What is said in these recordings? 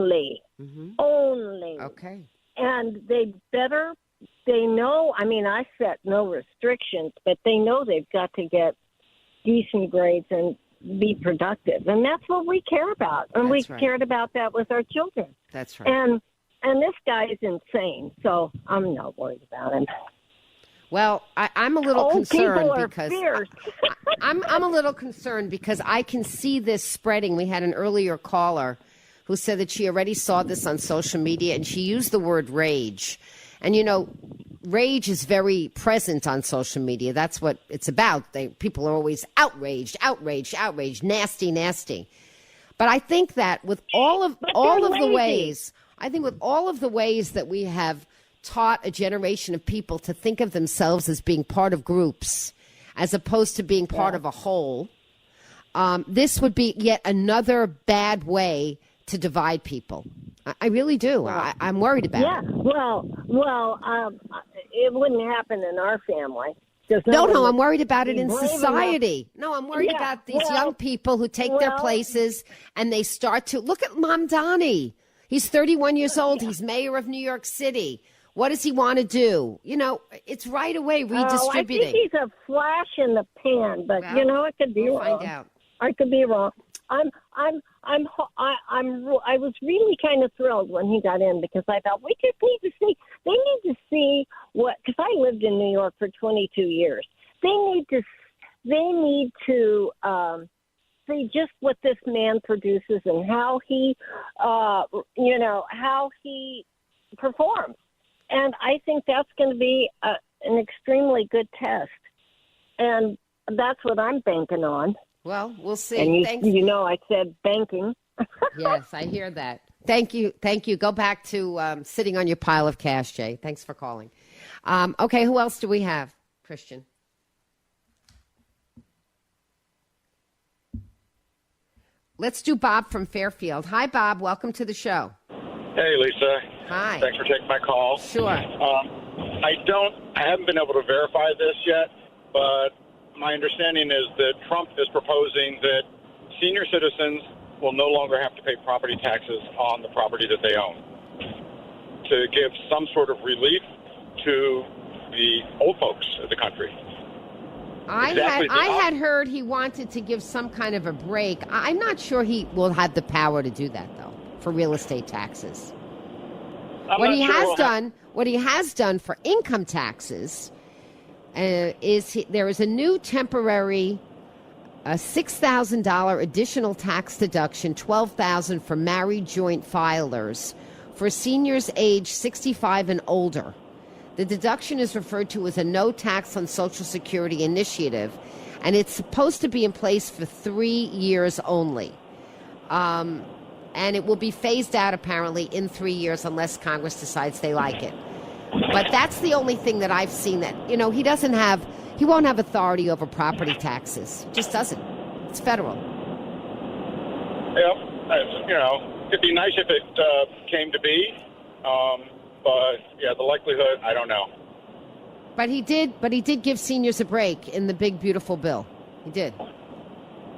Only. Okay. And they know, I mean, I set no restrictions, but they know they've got to get decent grades and be productive. And that's what we care about. And we cared about that with our children. That's right. And this guy is insane, so I'm not worried about him. Well, I'm a little concerned because fierce. I'm a little concerned because I can see this spreading. We had an earlier caller who said that she already saw this on social media, and she used the word rage. And, you know, rage is very present on social media. That's what it's about. People are always outraged, nasty, nasty. But I think that with all of the ways, that we have taught a generation of people to think of themselves as being part of groups as opposed to being part of a whole, this would be yet another bad way to divide people. I really do. I'm worried about it. Yeah, well, it wouldn't happen in our family. No, I'm worried about it in society. No, I'm worried about these young people who take their places and they start to look at Mamdani. He's 31 years old. He's mayor of New York City. What does he want to do? You know, it's right away redistributing. I think he's a flash in the pan, but you know, it could be wrong. We'll find out. I could be wrong. I was really kind of thrilled when he got in because I thought they need to see what, because I lived in New York for 22 years. They need to see just what this man produces and how he, how he performs. And I think that's going to be an extremely good test. And that's what I'm banking on. Well, we'll see. And you know, I said banking. Yes, I hear that. Thank you. Go back to sitting on your pile of cash, Jay. Thanks for calling. Okay, who else do we have, Christian? Let's do Bob from Fairfield. Hi, Bob. Welcome to the show. Hey, Lisa. Hi. Thanks for taking my call. Sure. I haven't been able to verify this yet, but my understanding is that Trump is proposing that senior citizens will no longer have to pay property taxes on the property that they own to give some sort of relief to the old folks of the country. I had heard he wanted to give some kind of a break. I'm not sure he will have the power to do that, though, for real estate taxes. What he has done for income taxes is there is a new temporary $6,000 additional tax deduction, $12,000 for married joint filers for seniors age 65 and older. The deduction is referred to as a no tax on Social Security initiative, and it's supposed to be in place for 3 years only. And it will be phased out, apparently, in 3 years unless Congress decides they like it. But that's the only thing that I've seen that, he won't have authority over property taxes. Just doesn't. It's federal. Yeah, it'd be nice if it came to be. But yeah, the likelihood, I don't know. But he did give seniors a break in the big, beautiful bill. He did.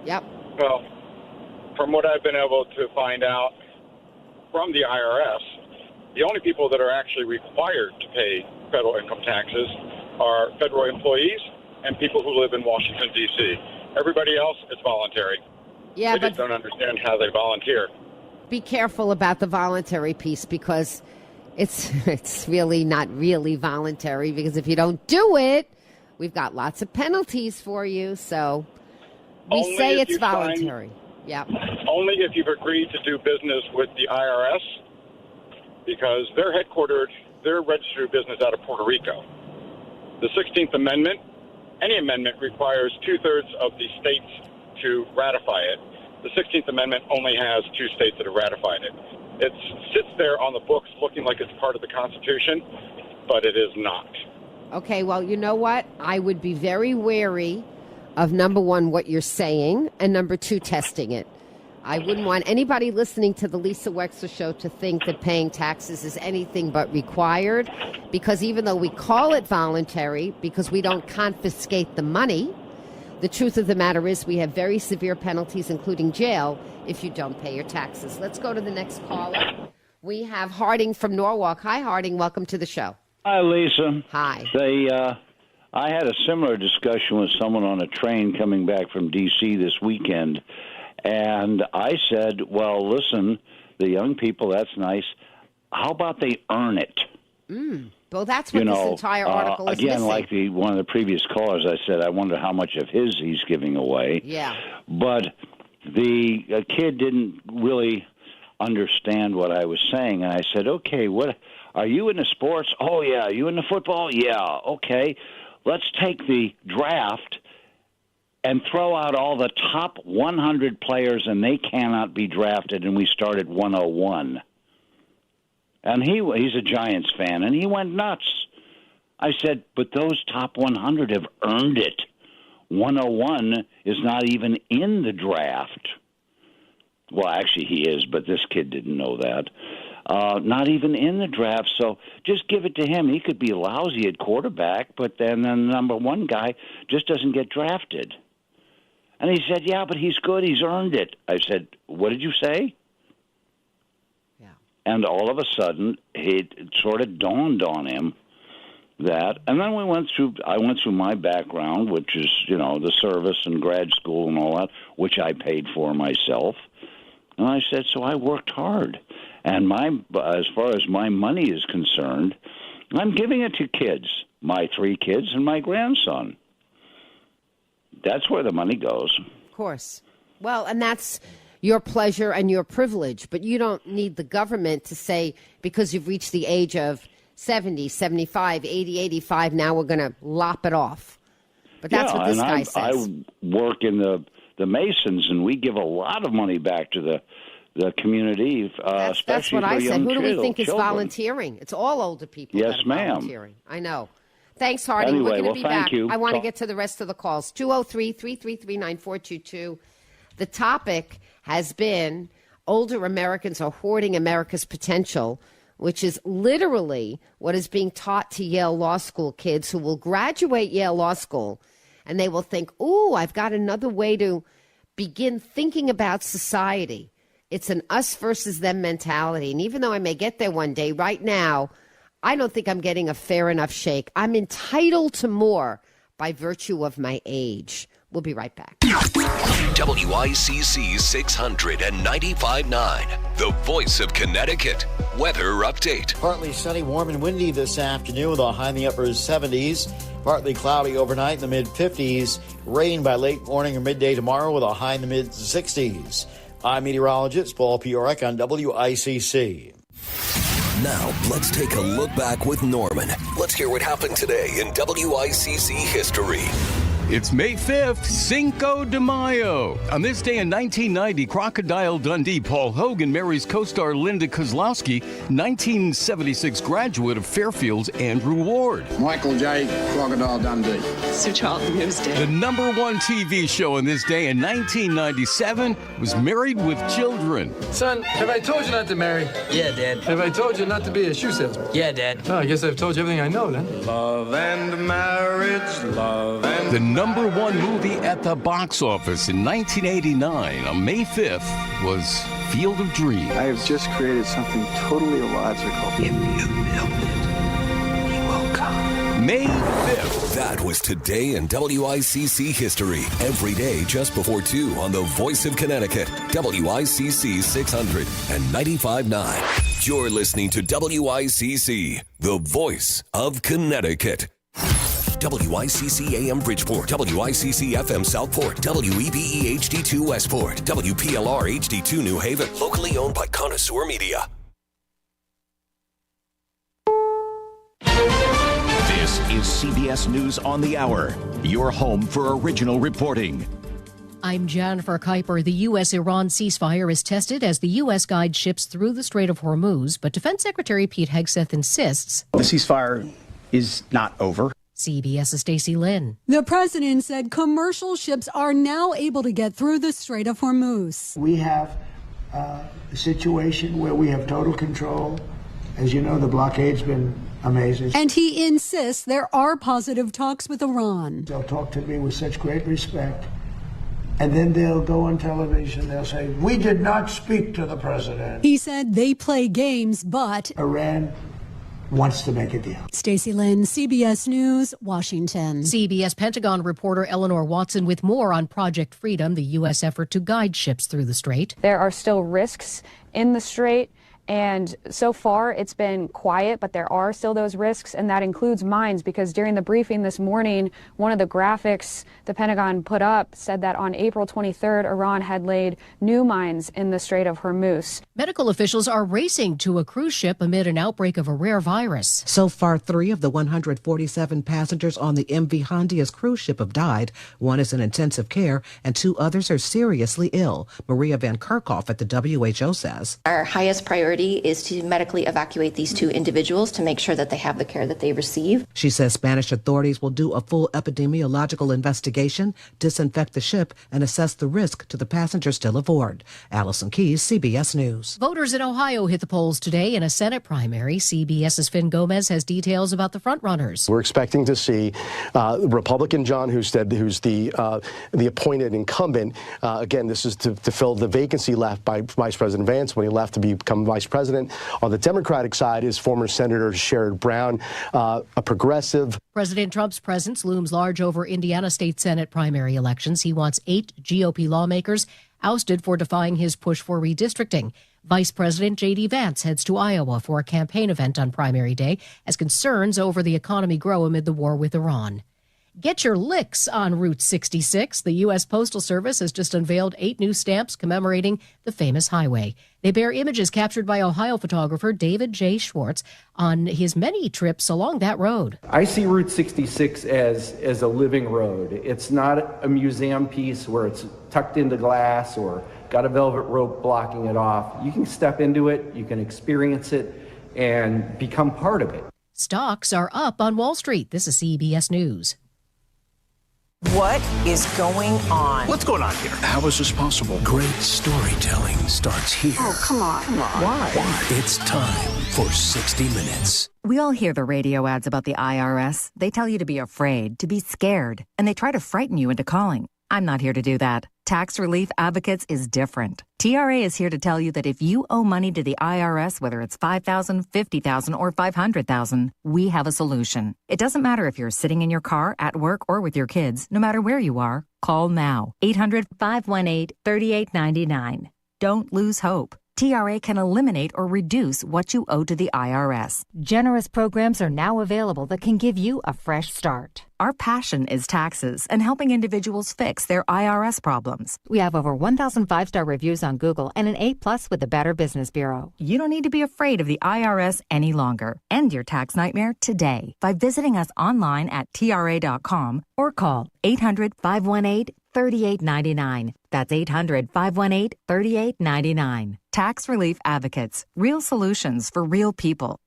Yep. Well, from what I've been able to find out from the IRS, the only people that are actually required to pay federal income taxes are federal employees and people who live in Washington, D.C. Everybody else, it's voluntary. Yeah, they just don't understand how they volunteer. Be careful about the voluntary piece because it's really not really voluntary, because if you don't do it, we've got lots of penalties for you. So we say it's voluntary. Yeah. Only if you've agreed to do business with the IRS, because they're registered business out of Puerto Rico. The 16th Amendment, any amendment requires 2/3 of the states to ratify it. The 16th Amendment only has 2 states that have ratified it. It sits there on the books looking like it's part of the Constitution, but it is not. Okay, well, you know what? I would be very wary of, number one, what you're saying, and number two, testing it. I wouldn't want anybody listening to the Lisa Wexler Show to think that paying taxes is anything but required, because even though we call it voluntary, because we don't confiscate the money The truth of the matter is we have very severe penalties, including jail, if you don't pay your taxes. Let's go to the next caller. We have Harding from Norwalk. Hi, Harding. Welcome to the show. Hi, Lisa. Hi. I had a similar discussion with someone on a train coming back from D.C. this weekend, and I said, well, listen, the young people, that's nice. How about they earn it? Well, that's what this entire article is again, missing. like one of the previous callers, I said, I wonder how much of his he's giving away. Yeah. But the kid didn't really understand what I was saying, and I said, okay, what are you into sports? Oh, yeah. Are you into football? Yeah. Okay. Let's take the draft and throw out all the top 100 players, and they cannot be drafted, and we start at 101. And he's a Giants fan, and he went nuts. I said, but those top 100 have earned it. 101 is not even in the draft. Well, actually he is, but this kid didn't know that. Not even in the draft, so just give it to him. He could be lousy at quarterback, but then the number one guy just doesn't get drafted. And he said, yeah, but he's good. He's earned it. I said, what did you say? Yeah. And all of a sudden, it sort of dawned on him that. And then I went through my background, which is, the service and grad school and all that, which I paid for myself. And I said, so I worked hard. And as far as my money is concerned, I'm giving it to kids, my 3 kids and my grandson. That's where the money goes. Of course. Well, and that's your pleasure and your privilege, but you don't need the government to say, because you've reached the age of 70, 75, 80, 85, now we're going to lop it off. But that's what this guy says. I work in the Masons, and we give a lot of money back to the community, especially that's what for I young said. Who do we think is children. volunteering? It's all older people Yes, that are ma'am. volunteering. I know. Thanks, Harding. Anyway, We're going to be thank back. you. I want to get to the rest of the calls. 203-333-9422. The topic has been older Americans are hoarding America's potential, which is literally what is being taught to Yale Law School kids who will graduate Yale Law School, and they will think, ooh, I've got another way to begin thinking about society. It's an us versus them mentality. And even though I may get there one day, right now, I don't think I'm getting a fair enough shake. I'm entitled to more by virtue of my age. We'll be right back. WICC 695.9, the voice of Connecticut. Weather update. Partly sunny, warm and windy this afternoon with a high in the upper 70s. Partly cloudy overnight in the mid-50s. Rain by late morning or midday tomorrow with a high in the mid-60s. I'm meteorologist Paul Piorek on WICC. Now, let's take a look back with Norman. Let's hear what happened today in WICC history. It's May 5th, Cinco de Mayo. On this day in 1990, Crocodile Dundee Paul Hogan marries co-star Linda Kozlowski, 1976 graduate of Fairfield's Andrew Ward. Michael J. Crocodile Dundee. Sir Charles Newsday. The number one TV show on this day in 1997 was Married with Children. Son, have I told you not to marry? Yeah, Dad. Have I told you not to be a shoe salesman? Yeah, Dad. Oh, I guess I've told you everything I know then. Love and marriage, love and... The number one movie at the box office in 1989 on May 5th was Field of Dreams. I have just created something totally illogical. If you build it, he will come. May 5th. That was today in WICC history. Every day just before 2 on the voice of Connecticut. WICC 695.9. You're listening to WICC, the voice of Connecticut. WICC AM Bridgeport, WICC FM Southport, WEBE HD2 Westport, WPLR HD2 New Haven, locally owned by Connoisseur Media. This is CBS News on the Hour, your home for original reporting. I'm Jennifer Kuiper. The U.S.-Iran ceasefire is tested as the U.S. guides ships through the Strait of Hormuz, but Defense Secretary Pete Hegseth insists the ceasefire is not over. CBS's Stacey Lynn. The president said commercial ships are now able to get through the Strait of Hormuz. We have a situation where we have total control. As you know, the blockade's been amazing. And he insists there are positive talks with Iran. They'll talk to me with such great respect. And then they'll go on television, they'll say, we did not speak to the president. He said they play games, but Iran wants to make a deal. Stacey Lynn, CBS News, Washington. CBS Pentagon reporter Eleanor Watson with more on Project Freedom, the U.S. effort to guide ships through the strait. There are still risks in the strait. And so far, it's been quiet, but there are still those risks, and that includes mines, because during the briefing this morning, one of the graphics the Pentagon put up said that on April 23rd, Iran had laid new mines in the Strait of Hormuz. Medical officials are racing to a cruise ship amid an outbreak of a rare virus. So far, 3 of the 147 passengers on the MV Hondias cruise ship have died. 1 is in intensive care, and 2 others are seriously ill. Maria Van Kerkhoff at the WHO says. Our highest priority is to medically evacuate these 2 individuals to make sure that they have the care that they receive. She says Spanish authorities will do a full epidemiological investigation, disinfect the ship, and assess the risk to the passengers still aboard. Allison Keyes, CBS News. Voters in Ohio hit the polls today in a Senate primary. CBS's Finn Gomez has details about the frontrunners. We're expecting to see Republican John Husted, who's the appointed incumbent. Again, this is to fill the vacancy left by Vice President Vance when he left to become Vice President. On the Democratic side is former Senator Sherrod Brown, a progressive. President Trump's presence looms large over Indiana State Senate primary elections. He wants 8 GOP lawmakers ousted for defying his push for redistricting. Vice President J.D. Vance heads to Iowa for a campaign event on primary day as concerns over the economy grow amid the war with Iran. Get your licks on Route 66. The U.S. Postal Service has just unveiled 8 new stamps commemorating the famous highway. They bear images captured by Ohio photographer David J. Schwartz on his many trips along that road. I see Route 66 as a living road. It's not a museum piece where it's tucked into glass or got a velvet rope blocking it off. You can step into it, you can experience it, and become part of it. Stocks are up on Wall Street. This is CBS News. What is going on? What's going on here? How is this possible? Great storytelling starts here. Oh, come on. Why? It's time for 60 Minutes. We all hear the radio ads about the IRS. They tell you to be afraid, to be scared, and they try to frighten you into calling. I'm not here to do that. Tax Relief Advocates is different. TRA is here to tell you that if you owe money to the IRS, whether it's $5,000, $50,000, or $500,000, we have a solution. It doesn't matter if you're sitting in your car, at work, or with your kids. No matter where you are, call now. 800-518-3899. Don't lose hope. TRA can eliminate or reduce what you owe to the IRS. Generous programs are now available that can give you a fresh start. Our passion is taxes and helping individuals fix their IRS problems. We have over 1,000 5-star reviews on Google and an A+ with the Better Business Bureau. You don't need to be afraid of the IRS any longer. End your tax nightmare today by visiting us online at TRA.com or call 800-518-3899. That's 800-518-3899. Tax Relief Advocates. Real solutions for real people.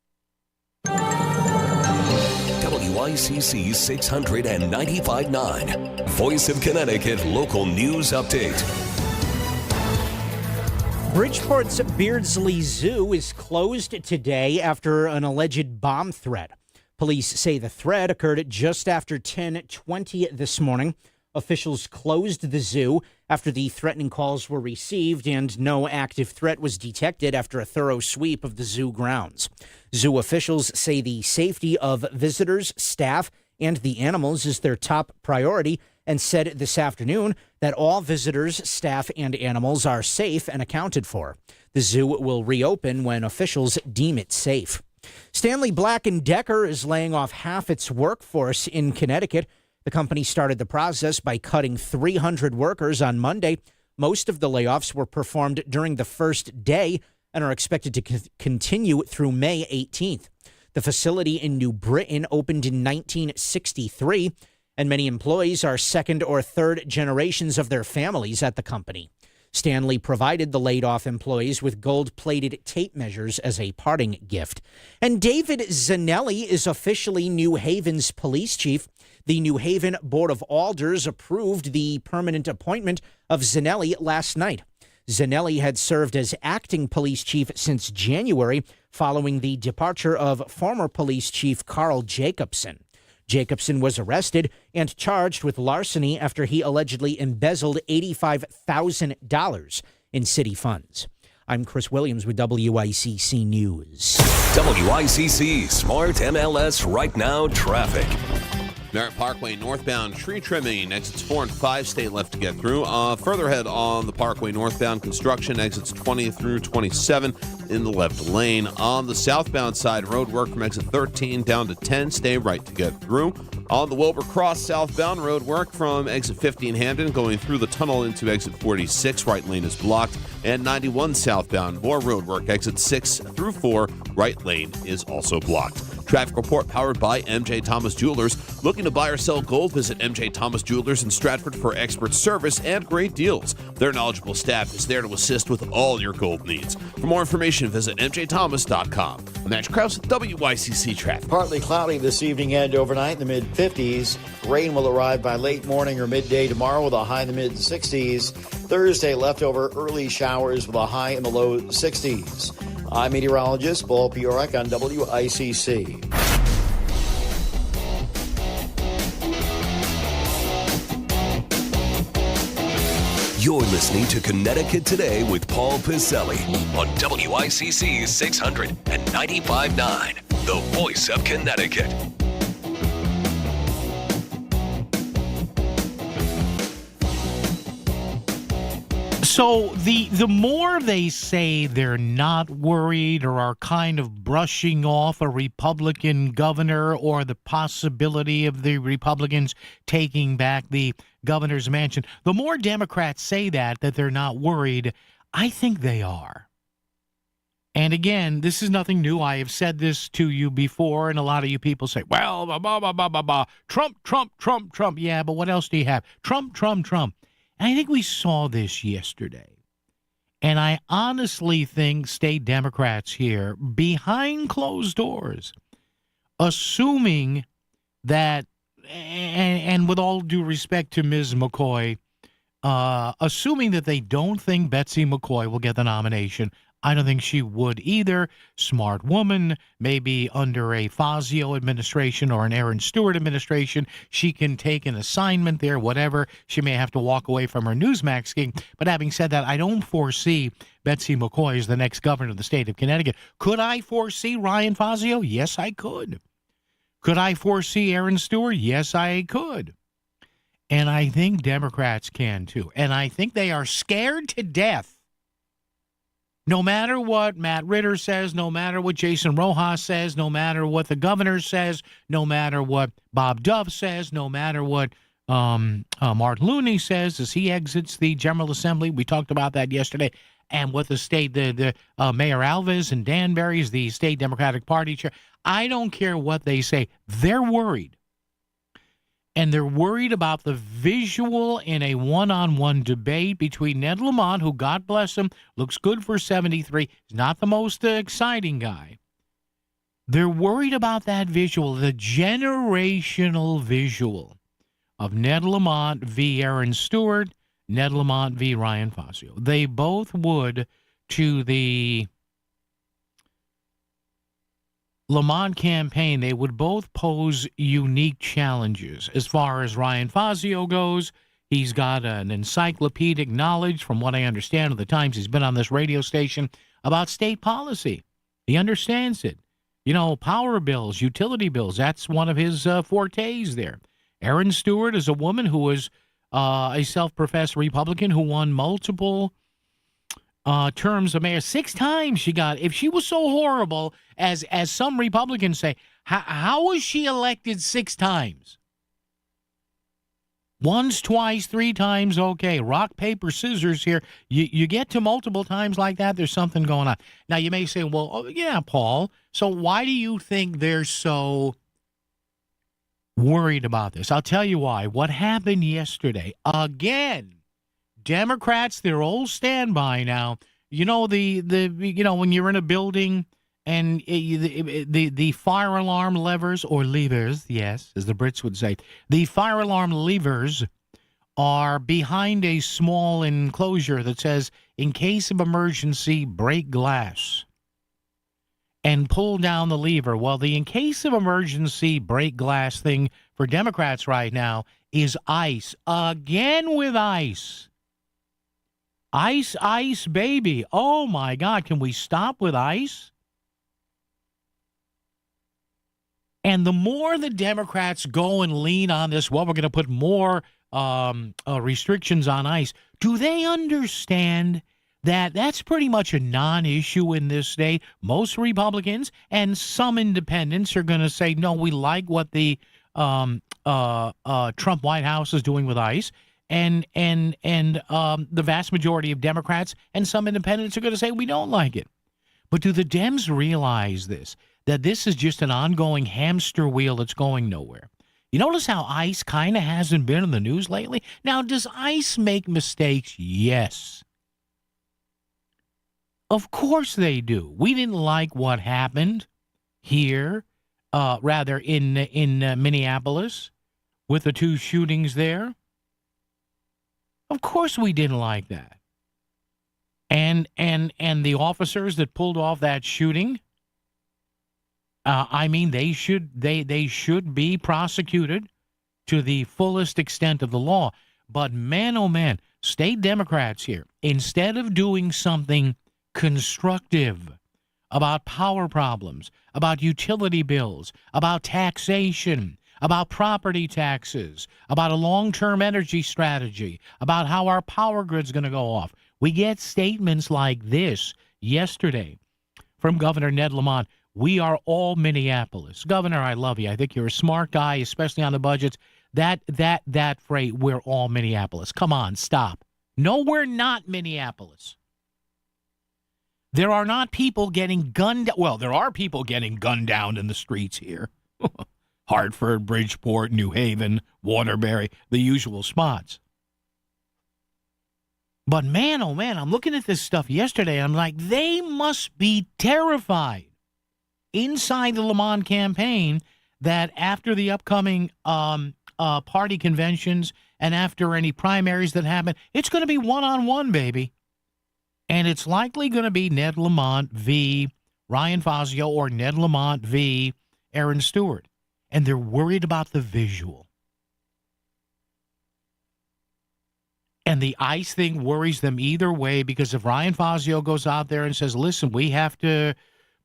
WICC 695.9. Voice of Connecticut Local News Update. Bridgeport's Beardsley Zoo is closed today after an alleged bomb threat. Police say the threat occurred just after 10:20 this morning. Officials closed the zoo after the threatening calls were received and no active threat was detected after a thorough sweep of the zoo grounds. Zoo officials say the safety of visitors, staff, and the animals is their top priority and said this afternoon that all visitors, staff, and animals are safe and accounted for. The zoo will reopen when officials deem it safe. Stanley Black & Decker is laying off half its workforce in Connecticut. The company started the process by cutting 300 workers on Monday. Most of the layoffs were performed during the first day and are expected to continue through May 18th. The facility in New Britain opened in 1963, and many employees are second or third generations of their families at the company. Stanley provided the laid-off employees with gold-plated tape measures as a parting gift. And David Zanelli is officially New Haven's police chief. The New Haven Board of Alders approved the permanent appointment of Zanelli last night. Zanelli had served as acting police chief since January following the departure of former police chief Carl Jacobson. Jacobson was arrested and charged with larceny after he allegedly embezzled $85,000 in city funds. I'm Chris Williams with WICC News. WICC Smart MLS Right Now traffic. Merritt Parkway northbound tree trimming, exits 4 and 5 stay left to get through. Further ahead on the Parkway northbound construction, exits 20 through 27 in the left lane. On the southbound side, road work from exit 13 down to 10, stay right to get through. On the Wilbur Cross southbound, road work from exit 50 in Hamden going through the tunnel into exit 46, right lane is blocked. And 91 southbound, more road work, exit 6 through 4, right lane is also blocked. Traffic report powered by MJ Thomas Jewelers. Looking to buy or sell gold? Visit MJ Thomas Jewelers in Stratford for expert service and great deals. Their knowledgeable staff is there to assist with all your gold needs. For more information, visit mjthomas.com. I'm Matt Krause with WICC Traffic. Partly cloudy this evening and overnight in the mid-50s. Rain will arrive by late morning or midday tomorrow with a high in the mid-60s. Thursday, leftover early showers with a high in the low 60s. I'm meteorologist Paul Piorek on WICC. You're listening to Connecticut Today with Paul Piselli on WICC 600 and 95.9, the voice of Connecticut. So the more they say they're not worried or are kind of brushing off a Republican governor or the possibility of the Republicans taking back the governor's mansion, the more Democrats say that they're not worried, I think they are. And again, this is nothing new. I have said this to you before, and a lot of you people say, well, blah, blah, blah, blah, blah, blah. Trump, Trump, Trump, Trump. Yeah, but what else do you have? Trump, Trump, Trump. And I think we saw this yesterday. And I honestly think state Democrats here, behind closed doors, assuming that, and with all due respect to Ms. McCoy, assuming that they don't think Betsy McCoy will get the nomination. I don't think she would either. Smart woman, maybe under a Fazio administration or an Aaron Stewart administration, she can take an assignment there, whatever. She may have to walk away from her Newsmax gig. But having said that, I don't foresee Betsy McCoy as the next governor of the state of Connecticut. Could I foresee Ryan Fazio? Yes, I could. Could I foresee Aaron Stewart? Yes, I could. And I think Democrats can too. And I think they are scared to death. No matter what Matt Ritter says, no matter what Jason Rojas says, no matter what the governor says, no matter what Bob Dove says, no matter what Mark Looney says as he exits the General Assembly, we talked about that yesterday, and what the state, the Mayor Alves and Danbury's, the state Democratic Party chair, I don't care what they say. They're worried. And they're worried about the visual in a one-on-one debate between Ned Lamont, who, God bless him, looks good for 73, is not the most exciting guy. They're worried about that visual, the generational visual of Ned Lamont v. Aaron Stewart, Ned Lamont v. Ryan Fazio. They both would, to the Lamont campaign, they would both pose unique challenges. As far as Ryan Fazio goes, he's got an encyclopedic knowledge, from what I understand of the times he's been on this radio station, about state policy. He understands it. You know, power bills, utility bills, that's one of his fortes there. Aaron Stewart is a woman who was a self-professed Republican who won multiple terms of mayor. 6 times she got. If she was so horrible, as some Republicans say, how was she elected 6 times? Once, twice, 3 times, okay. Rock, paper, scissors here. You get to multiple times like that, there's something going on. Now, you may say, well, oh, yeah, Paul, so why do you think they're so worried about this? I'll tell you why. What happened yesterday, again, Democrats, their old standby now. You know, when you're in a building and the fire alarm levers, or levers, yes, as the Brits would say, the fire alarm levers are behind a small enclosure that says, in case of emergency, break glass. and pull down the lever. Well, the in case of emergency break glass thing for Democrats right now is ICE. Again with ICE. ICE, ICE, baby. Oh, my God. Can we stop with ICE? And the more the Democrats go and lean on this, well, we're going to put more restrictions on ICE. Do they understand that that's pretty much a non-issue in this state? Most Republicans and some independents are going to say, no, we like what the Trump White House is doing with ICE. And the vast majority of Democrats and some independents are going to say we don't like it. But do the Dems realize this, that this is just an ongoing hamster wheel that's going nowhere? You notice how ICE kind of hasn't been in the news lately? Now, does ICE make mistakes? Yes. Of course they do. We didn't like what happened here, in Minneapolis with the 2 shootings there. Of course we didn't like that. And the officers that pulled off that shooting, they should be prosecuted to the fullest extent of the law. But man, oh man, state Democrats here, instead of doing something constructive about power problems, about utility bills, about taxation, about property taxes, about a long-term energy strategy, about how our power grid's going to go off. We get statements like this yesterday from Governor Ned Lamont. We are all Minneapolis. Governor, I love you. I think you're a smart guy, especially on the budgets. That phrase, we're all Minneapolis. Come on, stop. No, we're not Minneapolis. There are not people getting gunned. Well, there are people getting gunned down in the streets here. Hartford, Bridgeport, New Haven, Waterbury, the usual spots. But man, oh man, I'm looking at this stuff yesterday. I'm like, they must be terrified inside the Lamont campaign that after the upcoming party conventions and after any primaries that happen, it's going to be one-on-one, baby. And it's likely going to be Ned Lamont v. Ryan Fazio or Ned Lamont v. Aaron Stewart. And they're worried about the visual. And the ICE thing worries them either way, because if Ryan Fazio goes out there and says, listen, we have to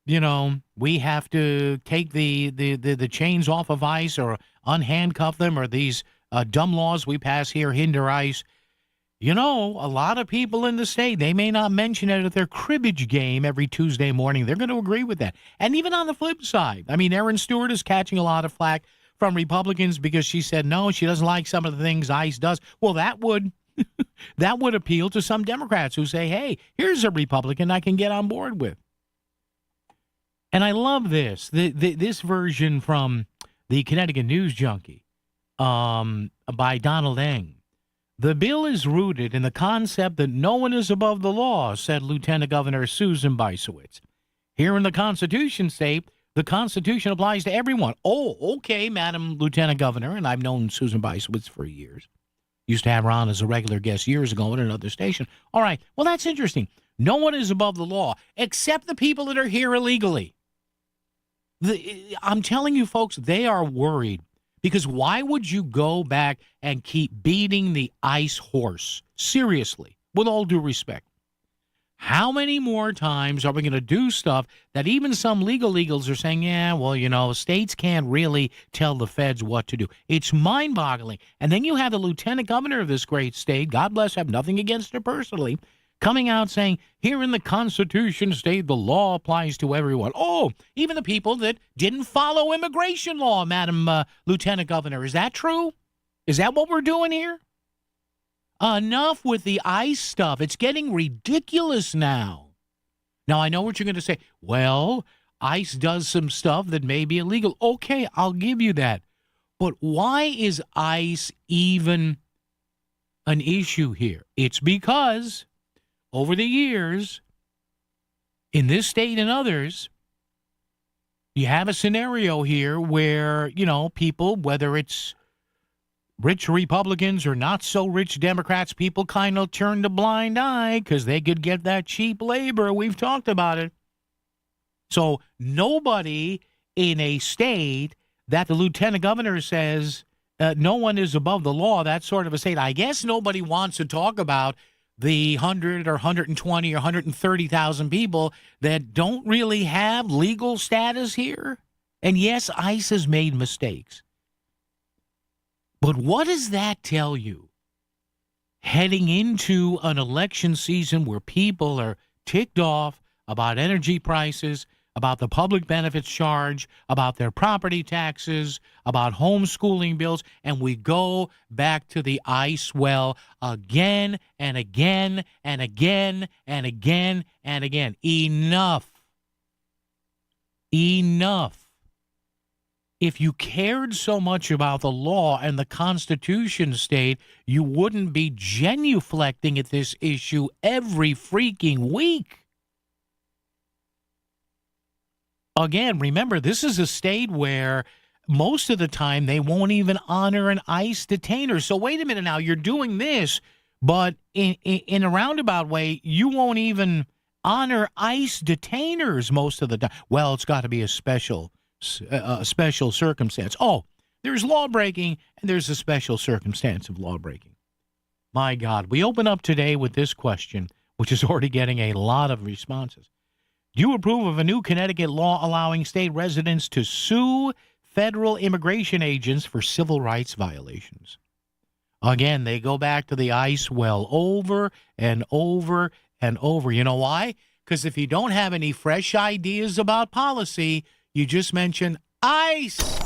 take the chains off of ICE or unhandcuff them, or these dumb laws we pass here hinder ICE. A lot of people in the state, they may not mention it at their cribbage game every Tuesday morning. They're going to agree with that. And even on the flip side, Aaron Stewart is catching a lot of flack from Republicans because she said, no, she doesn't like some of the things ICE does. Well, that would appeal to some Democrats who say, hey, here's a Republican I can get on board with. And I love this. This version from the Connecticut News Junkie by Donald Eng. The bill is rooted in the concept that no one is above the law, said Lieutenant Governor Susan Bysowitz. Here in the Constitution state, the Constitution applies to everyone. Oh, okay, Madam Lieutenant Governor, and I've known Susan Bysowitz for years. Used to have her on as a regular guest years ago at another station. All right, well, that's interesting. No one is above the law except the people that are here illegally. I'm telling you, folks, they are worried. Because why would you go back and keep beating the ICE horse? Seriously, with all due respect. How many more times are we going to do stuff that even some legal legals are saying, yeah, well, states can't really tell the feds what to do. It's mind-boggling. And then you have the lieutenant governor of this great state, God bless, I have nothing against her personally, coming out saying, here in the Constitution state, the law applies to everyone. Oh, even the people that didn't follow immigration law, Madam Lieutenant Governor. Is that true? Is that what we're doing here? Enough with the ICE stuff. It's getting ridiculous now. Now, I know what you're going to say. Well, ICE does some stuff that may be illegal. Okay, I'll give you that. But why is ICE even an issue here? It's because over the years, in this state and others, you have a scenario here where, people, whether it's rich Republicans or not so rich Democrats, people kind of turned a blind eye because they could get that cheap labor. We've talked about it. So nobody in a state that the lieutenant governor says no one is above the law, that sort of a state. I guess nobody wants to talk about the 100 or 120 or 130,000 people that don't really have legal status here. And yes, ICE has made mistakes. But what does that tell you? Heading into an election season where people are ticked off about energy prices, about the public benefits charge, about their property taxes, about homeschooling bills, and we go back to the ICE well again and again and again and again and again. Enough. Enough. If you cared so much about the law and the Constitution state, you wouldn't be genuflecting at this issue every freaking week. Again, remember, this is a state where most of the time they won't even honor an ICE detainer. So wait a minute now, you're doing this, but in a roundabout way, you won't even honor ICE detainers most of the time. Well, it's got to be a special circumstance. Oh, there's law breaking and there's a special circumstance of law breaking. My God, we open up today with this question, which is already getting a lot of responses. Do you approve of a new Connecticut law allowing state residents to sue federal immigration agents for civil rights violations? Again, they go back to the ICE well over and over and over. You know why? Because if you don't have any fresh ideas about policy, you just mention ICE.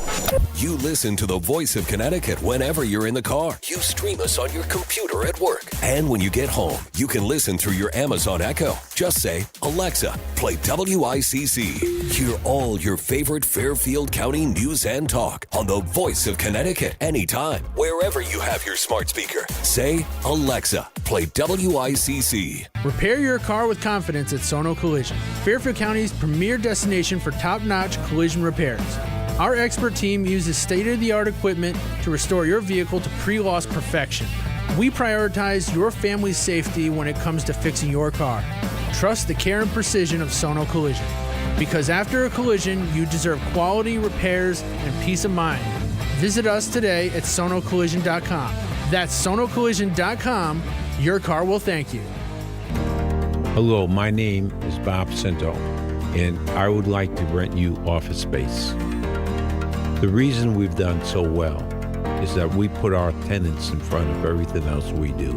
You listen to the voice of Connecticut whenever you're in the car. You stream us on your computer at work. And when you get home, you can listen through your Amazon Echo. Just say, Alexa, play WICC. Hear all your favorite Fairfield County news and talk on the voice of Connecticut anytime, wherever you have your smart speaker. Say, Alexa, play WICC. Repair your car with confidence at Sono Collision, Fairfield County's premier destination for top-notch collision repairs. Our expert team uses state-of-the-art equipment to restore your vehicle to pre-loss perfection. We prioritize your family's safety when it comes to fixing your car. Trust the care and precision of Sono Collision. Because after a collision, you deserve quality repairs and peace of mind. Visit us today at sonocollision.com. That's sonocollision.com. Your car will thank you. Hello, my name is Bob Cento, and I would like to rent you office space. The reason we've done so well is that we put our tenants in front of everything else we do.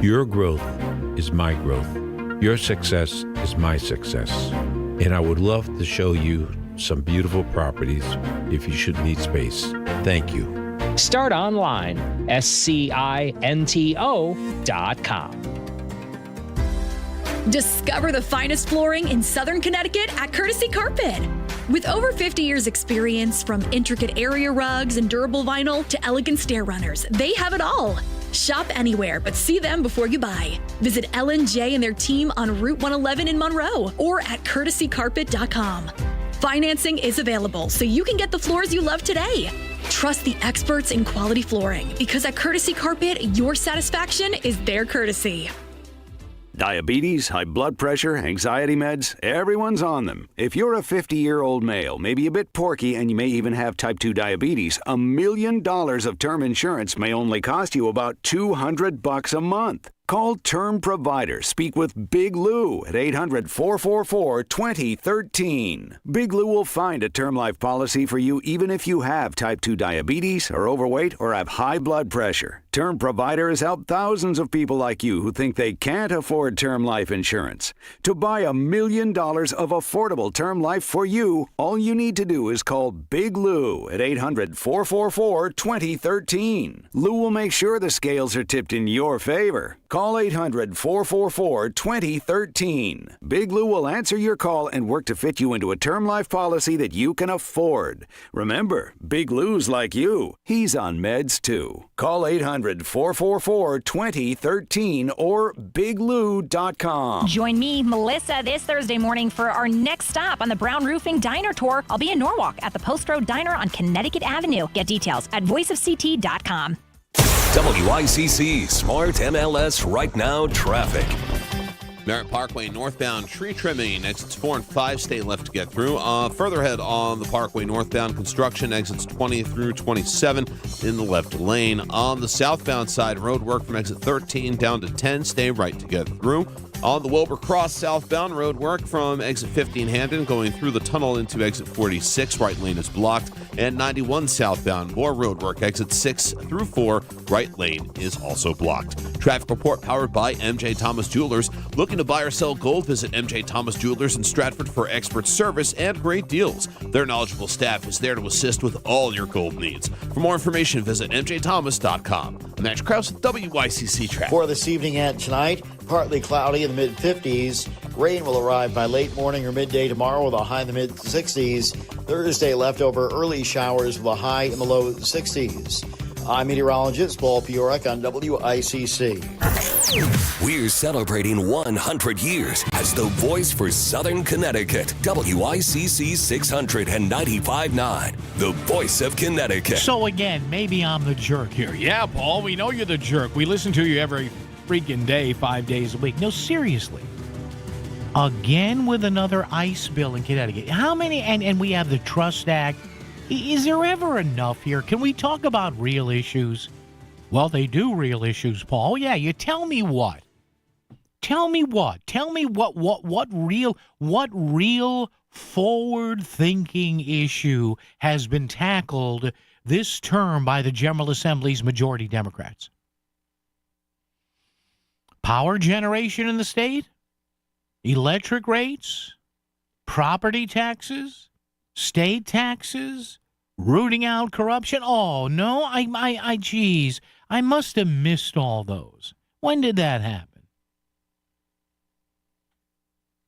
Your growth is my growth. Your success is my success. And I would love to show you some beautiful properties if you should need space. Thank you. Start online, SCINTO.com. Discover the finest flooring in Southern Connecticut at Courtesy Carpet. With over 50 years experience, from intricate area rugs and durable vinyl to elegant stair runners, they have it all. Shop anywhere, but see them before you buy. Visit L&J and their team on Route 111 in Monroe or at courtesycarpet.com. Financing is available, so you can get the floors you love today. Trust the experts in quality flooring, because at Courtesy Carpet, your satisfaction is their courtesy. Diabetes, high blood pressure, anxiety meds, everyone's on them. If you're a 50-year-old male, maybe a bit porky, and you may even have type 2 diabetes, $1 million of term insurance may only cost you about $200 a month. Call Term Provider. Speak with Big Lou at 800-444-2013. Big Lou will find a term life policy for you even if you have type 2 diabetes, are overweight, or have high blood pressure. Term Provider has helped thousands of people like you who think they can't afford term life insurance. To buy $1 million of affordable term life for you, all you need to do is call Big Lou at 800-444-2013. Lou will make sure the scales are tipped in your favor. Call 800-444-2013. Big Lou will answer your call and work to fit you into a term life policy that you can afford. Remember, Big Lou's like you. He's on meds too. Call 800-444-2013 or biglou.com. Join me, Melissa, this Thursday morning for our next stop on the Brown Roofing Diner Tour. I'll be in Norwalk at the Post Road Diner on Connecticut Avenue. Get details at voiceofct.com. WICC Smart MLS Right Now Traffic. Merritt Parkway northbound tree trimming. Exits 4 and 5 stay left to get through. Further ahead on the Parkway northbound construction. Exits 20 through 27 in the left lane. On the southbound side, road work from exit 13 down to 10. Stay right to get through. On the Wilbur Cross southbound, road work from exit 15 Hamden going through the tunnel into exit 46. Right lane is blocked. And 91 southbound, more road work. Exit 6 through 4. Right lane is also blocked. Traffic report powered by MJ Thomas Jewelers. Looking to buy or sell gold? Visit MJ Thomas Jewelers in Stratford for expert service and great deals. Their knowledgeable staff is there to assist with all your gold needs. For more information, visit mjthomas.com. I'm Max Krause with WICC Traffic. For this evening and tonight, partly cloudy in the mid-50s. Rain will arrive by late morning or midday tomorrow with a high in the mid-60s. Thursday, leftover early showers with a high in the low 60s. I'm meteorologist Paul Piorek on WICC. We're celebrating 100 years as the voice for Southern Connecticut. WICC 695.9, the voice of Connecticut. So again, maybe I'm the jerk here. Yeah, Paul, we know you're the jerk. We listen to you every freaking day, 5 days a week. No, seriously. Again with another ICE bill in Connecticut. How many? And we have the Trust Act. Is there ever enough here? Can we talk about real issues? Well, they do real issues, Paul. Yeah, you tell me what. Tell me what. Tell me what real forward-thinking issue has been tackled this term by the General Assembly's majority Democrats? Power generation in the state? Electric rates? Property taxes? State taxes? Rooting out corruption? Oh, no, geez, I must have missed all those. When did that happen?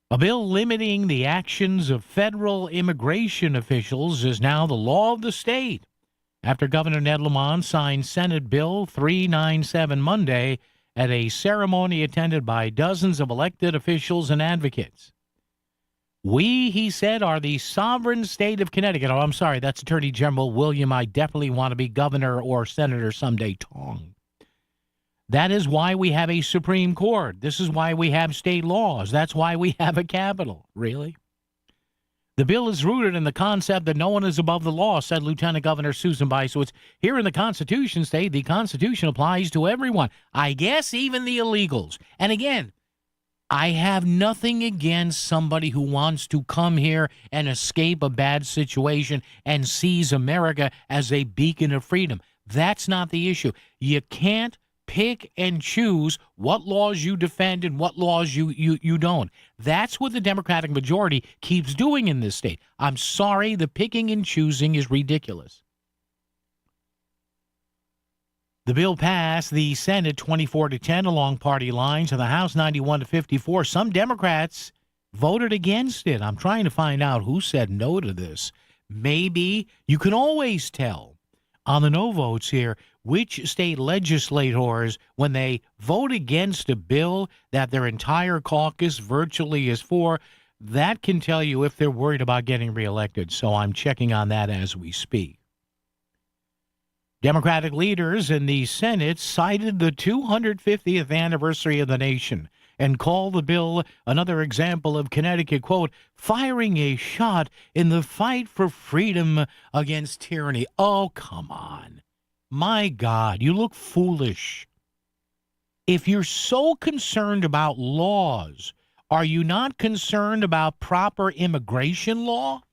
A bill limiting the actions of federal immigration officials is now the law of the state after Governor Ned Lamont signed Senate Bill 397 Monday at a ceremony attended by dozens of elected officials and advocates. We, he said, are the sovereign state of Connecticut. Oh, I'm sorry, that's Attorney General William I definitely want to be governor or senator someday, Tong. That is why we have a Supreme Court. This is why we have state laws. That's why we have a Capitol. Really? The bill is rooted in the concept that no one is above the law, said Lieutenant Governor Susan Bysowitz. Here in the Constitution state, the Constitution applies to everyone. I guess even the illegals. And again, I have nothing against somebody who wants to come here and escape a bad situation and sees America as a beacon of freedom. That's not the issue. You can't pick and choose what laws you defend and what laws you don't. That's what the Democratic majority keeps doing in this state. I'm sorry, the picking and choosing is ridiculous. The bill passed the Senate 24-10 along party lines and the House 91-54. Some Democrats voted against it. I'm trying to find out who said no to this. Maybe you can always tell on the no votes here which state legislators, when they vote against a bill that their entire caucus virtually is for, that can tell you if they're worried about getting reelected. So I'm checking on that as we speak. Democratic leaders in the Senate cited the 250th anniversary of the nation and called the bill another example of Connecticut, quote, firing a shot in the fight for freedom against tyranny. Oh, come on. My God, you look foolish. If you're so concerned about laws, are you not concerned about proper immigration law?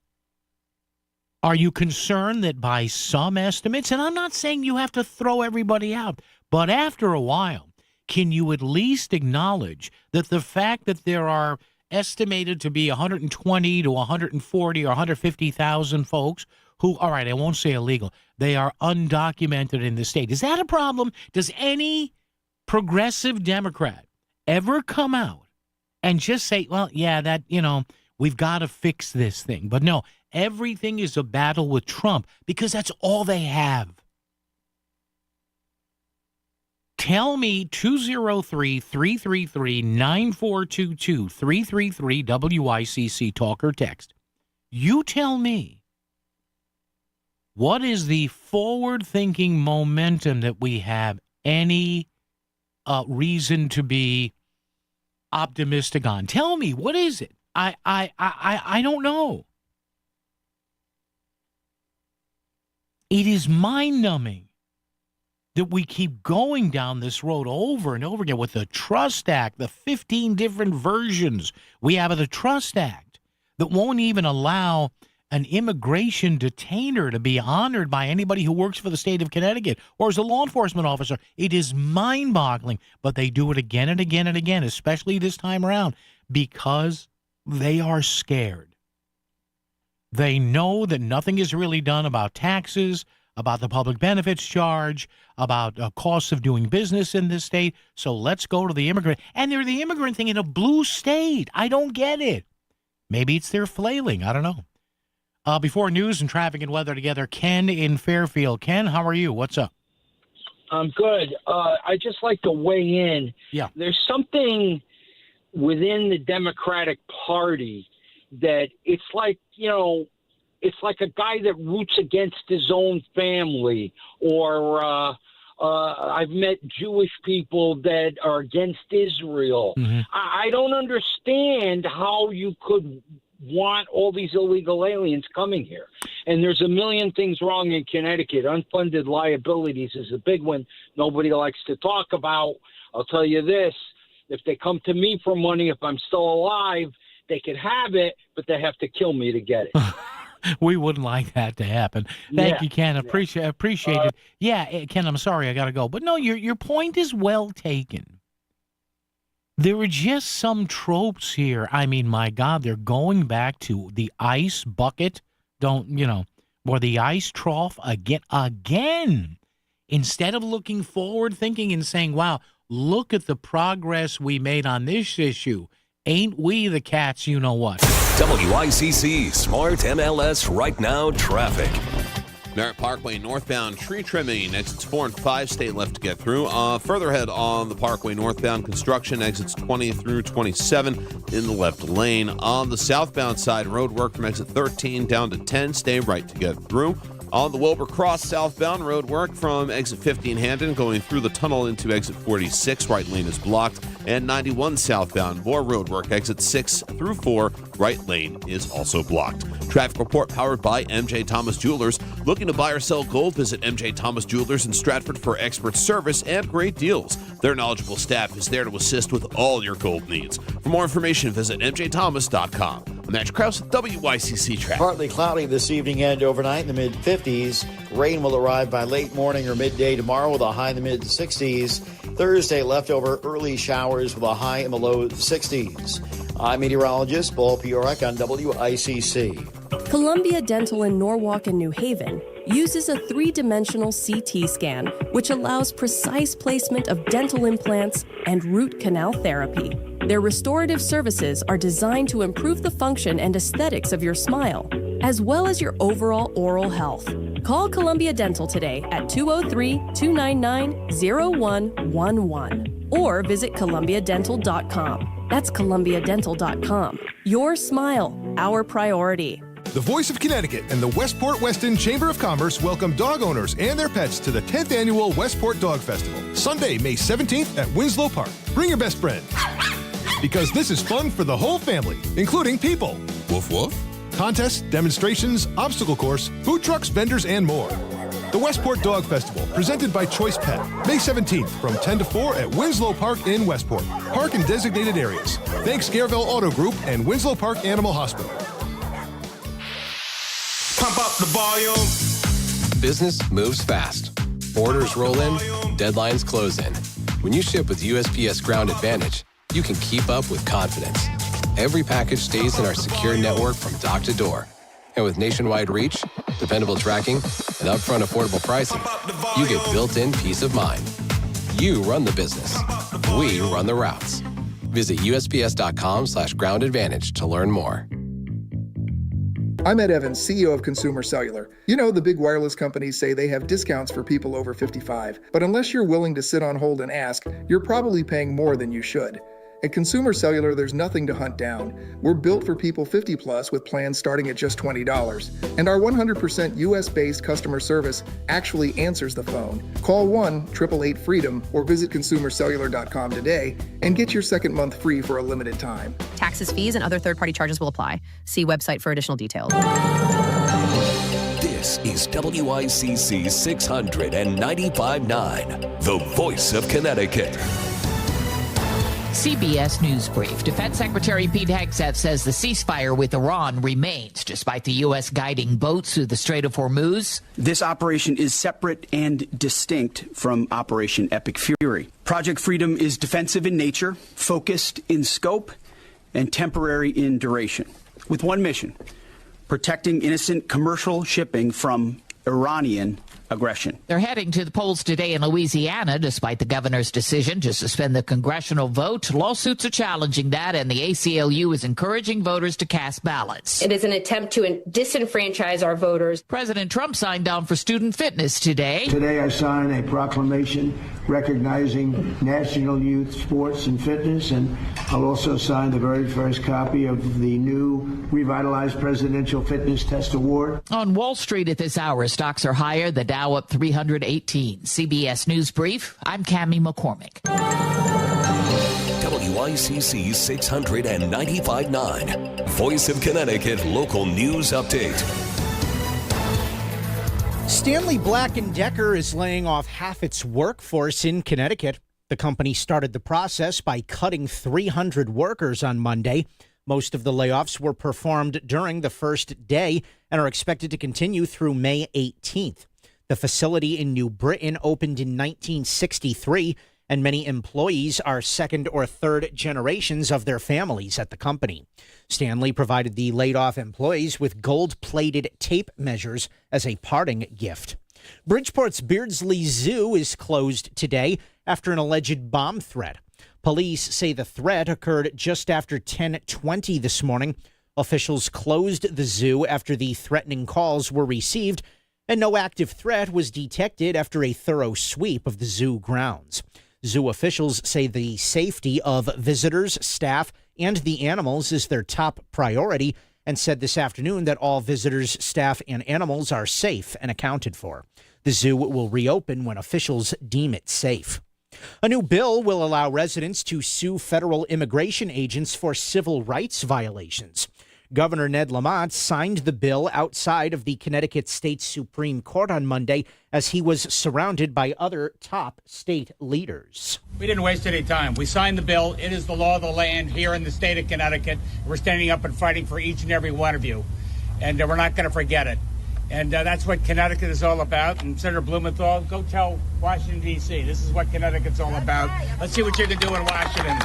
Are you concerned that by some estimates, and I'm not saying you have to throw everybody out, but after a while, can you at least acknowledge that the fact that there are estimated to be 120 to 140 or 150,000 folks who, all right, I won't say illegal, they are undocumented in the state. Is that a problem? Does any progressive Democrat ever come out and just say, well, yeah, that, we've got to fix this thing? But no, everything is a battle with Trump because that's all they have. Tell me 203-333-9422, 333-WICC, talk or text. You tell me, what is the forward-thinking momentum that we have any reason to be optimistic on? Tell me, what is it? I don't know. It is mind-numbing that we keep going down this road over and over again with the Trust Act, the 15 different versions we have of the Trust Act that won't even allow an immigration detainer to be honored by anybody who works for the state of Connecticut or as a law enforcement officer. It is mind-boggling, but they do it again and again and again, especially this time around, because they are scared. They know that nothing is really done about taxes, about the public benefits charge, about costs of doing business in this state. So let's go to the immigrant. And they're the immigrant thing in a blue state. I don't get it. Maybe it's their flailing. I don't know. Before news and traffic and weather together, Ken in Fairfield. Ken, how are you? What's up? I'm good. I just like to weigh in. Yeah. There's something within the Democratic Party that it's like, it's like a guy that roots against his own family, or I've met Jewish people that are against Israel. Mm-hmm. I don't understand how you could want all these illegal aliens coming here. And there's a million things wrong in Connecticut. Unfunded liabilities is a big one nobody likes to talk about. I'll tell you this, if they come to me for money, if I'm still alive, they could have it, but they have to kill me to get it. We wouldn't like that to happen. Thank you, Ken. Appreciate it. Yeah, Ken, I'm sorry, I got to go. But no, your point is well taken. There are just some tropes here. I mean, my God, they're going back to the ice bucket, or the ice trough again. Instead of looking forward, thinking and saying, wow, look at the progress we made on this issue. Ain't we the cats, you know what? WICC Smart MLS Right Now Traffic. Merritt Parkway northbound tree trimming, exits 4 and 5 stay left to get through. Further ahead on the Parkway northbound construction, exits 20 through 27 in the left lane. On the southbound side, road work from exit 13 down to 10, stay right to get through. On the Wilbur Cross southbound, road work from exit 15 Handon going through the tunnel into exit 46. Right lane is blocked. And 91 southbound, more road work, exit 6 through 4. Right lane is also blocked. Traffic report powered by MJ Thomas Jewelers. Looking to buy or sell gold? Visit MJ Thomas Jewelers in Stratford for expert service and great deals. Their knowledgeable staff is there to assist with all your gold needs. For more information, visit mjthomas.com. I'm Matt Krause with WICC Traffic. Partly cloudy this evening and overnight in the mid-50s. Rain will arrive by late morning or midday tomorrow with a high in the mid-60s. Thursday, leftover early showers with a high in the low 60s. I'm meteorologist Paul Piorek on WICC. Columbia Dental in Norwalk and New Haven uses a three-dimensional CT scan, which allows precise placement of dental implants and root canal therapy. Their restorative services are designed to improve the function and aesthetics of your smile, as well as your overall oral health. Call Columbia Dental today at 203-299-0111 or visit columbiadental.com. That's columbiadental.com. Your smile, our priority. The Voice of Connecticut and the Westport Weston Chamber of Commerce welcome dog owners and their pets to the 10th Annual Westport Dog Festival, Sunday, May 17th at Winslow Park. Bring your best friend, because this is fun for the whole family, including people. Woof woof. Contests, demonstrations, obstacle course, food trucks, vendors, and more. The Westport Dog Festival, presented by Choice Pet, May 17th from 10 to 4 at Winslow Park in Westport. Park in designated areas. Thanks Scareville Auto Group and Winslow Park Animal Hospital. Pump up the volume. Business moves fast. Orders roll in, deadlines close in. When you ship with USPS Ground Advantage, you can keep up with confidence. Every package stays in our secure network from dock to door. And with nationwide reach, dependable tracking, and upfront affordable pricing, you get built-in peace of mind. You run the business. We run the routes. Visit USPS.com/Ground Advantage to learn more. I'm Ed Evans, CEO of Consumer Cellular. You know, the big wireless companies say they have discounts for people over 55, but unless you're willing to sit on hold and ask, you're probably paying more than you should. At Consumer Cellular, there's nothing to hunt down. We're built for people 50 plus with plans starting at just $20. And our 100% US-based customer service actually answers the phone. Call 1-888-FREEDOM or visit consumercellular.com today and get your second month free for a limited time. Taxes, fees, and other third-party charges will apply. See website for additional details. This is WICC 695.9, the voice of Connecticut. CBS News Brief. Defense Secretary Pete Hegseth says the ceasefire with Iran remains despite the U.S. guiding boats through the Strait of Hormuz. This operation is separate and distinct from Operation Epic Fury. Project Freedom is defensive in nature, focused in scope, and temporary in duration, with one mission: protecting innocent commercial shipping from Iranian aggression. They're heading to the polls today in Louisiana, despite the governor's decision to suspend the congressional vote. Lawsuits are challenging that, and the ACLU is encouraging voters to cast ballots. It is an attempt to disenfranchise our voters. President Trump signed on for student fitness today. Today I sign a proclamation recognizing National Youth Sports and Fitness, and I'll also sign the very first copy of the new revitalized Presidential Fitness Test Award. On Wall Street at this hour, stocks are higher. The Dow up 318. CBS News Brief. I'm Cammie McCormick. WICC 695.9, Voice of Connecticut Local News Update. Stanley Black & Decker is laying off half its workforce in Connecticut. The company started the process by cutting 300 workers on Monday. Most of the layoffs were performed during the first day and are expected to continue through May 18th. The facility in New Britain opened in 1963, and many employees are second or third generations of their families at the company. Stanley provided the laid-off employees with gold-plated tape measures as a parting gift. Bridgeport's Beardsley Zoo is closed today after an alleged bomb threat. Police say the threat occurred just after 10:20 this morning. Officials closed the zoo after the threatening calls were received, and no active threat was detected after a thorough sweep of the zoo grounds. Zoo officials say the safety of visitors, staff, and the animals is their top priority, and said this afternoon that all visitors, staff, and animals are safe and accounted for. The zoo will reopen when officials deem it safe. A new bill will allow residents to sue federal immigration agents for civil rights violations. Governor Ned Lamont signed the bill outside of the Connecticut State Supreme Court on Monday as he was surrounded by other top state leaders. We didn't waste any time. We signed the bill. It is the law of the land here in the state of Connecticut. We're standing up and fighting for each and every one of you, and we're not going to forget it. And that's what Connecticut is all about. And Senator Blumenthal, go tell Washington, D.C., this is what Connecticut's all about. Let's see what you can do in Washington.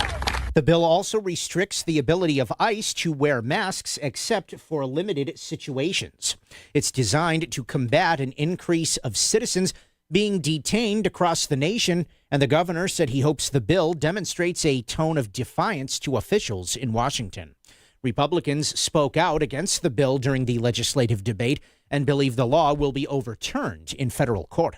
The bill also restricts the ability of ICE to wear masks except for limited situations. It's designed to combat an increase of citizens being detained across the nation, and the governor said he hopes the bill demonstrates a tone of defiance to officials in Washington. Republicans spoke out against the bill during the legislative debate and believe the law will be overturned in federal court.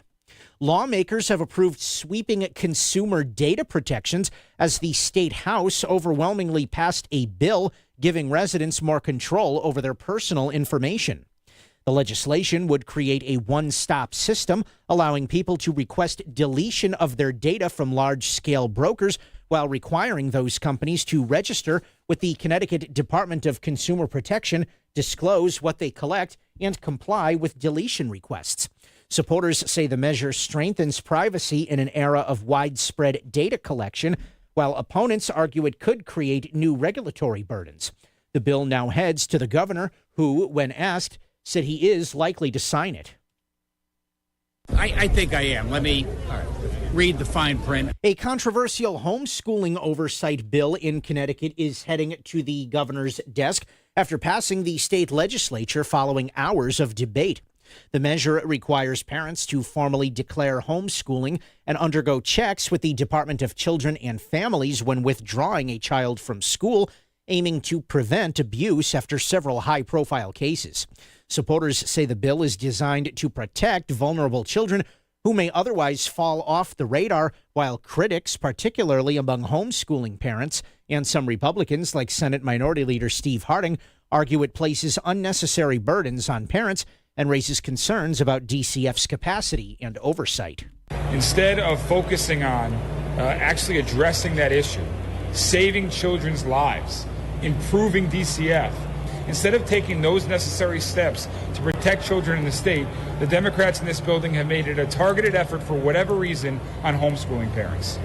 Lawmakers have approved sweeping consumer data protections as the state house overwhelmingly passed a bill giving residents more control over their personal information. The legislation would create a one-stop system, allowing people to request deletion of their data from large-scale brokers while requiring those companies to register with the Connecticut Department of Consumer Protection, disclose what they collect, and comply with deletion requests. Supporters say the measure strengthens privacy in an era of widespread data collection, while opponents argue it could create new regulatory burdens. The bill now heads to the governor, who, when asked, said he is likely to sign it. I think I am. Let me read the fine print. A controversial homeschooling oversight bill in Connecticut is heading to the governor's desk after passing the state legislature following hours of debate. The measure requires parents to formally declare homeschooling and undergo checks with the Department of Children and Families when withdrawing a child from school, aiming to prevent abuse after several high-profile cases. Supporters say the bill is designed to protect vulnerable children who may otherwise fall off the radar, while critics, particularly among homeschooling parents and some Republicans like Senate Minority Leader Steve Harding, argue it places unnecessary burdens on parents and raises concerns about DCF's capacity and oversight. Instead of focusing on actually addressing that issue, saving children's lives, improving DCF, instead of taking those necessary steps to protect children in the state, the Democrats in this building have made it a targeted effort for whatever reason on homeschooling parents.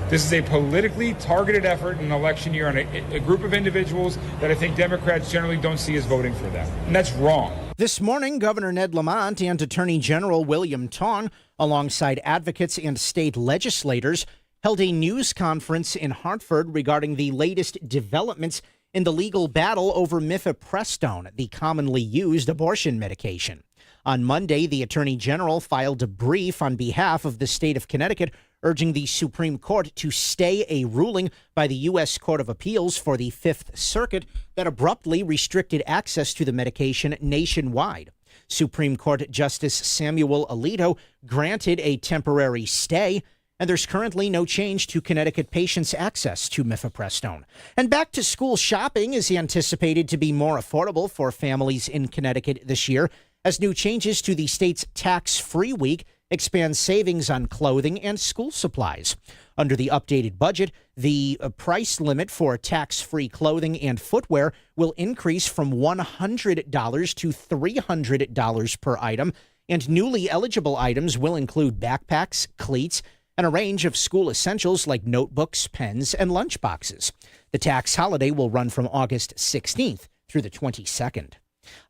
This is a politically targeted effort in an election year on a group of individuals that I think Democrats generally don't see as voting for them. And that's wrong. This morning, Governor Ned Lamont and Attorney General William Tong, alongside advocates and state legislators, held a news conference in Hartford regarding the latest developments in the legal battle over mifepristone, the commonly used abortion medication. On Monday, the Attorney General filed a brief on behalf of the state of Connecticut urging the Supreme Court to stay a ruling by the U.S. Court of Appeals for the Fifth Circuit that abruptly restricted access to the medication nationwide. Supreme Court Justice Samuel Alito granted a temporary stay, and there's currently no change to Connecticut patients' access to mifepristone. And back-to-school shopping is anticipated to be more affordable for families in Connecticut this year, as new changes to the state's tax-free week expand savings on clothing and school supplies. Under the updated budget, the price limit for tax-free clothing and footwear will increase from $100 to $300 per item, and newly eligible items will include backpacks, cleats, and a range of school essentials like notebooks, pens, and lunchboxes. The tax holiday will run from August 16th through the 22nd.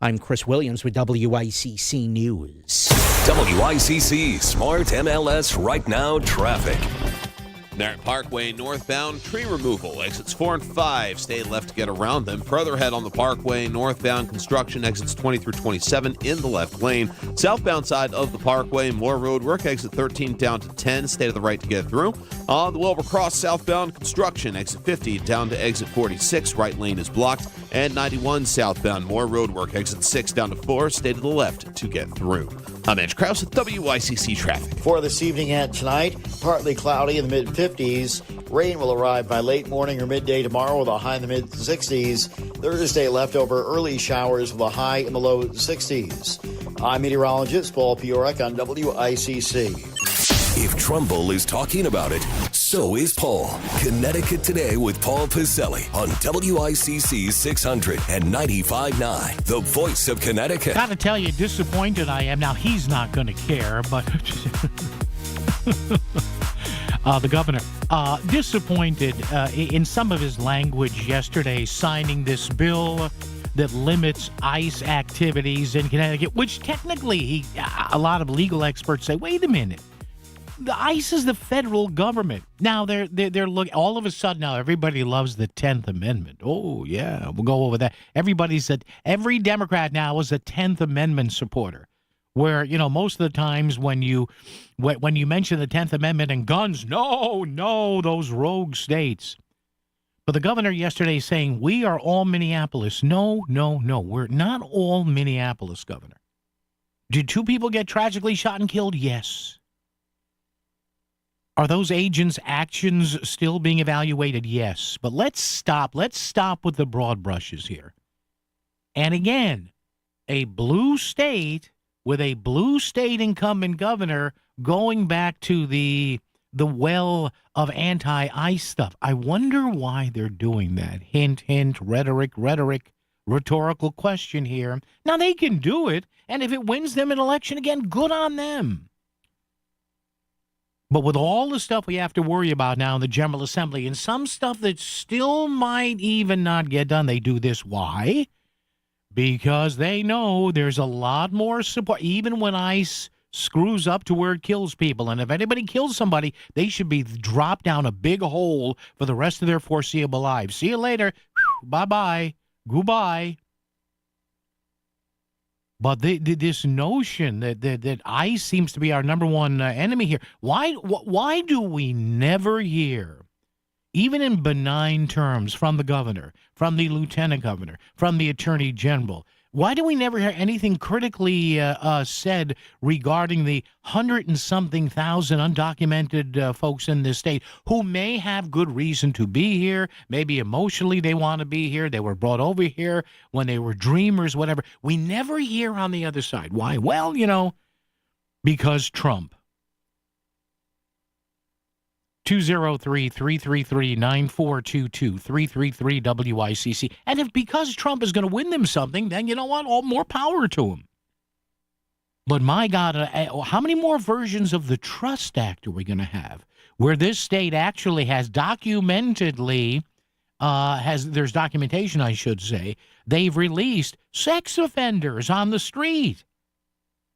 I'm Chris Williams with WICC News. WICC Smart MLS Right Now Traffic. Merritt Parkway northbound, tree removal. Exits 4 and 5 stay left to get around them. Further ahead on the Parkway northbound, construction exits 20 through 27 in the left lane. Southbound side of the Parkway, more road work. Exit 13 down to 10, stay to the right to get through. On the Wilbur Cross southbound, construction exit 50 down to exit 46. Right lane is blocked. And 91 southbound, more road work. Exit 6 down to 4, stay to the left to get through. I'm Edge Krause with WICC Traffic. For this evening and tonight, partly cloudy in the mid-50s. Rain will arrive by late morning or midday tomorrow with a high in the mid-60s. Thursday, leftover early showers with a high in the low 60s. I'm meteorologist Paul Piorek on WICC. If Trumbull is talking about it, so is Paul. Connecticut Today with Paul Piselli on WICC 600 and 95.9, the voice of Connecticut. Gotta tell you, disappointed I am. Now, he's not going to care, but the governor, disappointed in some of his language yesterday, signing this bill that limits ICE activities in Connecticut, which technically a lot of legal experts say, wait a minute. The ICE is the federal government. Now they're looking. All of a sudden now everybody loves the 10th Amendment. Oh yeah, we'll go over that. Every Democrat now is a 10th Amendment supporter. Where most of the times when you mention the 10th Amendment and guns, no, those rogue states. But the governor yesterday saying we are all Minneapolis. No, we're not all Minneapolis, Governor. Did 2 people get tragically shot and killed? Yes. Are those agents' actions still being evaluated? Yes. But let's stop with the broad brushes here. And again, a blue state with a blue state incumbent governor going back to the well of anti-ICE stuff. I wonder why they're doing that. Hint, rhetoric, rhetorical question here. Now, they can do it, and if it wins them an election again, good on them. But with all the stuff we have to worry about now in the General Assembly and some stuff that still might even not get done, they do this. Why? Because they know there's a lot more support, even when ICE screws up to where it kills people. And if anybody kills somebody, they should be dropped down a big hole for the rest of their foreseeable lives. See you later. Bye-bye. Goodbye. But this notion that ICE seems to be our number one enemy here, why do we never hear, even in benign terms, from the governor, from the lieutenant governor, from the attorney general, Why do we never hear anything critically said regarding the 100-and-something thousand undocumented folks in this state who may have good reason to be here? Maybe emotionally they want to be here. They were brought over here when they were dreamers, whatever. We never hear on the other side. Why? Well, because Trump. 203-333-9422, 333-WICC. And if because Trump is going to win them something, then you know what? All more power to him. But my God, how many more versions of the Trust Act are we going to have where this state actually has documentedly, there's documentation, I should say, they've released sex offenders on the street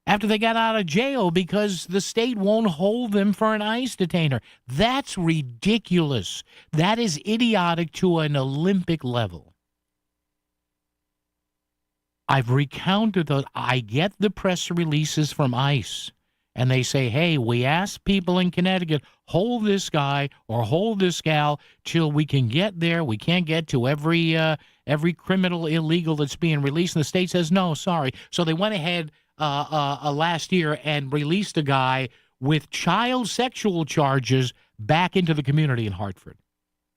after they got out of jail because the state won't hold them for an ICE detainer. That's ridiculous. That is idiotic to an Olympic level. I've recounted those. I get the press releases from ICE, and they say, hey, we asked people in Connecticut, hold this guy or hold this gal till we can get there. We can't get to every criminal illegal that's being released. And the state says, no, sorry. So they went ahead last year and released a guy with child sexual charges back into the community in Hartford.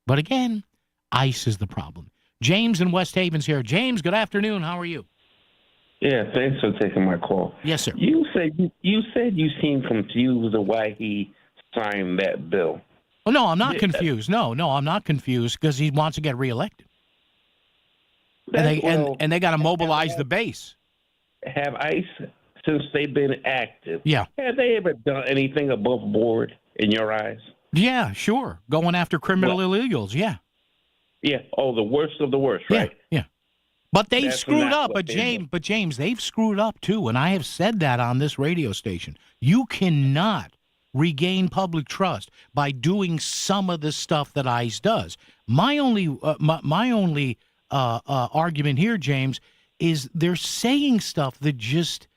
But again, ICE is the problem. James in West Haven's here. James, good afternoon. How are you? Yeah, thanks for taking my call. Yes, sir. You said you seemed confused of why he signed that bill. Oh, no, I'm not confused. No, I'm not confused because he wants to get reelected. And they got to mobilize the base. Have ICE, since they've been active, yeah, have they ever done anything above board in your eyes? Yeah, sure. Going after criminal illegals, yeah. Yeah, the worst of the worst, right? Yeah. But they've screwed up. But James, they've screwed up too, and I have said that on this radio station. You cannot regain public trust by doing some of the stuff that ICE does. My only argument here, James, is they're saying stuff that just,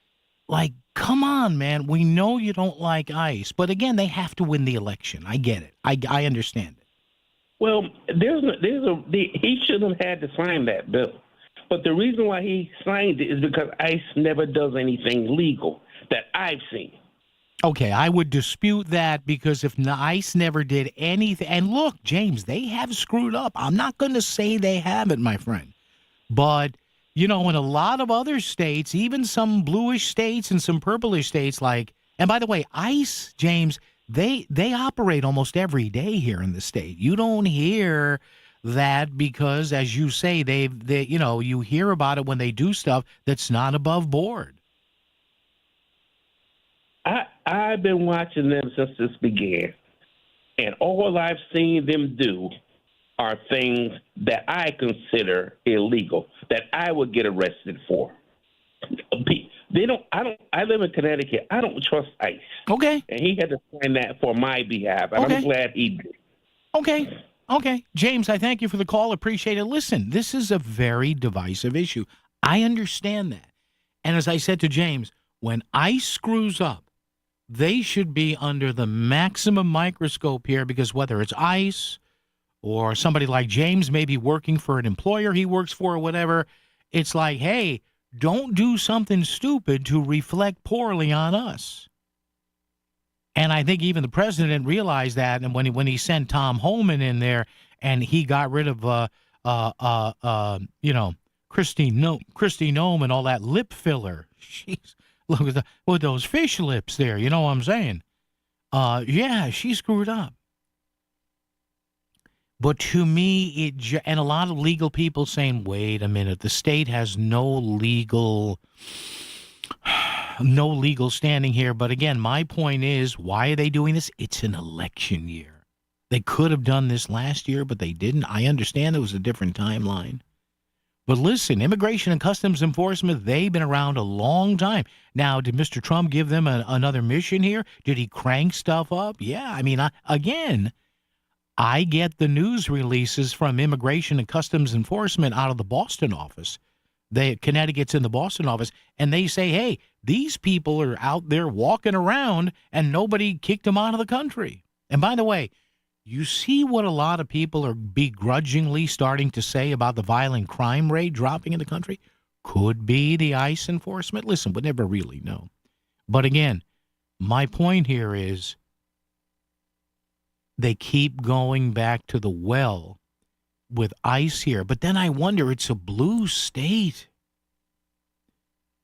like, come on, man. We know you don't like ICE. But again, they have to win the election. I get it. I understand it. Well, he shouldn't have had to sign that bill. But the reason why he signed it is because ICE never does anything legal that I've seen. Okay, I would dispute that because if ICE never did anything, and look, James, they have screwed up. I'm not going to say they haven't, my friend. But in a lot of other states, even some bluish states and some purplish states, and by the way, ICE, James, they operate almost every day here in the state. You don't hear that because, as you say, you hear about it when they do stuff that's not above board. I've been watching them since this began, and all I've seen them do are things that I consider illegal, that I would get arrested for. I live in Connecticut. I don't trust ICE. Okay. And he had to sign that for my behalf, and I'm glad he did. Okay. James, I thank you for the call. Appreciate it. Listen, this is a very divisive issue. I understand that. And as I said to James, when ICE screws up, they should be under the maximum microscope here because whether it's ICE or somebody like James maybe working for an employer he works for or whatever, it's like, hey, don't do something stupid to reflect poorly on us. And I think even the president realized that, and when he sent Tom Holman in there and he got rid of Kristi Noem and all that lip filler. Jeez, look with those fish lips there, you know what I'm saying? Yeah, she screwed up. But to me, and a lot of legal people saying, wait a minute, the state has no legal standing here. But again, my point is, why are they doing this? It's an election year. They could have done this last year, but they didn't. I understand it was a different timeline. But listen, Immigration and Customs Enforcement, they've been around a long time. Now, did Mr. Trump give them another mission here? Did he crank stuff up? Yeah, I mean, I get the news releases from Immigration and Customs Enforcement out of the Boston office. Connecticut's in the Boston office, and they say, hey, these people are out there walking around, and nobody kicked them out of the country. And by the way, you see what a lot of people are begrudgingly starting to say about the violent crime rate dropping in the country? Could be the ICE enforcement. Listen, we'll never really know. But again, my point here is they keep going back to the well with ICE here. But then I wonder, it's a blue state.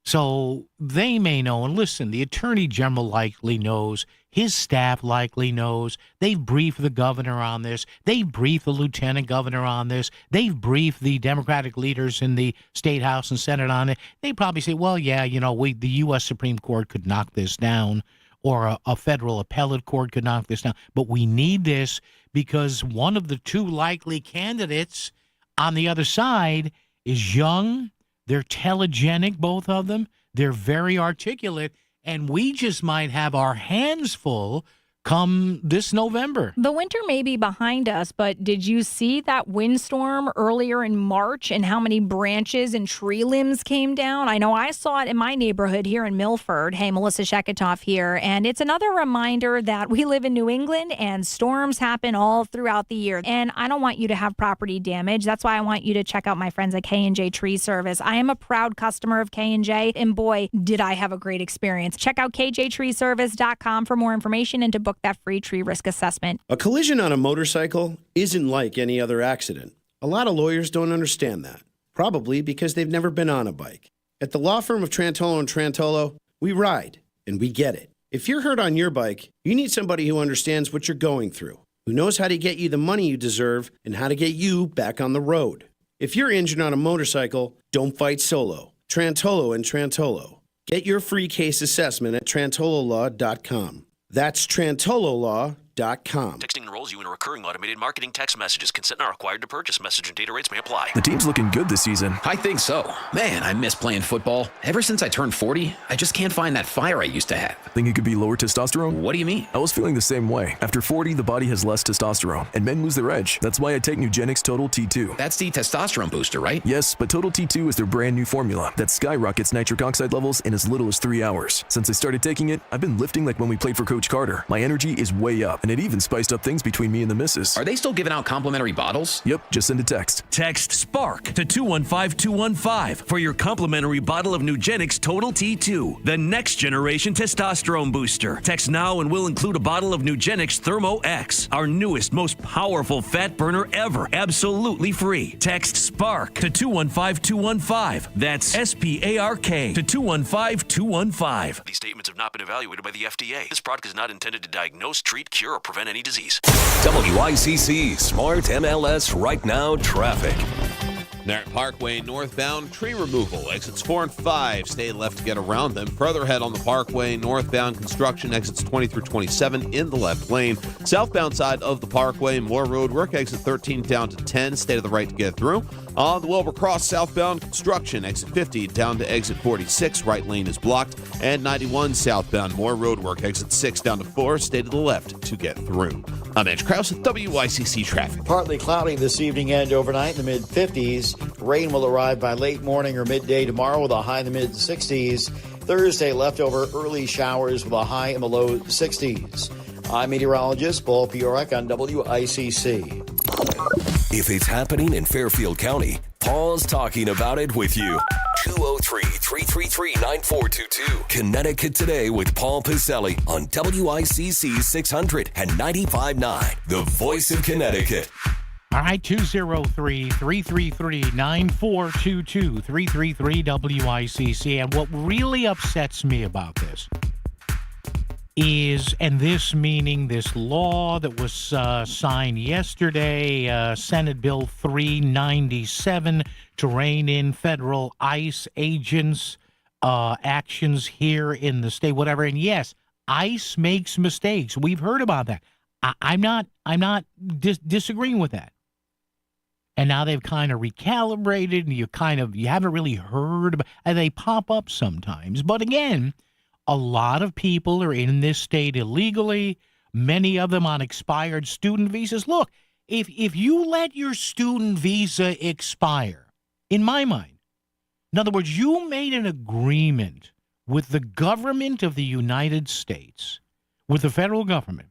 So they may know. And listen, the Attorney General likely knows. His staff likely knows. They've briefed the governor on this. They've briefed the lieutenant governor on this. They've briefed the Democratic leaders in the State House and Senate on it. They probably say, well, yeah, the U.S. Supreme Court could knock this down, or a federal appellate court could knock this down. But we need this because one of the two likely candidates on the other side is young. They're telegenic, both of them. They're very articulate. And we just might have our hands full come this November. The winter may be behind us, but did you see that windstorm earlier in March and how many branches and tree limbs came down? I know I saw it in my neighborhood here in Milford. Hey, Melissa Sheketoff here. And it's another reminder that we live in New England and storms happen all throughout the year. And I don't want you to have property damage. That's why I want you to check out my friends at K&J Tree Service. I am a proud customer of K&J, and boy, did I have a great experience. Check out kjtreeservice.com for more information and to book that free tree risk assessment. A collision on a motorcycle isn't like any other accident. A lot of lawyers don't understand that, probably because they've never been on a bike. At the law firm of Trantolo & Trantolo, we ride, and we get it. If you're hurt on your bike, you need somebody who understands what you're going through, who knows how to get you the money you deserve and how to get you back on the road. If you're injured on a motorcycle, don't fight solo. Trantolo & Trantolo. Get your free case assessment at trantololaw.com. That's trantololaw.com. Texting enrolls you in a recurring automated marketing text messages. Consent not required to purchase. Message and data rates may apply. The team's looking good this season. I think so. Man, I miss playing football. Ever since I turned 40, I just can't find that fire I used to have. Think it could be lower testosterone? What do you mean? I was feeling the same way. After 40, the body has less testosterone, and men lose their edge. That's why I take Nugenix Total T2. That's the testosterone booster, right? Yes, but Total T2 is their brand new formula that skyrockets nitric oxide levels in as little as 3 hours. Since I started taking it, I've been lifting like when we played for Coach Carter. My energy is way up, and it even spiced up things between me and the missus. Are they still giving out complimentary bottles? Yep, just send a text. Text SPARK to 215-215 for your complimentary bottle of Nugenix Total T2, the next generation testosterone booster. Text now and we'll include a bottle of Nugenix Thermo X, our newest, most powerful fat burner ever, absolutely free. Text SPARK to 215-215. That's SPARK to 215-215. These statements have not been evaluated by the FDA. This product is not intended to diagnose, treat, cure, or prevent any disease. WICC Smart MLS Right Now Traffic. Narrett Parkway northbound, tree removal. Exits 4 and 5. Stay left to get around them. Further ahead on the Parkway northbound, construction. Exits 20 through 27 in the left lane. Southbound side of the Parkway, more road work. Exit 13 down to 10. Stay to the right to get through. On the Wilbur Cross southbound, construction. Exit 50 down to exit 46. Right lane is blocked. And 91 southbound, more road work. Exit 6 down to 4. Stay to the left to get through. I'm Edge Krause with WICC Traffic. Partly cloudy this evening and overnight in the mid-50s. Rain will arrive by late morning or midday tomorrow with a high in the mid-60s. Thursday, leftover early showers with a high in the low 60s. I'm meteorologist Paul Piorek on WICC. If it's happening in Fairfield County, Paul's talking about it with you. 203-333-9422. Connecticut Today with Paul Piselli on WICC 600 and 95.9, the voice of Connecticut. All right, 203-333-9422, 333-WICC. And what really upsets me about this is, and this meaning this law that was signed yesterday, Senate Bill 397, to rein in federal ICE agents' actions here in the state, whatever. And yes, ICE makes mistakes. We've heard about that. I'm not disagreeing with that. And now they've kind of recalibrated, and you haven't really heard about, and they pop up sometimes. But again, a lot of people are in this state illegally, many of them on expired student visas. Look, if you let your student visa expire, in my mind, in other words, you made an agreement with the government of the United States, with the federal government,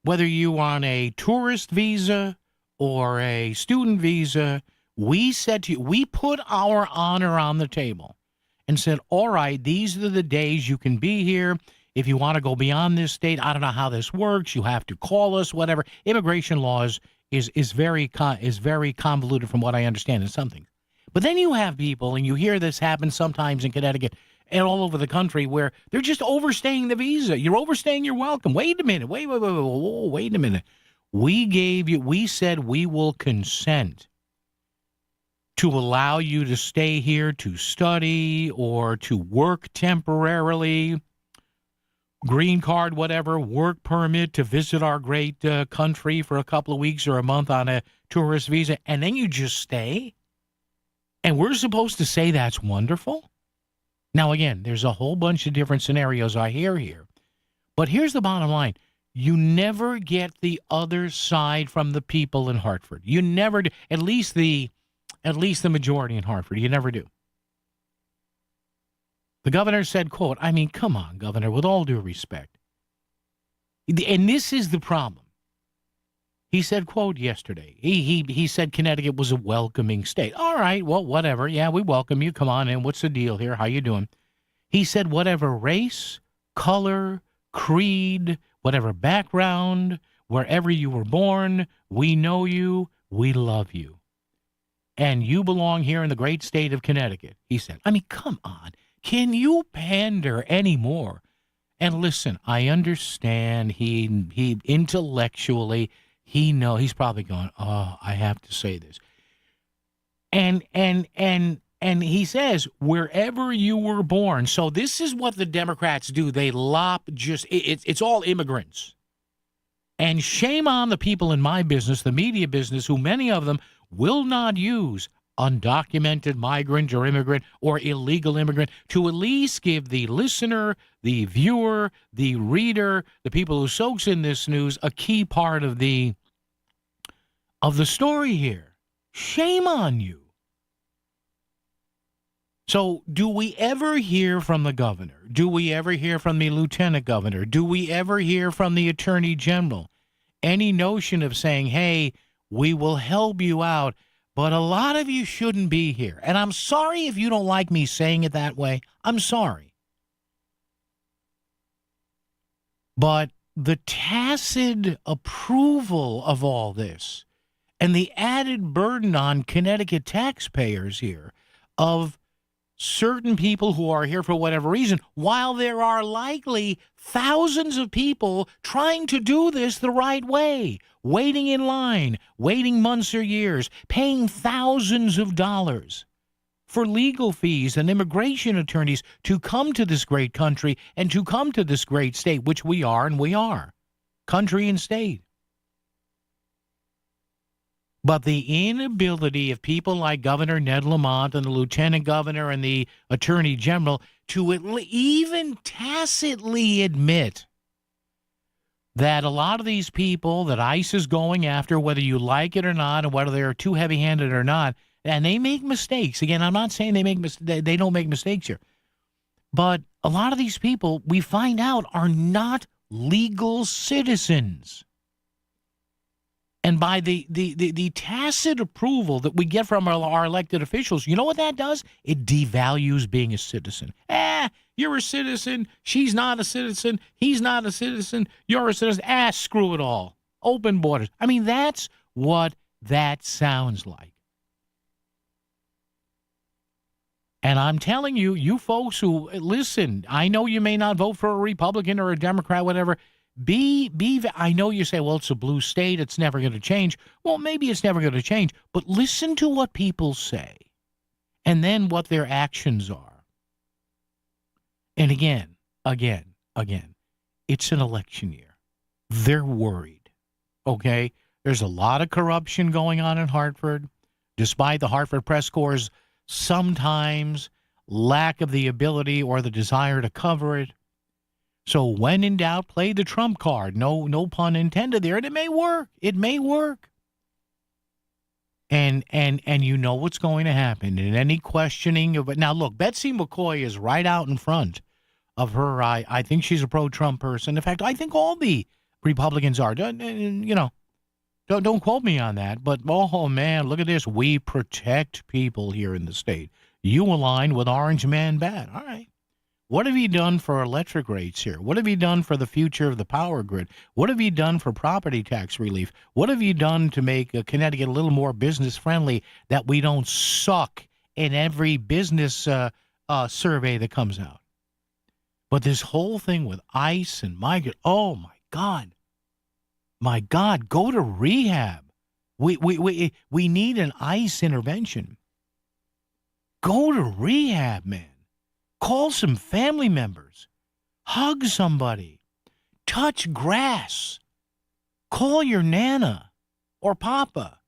whether you are on a tourist visa or a student visa, We said to you, we put our honor on the table and said, all right, these are the days you can be here. If you want to go beyond this date, I don't know how this works. You have to call us, whatever. Immigration laws is very convoluted from what I understand in some things. But then you have people, and you hear this happen sometimes in Connecticut and all over the country, where they're just overstaying the visa. You're overstaying your welcome. Wait a minute. Wait a minute. We said we will consent to allow you to stay here to study or to work temporarily, green card, whatever, work permit to visit our great country for a couple of weeks or a month on a tourist visa, and then you just stay? And we're supposed to say that's wonderful? Now, again, there's a whole bunch of different scenarios I hear here. But here's the bottom line. You never get the other side from the people in Hartford. You never do. At least the majority in Hartford. You never do. The governor said, quote, I mean, come on, Governor, with all due respect. And this is the problem. He said, quote, yesterday, he said Connecticut was a welcoming state. All right, well, whatever. Yeah, we welcome you. Come on in. What's the deal here? How you doing? He said, whatever race, color, creed, whatever background, wherever you were born, we know you, we love you. And you belong here in the great state of Connecticut, he said. I mean, come on. Can you pander anymore? And listen, I understand he intellectually, he's probably going, oh, I have to say this. And he says, wherever you were born. So this is what the Democrats do. They it's all immigrants. And shame on the people in my business, the media business, who many of them will not use undocumented migrant or immigrant or illegal immigrant to at least give the listener, the viewer, the reader, the people who soaks in this news a key part of the story here. Shame on you. So do we ever hear from the governor? Do we ever hear from the lieutenant governor? Do we ever hear from the attorney general? Any notion of saying, hey, we will help you out, but a lot of you shouldn't be here. And I'm sorry if you don't like me saying it that way. I'm sorry. But the tacit approval of all this and the added burden on Connecticut taxpayers here of certain people who are here for whatever reason, while there are likely thousands of people trying to do this the right way, waiting in line, waiting months or years, paying thousands of dollars for legal fees and immigration attorneys to come to this great country and to come to this great state, which we are, and we are, country and state. But the inability of people like Governor Ned Lamont and the lieutenant governor and the attorney general to even tacitly admit that a lot of these people that ICE is going after, whether you like it or not, and whether they're too heavy-handed or not, and they make mistakes. Again, I'm not saying they don't make mistakes here. But a lot of these people, we find out, are not legal citizens. And by the tacit approval that we get from our elected officials, you know what that does? It devalues being a citizen. You're a citizen. She's not a citizen. He's not a citizen. You're a citizen. Screw it all. Open borders. I mean, that's what that sounds like. And I'm telling you, you folks who listen, I know you may not vote for a Republican or a Democrat, whatever. I know you say, well, it's a blue state. It's never going to change. Well, maybe it's never going to change. But listen to what people say and then what their actions are. And again, it's an election year. They're worried, okay? There's a lot of corruption going on in Hartford, despite the Hartford press corps' sometimes lack of the ability or the desire to cover it. So when in doubt, play the trump card. No pun intended there. And it may work. It may work. And you know what's going to happen. And any questioning of it. Now, look, Betsy McCoy is right out in front of her. I think she's a pro-Trump person. In fact, I think all the Republicans are. You know, Don't quote me on that. But, oh, man, look at this. We protect people here in the state. You align with Orange Man bad. All right. What have you done for electric rates here? What have you done for the future of the power grid? What have you done for property tax relief? What have you done to make Connecticut a little more business friendly, that we don't suck in every business survey that comes out? But this whole thing with ICE and migrant, oh my God, go to rehab. We need an ICE intervention. Go to rehab, man. Call some family members. Hug somebody. Touch grass. Call your Nana or Papa.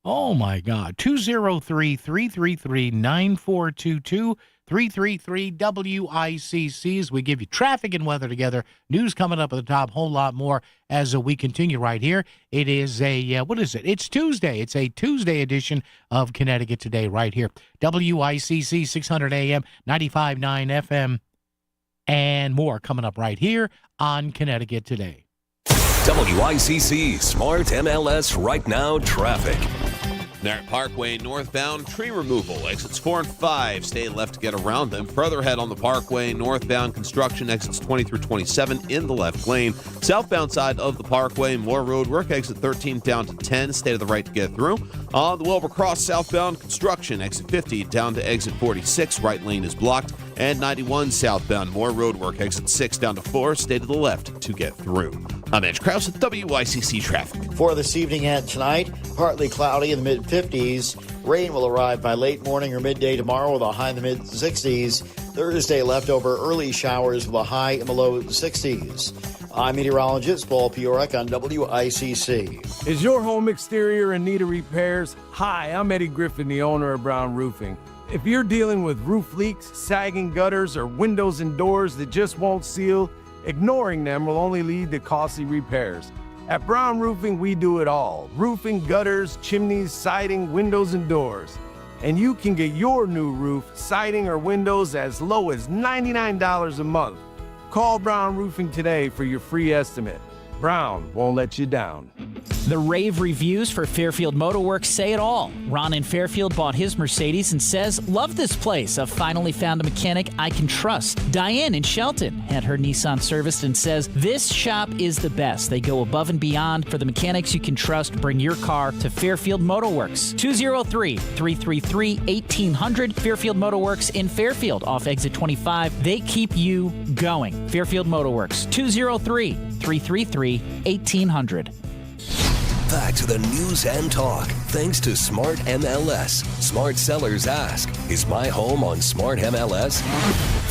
Oh, my God. 203-333-9422. 333-WICC as we give you traffic and weather together. News coming up at the top, whole lot more as we continue right here. It is what is it? It's Tuesday. It's a Tuesday edition of Connecticut Today right here. WICC 600 AM, 95.9 FM, and more coming up right here on Connecticut Today. WICC Smart MLS Right Now traffic. Merritt Parkway northbound, tree removal. Exits 4 and 5 stay left to get around them. Further ahead on the Parkway northbound, construction exits 20 through 27 in the left lane. Southbound side of the Parkway, more road work. Exit 13 down to 10, stay to the right to get through. On the Wilbur Cross southbound, construction exit 50 down to exit 46. Right lane is blocked. And 91 southbound, more road work. Exit 6 down to 4, stay to the left to get through. I'm Edge Krause with WICC Traffic. For this evening and tonight, partly cloudy in the mid-50s. Rain will arrive by late morning or midday tomorrow with a high in the mid-60s. Thursday, leftover early showers with a high in the low 60s. I'm meteorologist Paul Piorek on WICC. Is your home exterior in need of repairs? Hi, I'm Eddie Griffin, the owner of Brown Roofing. If you're dealing with roof leaks, sagging gutters, or windows and doors that just won't seal, ignoring them will only lead to costly repairs. At Brown Roofing, we do it all. Roofing, gutters, chimneys, siding, windows, and doors. And you can get your new roof, siding, or windows as low as $99 a month. Call Brown Roofing today for your free estimate. Brown won't let you down. The rave reviews for Fairfield Motorworks say it all. Ron in Fairfield bought his Mercedes and says, "Love this place. I've finally found a mechanic I can trust." Diane in Shelton had her Nissan serviced and says, "This shop is the best. They go above and beyond for the mechanics you can trust. Bring your car to Fairfield Motorworks." 203-333-1800. Fairfield Motorworks in Fairfield off exit 25. They keep you going. Fairfield Motorworks, 203-333-1800. Back to the news and talk. Thanks to Smart MLS. Smart sellers ask, is my home on Smart MLS?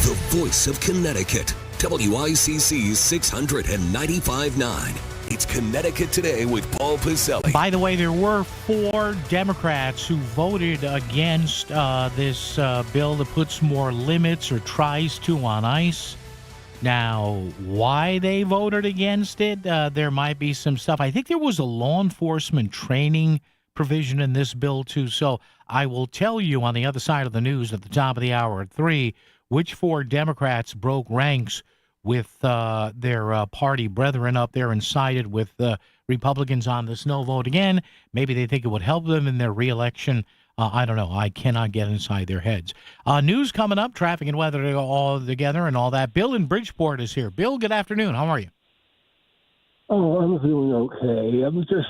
The voice of Connecticut. WICC's 695.9. It's Connecticut Today with Paul Piselli. By the way, there were 4 Democrats who voted against this bill that puts more limits or tries to on ICE. Now, why they voted against it, there might be some stuff. I think there was a law enforcement training provision in this bill, too. So I will tell you on the other side of the news at the top of the hour at 3, which 4 Democrats broke ranks with their party brethren up there and sided with Republicans on this no vote again. Maybe they think it would help them in their reelection. I don't know. I cannot get inside their heads. News coming up, traffic and weather all together and all that. Bill in Bridgeport is here. Bill, good afternoon. How are you? Oh, I'm feeling okay. I'm just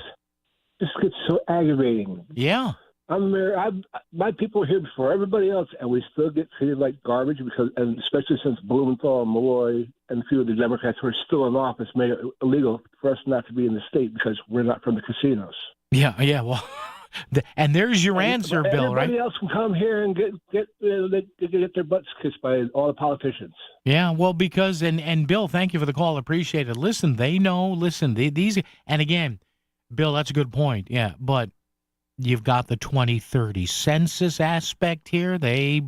gets so aggravating. Yeah. My people are here before everybody else, and we still get treated like garbage and especially since Blumenthal and Malloy and a few of the Democrats who are still in office made it illegal for us not to be in the state because we're not from the casinos. Yeah. Well. And there's your answer, Bill, right? Everybody else can come here and get their butts kissed by all the politicians. Yeah, well, because, and Bill, thank you for the call. Appreciate it. Listen, they know, these, and again, Bill, that's a good point. Yeah, but you've got the 2030 census aspect here. They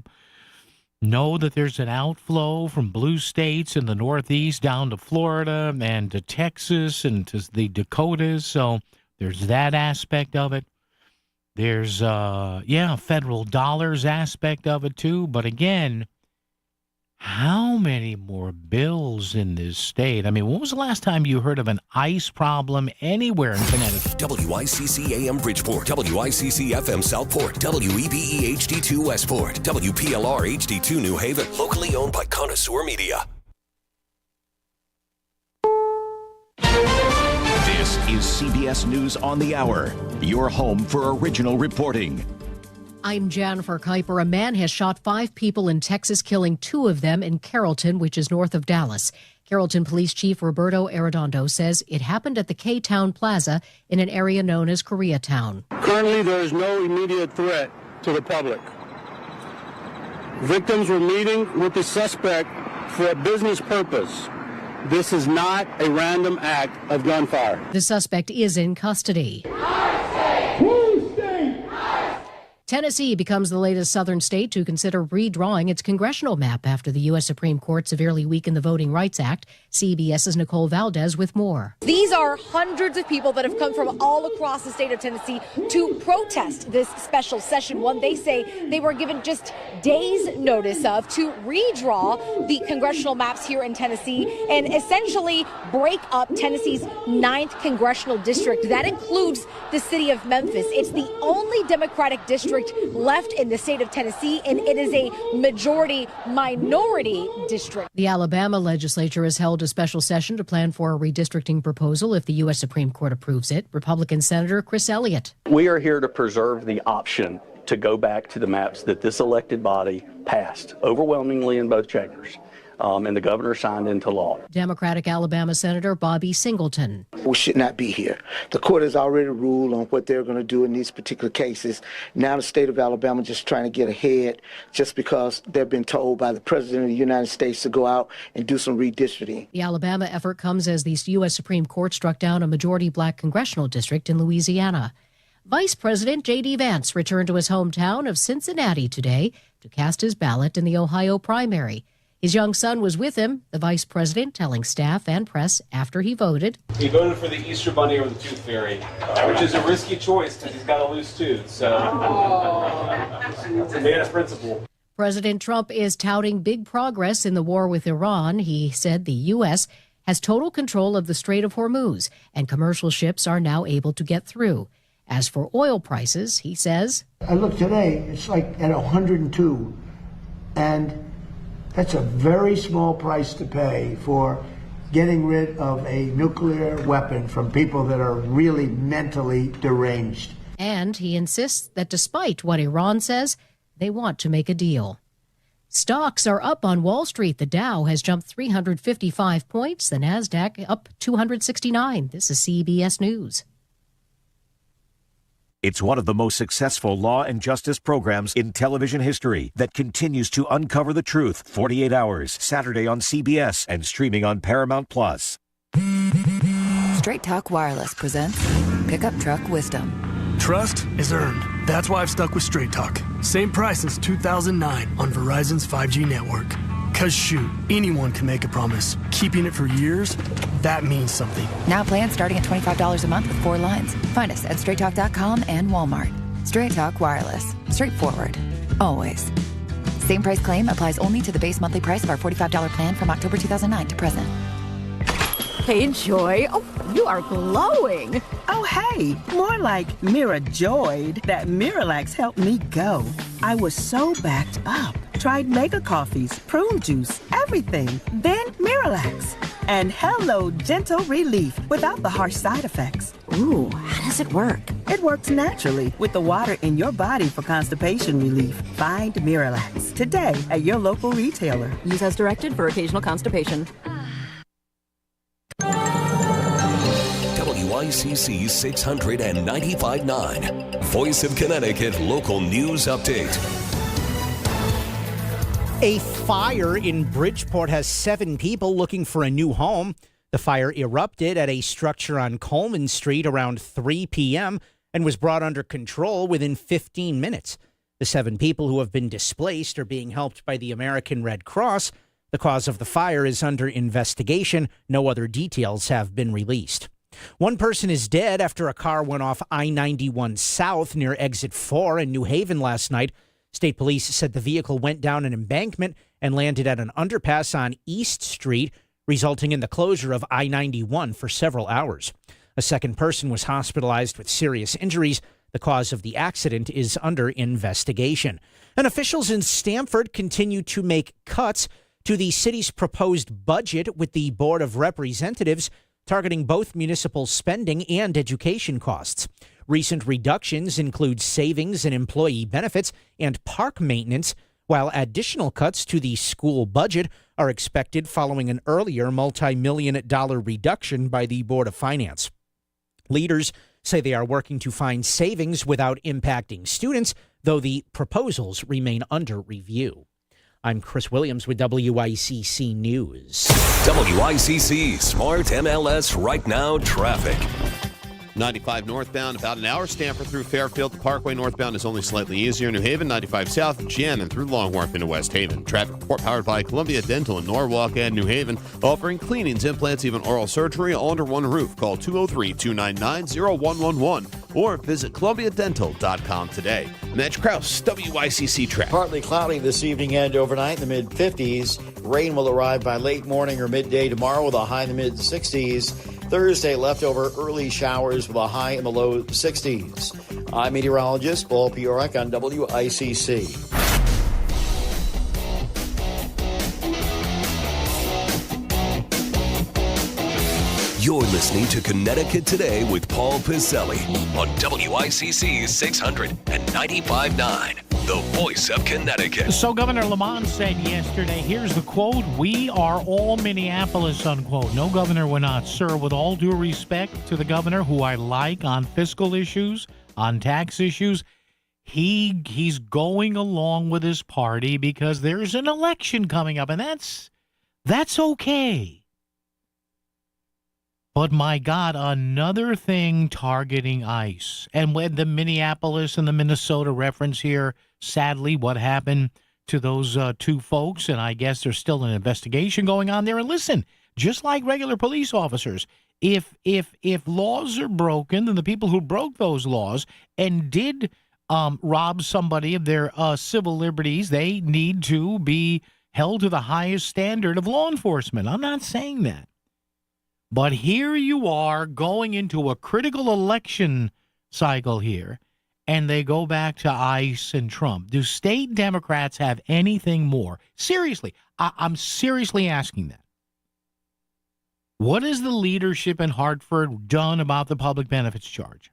know that there's an outflow from blue states in the Northeast down to Florida and to Texas and to the Dakotas. So there's that aspect of it. There's, federal dollars aspect of it, too. But again, how many more bills in this state? I mean, when was the last time you heard of an ice problem anywhere in Connecticut? WICC AM Bridgeport, WICC FM Southport, WEBE HD2 Westport, WPLR HD2 New Haven. Locally owned by Connoisseur Media. This is CBS News on the Hour, your home for original reporting. I'm Jennifer Kuiper. A man has shot 5 people in Texas, killing 2 of them in Carrollton, which is north of Dallas. Carrollton Police Chief Roberto Arredondo says it happened at the K-Town Plaza in an area known as Koreatown. Currently, there is no immediate threat to the public. Victims were meeting with the suspect for a business purpose. This is not a random act of gunfire. The suspect is in custody. Tennessee becomes the latest southern state to consider redrawing its congressional map after the U.S. Supreme Court severely weakened the Voting Rights Act. CBS's Nicole Valdez with more. These are hundreds of people that have come from all across the state of Tennessee to protest this special session, one they say they were given just days' notice of, to redraw the congressional maps here in Tennessee and essentially break up Tennessee's 9th congressional district. That includes the city of Memphis. It's the only Democratic district left in the state of Tennessee, and it is a majority-minority district. The Alabama legislature has held a special session to plan for a redistricting proposal if the U.S. Supreme Court approves it. Republican Senator Chris Elliott. We are here to preserve the option to go back to the maps that this elected body passed overwhelmingly in both chambers, and the governor signed into law. Democratic Alabama Senator Bobby Singleton. We should not be here. The court has already ruled on what they're going to do in these particular cases. Now the state of Alabama just trying to get ahead just because they've been told by the President of the United States to go out and do some redistricting. The Alabama effort comes as the U.S. Supreme Court struck down a majority black congressional district in Louisiana. Vice President J.D. Vance returned to his hometown of Cincinnati today to cast his ballot in the Ohio primary. His young son was with him, the vice president telling staff and press after he voted. He voted for the Easter Bunny over the Tooth Fairy, which is a risky choice because he's got a loose tooth. So that's a man of principle. President Trump is touting big progress in the war with Iran. He said the U.S. has total control of the Strait of Hormuz, and commercial ships are now able to get through. As for oil prices, he says, I look today, it's like at 102, and that's a very small price to pay for getting rid of a nuclear weapon from people that are really mentally deranged. And he insists that despite what Iran says, they want to make a deal. Stocks are up on Wall Street. The Dow has jumped 355 points. The Nasdaq up 269. This is CBS News. It's one of the most successful law and justice programs in television history that continues to uncover the truth 48 hours, Saturday on CBS and streaming on Paramount Plus. Straight Talk Wireless presents Pickup Truck Wisdom. Trust is earned. That's why I've stuck with Straight Talk. Same price since 2009 on Verizon's 5G network. Because shoot, anyone can make a promise. Keeping it for years, that means something. Now plans starting at $25 a month with 4 lines. Find us at straighttalk.com and Walmart. Straight Talk Wireless. Straightforward. Always. Same price claim applies only to the base monthly price of our $45 plan from October 2009 to present. Hey, Joy. Oh, you are glowing. Oh, hey. More like Mira joyed that Miralax helped me go. I was so backed up. Tried mega coffees, prune juice, everything. Then Miralax. And hello, gentle relief without the harsh side effects. Ooh, how does it work? It works naturally with the water in your body for constipation relief. Find Miralax today at your local retailer. Use as directed for occasional constipation. WICC 695.9, Voice of Connecticut Local News Update. A fire in Bridgeport has 7 people looking for a new home. The fire erupted at a structure on Coleman Street around 3 p.m. and was brought under control within 15 minutes. The 7 people who have been displaced are being helped by the American Red Cross. The cause of the fire is under investigation. No other details have been released. 1 person is dead after a car went off I-91 South near Exit 4 in New Haven last night. State police said the vehicle went down an embankment and landed at an underpass on East Street, resulting in the closure of I-91 for several hours. A second person was hospitalized with serious injuries. The cause of the accident is under investigation. And officials in Stamford continue to make cuts to the city's proposed budget, with the Board of Representatives targeting both municipal spending and education costs. Recent reductions include savings in employee benefits and park maintenance, while additional cuts to the school budget are expected following an earlier multi-million-dollar reduction by the Board of Finance. Leaders say they are working to find savings without impacting students, though the proposals remain under review. I'm Chris Williams with WICC News. WICC Smart MLS Right Now Traffic. 95 northbound, about an hour. Stamford through Fairfield. The Parkway northbound is only slightly easier. New Haven, 95 south. Jen and through Long Wharf into West Haven. Traffic report powered by Columbia Dental in Norwalk and New Haven, offering cleanings, implants, even oral surgery all under one roof. Call 203-299-0111 or visit columbiadental.com today. Mitch Krause, WICC traffic. Partly cloudy this evening and overnight in the mid-50s. Rain will arrive by late morning or midday tomorrow with a high in the mid-60s. Thursday, leftover early showers with a high in the low 60s. I'm meteorologist Paul Piorek on WICC. You're listening to Connecticut Today with Paul Piselli on WICC 600 and 95.9, the voice of Connecticut. So Governor Lamont said yesterday, here's the quote, "We are all Minneapolis," unquote. No, Governor, we're not. Sir, with all due respect to the governor, who I like on fiscal issues, on tax issues, he's going along with his party because there's an election coming up, and that's okay. But my God, another thing targeting ICE. And when the Minneapolis and the Minnesota reference here, sadly, what happened to those two folks, and I guess there's still an investigation going on there. And listen, just like regular police officers, if laws are broken, then the people who broke those laws and did rob somebody of their civil liberties, they need to be held to the highest standard of law enforcement. I'm not saying that. But here you are going into a critical election cycle here, and they go back to ICE and Trump. Do state Democrats have anything more? Seriously, I'm seriously asking that. What has the leadership in Hartford done about the public benefits charge?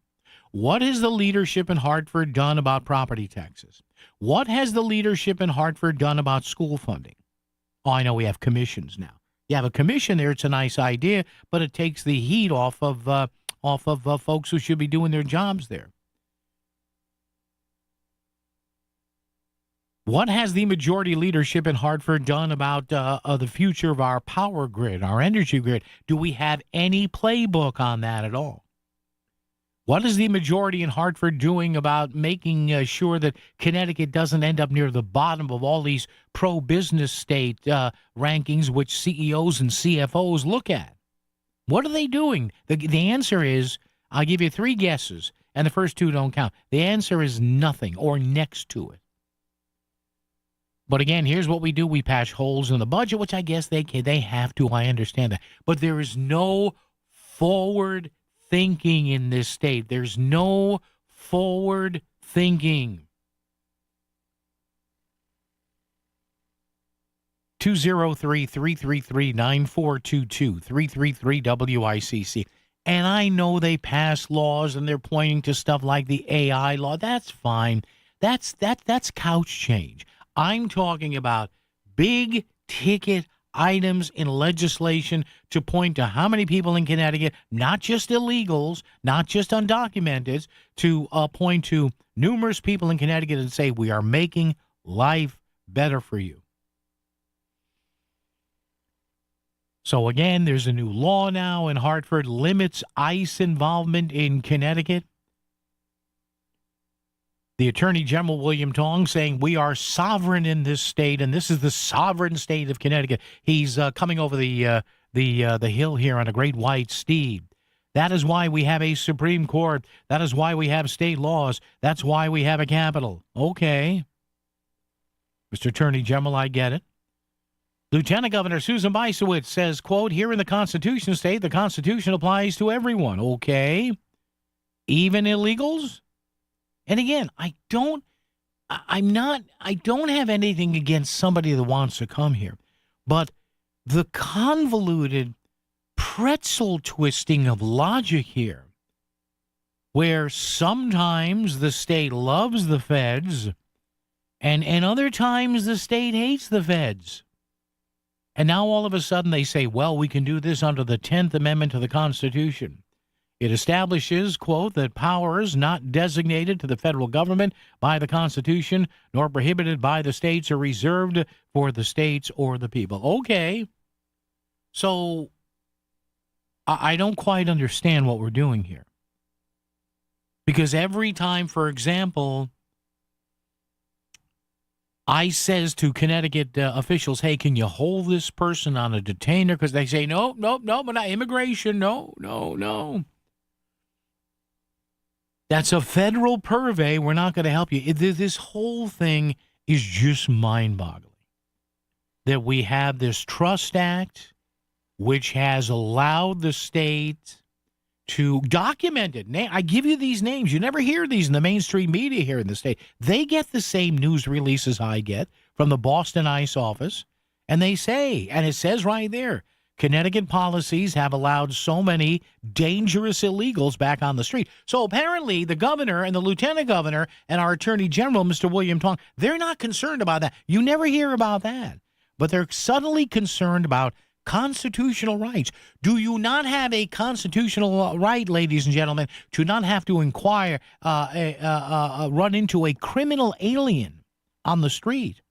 What has the leadership in Hartford done about property taxes? What has the leadership in Hartford done about school funding? Oh, I know we have commissions now. You have a commission there, it's a nice idea, but it takes the heat off of folks who should be doing their jobs there. What has the majority leadership in Hartford done about the future of our power grid, our energy grid? Do we have any playbook on that at all? What is the majority in Hartford doing about making sure that Connecticut doesn't end up near the bottom of all these pro-business state rankings, which CEOs and CFOs look at? What are they doing? The answer is, I'll give you three guesses, and the first two don't count. The answer is nothing or next to it. But again, here's what we do. We patch holes in the budget, which I guess they have to. I understand that. But there is no forward thinking in this state. There's no forward thinking. 203-333-9422, 333-WICC. And I know they pass laws and they're pointing to stuff like the AI law. That's fine. That's couch change. I'm talking about big ticket items in legislation to point to how many people in Connecticut, not just illegals, not just undocumented, to point to numerous people in Connecticut and say, we are making life better for you. So again, there's a new law now in Hartford, limits ICE involvement in Connecticut. The Attorney General, William Tong, saying we are sovereign in this state, and this is the sovereign state of Connecticut. He's coming over the hill here on a great white steed. That is why we have a Supreme Court. That is why we have state laws. That's why we have a capital. Okay. Mr. Attorney General, I get it. Lieutenant Governor Susan Bysowitz says, quote, here in the Constitution state, the Constitution applies to everyone. Okay. Even illegals? And again, I don't have anything against somebody that wants to come here, but the convoluted pretzel twisting of logic here, where sometimes the state loves the feds and other times the state hates the feds. And now all of a sudden they say, well, we can do this under the 10th Amendment to the Constitution. It establishes, quote, that powers not designated to the federal government by the Constitution nor prohibited by the states are reserved for the states or the people. Okay. So I don't quite understand what we're doing here. Because every time, for example, ICE says to Connecticut officials, hey, can you hold this person on a detainer? Because they say, no, but not immigration. No. That's a federal purvey. We're not going to help you. This whole thing is just mind-boggling. That we have this Trust Act, which has allowed the state to document it. I give you these names. You never hear these in the mainstream media here in the state. They get the same news releases I get from the Boston ICE office, and they say, and it says right there, Connecticut policies have allowed so many dangerous illegals back on the street. So apparently the governor and the lieutenant governor and our attorney general, Mr. William Tong, they're not concerned about that. You never hear about that. But they're suddenly concerned about constitutional rights. Do you not have a constitutional right, ladies and gentlemen, to not have to run into a criminal alien on the street?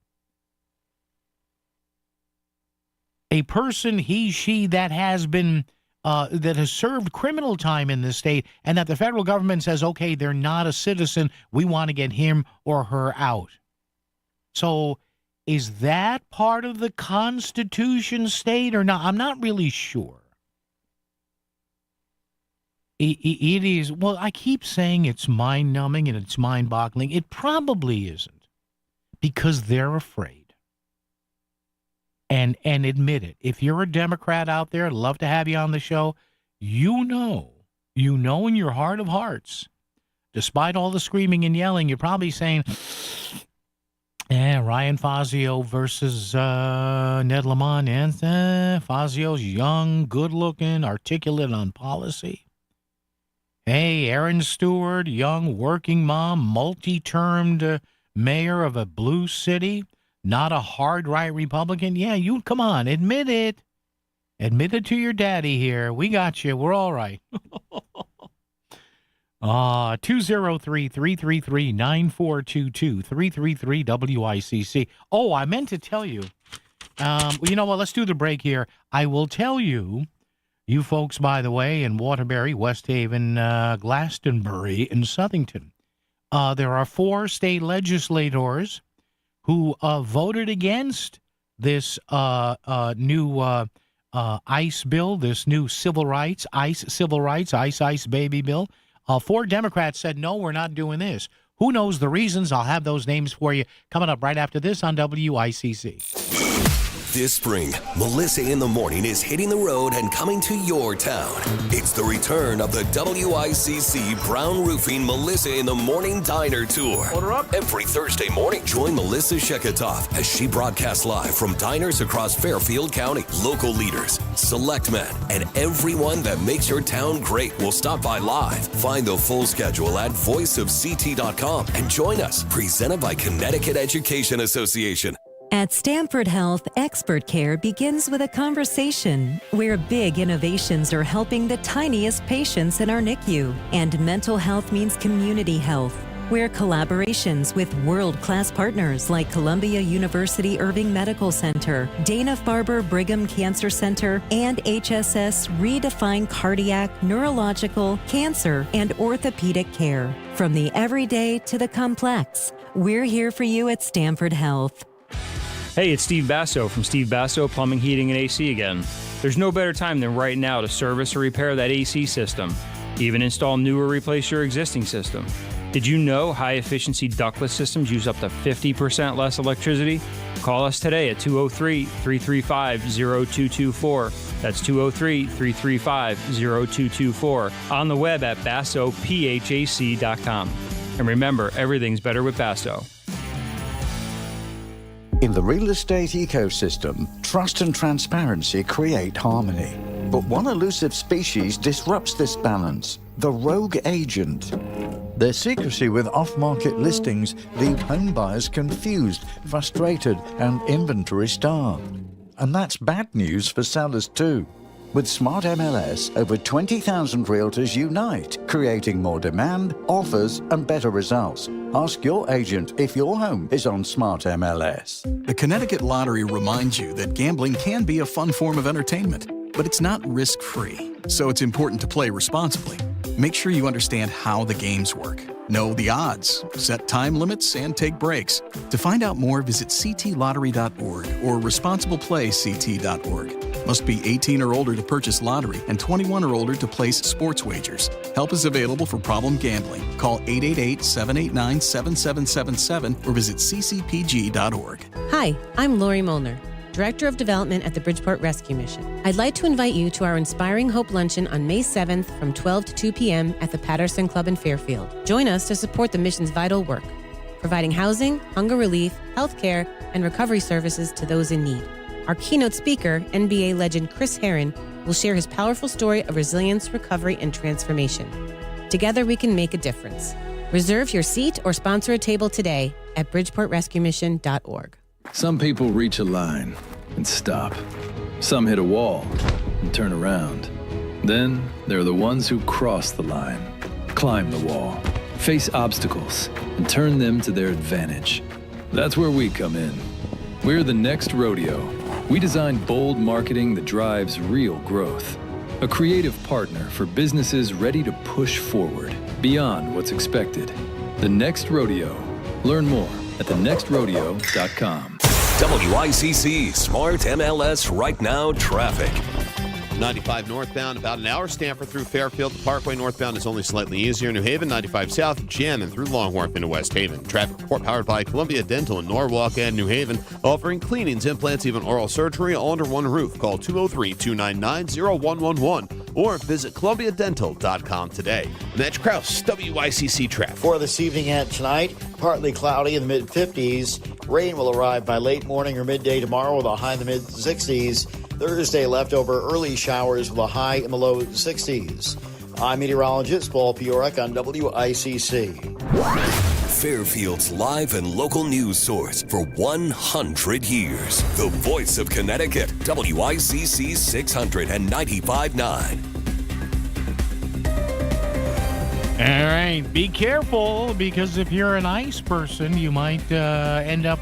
A person, he, she, that has been, that has served criminal time in this state, and that the federal government says, okay, they're not a citizen, we want to get him or her out. So is that part of the Constitution state or not? I'm not really sure. It is, well, I keep saying it's mind-numbing and it's mind-boggling. It probably isn't, because they're afraid. And admit it. If you're a Democrat out there, I'd love to have you on the show. You know in your heart of hearts, despite all the screaming and yelling, you're probably saying, Ryan Fazio versus Ned Lamont. And Fazio's young, good-looking, articulate on policy. Hey, Aaron Stewart, young working mom, multi-termed mayor of a blue city, not a hard-right Republican. Yeah, you come on, admit it. Admit it to your daddy here. We got you. We're all right. 203-333-9422, 333-WICC. Oh, I meant to tell you. You know what? Let's do the break here. I will tell you, you folks, by the way, in Waterbury, West Haven, Glastonbury, and Southington, there are 4 state legislators who voted against this new ICE bill, this new ICE baby bill. 4 Democrats said, no, we're not doing this. Who knows the reasons? I'll have those names for you coming up right after this on WICC. This spring, Melissa in the Morning is hitting the road and coming to your town. It's the return of the WICC Brown Roofing Melissa in the Morning Diner Tour. Order up. Every Thursday morning, join Melissa Sheketoff as she broadcasts live from diners across Fairfield County. Local leaders, select men, and everyone that makes your town great will stop by live. Find the full schedule at voiceofct.com and join us. Presented by Connecticut Education Association. At Stanford Health, expert care begins with a conversation where big innovations are helping the tiniest patients in our NICU, and mental health means community health, where collaborations with world-class partners like Columbia University Irving Medical Center, Dana-Farber Brigham Cancer Center, and HSS redefine cardiac, neurological, cancer, and orthopedic care. From the everyday to the complex, we're here for you at Stanford Health. Hey, it's Steve Basso from Steve Basso Plumbing, Heating, and AC again. There's no better time than right now to service or repair that AC system. Even install new or replace your existing system. Did you know high-efficiency ductless systems use up to 50% less electricity? Call us today at 203-335-0224. That's 203-335-0224. On the web at bassophac.com. And remember, everything's better with Basso. In the real estate ecosystem, trust and transparency create harmony. But one elusive species disrupts this balance: the rogue agent. Their secrecy with off-market listings leave home buyers confused, frustrated, and inventory-starved. And that's bad news for sellers too. With Smart MLS, over 20,000 realtors unite, creating more demand, offers, and better results. Ask your agent if your home is on Smart MLS. The Connecticut Lottery reminds you that gambling can be a fun form of entertainment, but it's not risk-free, so it's important to play responsibly. Make sure you understand how the games work. Know the odds, set time limits, and take breaks. To find out more, visit ctlottery.org or responsibleplayct.org. Must be 18 or older to purchase lottery and 21 or older to place sports wagers. Help is available for problem gambling. Call 888-789-7777 or visit ccpg.org. Hi, I'm Lori Molnar, Director of Development at the Bridgeport Rescue Mission. I'd like to invite you to our Inspiring Hope Luncheon on May 7th from 12 to 2 p.m. at the Patterson Club in Fairfield. Join us to support the mission's vital work, providing housing, hunger relief, health care, and recovery services to those in need. Our keynote speaker, NBA legend Chris Herron, will share his powerful story of resilience, recovery, and transformation. Together we can make a difference. Reserve your seat or sponsor a table today at bridgeportrescuemission.org. Some people reach a line and stop. Some hit a wall and turn around. Then there are the ones who cross the line, climb the wall, face obstacles, and turn them to their advantage. That's where we come in. We're the Next Rodeo. We design bold marketing that drives real growth. A creative partner for businesses ready to push forward beyond what's expected. The Next Rodeo. Learn more at thenextrodeo.com. WICC Smart MLS Right Now Traffic. 95 northbound, about an hour. Stanford through Fairfield. The Parkway northbound is only slightly easier. New Haven, 95 south, jamming through Long Wharf into West Haven. Traffic report powered by Columbia Dental in Norwalk and New Haven, offering cleanings, implants, even oral surgery all under one roof. Call 203-299-0111 or visit columbiadental.com today. Mitch Krause, WICC traffic. For this evening and tonight, partly cloudy in the mid-50s. Rain will arrive by late morning or midday tomorrow with a high in the mid-60s. Thursday, leftover early showers with a high in the low 60s. I'm meteorologist Paul Piorek on WICC. Fairfield's live and local news source for 100 years. The voice of Connecticut, WICC 695.9. All right, be careful, because if you're an ICE person, you might end up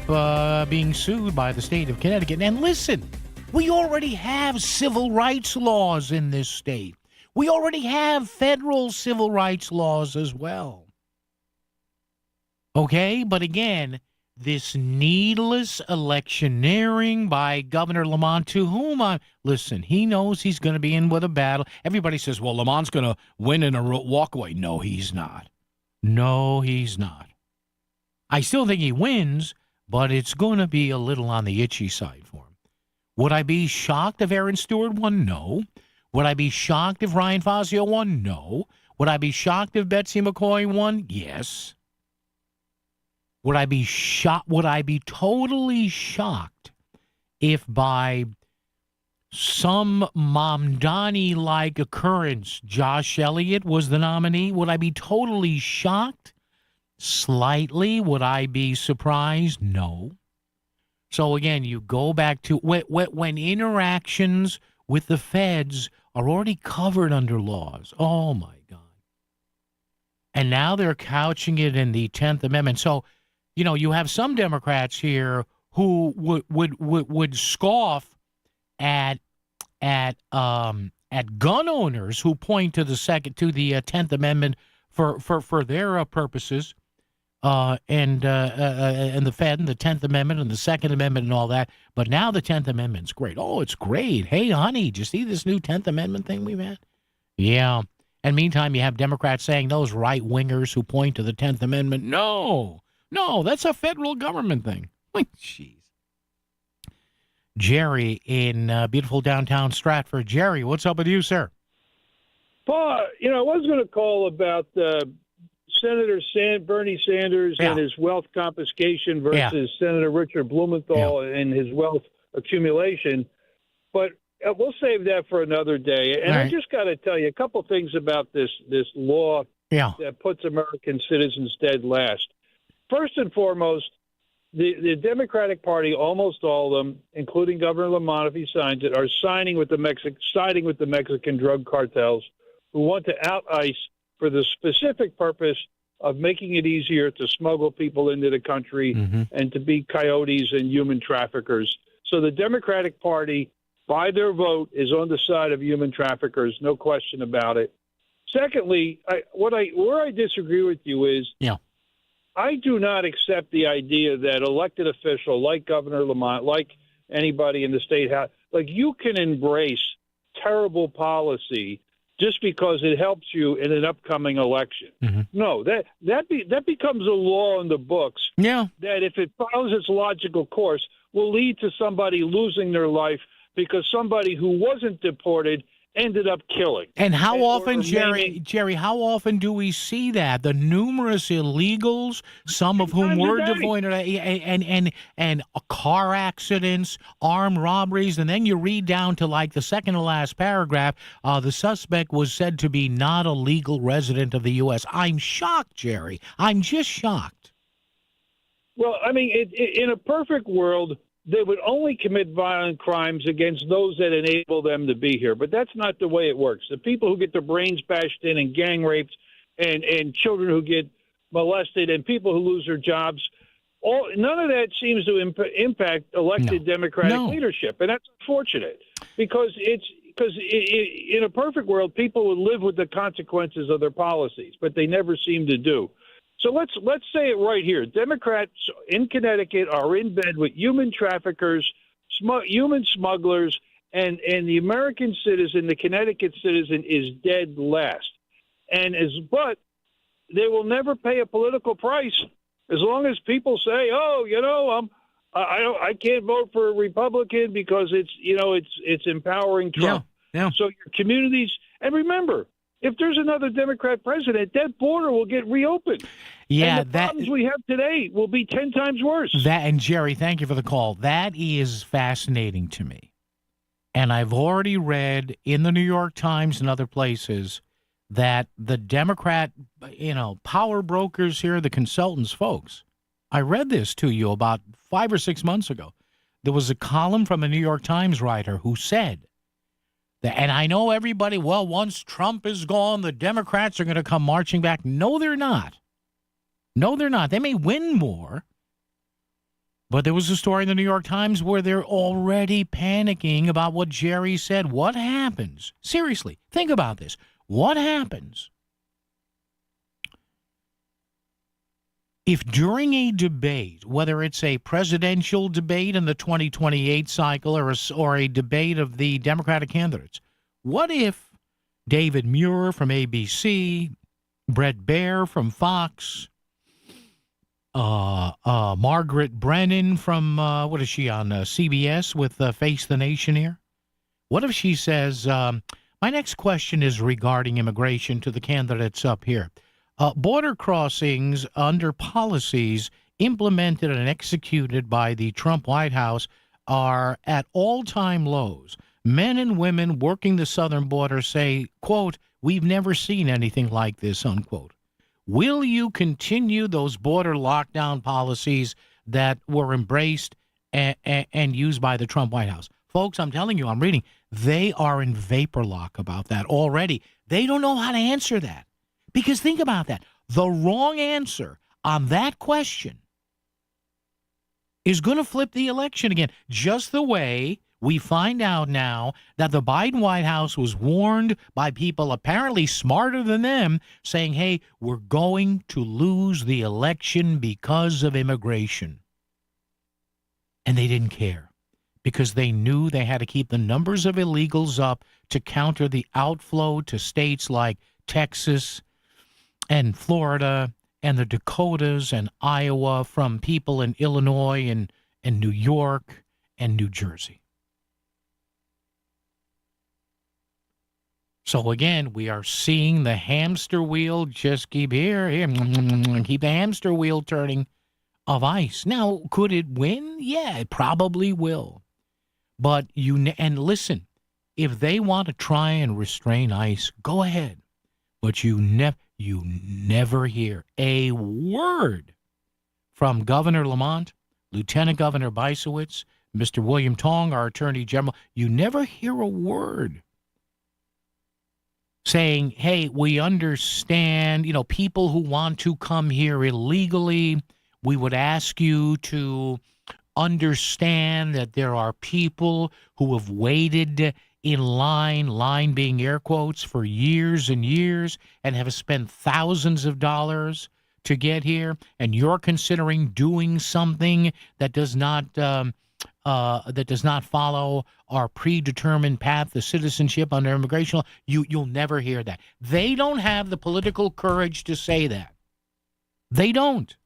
being sued by the state of Connecticut. And listen, we already have civil rights laws in this state. We already have federal civil rights laws as well. Okay, but again, this needless electioneering by Governor Lamont, to whom listen, he knows he's going to be in with a battle. Everybody says, well, Lamont's going to win in a walkaway. No, he's not. No, he's not. I still think he wins, but it's going to be a little on the itchy side for him. Would I be shocked if Aaron Stewart won? No. Would I be shocked if Ryan Fazio won? No. Would I be shocked if Betsy McCoy won? Yes. Would I be shocked? Would I be totally shocked if by some Mamdani-like occurrence Josh Elliott was the nominee? Would I be totally shocked? Slightly. Would I be surprised? No. So again, you go back to when interactions with the feds are already covered under laws. Oh, my God. And now they're couching it in the 10th Amendment. So, you know, you have some Democrats here who would scoff at gun owners who point to the 10th Amendment for their purposes, and the Fed and the 10th Amendment and the Second Amendment and all that. But now the 10th Amendment's great. Oh, it's great. Hey, honey, did you see this new 10th Amendment thing we've had? Yeah. And meantime, you have Democrats saying those right-wingers who point to the 10th Amendment, no, that's a federal government thing. Jeez. Jerry in beautiful downtown Stratford. Jerry, what's up with you, sir? Paul, I was going to call about Senator Bernie Sanders and his wealth confiscation versus Senator Richard Blumenthal and his wealth accumulation, but we'll save that for another day. And I just got to tell you a couple things about this law that puts American citizens dead last. First and foremost, the Democratic Party, almost all of them, including Governor Lamont, if he signs it, are siding with the Mexican drug cartels who want to out ICE for the specific purpose of making it easier to smuggle people into the country and to be coyotes and human traffickers. So the Democratic Party, by their vote, is on the side of human traffickers, no question about it. Secondly, where I disagree with you is I do not accept the idea that elected official like Governor Lamont, like anybody in the state house, like you can embrace terrible policy just because it helps you in an upcoming election. No, that becomes a law in the books. Yeah. That if it follows its logical course will lead to somebody losing their life because somebody who wasn't deported ended up killing. And how often, Jerry, how often do we see that? The numerous illegals, some of whom were devoid, and car accidents, armed robberies, and then you read down to like the second to last paragraph, the suspect was said to be not a legal resident of the U.S. I'm shocked, Jerry. I'm just shocked. Well, I mean, in a perfect world, they would only commit violent crimes against those that enable them to be here. But that's not the way it works. The people who get their brains bashed in and gang raped and children who get molested and people who lose their jobs, none of that seems to impact elected Democratic leadership. And that's unfortunate because in a perfect world, people would live with the consequences of their policies, but they never seem to do. So let's say it right here. Democrats in Connecticut are in bed with human traffickers, human smugglers, and the American citizen, the Connecticut citizen, is dead last. But they will never pay a political price as long as people say, I can't vote for a Republican because it's empowering Trump. Yeah. So your communities, and remember, if there's another Democrat president, that border will get reopened. Yeah, and the problems we have today will be 10 times worse. And Jerry, thank you for the call. That is fascinating to me. And I've already read in the New York Times and other places that the Democrat, power brokers here, the consultants folks, I read this to you about 5 or 6 months ago. There was a column from a New York Times writer who said, and I know everybody, once Trump is gone, the Democrats are going to come marching back. No, they're not. No, they're not. They may win more. But there was a story in the New York Times where they're already panicking about what Jerry said. What happens? Seriously, think about this. What happens if during a debate, whether it's a presidential debate in the 2028 cycle or a debate of the Democratic candidates, what if David Muir from ABC, Brett Baer from Fox, Margaret Brennan from, what is she on, CBS with Face the Nation here? What if she says, my next question is regarding immigration to the candidates up here. Border crossings under policies implemented and executed by the Trump White House are at all-time lows. Men and women working the southern border say, quote, we've never seen anything like this, unquote. Will you continue those border lockdown policies that were embraced and used by the Trump White House? Folks, I'm telling you, I'm reading, they are in vapor lock about that already. They don't know how to answer that. Because think about that. The wrong answer on that question is going to flip the election again, just the way we find out now that the Biden White House was warned by people apparently smarter than them, saying, hey, we're going to lose the election because of immigration. And they didn't care because they knew they had to keep the numbers of illegals up to counter the outflow to states like Texas and Florida and the Dakotas and Iowa from people in Illinois and New York and New Jersey. So again, we are seeing the hamster wheel just keep keep the hamster wheel turning of ICE. Now, could it win? Yeah, it probably will. But and listen, if they want to try and restrain ICE, go ahead. But you never hear a word from Governor Lamont, Lieutenant Governor Bisowitz, Mr. William Tong, our Attorney General. You never hear a word saying, hey, we understand, people who want to come here illegally, we would ask you to understand that there are people who have waited in line being air quotes, for years and years and have spent thousands of dollars to get here, and you're considering doing something that does not follow our predetermined path to citizenship under immigration law. You'll never hear that. They don't have the political courage to say that. They don't.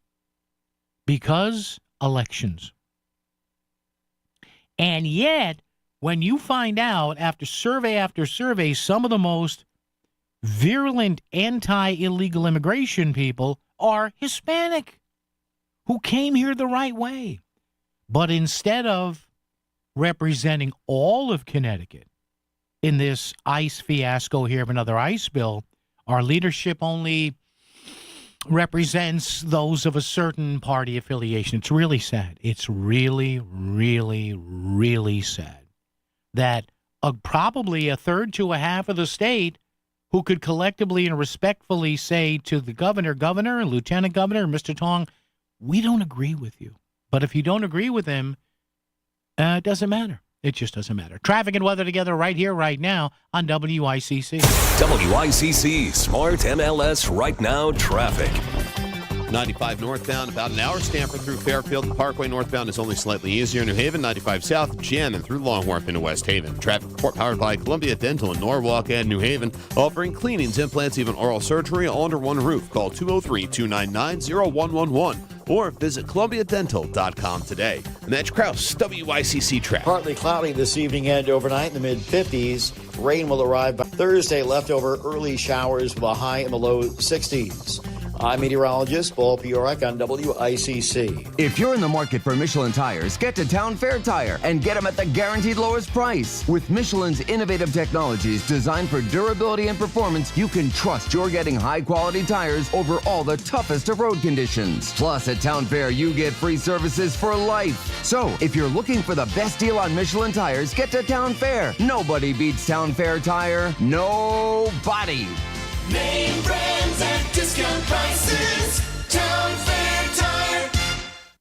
Because elections. And yet, when you find out after survey, some of the most virulent anti-illegal immigration people are Hispanic, who came here the right way. But instead of representing all of Connecticut in this ICE fiasco here of another ICE bill, our leadership only represents those of a certain party affiliation. It's really sad. It's really, really, really sad that probably a third to a half of the state who could collectively and respectfully say to the governor, and lieutenant governor, Mr. Tong, we don't agree with you. But if you don't agree with him, it doesn't matter. It just doesn't matter. Traffic and weather together right here, right now on WICC. WICC Smart MLS Right Now Traffic. 95 northbound, about an hour. Stamford through Fairfield. The Parkway northbound is only slightly easier. New Haven, 95 south, Jan, and through Long Wharf into West Haven. Traffic report powered by Columbia Dental in Norwalk and New Haven, offering cleanings, implants, even oral surgery all under one roof. Call 203-299-0111 or visit columbiadental.com today. Mitch Krause, WICC traffic. Partly cloudy this evening and overnight in the mid-50s. Rain will arrive by Thursday. Leftover early showers with a high in the low 60s. I'm meteorologist Paul Piorek on WICC. If you're in the market for Michelin tires, get to Town Fair Tire and get them at the guaranteed lowest price. With Michelin's innovative technologies designed for durability and performance, you can trust you're getting high-quality tires over all the toughest of road conditions. Plus, at Town Fair, you get free services for life. So, if you're looking for the best deal on Michelin tires, get to Town Fair. Nobody beats Town Fair Tire. Nobody. Name brands at discount prices. Town Fair Tire.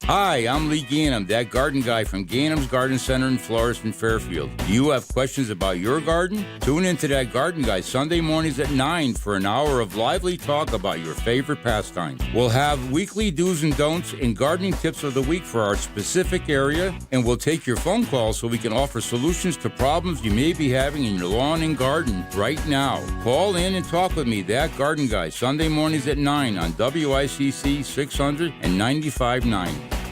Hi, I'm Lee Gainham, that garden guy from Gainham's Garden Center and Florist in Fairfield. Do you have questions about your garden? Tune into that garden guy Sunday mornings at 9 for an hour of lively talk about your favorite pastimes. We'll have weekly do's and don'ts and gardening tips of the week for our specific area, and we'll take your phone calls so we can offer solutions to problems you may be having in your lawn and garden right now. Call in and talk with me, that garden guy, Sunday mornings at 9 on WICC 600 and 95.9.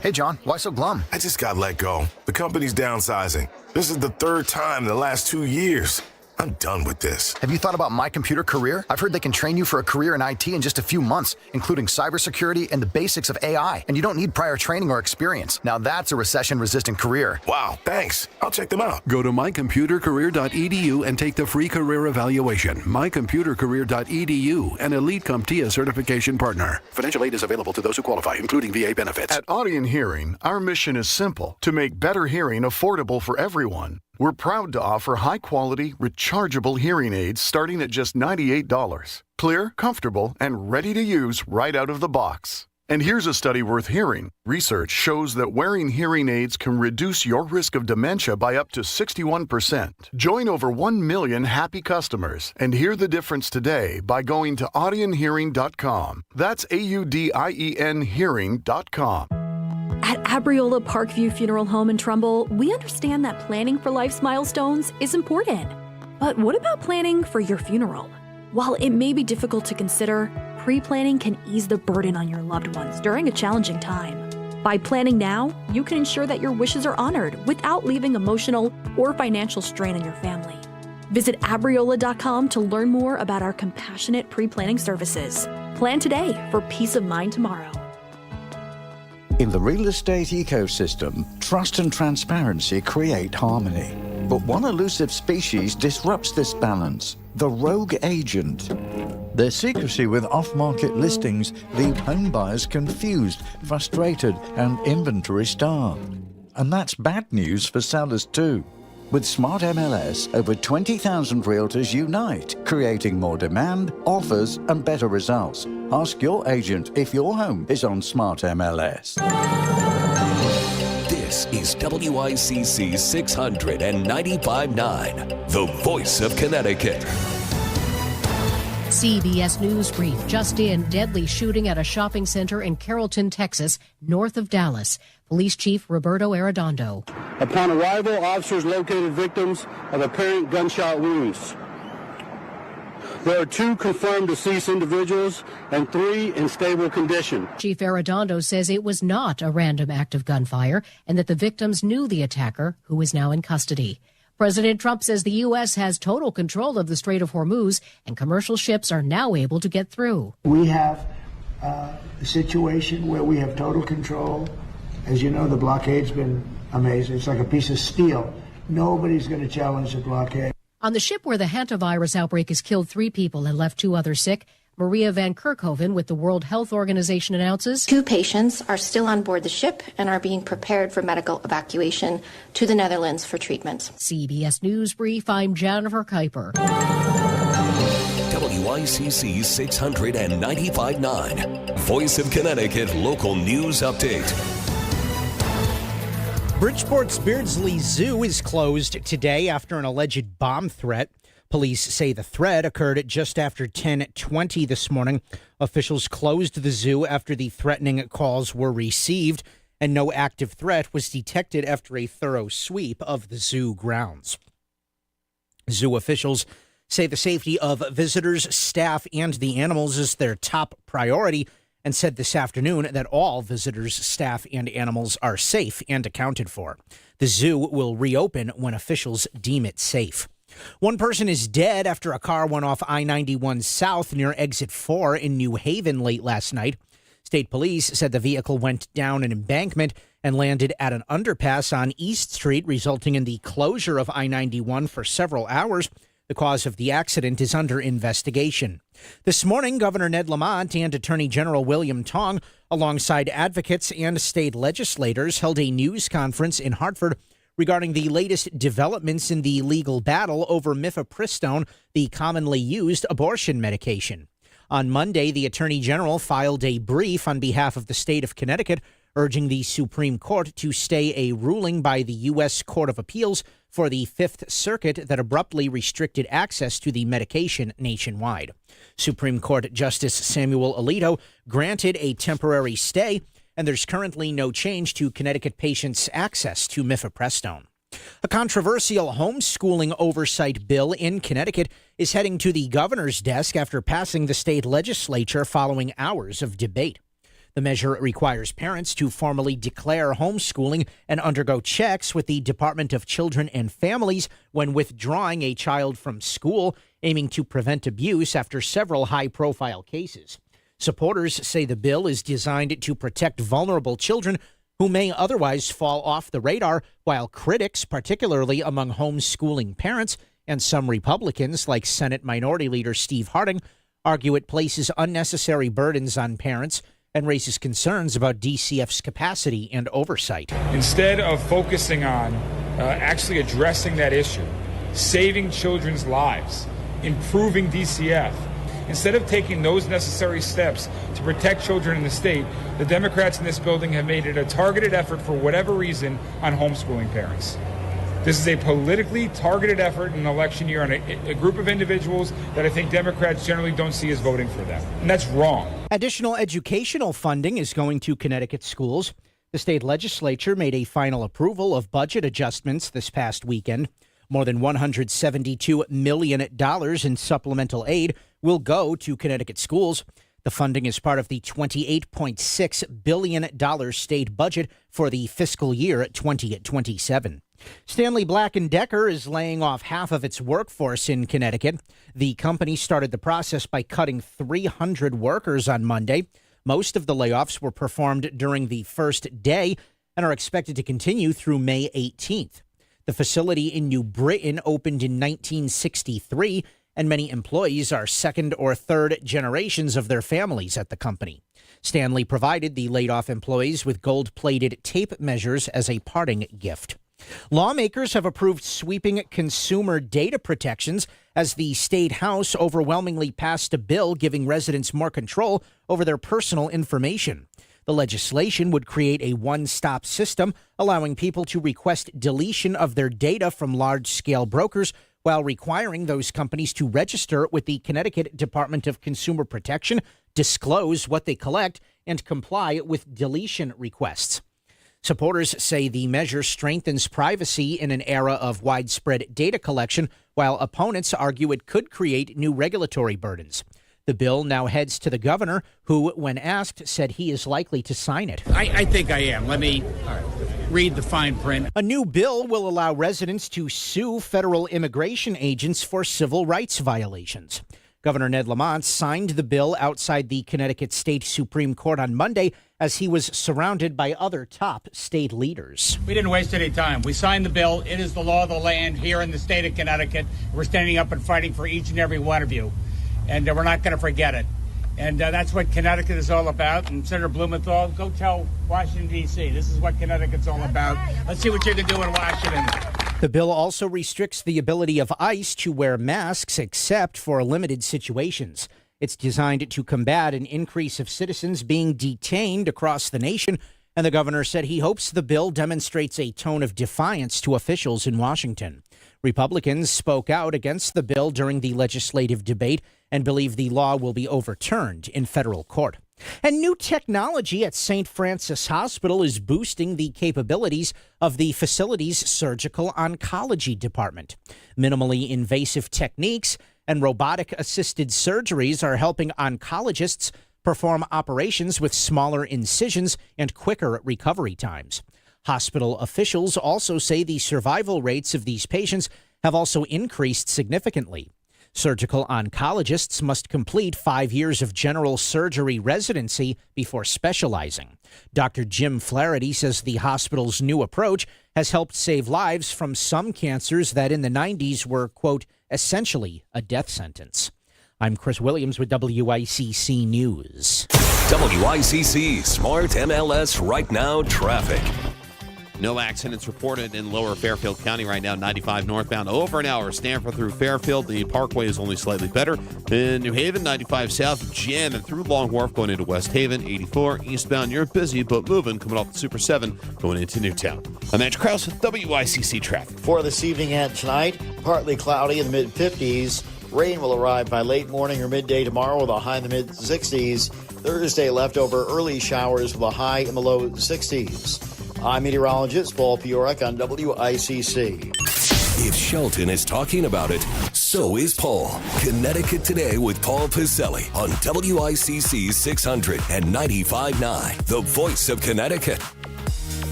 Hey, John, why so glum? I just got let go. The company's downsizing. This is the third time in the last 2 years. I'm done with this. Have you thought about My Computer Career? I've heard they can train you for a career in IT in just a few months, including cybersecurity and the basics of AI. And you don't need prior training or experience. Now that's a recession-resistant career. Wow, thanks. I'll check them out. Go to mycomputercareer.edu and take the free career evaluation. mycomputercareer.edu, an elite CompTIA certification partner. Financial aid is available to those who qualify, including VA benefits. At Audion Hearing, our mission is simple: to make better hearing affordable for everyone. We're proud to offer high-quality, rechargeable hearing aids starting at just $98. Clear, comfortable, and ready to use right out of the box. And here's a study worth hearing. Research shows that wearing hearing aids can reduce your risk of dementia by up to 61%. Join over 1 million happy customers and hear the difference today by going to audionhearing.com. That's AUDIEN hearing.com. At Abriola Parkview Funeral Home in Trumbull, we understand that planning for life's milestones is important. But what about planning for your funeral? While it may be difficult to consider, pre-planning can ease the burden on your loved ones during a challenging time. By planning now, you can ensure that your wishes are honored without leaving emotional or financial strain on your family. Visit Abriola.com to learn more about our compassionate pre-planning services. Plan today for peace of mind tomorrow. In the real estate ecosystem, trust and transparency create harmony. But one elusive species disrupts this balance: the rogue agent. Their secrecy with off-market listings leave home buyers confused, frustrated, and inventory-starved. And that's bad news for sellers too. With Smart MLS, over 20,000 realtors unite, creating more demand, offers, and better results. Ask your agent if your home is on Smart MLS. This is WICC 695.9, the voice of Connecticut. CBS News Brief. Just in, deadly shooting at a shopping center in Carrollton, Texas, north of Dallas. Police Chief Roberto Arredondo. Upon arrival, officers located victims of apparent gunshot wounds. There are 2 confirmed deceased individuals and 3 in stable condition. Chief Arredondo says it was not a random act of gunfire and that the victims knew the attacker, who is now in custody. President Trump says the U.S. has total control of the Strait of Hormuz and commercial ships are now able to get through. We have a situation where we have total control. As you know, the blockade's been amazing. It's like a piece of steel. Nobody's going to challenge the blockade. On the ship where the hantavirus outbreak has killed 3 people and left 2 others sick, Maria Van Kerkhoven with the World Health Organization announces 2 patients are still on board the ship and are being prepared for medical evacuation to the Netherlands for treatment. CBS News Brief, I'm Jennifer Kuiper. WICC 695.9, Voice of Connecticut Local News Update. Bridgeport's Beardsley Zoo is closed today after an alleged bomb threat. Police say the threat occurred just after 10:20 this morning. Officials closed the zoo after the threatening calls were received, and no active threat was detected after a thorough sweep of the zoo grounds. Zoo officials say the safety of visitors, staff, and the animals is their top priority, and said this afternoon that all visitors, staff, and animals are safe and accounted for. The zoo will reopen when officials deem it safe. One person is dead after a car went off I-91 South near Exit 4 in New Haven late last night. State police said the vehicle went down an embankment and landed at an underpass on East Street, resulting in the closure of I-91 for several hours. The cause of the accident is under investigation. This morning, Governor Ned Lamont and Attorney General William Tong, alongside advocates and state legislators, held a news conference in Hartford regarding the latest developments in the legal battle over mifepristone, the commonly used abortion medication. On Monday, the Attorney General filed a brief on behalf of the state of Connecticut, urging the Supreme Court to stay a ruling by the U.S. Court of Appeals for the Fifth Circuit that abruptly restricted access to the medication nationwide. Supreme Court Justice Samuel Alito granted a temporary stay, and there's currently no change to Connecticut patients' access to mifepristone. A controversial homeschooling oversight bill in Connecticut is heading to the governor's desk after passing the state legislature following hours of debate. The measure requires parents to formally declare homeschooling and undergo checks with the Department of Children and Families when withdrawing a child from school, aiming to prevent abuse after several high-profile cases. Supporters say the bill is designed to protect vulnerable children who may otherwise fall off the radar, while critics, particularly among homeschooling parents and some Republicans like Senate Minority Leader Steve Harding, argue it places unnecessary burdens on parents and raises concerns about DCF's capacity and oversight. Instead of focusing on actually addressing that issue, saving children's lives, improving DCF, instead of taking those necessary steps to protect children in the state, the Democrats in this building have made it a targeted effort for whatever reason on homeschooling parents. This is a politically targeted effort in an election year on a group of individuals that I think Democrats generally don't see as voting for them. And that's wrong. Additional educational funding is going to Connecticut schools. The state legislature made a final approval of budget adjustments this past weekend. More than $172 million in supplemental aid will go to Connecticut schools. The funding is part of the $28.6 billion state budget for the fiscal year 2027. Stanley Black & Decker is laying off half of its workforce in Connecticut. The company started the process by cutting 300 workers on Monday. Most of the layoffs were performed during the first day and are expected to continue through May 18th. The facility in New Britain opened in 1963, and many employees are second or third generations of their families at the company. Stanley provided the laid-off employees with gold-plated tape measures as a parting gift. Lawmakers have approved sweeping consumer data protections as the state house overwhelmingly passed a bill giving residents more control over their personal information. The legislation would create a one-stop system, allowing people to request deletion of their data from large-scale brokers while requiring those companies to register with the Connecticut Department of Consumer Protection, disclose what they collect, and comply with deletion requests. Supporters say the measure strengthens privacy in an era of widespread data collection, while opponents argue it could create new regulatory burdens. The bill now heads to the governor, who, when asked, said he is likely to sign it. I think I am. Let me read the fine print. A new bill will allow residents to sue federal immigration agents for civil rights violations. Governor Ned Lamont signed the bill outside the Connecticut State Supreme Court on Monday as he was surrounded by other top state leaders. We didn't waste any time. We signed the bill. It is the law of the land here in the state of Connecticut. We're standing up and fighting for each and every one of you, and we're not going to forget it. And that's what Connecticut is all about. And Senator Blumenthal, go tell Washington, D.C. this is what Connecticut's all about. Let's see what you can do in Washington. The bill also restricts the ability of ICE to wear masks except for limited situations. It's designed to combat an increase of citizens being detained across the nation, and the governor said he hopes the bill demonstrates a tone of defiance to officials in Washington. Republicans spoke out against the bill during the legislative debate and believe the law will be overturned in federal court. And new technology at St. Francis Hospital is boosting the capabilities of the facility's surgical oncology department. Minimally invasive techniques and robotic-assisted surgeries are helping oncologists perform operations with smaller incisions and quicker recovery times. Hospital officials also say the survival rates of these patients have also increased significantly. Surgical oncologists must complete 5 years of general surgery residency before specializing. Dr. Jim Flaherty says the hospital's new approach has helped save lives from some cancers that in the 90s were, quote, essentially a death sentence. I'm Chris Williams with WICC News. WICC Smart MLS Right Now Traffic. No accidents reported in lower Fairfield County right now. 95 northbound over an hour. Stanford through Fairfield. The Parkway is only slightly better. In New Haven, 95 south, jamming through Long Wharf going into West Haven. 84 eastbound, you're busy but moving coming off the Super 7 going into Newtown. I'm Andrew Krause with WICC Traffic. For this evening and tonight, partly cloudy in the mid-50s. Rain will arrive by late morning or midday tomorrow with a high in the mid-60s. Thursday, leftover early showers with a high in the low 60s. I'm meteorologist Paul Piorek on WICC. If Shelton is talking about it, so is Paul. Connecticut Today with Paul Piselli on WICC 600 and 95.9, the voice of Connecticut.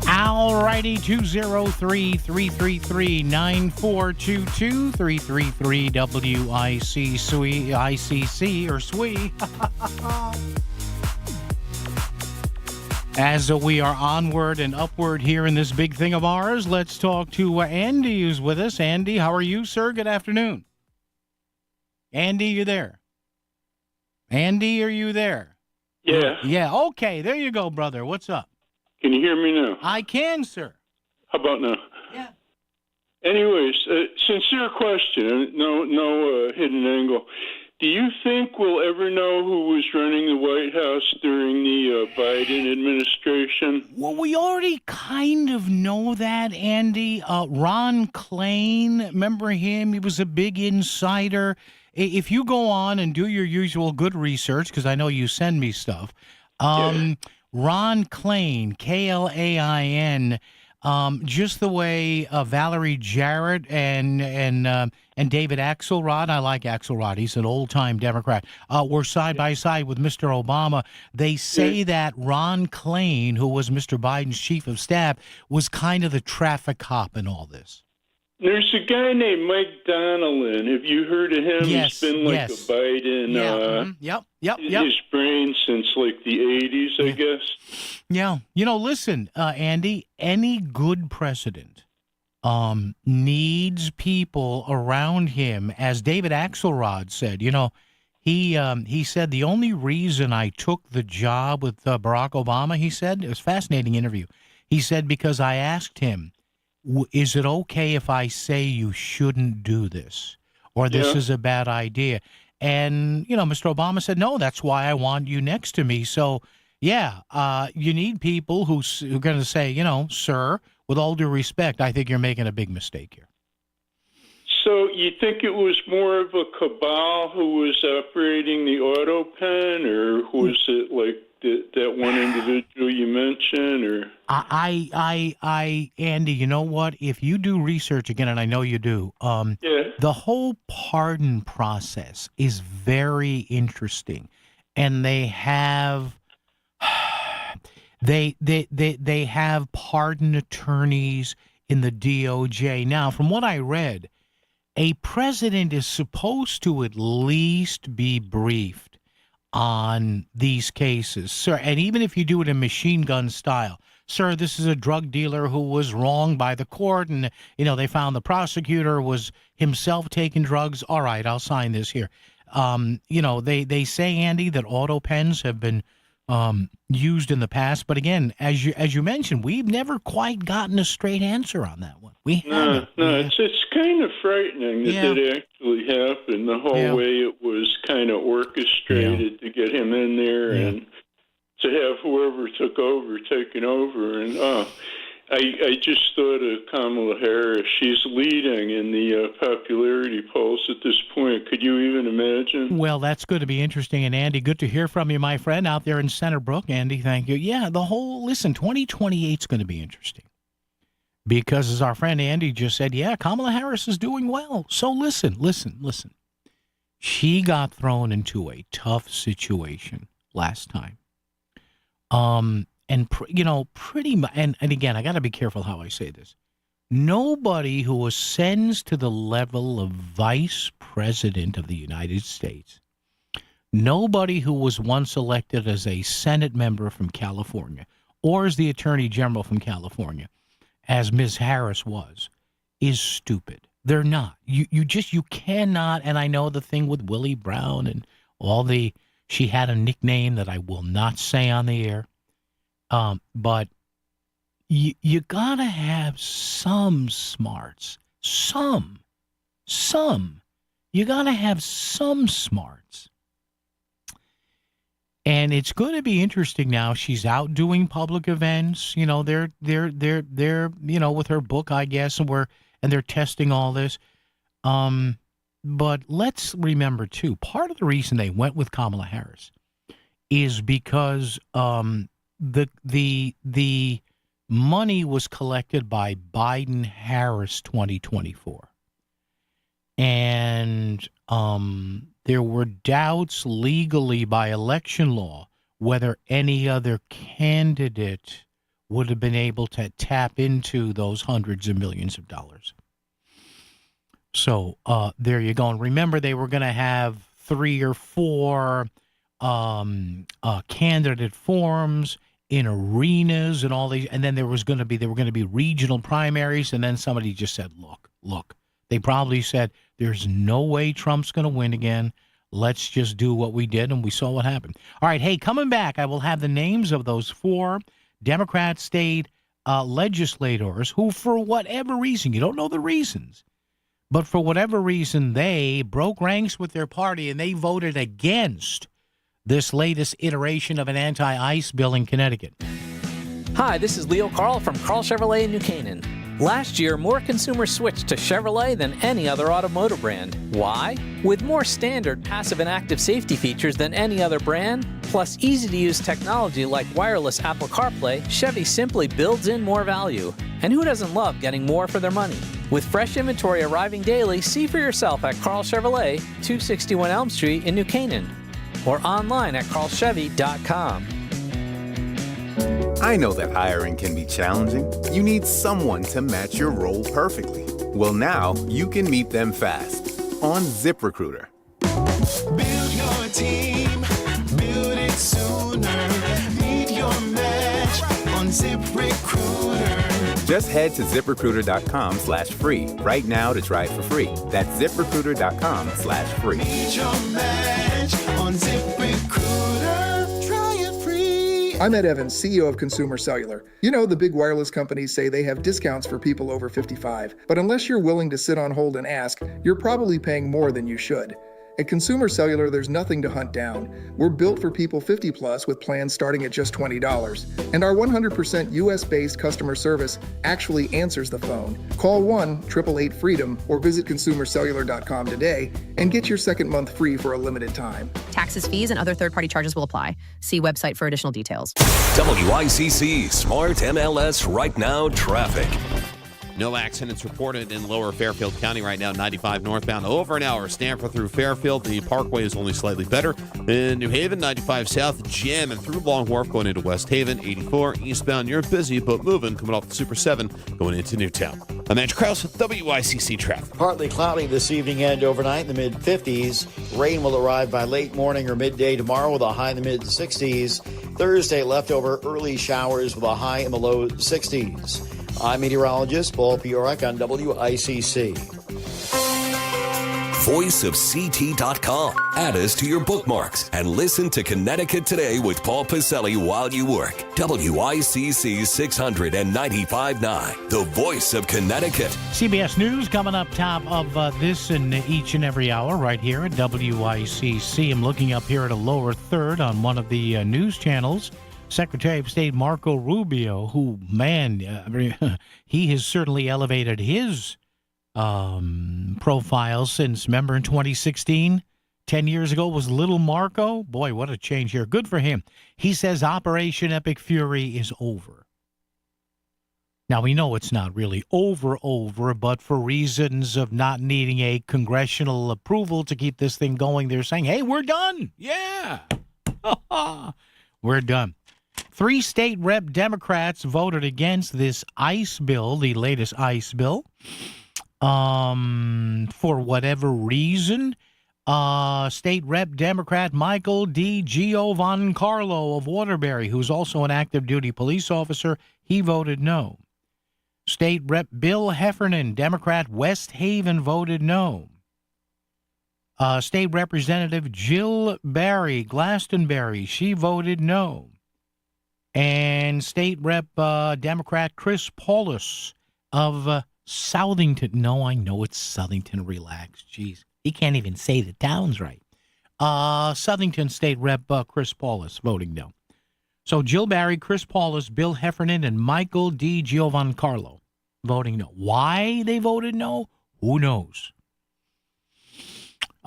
All righty, 203-333-9422, 333-WICC or SWE. As we are onward and upward here in this big thing of ours, let's talk to Andy, who's with us. Andy, how are you, sir? Good afternoon. Andy, you there? Andy, are you there? Yeah. Yeah, okay. There you go, brother. What's up? Can you hear me now? I can, sir. How about now? Yeah. Anyways, sincere question, no hidden angle. Do you think we'll ever know who was running the White House during the Biden administration? Well, we already kind of know that, Andy. Ron Klain, remember him? He was a big insider. If you go on and do your usual good research, because I know you send me stuff, Ron Klain, Klain, just the way Valerie Jarrett and and David Axelrod, I like Axelrod, he's an old-time Democrat, were side by side with Mr. Obama. They say that Ron Klain, who was Mr. Biden's chief of staff, was kind of the traffic cop in all this. There's a guy named Mike Donnellan. Have you heard of him? Yes, He's been like yes. a Biden. Yep. His brain since like the 80s, I guess. Yeah. Listen, Andy, any good president needs people around him. As David Axelrod said, he said, the only reason I took the job with Barack Obama, he said, it was a fascinating interview. He said, because I asked him, is it okay if I say you shouldn't do this or this is a bad idea? And, Mr. Obama said, no, that's why I want you next to me. So, you need people who are going to say, sir, with all due respect, I think you're making a big mistake here. So you think it was more of a cabal who was operating the auto pen, or was it like that one individual you mentioned? Or Andy, you know what? If you do research again, and I know you do, the whole pardon process is very interesting, and they have they have pardon attorneys in the DOJ. Now, from what I read, a president is supposed to at least be briefed on these cases, sir. And even if you do it in machine gun style, sir, this is a drug dealer who was wronged by the court, and they found the prosecutor was himself taking drugs. All right, I'll sign this here. They say, Andy, that auto pens have been used in the past, but again, as you mentioned, we've never quite gotten a straight answer on that one. We haven't. No, it's kind of frightening that it actually happened. The whole way it was kind of orchestrated to get him in there and to have whoever took over taken over. And I just thought of Kamala Harris. She's leading in the popularity polls at this point. Could you even imagine? Well, that's going to be interesting. And, Andy, good to hear from you, my friend, out there in Centerbrook. Andy, thank you. Yeah, 2028 is going to be interesting. Because, as our friend Andy just said, Kamala Harris is doing well. So listen. She got thrown into a tough situation last time. Pretty much, and again, I got to be careful how I say this. Nobody who ascends to the level of vice president of the United States, nobody who was once elected as a Senate member from California or as the Attorney General from California, as Ms. Harris was, is stupid. They're not. You cannot, and I know the thing with Willie Brown and she had a nickname that I will not say on the air. But you gotta have some smarts, you gotta have some smarts. And it's going to be interesting now. She's out doing public events. They're with her book, I guess, and they're testing all this. But let's remember too, part of the reason they went with Kamala Harris is because the money was collected by Biden-Harris 2024. And there were doubts legally by election law whether any other candidate would have been able to tap into those hundreds of millions of dollars. So there you go. And remember, they were going to have 3 or 4 candidate forums in arenas and all these, and then they were going to be regional primaries, and then somebody just said, look, they probably said, there's no way Trump's going to win again. Let's just do what we did, and we saw what happened. All right, hey, coming back, I will have the names of those 4 Democrat state legislators who, for whatever reason, you don't know the reasons, but for whatever reason, they broke ranks with their party and they voted against this latest iteration of an anti-ICE bill in Connecticut. Hi, this is Leo Carl from Carl Chevrolet in New Canaan. Last year, more consumers switched to Chevrolet than any other automotive brand. Why? With more standard passive and active safety features than any other brand, plus easy-to-use technology like wireless Apple CarPlay, Chevy simply builds in more value. And who doesn't love getting more for their money? With fresh inventory arriving daily, see for yourself at Carl Chevrolet, 261 Elm Street in New Canaan, or online at carlchevy.com. I know that hiring can be challenging. You need someone to match your role perfectly. Well, now you can meet them fast on ZipRecruiter. Build your team, build it sooner. Meet your match on ZipRecruiter. Just head to ZipRecruiter.com/free right now to try it for free. That's ZipRecruiter.com/free. Meet your match on ZipRecruiter. Try it free. I'm Ed Evans, CEO of Consumer Cellular. You know, the big wireless companies say they have discounts for people over 55. But unless you're willing to sit on hold and ask, you're probably paying more than you should. At Consumer Cellular, there's nothing to hunt down. We're built for people 50 plus with plans starting at just $20. And our 100% US-based customer service actually answers the phone. Call 1-888-FREEDOM or visit consumercellular.com today and get your second month free for a limited time. Taxes, fees, and other third-party charges will apply. See website for additional details. WICC Smart MLS Right Now Traffic. No accidents reported in Lower Fairfield County right now. 95 northbound, over an hour. Stanford through Fairfield. The Parkway is only slightly better. In New Haven, 95 south, jamming through Long Wharf going into West Haven. 84 eastbound, you're busy but moving, coming off the Super 7 going into Newtown. I'm Andrew Krause with WICC Traffic. Partly cloudy this evening and overnight in the mid-50s. Rain will arrive by late morning or midday tomorrow with a high in the mid-60s. Thursday, leftover early showers with a high in the low 60s. I'm meteorologist Paul Piorek on WICC. VoiceOfCT.com. Add us to your bookmarks and listen to Connecticut Today with Paul Pacelli while you work. WICC 695.9, the voice of Connecticut. CBS News coming up top of this and each and every hour right here at WICC. I'm looking up here at a lower third on one of the news channels. Secretary of State Marco Rubio, who, man, he has certainly elevated his profile since, remember, in 2016, 10 years ago was little Marco. Boy, what a change here. Good for him. He says Operation Epic Fury is over. Now, we know it's not really over, but for reasons of not needing a congressional approval to keep this thing going, they're saying, hey, we're done. Yeah. We're done. 3 state rep Democrats voted against this ICE bill, the latest ICE bill, for whatever reason. State Rep Democrat Michael D. Giovancarlo of Waterbury, who's also an active duty police officer, he voted no. State Rep Bill Heffernan, Democrat West Haven, voted no. State Representative Jill Barry, Glastonbury, she voted no. And State Rep Democrat Chris Paulus of Southington. No, I know it's Southington. Relax. Jeez. He can't even say the towns right. Southington State Rep Chris Paulus voting no. So Jill Barry, Chris Paulus, Bill Heffernan, and Michael D. Giovancarlo voting no. Why they voted no? Who knows?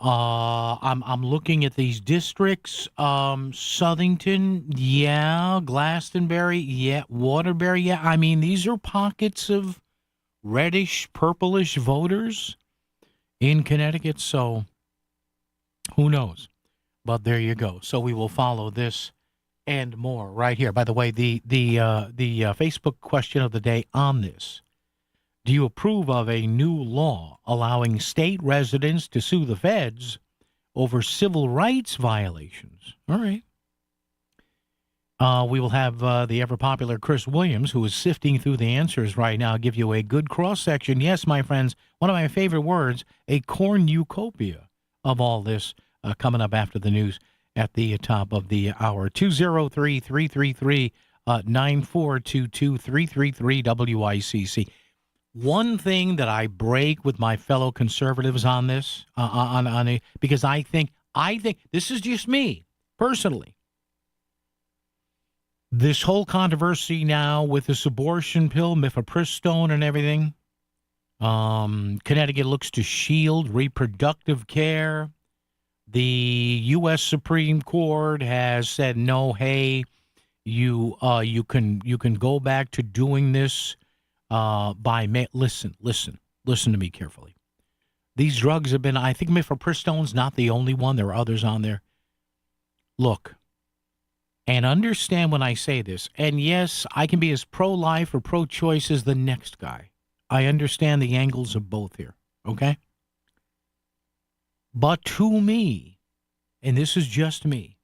I'm looking at these districts. Southington, yeah. Glastonbury, yeah. Waterbury, yeah. I mean, these are pockets of reddish, purplish voters in Connecticut. So who knows? But there you go. So we will follow this and more right here. By the way, the Facebook question of the day on this. Do you approve of a new law allowing state residents to sue the feds over civil rights violations? All right. We will have the ever-popular Chris Williams, who is sifting through the answers right now, give you a good cross-section. Yes, my friends, one of my favorite words, a cornucopia of all this coming up after the news at the top of the hour. 203-333-9422, 333-WICC. One thing that I break with my fellow conservatives on this, because I think this is just me personally. This whole controversy now with this abortion pill, mifepristone and everything. Connecticut looks to shield reproductive care. The U.S. Supreme Court has said no. Hey, you can go back to doing this by listen to me carefully. These drugs have been. I think mifepristone's not the only one. There are others on there. Look. And understand when I say this, and yes, I can be as pro-life or pro-choice as the next guy. I understand the angles of both here, okay? But to me, and this is just me,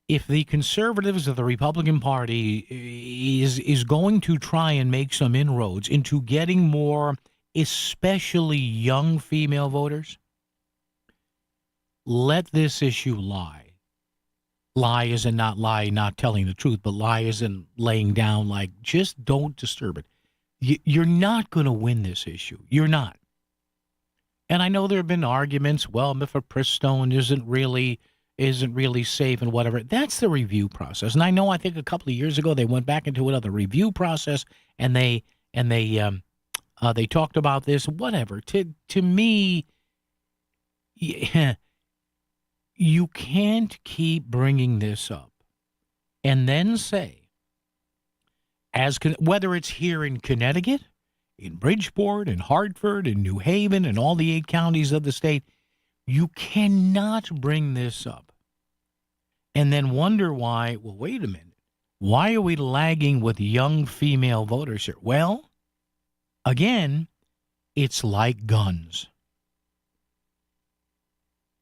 if the conservatives of the Republican Party is going to try and make some inroads into getting more, especially young female voters, let this issue lie. Lie isn't not lie, not telling the truth, but lie isn't laying down like, just don't disturb it. You're not going to win this issue. You're not. And I know there have been arguments, well, mifepristone isn't really safe and whatever. That's the review process. And I think a couple of years ago they went back into another review process and they talked about this, whatever. To me, yeah, you can't keep bringing this up and then say, whether it's here in Connecticut, in Bridgeport, in Hartford, in New Haven, in all the 8 counties of the state, you cannot bring this up and then wonder why, well, wait a minute, why are we lagging with young female voters here? Well, again, it's like guns.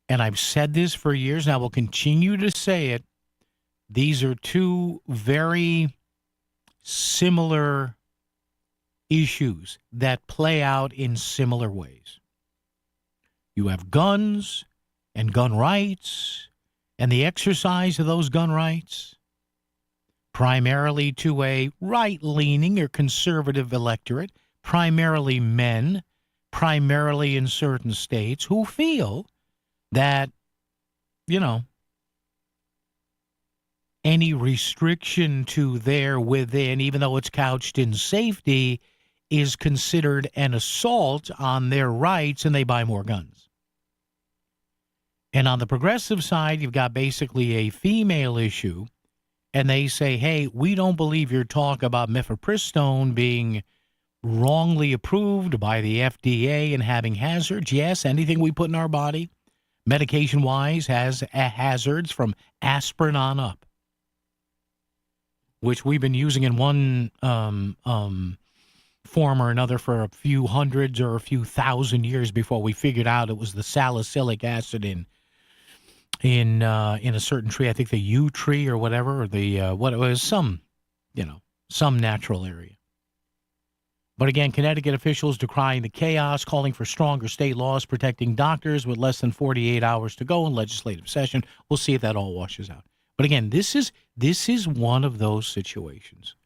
And I've said this for years, and I will continue to say it. These are two very similar issues that play out in similar ways. You have guns and gun rights and the exercise of those gun rights, primarily to a right-leaning or conservative electorate, primarily men, primarily in certain states, who feel that, any restriction to their within, even though it's couched in safety, is considered an assault on their rights, and they buy more guns. And on the progressive side, you've got basically a female issue, and they say, hey, we don't believe your talk about mifepristone being wrongly approved by the FDA and having hazards. Yes, anything we put in our body, medication-wise, has hazards from aspirin on up, which we've been using in one form or another for a few hundreds or a few thousand years before we figured out it was the salicylic acid in a certain tree. I think the yew tree or whatever, or what it was, some natural area. But again, Connecticut officials decrying the chaos, calling for stronger state laws protecting doctors with less than 48 hours to go in legislative session. We'll see if that all washes out. But again, this is one of those situations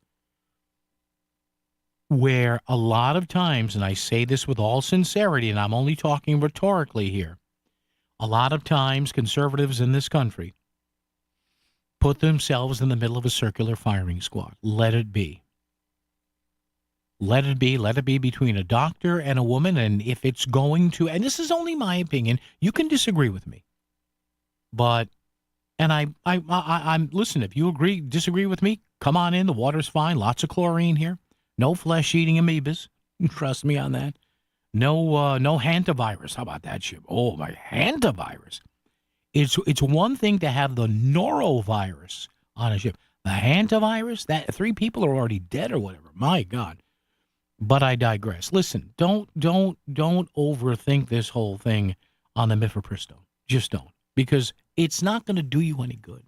where a lot of times, and I say this with all sincerity, and I'm only talking rhetorically here, a lot of times conservatives in this country put themselves in the middle of a circular firing squad. Let it be. Let it be between a doctor and a woman, and if it's going to, and this is only my opinion, you can disagree with me. But, and I'm listen, if you disagree with me, come on in, the water's fine, lots of chlorine here, no flesh-eating amoebas, trust me on that. No hantavirus, how about that shit? Oh, my hantavirus. It's one thing to have the norovirus on a ship. The hantavirus, that 3 people are already dead or whatever, my God. But I digress. Listen, don't overthink this whole thing on the mifepristone. Just don't, because it's not going to do you any good.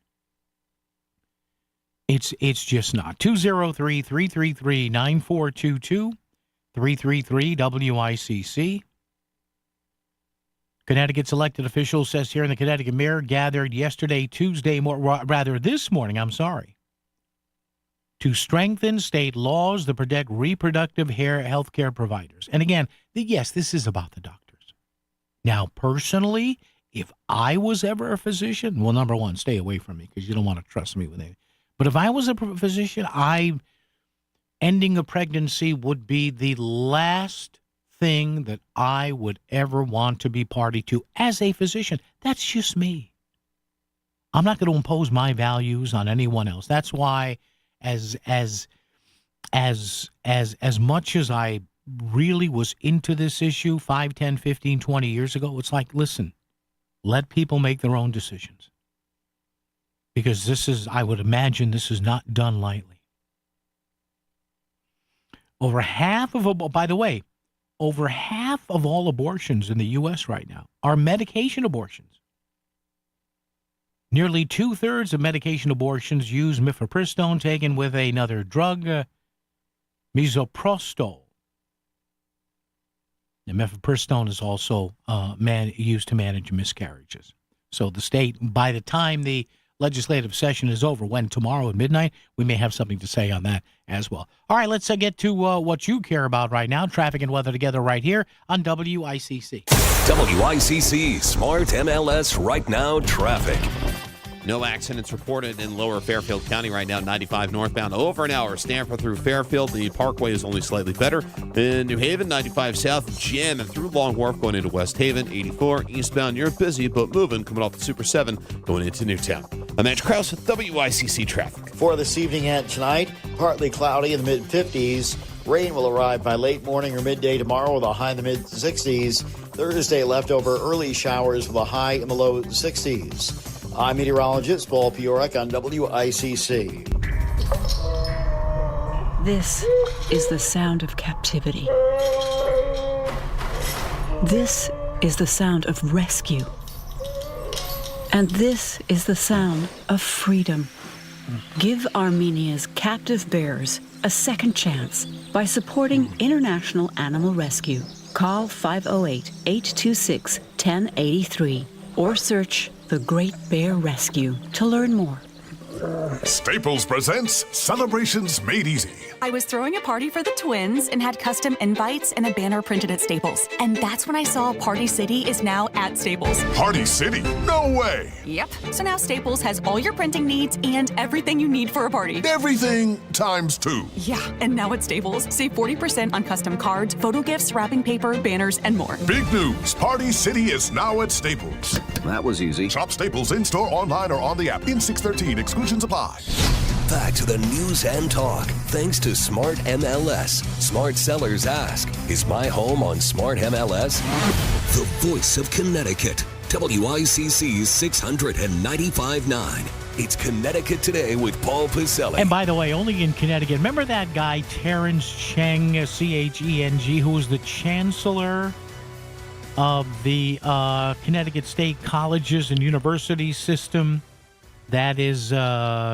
It's just not. 203-333-9422, 333-WICC. Connecticut's elected officials, says here in the Connecticut Mirror, gathered this morning, to strengthen state laws that protect reproductive health care providers. And again, yes, this is about the doctors. Now, personally, if I was ever a physician, well, number one, stay away from me because you don't want to trust me with anything. But if I was a physician, ending a pregnancy would be the last thing that I would ever want to be party to as a physician. That's just me. I'm not going to impose my values on anyone else. That's why as much as I really was into this issue 5, 10, 15, 20 years ago, it's like, listen, let people make their own decisions. Because I would imagine this is not done lightly. By the way, over half of all abortions in the U.S. right now are medication abortions. Nearly 2/3 of medication abortions use mifepristone taken with another drug, misoprostol. And mifepristone is also used to manage miscarriages. So the state, by the time the legislative session is over, when tomorrow at midnight, we may have something to say on that as well. All right, let's get to what you care about right now. Traffic and weather together right here on WICC. WICC Smart MLS Right Now Traffic. No accidents reported in lower Fairfield County right now. 95 northbound, over an hour. Stanford through Fairfield. The Parkway is only slightly better. In New Haven, 95 south, jamming through Long Wharf going into West Haven. 84 eastbound, you're busy but moving, coming off the Super 7 going into Newtown. I'm Andrew Krause with WICC Traffic. For this evening and tonight, partly cloudy in the mid-50s. Rain will arrive by late morning or midday tomorrow with a high in the mid-60s. Thursday, leftover early showers with a high in the low 60s. I'm meteorologist Paul Piorek on WICC. This is the sound of captivity. This is the sound of rescue. And this is the sound of freedom. Give Armenia's captive bears a second chance by supporting International Animal Rescue. Call 508-826-1083 or search The Great Bear Rescue to learn more. Staples presents Celebrations Made Easy. I was throwing a party for the twins and had custom invites and a banner printed at Staples. And that's when I saw Party City is now at Staples. Party City? No way! Yep. So now Staples has all your printing needs and everything you need for a party. Everything times 2. Yeah, and now at Staples, save 40% on custom cards, photo gifts, wrapping paper, banners, and more. Big news! Party City is now at Staples. That was easy. Shop Staples in-store, online, or on the app. In 613, exclusions apply. Back to the news and talk, thanks to Smart MLS. Smart sellers ask, is my home on Smart MLS? The voice of Connecticut, WICC's 695.9. It's Connecticut Today with Paul Pacelli. And by the way, only in Connecticut. Remember that guy, Terrence Cheng, Cheng, who was the chancellor of the Connecticut State Colleges and Universities system? That is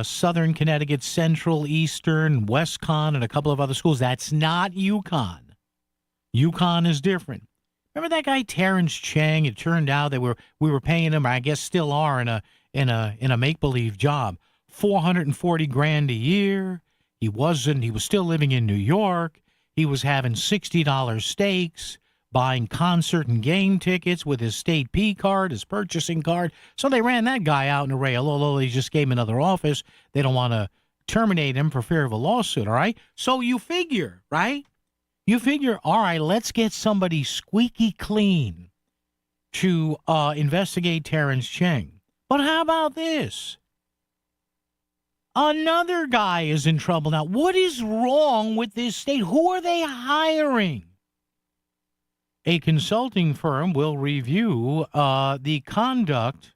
Southern Connecticut, Central, Eastern, WestCon, and a couple of other schools. That's not UConn. UConn is different. Remember that guy Terrence Cheng? It turned out that we were paying him, I guess still are, in a make-believe job, $440,000 a year. He was still living in New York. He was having $60 steaks, buying concert and game tickets with his state P card, his purchasing card. So they ran that guy out in a rail, although they just gave him another office. They don't want to terminate him for fear of a lawsuit, all right? So you figure, right? You figure, all right, let's get somebody squeaky clean to investigate Terrence Cheng. But how about this? Another guy is in trouble now. What is wrong with this state? Who are they hiring? A consulting firm will review the conduct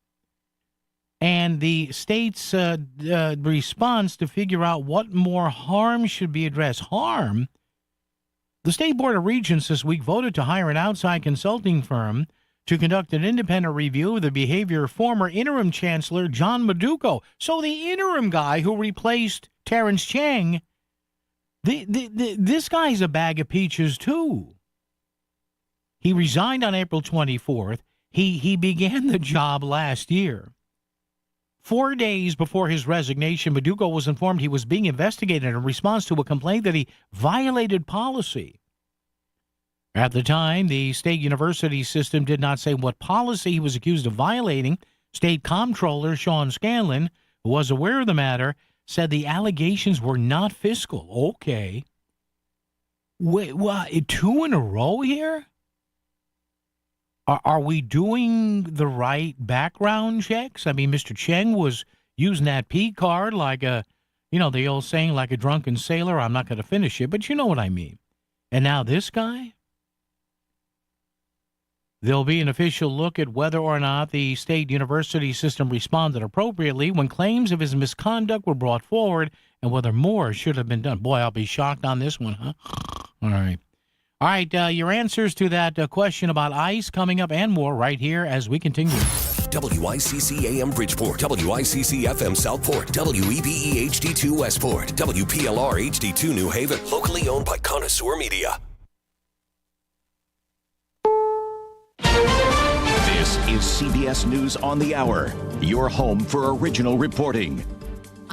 and the state's response to figure out what more harm should be addressed. Harm? The State Board of Regents this week voted to hire an outside consulting firm to conduct an independent review of the behavior of former interim chancellor John Maduco. So the interim guy who replaced Terrence Cheng, this guy's a bag of peaches too. He resigned on April 24th. He began the job last year. 4 days before his resignation, Maduco was informed he was being investigated in response to a complaint that he violated policy. At the time, the state university system did not say what policy he was accused of violating. State Comptroller Sean Scanlon, who was aware of the matter, said the allegations were not fiscal. Okay. Wait, what? 2 in a row here? Are we doing the right background checks? I mean, Mr. Cheng was using that P card like a, the old saying, like a drunken sailor. I'm not going to finish it, but you know what I mean. And now this guy? There'll be an official look at whether or not the state university system responded appropriately when claims of his misconduct were brought forward and whether more should have been done. Boy, I'll be shocked on this one, huh? All right, your answers to that question about ICE coming up and more right here as we continue. WICC AM Bridgeport, WICC FM Southport, WEBE HD2 Westport, WPLR HD2 New Haven, locally owned by Connoisseur Media. This is CBS News on the Hour, your home for original reporting.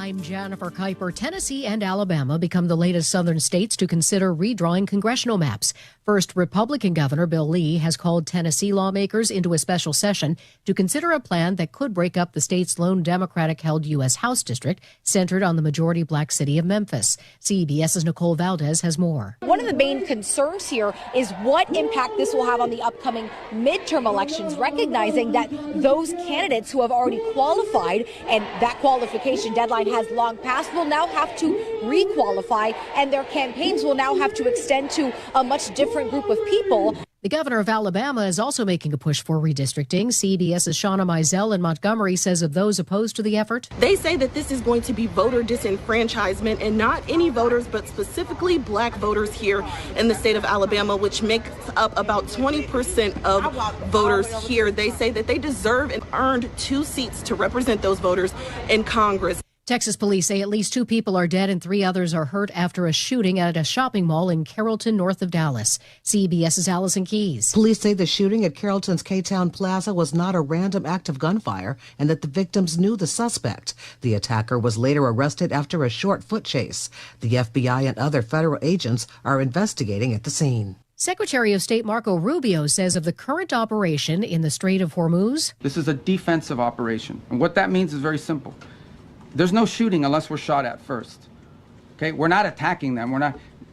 I'm Jennifer Kuiper. Tennessee and Alabama become the latest southern states to consider redrawing congressional maps. First, Republican Governor Bill Lee has called Tennessee lawmakers into a special session to consider a plan that could break up the state's lone Democratic-held U.S. House district centered on the majority black city of Memphis. CBS's Nicole Valdez has more. One of the main concerns here is what impact this will have on the upcoming midterm elections, recognizing that those candidates who have already qualified and that qualification deadline has long passed will now have to re-qualify, and their campaigns will now have to extend to a much different group of people. The governor of Alabama is also making a push for redistricting. CBS's Shauna Mizell in Montgomery says of those opposed to the effort, they say that this is going to be voter disenfranchisement, and not any voters, but specifically black voters here in the state of Alabama, which makes up about 20% of voters here. They say that they deserve and earned 2 seats to represent those voters in Congress. Texas police say at least 2 people are dead and 3 others are hurt after a shooting at a shopping mall in Carrollton, north of Dallas. CBS's Allison Keyes. Police say the shooting at Carrollton's K-Town Plaza was not a random act of gunfire and that the victims knew the suspect. The attacker was later arrested after a short foot chase. The FBI and other federal agents are investigating at the scene. Secretary of State Marco Rubio says of the current operation in the Strait of Hormuz, this is a defensive operation. And what that means is very simple. There's no shooting unless we're shot at first. Okay, we're not attacking them.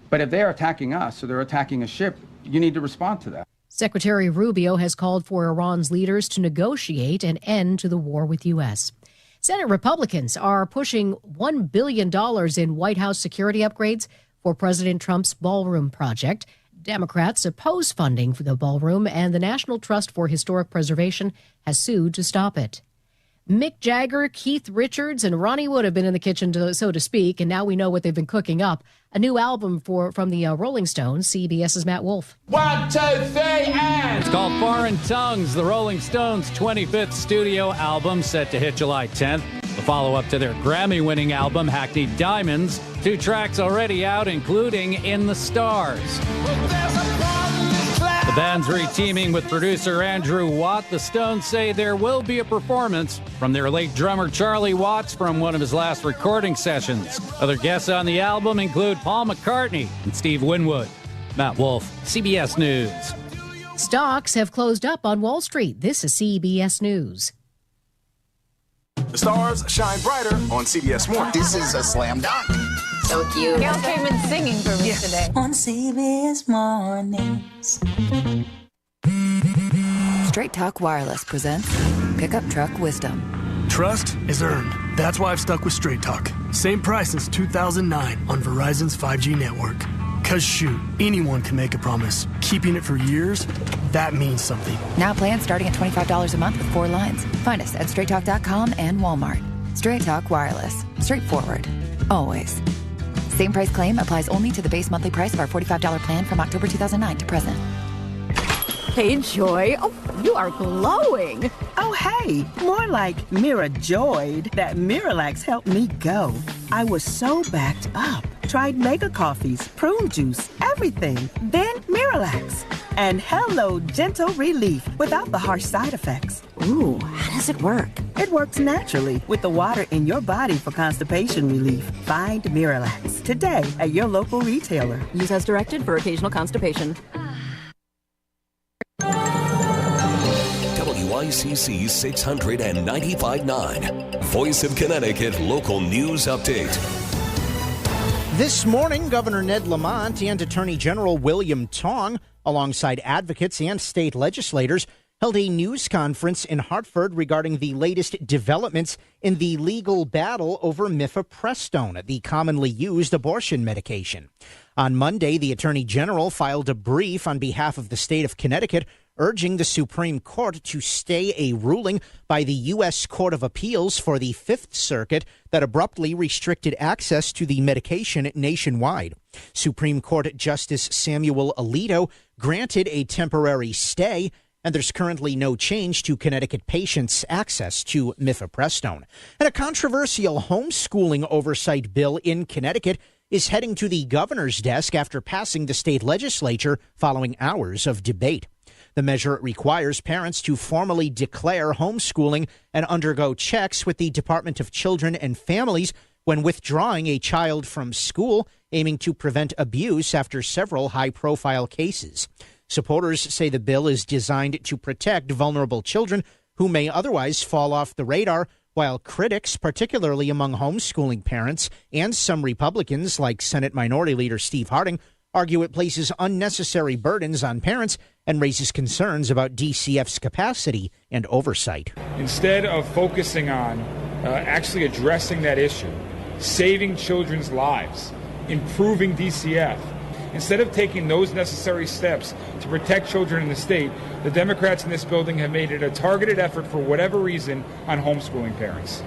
But if they're attacking us or they're attacking a ship, you need to respond to that. Secretary Rubio has called for Iran's leaders to negotiate an end to the war with U.S. Senate Republicans are pushing $1 billion in White House security upgrades for President Trump's ballroom project. Democrats oppose funding for the ballroom, and the National Trust for Historic Preservation has sued to stop it. Mick Jagger, Keith Richards, and Ronnie Wood have been in the kitchen, so to speak, and now we know what they've been cooking up. A new album from the Rolling Stones. CBS's Matt Wolf. 1, 2, 3, and... It's called Foreign Tongues, the Rolling Stones' 25th studio album, set to hit July 10th. The follow-up to their Grammy-winning album, Hackneyed Diamonds. 2 tracks already out, including In the Stars. The band's re-teaming with producer Andrew Watt. The Stones say there will be a performance from their late drummer Charlie Watts from one of his last recording sessions. Other guests on the album include Paul McCartney and Steve Winwood. Matt Wolf, CBS News. Stocks have closed up on Wall Street. This is CBS News. The stars shine brighter on CBS Morning. This is a slam dunk. So cute. Gail came in singing for me today. On CBS Mornings. Straight Talk Wireless presents Pickup Truck Wisdom. Trust is earned. That's why I've stuck with Straight Talk. Same price since 2009 on Verizon's 5G network. Cause shoot, anyone can make a promise. Keeping it for years, that means something. Now plans starting at $25 a month with 4 lines. Find us at straighttalk.com and Walmart. Straight Talk Wireless. Straightforward. Always. Same price claim applies only to the base monthly price of our $45 plan from October 2009 to present. Hey, Joy. Oh, you are glowing. Oh, hey. More like Mira joyed that Miralax helped me go. I was so backed up. Tried mega coffees, prune juice, everything. Then Miralax. And hello, gentle relief without the harsh side effects. Ooh, how does it work? It works naturally with the water in your body for constipation relief. Find Miralax today at your local retailer. Use as directed for occasional constipation. WICC 695.9. Voice of Connecticut Local News Update. This morning, Governor Ned Lamont and Attorney General William Tong, alongside advocates and state legislators, held a news conference in Hartford regarding the latest developments in the legal battle over mifepristone, the commonly used abortion medication. On Monday, the Attorney General filed a brief on behalf of the state of Connecticut urging the Supreme Court to stay a ruling by the U.S. Court of Appeals for the Fifth Circuit that abruptly restricted access to the medication nationwide. Supreme Court Justice Samuel Alito granted a temporary stay, and there's currently no change to Connecticut patients' access to mifepristone. And a controversial homeschooling oversight bill in Connecticut is heading to the governor's desk after passing the state legislature following hours of debate. The measure requires parents to formally declare homeschooling and undergo checks with the Department of Children and Families when withdrawing a child from school, aiming to prevent abuse after several high-profile cases. Supporters say the bill is designed to protect vulnerable children who may otherwise fall off the radar, while critics, particularly among homeschooling parents and some Republicans like Senate Minority Leader Steve Harding, argue it places unnecessary burdens on parents and raises concerns about DCF's capacity and oversight. Instead of focusing on actually addressing that issue, saving children's lives, improving DCF, instead of taking those necessary steps to protect children in the state, the Democrats in this building have made it a targeted effort for whatever reason on homeschooling parents.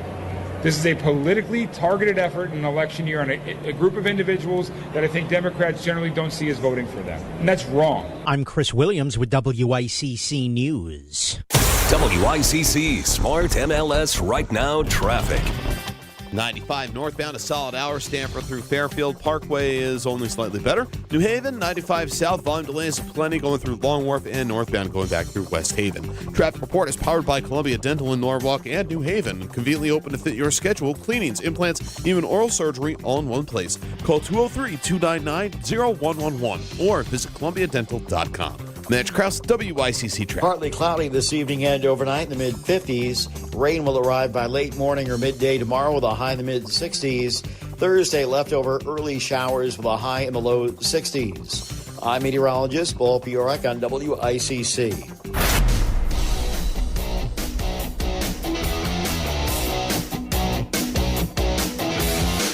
This is a politically targeted effort in an election year on a group of individuals that I think Democrats generally don't see as voting for them. And that's wrong. I'm Chris Williams with WICC News. WICC Smart MLS Right Now Traffic. 95 northbound, a solid hour. Stamford through Fairfield Parkway is only slightly better. New Haven, 95 south, volume delays plenty going through Long Wharf, and northbound going back through West Haven. Traffic report is powered by Columbia Dental in Norwalk and New Haven. Conveniently open to fit your schedule. Cleanings, implants, even oral surgery all in one place. Call 203-299-0111 or visit columbiadental.com. Mitch Krause, WICC Traffic. Partly cloudy this evening and overnight in the mid-50s. Rain will arrive by late morning or midday tomorrow with a high in the mid-60s. Thursday, leftover early showers with a high in the low 60s. I'm meteorologist Paul Piorek on WICC.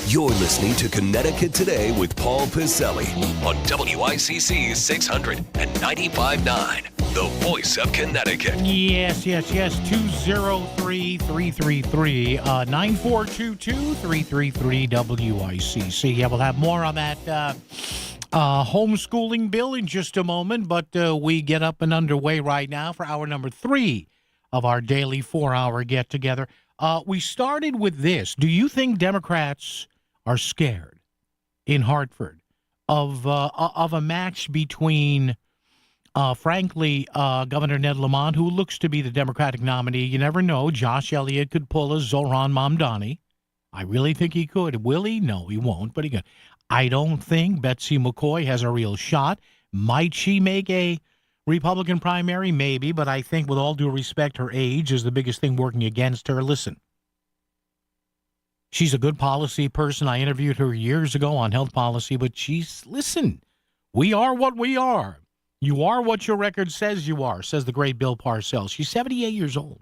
You're listening to Connecticut Today with Paul Piselli on WICC 695.9, the voice of Connecticut. Yes. 203-333-9422-333 WICC. Yeah, we'll have more on that homeschooling bill in just a moment, but we get up and underway right now for hour number 3 of our daily 4-hour get-together. We started with this. Do you think Democrats are scared in Hartford of a match between, frankly, Governor Ned Lamont, who looks to be the Democratic nominee? You never know. Josh Elliott could pull a Zohran Mamdani. I really think he could. Will he? No, he won't, but he could. I don't think Betsy McCoy has a real shot. Might she make a Republican primary? Maybe, but I think with all due respect, her age is the biggest thing working against her. Listen. She's a good policy person. I interviewed her years ago on health policy, but listen, we are what we are. You are what your record says you are, says the great Bill Parcells. She's 78 years old.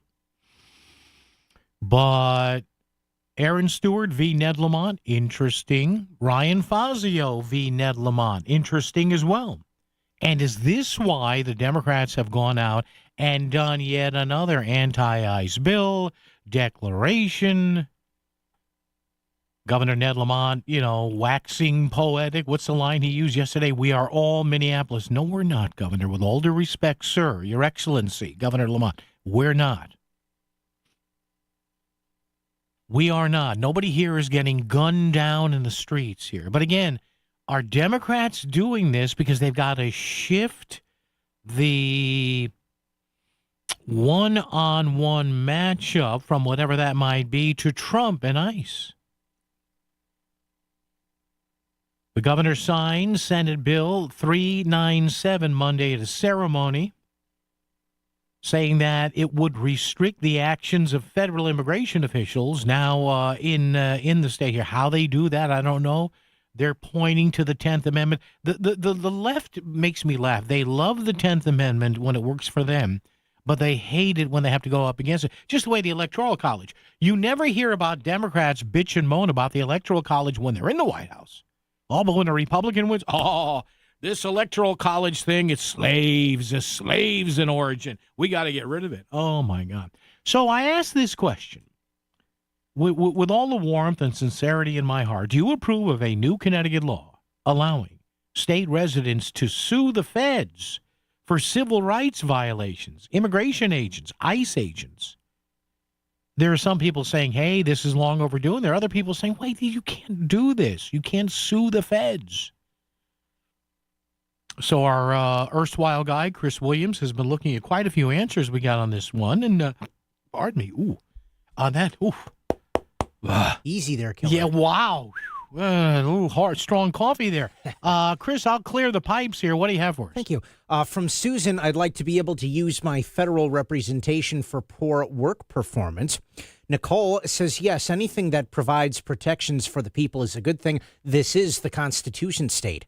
But Aaron Stewart v. Ned Lamont, interesting. Ryan Fazio v. Ned Lamont, interesting as well. And is this why the Democrats have gone out and done yet another anti-ICE bill, declaration? Governor Ned Lamont, waxing poetic. What's the line he used yesterday? We are all Minneapolis. No, we're not, Governor. With all due respect, sir, Your Excellency, Governor Lamont, we're not. We are not. Nobody here is getting gunned down in the streets here. But again, are Democrats doing this because they've got to shift the one-on-one matchup from whatever that might be to Trump and ICE? The governor signed Senate Bill 397 Monday at a ceremony. saying that it would restrict the actions of federal immigration officials now in the state here. How they do that, I don't know. They're pointing to the 10th Amendment. The left makes me laugh. They love the 10th Amendment when it works for them, but they hate it when they have to go up against it. Just the way the Electoral College. You never hear about Democrats bitch and moan about the Electoral College when they're in the White House. Oh, but when a Republican wins, this Electoral College thing, it's slaves in origin. We got to get rid of it. Oh, my God. So I ask this question. With all the warmth and sincerity in my heart, do you approve of a new Connecticut law allowing state residents to sue the feds for civil rights violations, immigration agents, ICE agents? There are some people saying, hey, this is long overdue. And there are other people saying, wait, you can't do this. You can't sue the feds. So our erstwhile guy, Chris Williams, has been looking at quite a few answers we got on this one. And, pardon me, on that, easy there, Killer. Yeah, wow. A little hard, strong coffee there. Chris, I'll clear the pipes here. What do you have for us? Thank you. From Susan, I'd like to be able to use my federal representation for poor work performance. Nicole says, yes, anything that provides protections for the people is a good thing. This is the Constitution state.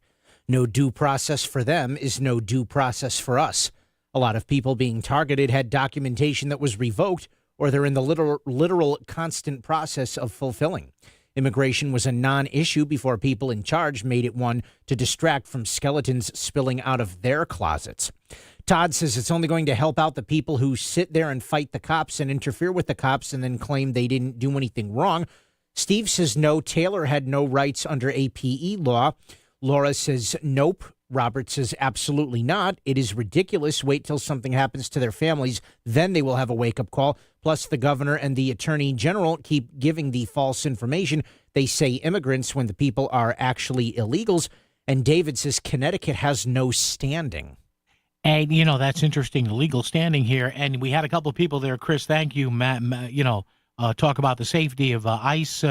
No due process for them is no due process for us. A lot of people being targeted had documentation that was revoked, or they're in the literal constant process of fulfilling. Immigration was a non-issue before people in charge made it one to distract from skeletons spilling out of their closets. Todd says it's only going to help out the people who sit there and fight the cops and interfere with the cops and then claim they didn't do anything wrong. Steve says no, Taylor had no rights under APE law. Laura says nope. Robert says absolutely not. It is ridiculous. Wait till something happens to their families. Then they will have a wake-up call. Plus, the governor and the attorney general keep giving the false information. They say immigrants when the people are actually illegals. And David says Connecticut has no standing. And, that's interesting, legal standing here. And we had a couple of people there, Chris, thank you, Matt, talk about the safety of ICE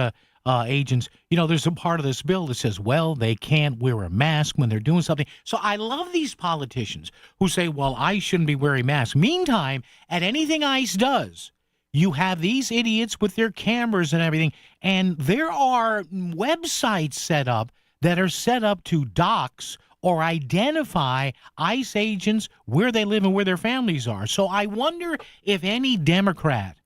agents. There's a part of this bill that says, well, they can't wear a mask when they're doing something. So I love these politicians who say, well, ICE shouldn't be wearing masks. Meantime, at anything ICE does, you have these idiots with their cameras and everything. And there are websites set up that are set up to dox or identify ICE agents, where they live and where their families are. So I wonder if any Democrat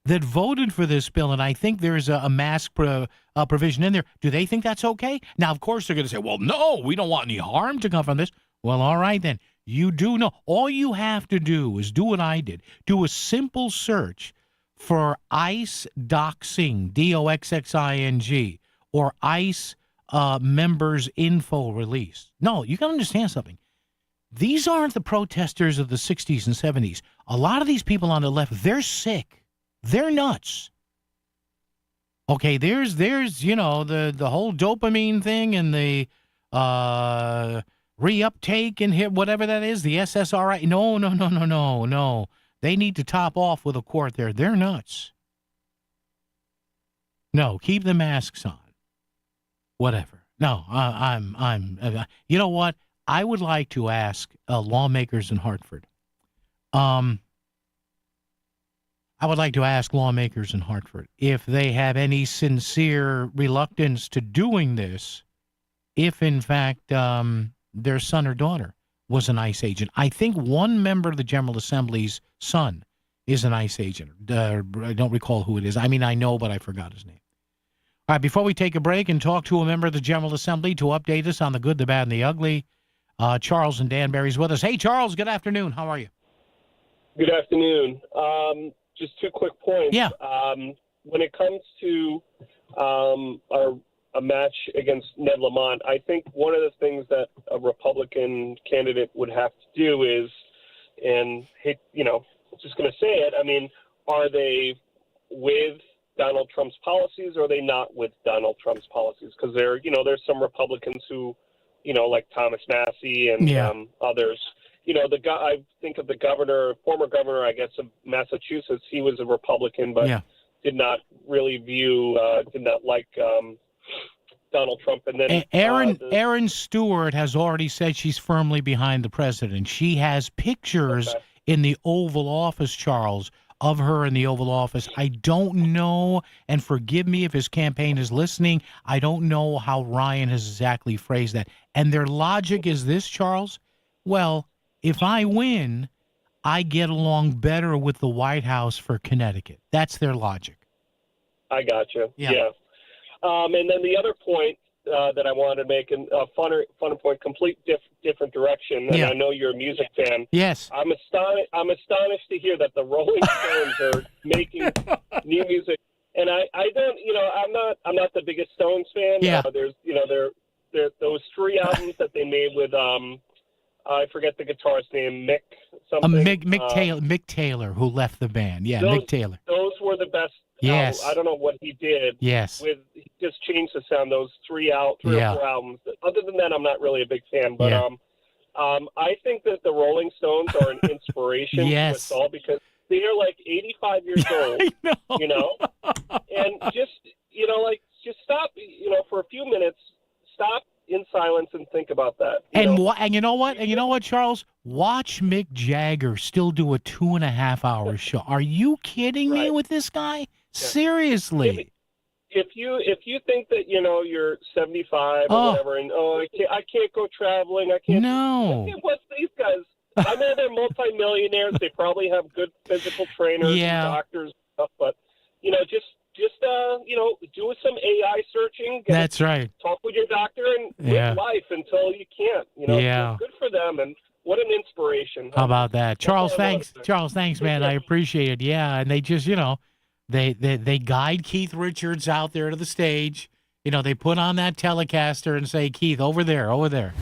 that voted for this bill, and I think there's a mask provision in there, do they think that's okay? Now, of course, they're going to say, well, no, we don't want any harm to come from this. Well, all right, then. You do know. All you have to do is do what I did. Do a simple search for ICE doxing, DOXXING, or ICE members info release. No, you got to understand something. These aren't the protesters of the 60s and 70s. A lot of these people on the left, they're sick. They're nuts. Okay, there's the whole dopamine thing and the reuptake and whatever that is, the SSRI. No. They need to top off with a quart there. They're nuts. No, keep the masks on. Whatever. No, you know what? I would like to ask lawmakers in Hartford. I would like to ask lawmakers in Hartford if they have any sincere reluctance to doing this, if in fact their son or daughter was an ICE agent. I think one member of the General Assembly's son is an ICE agent. I don't recall who it is. I mean, I know, but I forgot his name. All right, before we take a break and talk to a member of the General Assembly to update us on the good, the bad, and the ugly, Charles and Danbury's with us. Hey, Charles, good afternoon. How are you? Good afternoon. Just 2 quick points. Yeah. When it comes to a match against Ned Lamont, I think one of the things that a Republican candidate would have to do is, just going to say it, I mean, are they with Donald Trump's policies or are they not with Donald Trump's policies? Because there's some Republicans who, like Thomas Massey and others. I think of the former governor, I guess, of Massachusetts. He was a Republican, but did not really did not like Donald Trump. And then Erin Stewart has already said she's firmly behind the president. She has pictures in the Oval Office, Charles, of her in the Oval Office. I don't know, and forgive me if his campaign is listening, I don't know how Ryan has exactly phrased that. And their logic is this, Charles. Well, if I win, I get along better with the White House for Connecticut. That's their logic. I got you. Yeah. And then the other point that I wanted to make, and a fun point, complete different direction. And I know you're a music fan. Yes. I'm astonished to hear that the Rolling Stones are making new music. And I don't, I'm not the biggest Stones fan. Yeah. There's, there those 3 albums that they made with I forget the guitarist's name, Mick something. Mick Taylor, who left the band. Yeah, Mick Taylor. Those were the best. Yes. I don't know what he did. Yes. He just changed the sound. Those 3 or 4 albums. Other than that, I'm not really a big fan. But I think that the Rolling Stones are an inspiration to us all because they are like 85 years old. I know. And just stop. For a few minutes, stop in silence and think about that. And you know what, Charles? Watch Mick Jagger still do a 2.5-hour show. Are you kidding me with this guy? Yeah. Seriously. If you think that you're 75 or whatever, and I can't go traveling, I can't. No. What's these guys? I know they're multimillionaires. They probably have good physical trainers and doctors and stuff, but just do some AI searching. That's right. Talk with your doctor and live life until you can't. Good for them, and what an inspiration. How about that, Charles? Thanks, man. I appreciate it. Yeah, and they just, they guide Keith Richards out there to the stage. They put on that Telecaster and say, Keith, over there.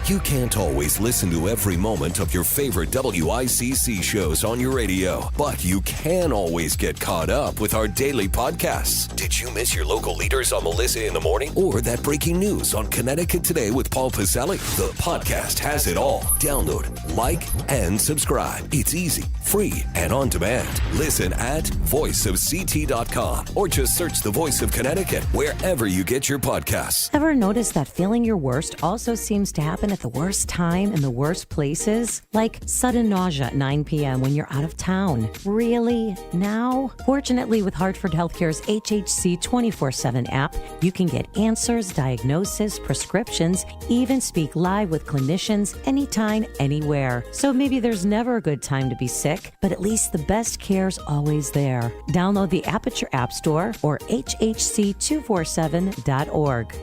You can't always listen to every moment of your favorite WICC shows on your radio, but you can always get caught up with our daily podcasts. Did you miss your local leaders on Melissa in the Morning? Or that breaking news on Connecticut Today with Paul Pacelli? The podcast has it all. Download, like, and subscribe. It's easy, free, and on demand. Listen at voiceofct.com or just search The Voice of Connecticut wherever you get your podcasts. Ever notice that feeling your worst also seems to happen at the worst time in the worst places? Like sudden nausea at 9 p.m. when you're out of town. Really? Now? Fortunately, with Hartford Healthcare's HHC 24/7 app, you can get answers, diagnosis, prescriptions, even speak live with clinicians anytime, anywhere. So maybe there's never a good time to be sick, but at least the best care's always there. Download the app at your app store or hhc247.org.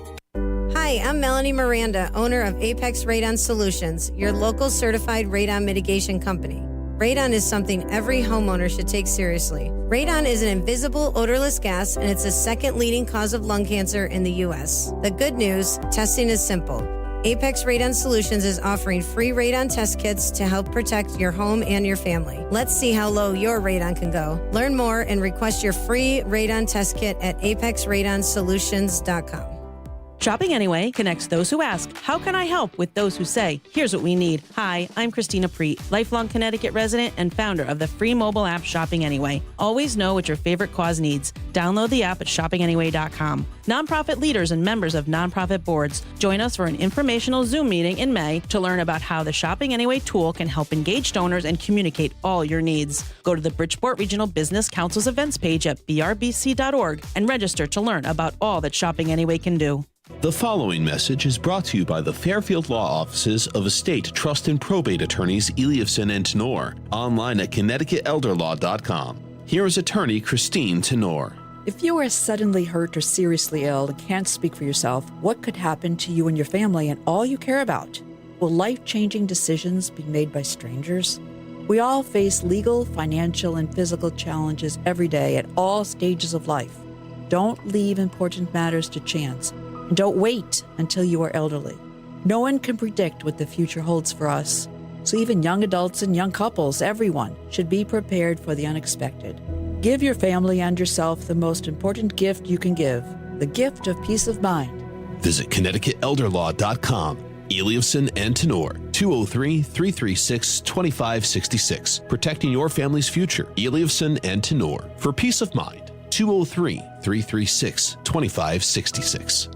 Hi, I'm Melanie Miranda, owner of Apex Radon Solutions, your local certified radon mitigation company. Radon is something every homeowner should take seriously. Radon is an invisible, odorless gas, and it's the second leading cause of lung cancer in the U.S. The good news, testing is simple. Apex Radon Solutions is offering free radon test kits to help protect your home and your family. Let's see how low your radon can go. Learn more and request your free radon test kit at apexradonsolutions.com. Shopping Anyway connects those who ask, how can I help, with those who say, here's what we need. Hi, I'm Christina Preet, lifelong Connecticut resident and founder of the free mobile app Shopping Anyway. Always know what your favorite cause needs. Download the app at shoppinganyway.com. Nonprofit leaders and members of nonprofit boards, join us for an informational Zoom meeting in May to learn about how the Shopping Anyway tool can help engage donors and communicate all your needs. Go to the Bridgeport Regional Business Council's events page at brbc.org and register to learn about all that Shopping Anyway can do. The following message is brought to you by the Fairfield Law Offices of Estate, Trust, and Probate Attorneys Eliafson and Tenor, online at ConnecticutElderLaw.com. Here is attorney Christine Tenor. If you are suddenly hurt or seriously ill and can't speak for yourself, what could happen to you and your family and all you care about? Will life-changing decisions be made by strangers? We all face legal, financial, and physical challenges every day at all stages of life. Don't leave important matters to chance. And don't wait until you are elderly. No one can predict what the future holds for us. So even young adults and young couples, everyone, should be prepared for the unexpected. Give your family and yourself the most important gift you can give, the gift of peace of mind. Visit ConnecticutElderLaw.com. Eliafson and Tenor, 203-336-2566. Protecting your family's future. Eliafson and Tenor, for peace of mind. 203-336-2566.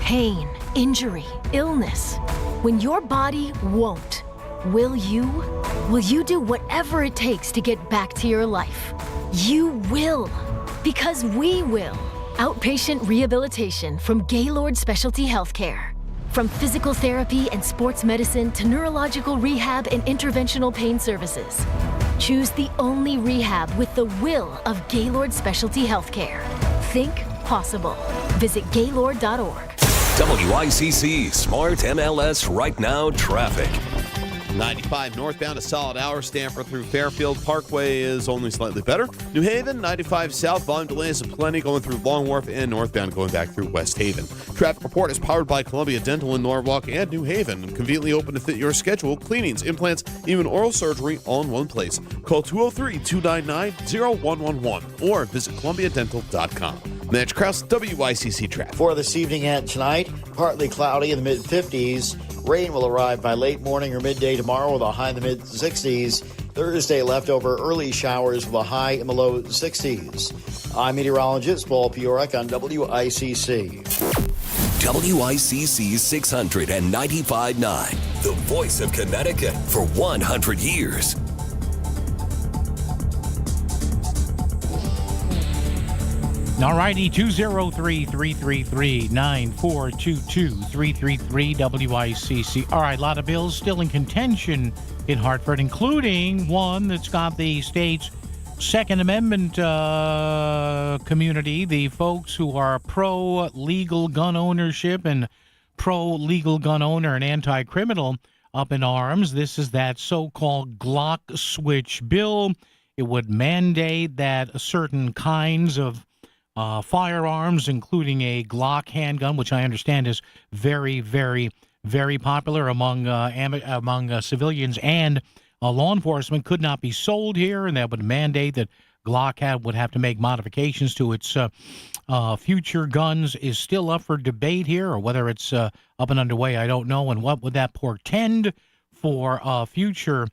Pain, injury, illness. When your body won't. Will you? Will you do whatever it takes to get back to your life? You will. Because we will. Outpatient rehabilitation from Gaylord Specialty Healthcare. From physical therapy and sports medicine to neurological rehab and interventional pain services. Choose the only rehab with the will of Gaylord Specialty Healthcare. Think possible. Visit Gaylord.org. WICC Smart MLS Right Now Traffic. 95 northbound, a solid hour. Stanford through Fairfield Parkway is only slightly better. New Haven, 95 south, volume delays plenty going through Long Wharf and northbound going back through West Haven. Traffic report is powered by Columbia Dental in Norwalk and New Haven. Conveniently open to fit your schedule. Cleanings, implants, even oral surgery all in one place. Call 203-299-0111 or visit columbiadental.com. Mitch Krause, WICC Traffic. For this evening and tonight, partly cloudy in the mid-50s. Rain will arrive by late morning or midday tomorrow with a high in the mid-60s. Thursday, leftover early showers with a high in the low 60s. I'm meteorologist Paul Piorek on WICC. WICC 695.9, the voice of Connecticut for 100 years. All righty, 203-333-9422, 333-WICC. All right, a lot of bills still in contention in Hartford, including one that's got the state's Second Amendment community, the folks who are pro-legal gun ownership and pro-legal gun owner and anti-criminal up in arms. This is that so-called Glock switch bill. It would mandate that certain kinds of firearms, including a Glock handgun, which I understand is very, very, very popular among civilians and law enforcement, could not be sold here, and that would mandate that Glock would have to make modifications to its future guns. Is still up for debate here, or whether it's up and underway, I don't know. And what would that portend for future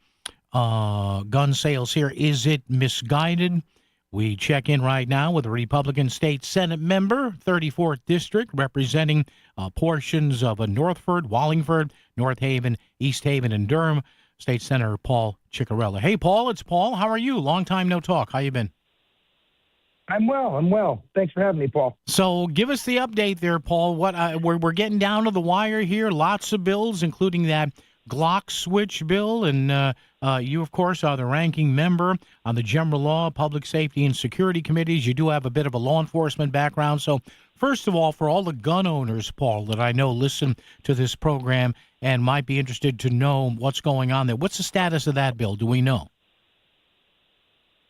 gun sales here? Is it misguided? We check in right now with a Republican State Senate member, 34th District, representing portions of Northford, Wallingford, North Haven, East Haven, and Durham, State Senator Paul Ciccarella. Hey, Paul, it's Paul. How are you? Long time no talk. How you been? I'm well. Thanks for having me, Paul. So give us the update there, Paul. We're getting down to the wire here. Lots of bills, including that Glock switch bill, and you, of course, are the ranking member on the General Law, Public Safety, and Security Committees. You do have a bit of a law enforcement background. So, first of all, for all the gun owners, Paul, that I know listen to this program and might be interested to know what's going on there, what's the status of that bill? Do we know?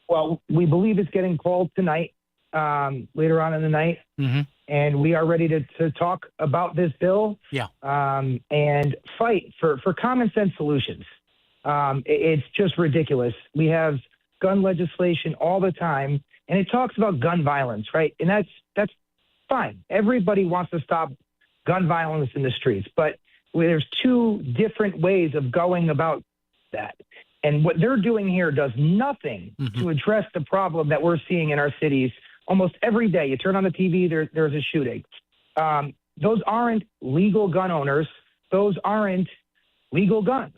Well, we believe it's getting called tonight, later on in the night. Mm-hmm. And we are ready to talk about this bill, and fight for common sense solutions. It's just ridiculous. We have gun legislation all the time, and it talks about gun violence, right? And that's fine. Everybody wants to stop gun violence in the streets, but there's two different ways of going about that. And what they're doing here does nothing to address the problem that we're seeing in our cities. Almost every day, you turn on the TV, there's a shooting. Those aren't legal gun owners. Those aren't legal guns.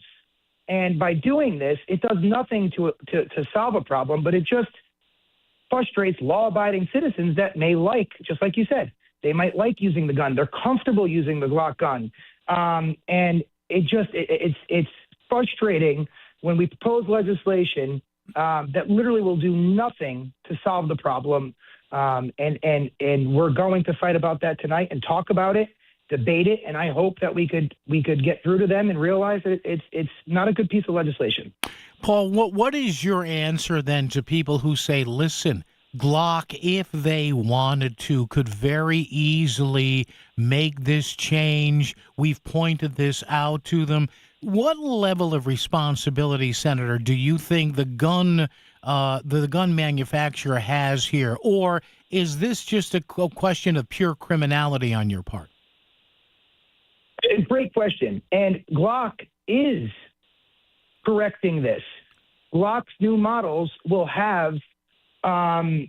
And by doing this, it does nothing to solve a problem, but it just frustrates law-abiding citizens that may like, just like you said, they might like using the gun. They're comfortable using the Glock gun. And it's frustrating when we propose legislation that literally will do nothing to solve the problem. And we're going to fight about that tonight and talk about it, debate it, and I hope that we could get through to them and realize that it's not a good piece of legislation. Paul, what is your answer then to people who say, listen, Glock, if they wanted to, could very easily make this change. We've pointed this out to them. What level of responsibility, Senator, do you think the gun manufacturer has here? Or is this just a question of pure criminality on your part? Great question. And Glock is correcting this. Glock's new models will have the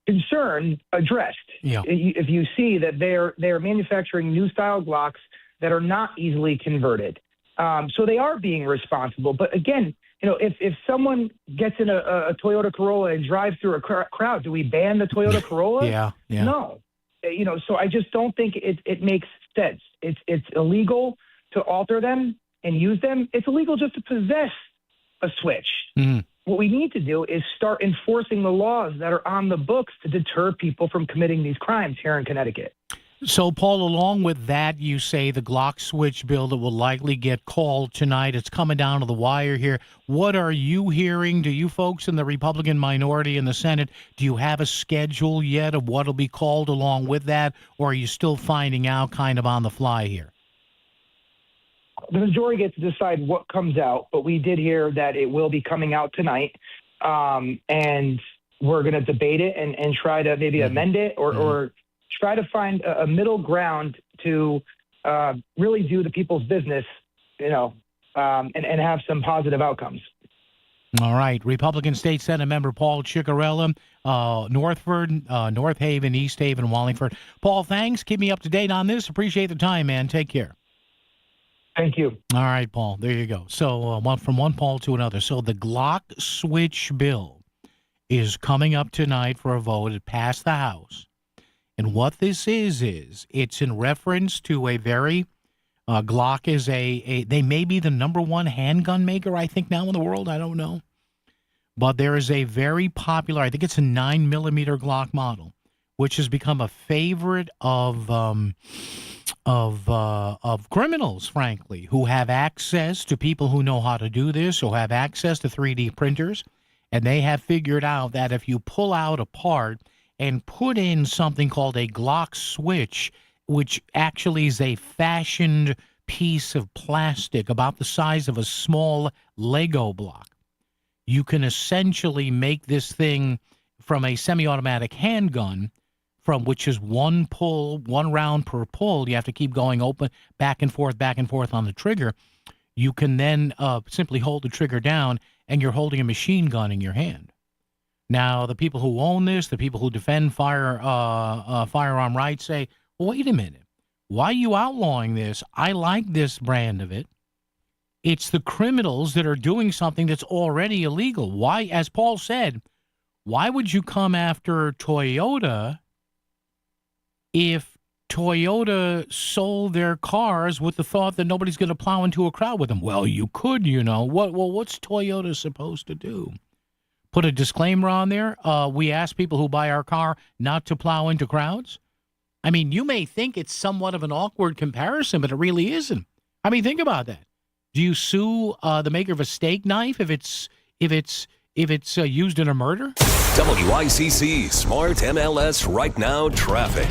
concern addressed. Yeah. If you see that they're manufacturing new style Glocks that are not easily converted. So they are being responsible. But again, if someone gets in a Toyota Corolla and drives through a crowd, do we ban the Toyota Corolla? Yeah. No. So I just don't think it makes sense. It's illegal to alter them and use them. It's illegal just to possess a switch. Mm-hmm. What we need to do is start enforcing the laws that are on the books to deter people from committing these crimes here in Connecticut. So, Paul, along with that, you say the Glock switch bill that will likely get called tonight. It's coming down to the wire here. What are you hearing? Do you folks in the Republican minority in the Senate, do you have a schedule yet of what will be called along with that, or are you still finding out kind of on the fly here? The majority gets to decide what comes out, but we did hear that it will be coming out tonight, and we're going to debate it and try to maybe amend it or try to find a middle ground to really do the people's business, and have some positive outcomes. All right. Republican State Senate member Paul Ciccarella, Northford, North Haven, East Haven, Wallingford. Paul, thanks. Keep me up to date on this. Appreciate the time, man. Take care. Thank you. All right, Paul. There you go. So from one Paul to another. So the Glock switch bill is coming up tonight for a vote. It passed the House. And what this is it's in reference to a very Glock is they may be the number one handgun maker, I think, now in the world. I don't know. But there is a very popular, I think it's a 9mm Glock model, which has become a favorite of criminals, frankly, who have access to people who know how to do this, who have access to 3D printers. And they have figured out that if you pull out a part and put in something called a Glock switch, which actually is a fashioned piece of plastic about the size of a small Lego block, you can essentially make this thing from a semi-automatic handgun, from which is one round per pull. You have to keep going open, back and forth on the trigger. You can then simply hold the trigger down, and you're holding a machine gun in your hand. Now, the people who own this, the people who defend firearm rights say, wait a minute, why are you outlawing this? I like this brand of it. It's the criminals that are doing something that's already illegal. Why, as Paul said, why would you come after Toyota if Toyota sold their cars with the thought that nobody's going to plow into a crowd with them? Well, you could, what's Toyota supposed to do? Put a disclaimer on there. We ask people who buy our car not to plow into crowds. I mean, you may think it's somewhat of an awkward comparison, but it really isn't. I mean, think about that. Do you sue the maker of a steak knife if it's used in a murder? WICC Smart MLS Right Now Traffic.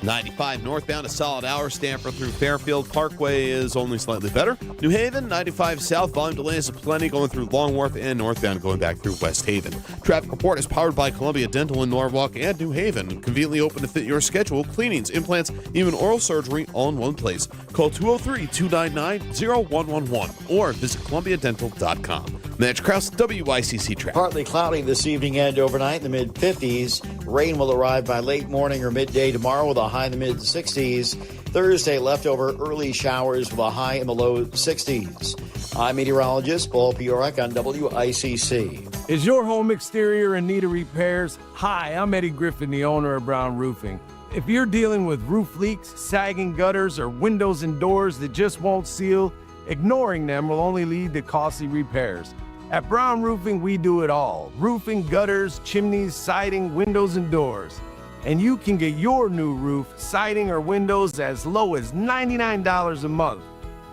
95 northbound, a solid hour. Stamford through Fairfield Parkway is only slightly better. New Haven, 95 south, volume delays plenty going through Long Wharf, and northbound going back through West Haven. Traffic report is powered by Columbia Dental in Norwalk and New Haven. Conveniently open to fit your schedule. Cleanings, implants, even oral surgery all in one place. Call 203-299-0111 or visit columbiadental.com. Mitch Krause, WICC Traffic. Partly cloudy this evening and overnight in the mid-50s. Rain will arrive by late morning or midday tomorrow with a high in the mid-60s. Thursday, leftover early showers with a high in the low 60s. I'm meteorologist Paul Piorek on WICC. Is your home exterior in need of repairs? Hi, I'm Eddie Griffin, the owner of Brown Roofing. If you're dealing with roof leaks, sagging gutters, or windows and doors that just won't seal, ignoring them will only lead to costly repairs. At Brown Roofing, we do it all. Roofing, gutters, chimneys, siding, windows, and doors. And you can get your new roof, siding, or windows as low as $99 a month.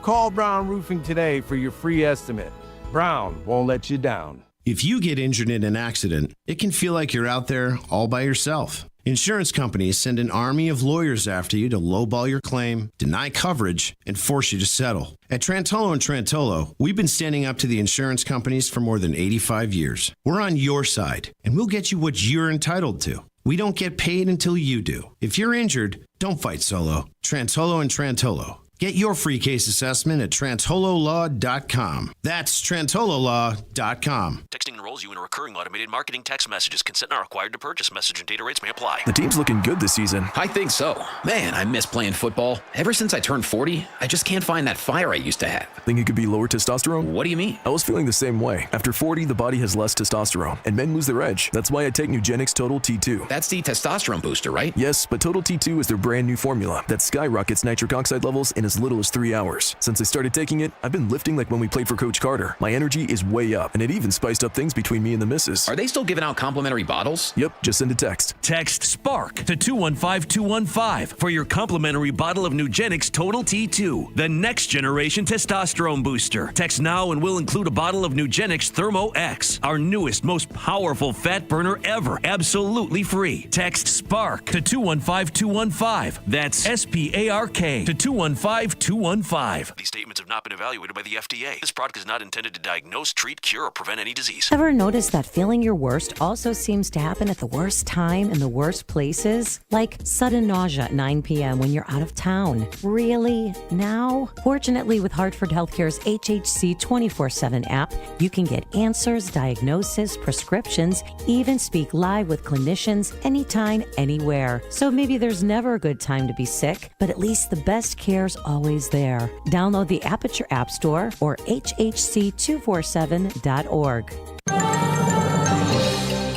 Call Brown Roofing today for your free estimate. Brown won't let you down. If you get injured in an accident, it can feel like you're out there all by yourself. Insurance companies send an army of lawyers after you to lowball your claim, deny coverage, and force you to settle. At Trantolo & Trantolo, we've been standing up to the insurance companies for more than 85 years. We're on your side, and we'll get you what you're entitled to. We don't get paid until you do. If you're injured, don't fight solo. Trantolo & Trantolo. Get your free case assessment at TrantoloLaw.com. That's TrantoloLaw.com. Texting enroll enrolls you in a recurring automated marketing text messages. Consent not required to purchase. Message and data rates may apply. The team's looking good this season. I think so. Man, I miss playing football. Ever since I turned 40, I just can't find that fire I used to have. Think it could be lower testosterone? What do you mean? I was feeling the same way. After 40, the body has less testosterone, and men lose their edge. That's why I take Nugenix Total T2. That's the testosterone booster, right? Yes, but Total T2 is their brand new formula that skyrockets nitric oxide levels in as little as 3 hours. Since I started taking it, I've been lifting like when we played for Coach Carter. My energy is way up, and it even spiced up things between me and the missus. Are they still giving out complimentary bottles? Yep, just send a text. Text SPARK to 215-215 for your complimentary bottle of Nugenix Total T2, the next generation testosterone booster. Text now and we'll include a bottle of Nugenix Thermo X, our newest, most powerful fat burner ever, absolutely free. Text SPARK to 215-215. That's SPARK to 215-215. These statements have not been evaluated by the FDA. This product is not intended to diagnose, treat, cure, or prevent any disease. Ever notice that feeling your worst also seems to happen at the worst time in the worst places? Like sudden nausea at 9 p.m. when you're out of town. Really? Now? Fortunately, with Hartford Healthcare's HHC 24/7 app, you can get answers, diagnosis, prescriptions, even speak live with clinicians anytime, anywhere. So maybe there's never a good time to be sick, but at least the best care's always there. Download the app at your app store or hhc247.org.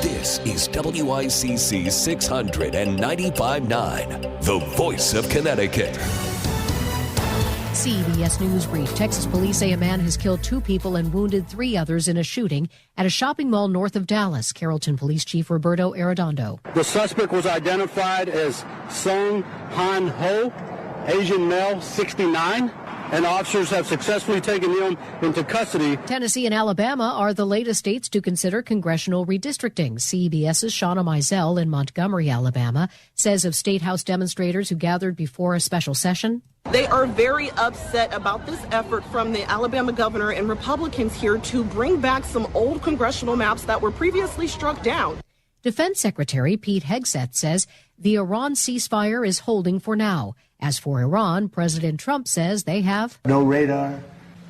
This is WICC 695.9, the voice of Connecticut. CBS News brief. Texas police say a man has killed 2 people and wounded 3 others in a shooting at a shopping mall north of Dallas. Carrollton Police Chief Roberto Arredondo. The suspect was identified as Sung Han Ho, Asian male, 69. And officers have successfully taken him into custody. Tennessee and Alabama are the latest states to consider congressional redistricting. CBS's Shauna Mizell in Montgomery, Alabama, says of State House demonstrators who gathered before a special session. They are very upset about this effort from the Alabama governor and Republicans here to bring back some old congressional maps that were previously struck down. Defense Secretary Pete Hegseth says the Iran ceasefire is holding for now. As for Iran, President Trump says they have no radar,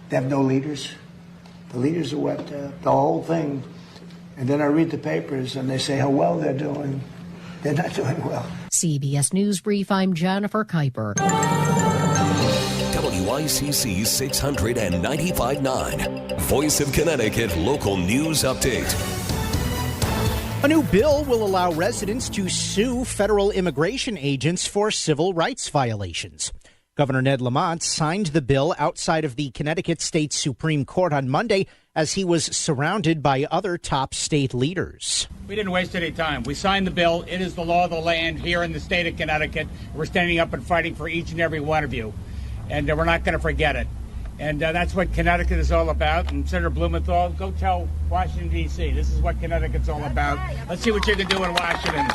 they have no leaders. The leaders are what, the whole thing. And then I read the papers and they say how well they're doing. They're not doing well. CBS News Brief, I'm Jennifer Kuiper. WICC 695.9, Voice of Connecticut Local News Update. A new bill will allow residents to sue federal immigration agents for civil rights violations. Governor Ned Lamont signed the bill outside of the Connecticut State Supreme Court on Monday as he was surrounded by other top state leaders. We didn't waste any time. We signed the bill. It is the law of the land here in the state of Connecticut. We're standing up and fighting for each and every one of you, and we're not going to forget it. And that's what Connecticut is all about. And Senator Blumenthal, go tell Washington, D.C. this is what Connecticut's all about. Let's see what you can do in Washington.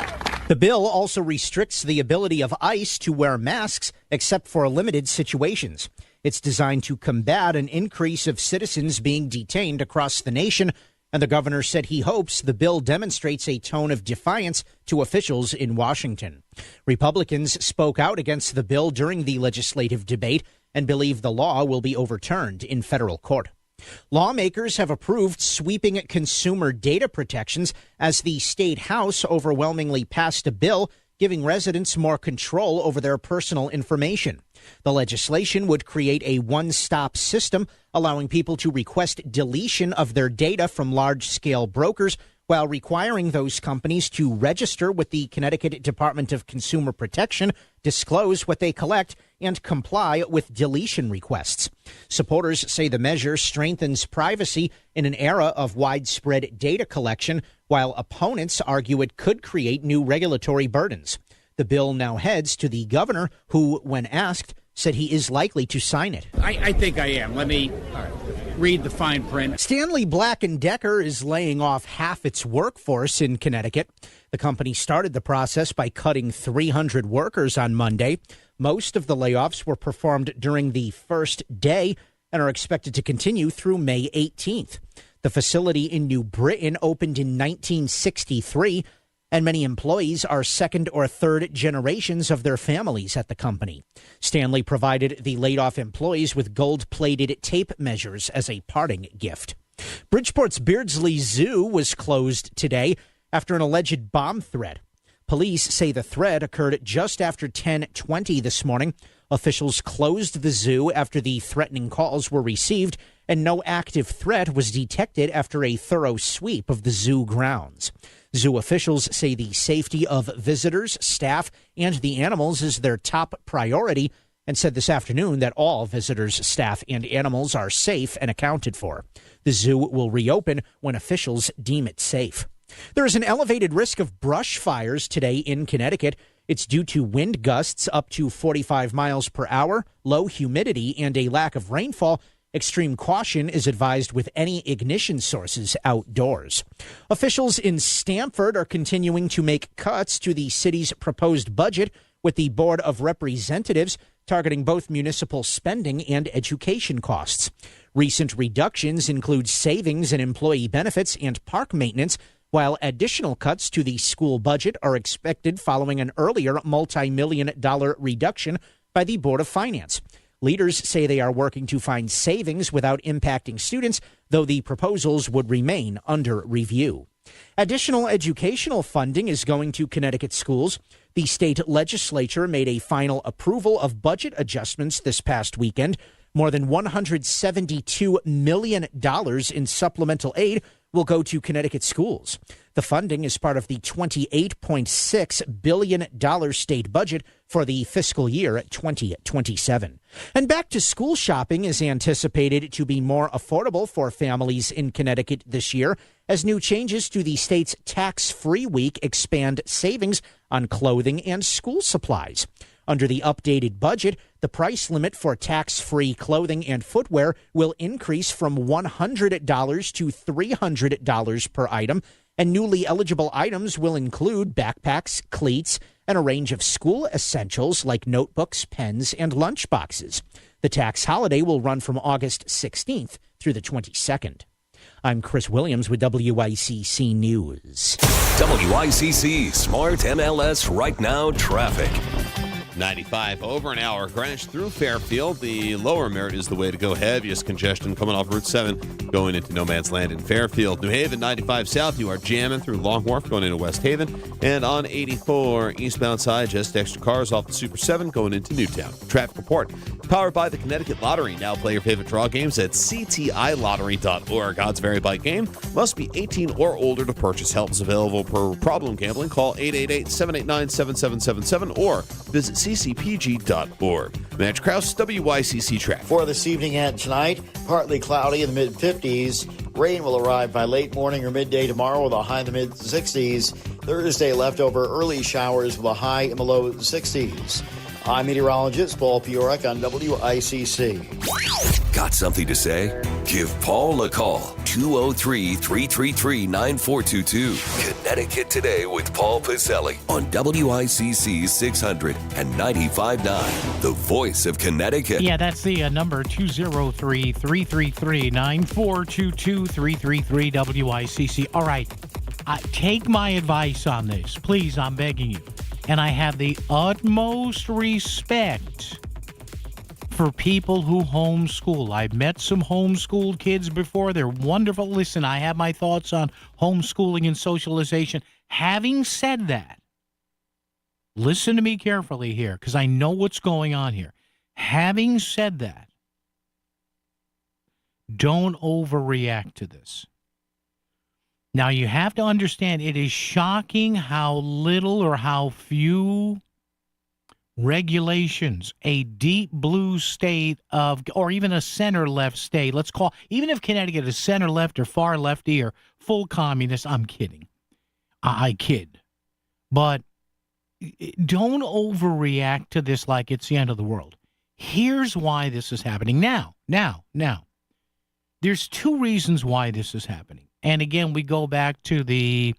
The bill also restricts the ability of ICE to wear masks except for limited situations. It's designed to combat an increase of citizens being detained across the nation. And the governor said he hopes the bill demonstrates a tone of defiance to officials in Washington. Republicans spoke out against the bill during the legislative debate and believe the law will be overturned in federal court. Lawmakers have approved sweeping consumer data protections as the state house overwhelmingly passed a bill giving residents more control over their personal information. The legislation would create a one-stop system, allowing people to request deletion of their data from large-scale brokers while requiring those companies to register with the Connecticut Department of Consumer Protection, disclose what they collect, and comply with deletion requests. Supporters say the measure strengthens privacy in an era of widespread data collection, while opponents argue it could create new regulatory burdens. The bill now heads to the governor, who, when asked, said he is likely to sign it. I think I am. Let me read the fine print. Stanley Black & Decker is laying off half its workforce in Connecticut. The company started the process by cutting 300 workers on Monday. Most of the layoffs were performed during the first day and are expected to continue through May 18th. The facility in New Britain opened in 1963, and many employees are second or third generations of their families at the company. Stanley provided the laid-off employees with gold-plated tape measures as a parting gift. Bridgeport's Beardsley Zoo was closed today after an alleged bomb threat. Police say the threat occurred just after 10:20 this morning. Officials closed the zoo after the threatening calls were received, and no active threat was detected after a thorough sweep of the zoo grounds. Zoo officials say the safety of visitors, staff, and the animals is their top priority, and said this afternoon that all visitors, staff, and animals are safe and accounted for. The zoo will reopen when officials deem it safe. There is an elevated risk of brush fires today in Connecticut. It's due to wind gusts up to 45 miles per hour, low humidity, and a lack of rainfall. Extreme caution is advised with any ignition sources outdoors. Officials in Stamford are continuing to make cuts to the city's proposed budget, with the Board of Representatives targeting both municipal spending and education costs. Recent reductions include savings in employee benefits and park maintenance, while additional cuts to the school budget are expected following an earlier multi-million-dollar reduction by the Board of Finance. Leaders say they are working to find savings without impacting students, though the proposals would remain under review. Additional educational funding is going to Connecticut schools. The state legislature made a final approval of budget adjustments this past weekend. More than $172 million in supplemental aid will go to Connecticut schools. The funding is part of the $28.6 billion state budget for the fiscal year 2027. And back to school shopping is anticipated to be more affordable for families in Connecticut this year, as new changes to the state's tax-free week expand savings on clothing and school supplies. Under the updated budget, the price limit for tax-free clothing and footwear will increase from $100 to $300 per item, and newly eligible items will include backpacks, cleats, and a range of school essentials like notebooks, pens, and lunchboxes. The tax holiday will run from August 16th through the 22nd. I'm Chris Williams with WICC News. WICC Smart MLS Right Now Traffic. 95 over an hour. Greenwich through Fairfield. The lower Merritt is the way to go. Heaviest congestion coming off Route 7 going into no man's land in Fairfield. New Haven 95 south, you are jamming through Long Wharf going into West Haven. And on 84 eastbound side, just extra cars off the Super 7 going into Newtown. Traffic report powered by the Connecticut Lottery. Now play your favorite draw games at ctilottery.org. Odds vary by game. Must be 18 or older to purchase. Help is available per problem gambling. Call 888-789-7777 or visit ccpg.org. Match Krause, WICC Traffic. For this evening and tonight, partly cloudy in the mid-50s. Rain will arrive by late morning or midday tomorrow with a high in the mid-60s. Thursday, leftover early showers with a high in the low 60s. I'm meteorologist Paul Piorek on WICC. Got something to say? Give Paul a call. 203-333-9422. Connecticut Today with Paul Piselli on WICC 600 and 95.9. The voice of Connecticut. Yeah, that's the number, 203-333-9422, 333 WICC. All right, take my advice on this. Please, I'm begging you. And I have the utmost respect for people who homeschool. I've met some homeschooled kids before. They're wonderful. Listen, I have my thoughts on homeschooling and socialization. Having said that, listen to me carefully here, because I know what's going on here. Having said that, don't overreact to this. Now, you have to understand, it is shocking how little or how few regulations a deep blue state of, or even a center-left state, let's call, even if Connecticut is center-left or far-lefty or full communist, I'm kidding. I kid. But don't overreact to this like it's the end of the world. Here's why this is happening now. There's two reasons why this is happening. And again, we go back to the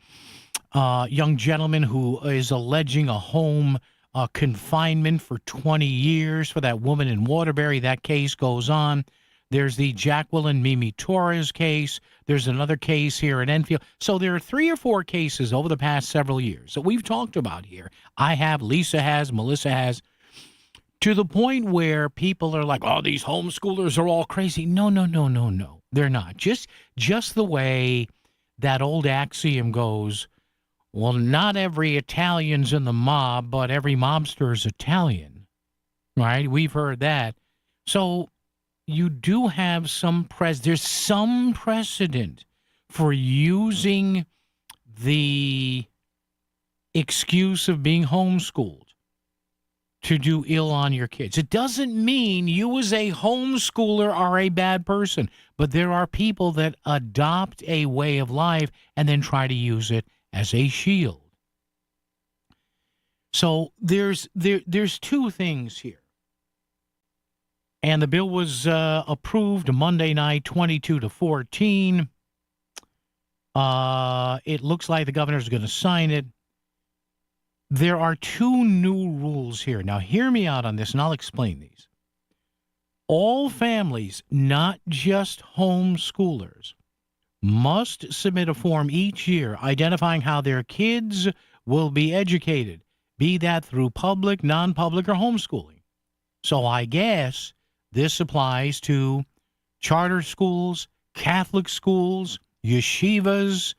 young gentleman who is alleging a home confinement for 20 years for that woman in Waterbury. That case goes on. There's the Jacqueline Mimi Torres case. There's another case here in Enfield. So there are 3 or 4 cases over the past several years that we've talked about here. I have, Lisa has, Melissa has, to the point where people are like, oh, these homeschoolers are all crazy. No. They're not. Just the way that old axiom goes, well, not every Italian's in the mob, but every mobster is Italian, right? We've heard that. So you do have there's some precedent for using the excuse of being homeschooled to do ill on your kids. It doesn't mean you as a homeschooler are a bad person, but there are people that adopt a way of life and then try to use it as a shield. So there's two things here. And the bill was approved Monday night, 22-14. It looks like the governor's going to sign it. There are two new rules here. Now, hear me out on this, and I'll explain these. All families, not just homeschoolers, must submit a form each year identifying how their kids will be educated, be that through public, non-public, or homeschooling. So I guess this applies to charter schools, Catholic schools, yeshivas,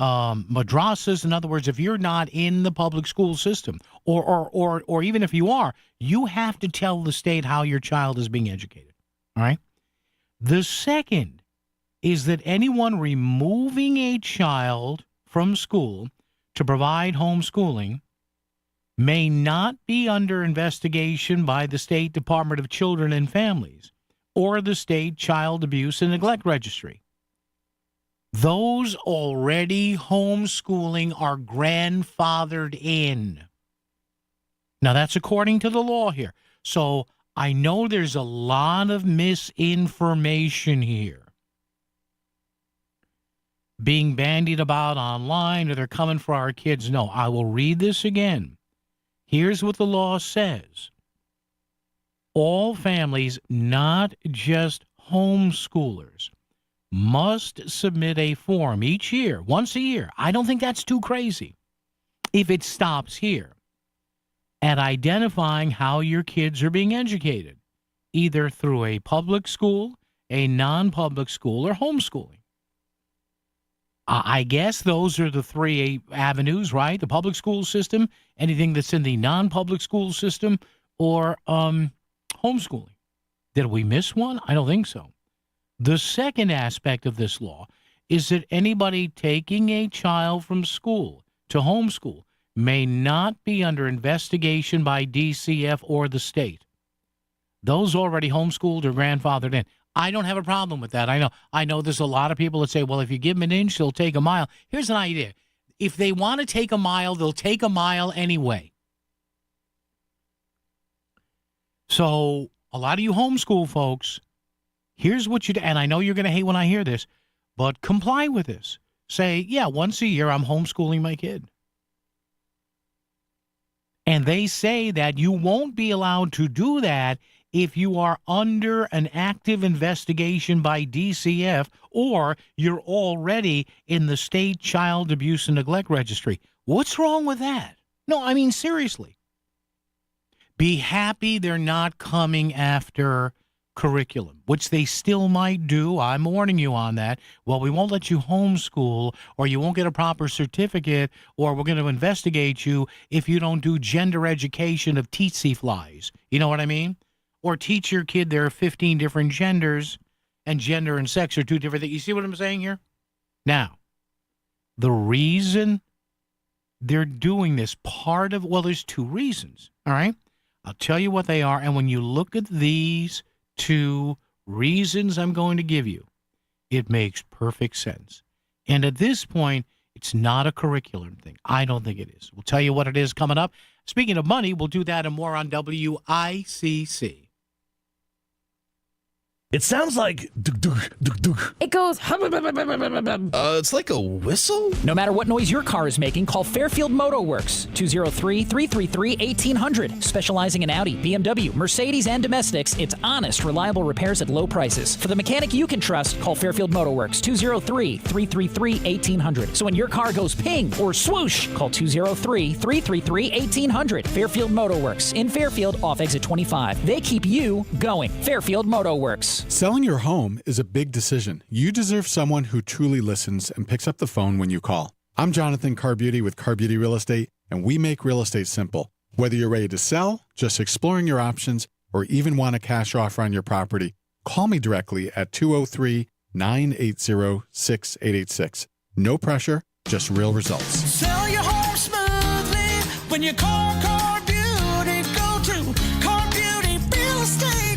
madrasas. In other words, if you're not in the public school system, or even if you are, you have to tell the state how your child is being educated. All right? The second is that anyone removing a child from school to provide homeschooling may not be under investigation by the State Department of Children and Families or the State Child Abuse and Neglect Registry. Those already homeschooling are grandfathered in. Now, that's according to the law here. So I know there's a lot of misinformation here being bandied about online, or they're coming for our kids. No, I will read this again. Here's what the law says. All families, not just homeschoolers, must submit a form each year, once a year. I don't think that's too crazy if it stops here at identifying how your kids are being educated, either through a public school, a non-public school, or homeschooling. I guess those are the three avenues, right? The public school system, anything that's in the non-public school system, or homeschooling. Did we miss one? I don't think so. The second aspect of this law is that anybody taking a child from school to homeschool may not be under investigation by DCF or the state. Those already homeschooled or grandfathered in. I don't have a problem with that. I know there's a lot of people that say, well, if you give them an inch, they'll take a mile. Here's an idea. If they want to take a mile, they'll take a mile anyway. So a lot of you homeschool folks, here's what you do, and I know you're going to hate when I hear this, but comply with this. Say, yeah, once a year I'm homeschooling my kid. And they say that you won't be allowed to do that if you are under an active investigation by DCF or you're already in the State Child Abuse and Neglect Registry. What's wrong with that? No, I mean, seriously. Be happy they're not coming after curriculum, which they still might do. I'm warning you on that. Well, we won't let you homeschool, or you won't get a proper certificate, or we're going to investigate you if you don't do gender education of tsetse flies. You know what I mean? Or teach your kid there are 15 different genders, and gender and sex are two different things. You see what I'm saying here? Now, the reason they're doing this, there's two reasons, all right? I'll tell you what they are, and when you look at these two reasons I'm going to give you, it makes perfect sense. And at this point, it's not a curriculum thing. I don't think it is. We'll tell you what it is coming up. Speaking of money, we'll do that and more on WICC. It sounds like it goes it's like a whistle? No matter what noise your car is making, call Fairfield Motor Works 203-333-1800. Specializing in Audi, BMW, Mercedes, and domestics, it's honest, reliable repairs at low prices. For the mechanic you can trust, call Fairfield Motor Works 203-333-1800. So when your car goes ping or swoosh, call 203-333-1800. Fairfield Motor Works in Fairfield off exit 25. They keep you going. Fairfield Motor Works. Selling your home is a big decision. You deserve someone who truly listens and picks up the phone when you call. I'm Jonathan Carbeauty with Carbeauty Real Estate, and we make real estate simple. Whether you're ready to sell, just exploring your options, or even want a cash offer on your property, call me directly at 203-980-6886. No pressure, just real results. Sell your home smoothly when you call Carbeauty. Go to CarBeautyRealEstate.com.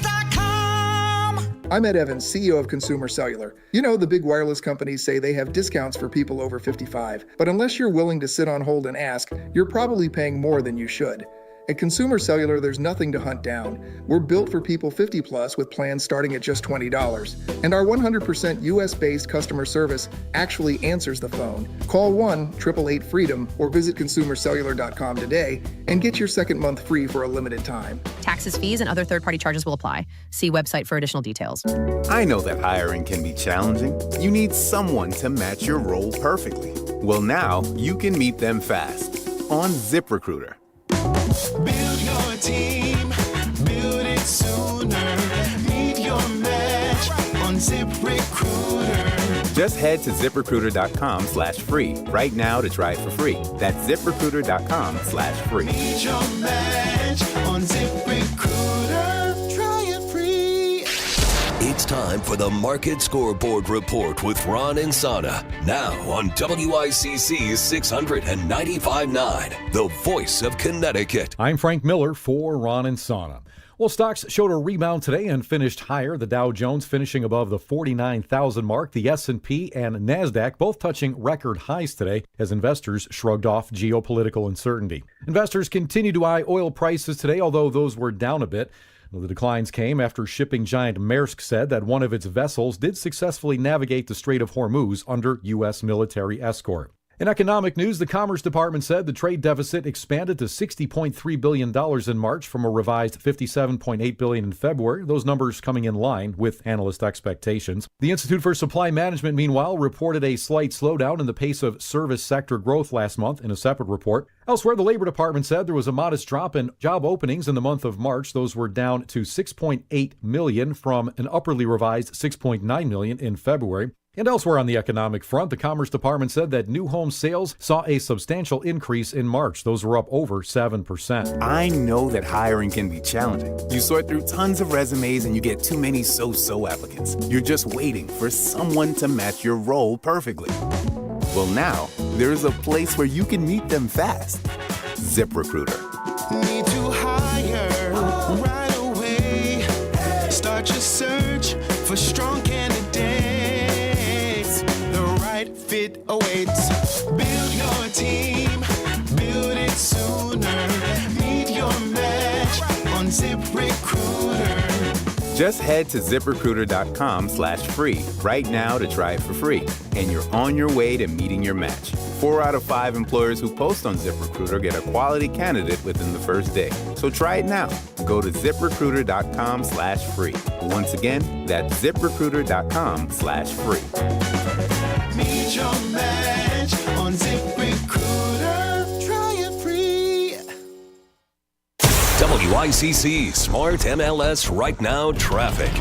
I'm Ed Evans, CEO of Consumer Cellular. You know, the big wireless companies say they have discounts for people over 55, but unless you're willing to sit on hold and ask, you're probably paying more than you should. At Consumer Cellular, there's nothing to hunt down. We're built for people 50 plus with plans starting at just $20. And our 100% US-based customer service actually answers the phone. Call 1-888-FREEDOM or visit consumercellular.com today and get your second month free for a limited time. Taxes, fees, and other third-party charges will apply. See website for additional details. I know that hiring can be challenging. You need someone to match your role perfectly. Well, now you can meet them fast on ZipRecruiter. Build your team, build it sooner. Meet your match on ZipRecruiter. Just head to ZipRecruiter.com/free right now to try it for free. That's ZipRecruiter.com/free. Meet your match on ZipRecruiter. Try it free. It's time for the Market Scoreboard Report with Ron and Sana. Now on WICC's 695.9, the voice of Connecticut. I'm Frank Miller for Ron and Sana. Well, stocks showed a rebound today and finished higher. The Dow Jones finishing above the 49,000 mark. The S&P and NASDAQ both touching record highs today as investors shrugged off geopolitical uncertainty. Investors continue to eye oil prices today, although those were down a bit. The declines came after shipping giant Maersk said that one of its vessels did successfully navigate the Strait of Hormuz under U.S. military escort. In economic news, the Commerce Department said the trade deficit expanded to $60.3 billion in March from a revised $57.8 billion in February, those numbers coming in line with analyst expectations. The Institute for Supply Management, meanwhile, reported a slight slowdown in the pace of service sector growth last month in a separate report. Elsewhere, the Labor Department said there was a modest drop in job openings in the month of March. Those were down to 6.8 million from an upwardly revised 6.9 million in February. And elsewhere on the economic front, the Commerce Department said that new home sales saw a substantial increase in March. Those were up over 7%. I know that hiring can be challenging. You sort through tons of resumes and you get too many so-so applicants. You're just waiting for someone to match your role perfectly. Well, now there's a place where you can meet them fast. ZipRecruiter. Need to hire right away. Start your search for strong candidates. The right fit awaits. Build your team, build it sooner. Meet your match on ZipRecruiter. Just head to ZipRecruiter.com/free right now to try it for free. And you're on your way to meeting your match. 4 out of 5 employers who post on ZipRecruiter get a quality candidate within the first day. So try it now. Go to ZipRecruiter.com/free. Once again, that's ZipRecruiter.com/free. Meet your match on ZipRecruiter. Try it free. WICC Smart MLS Right Now Traffic.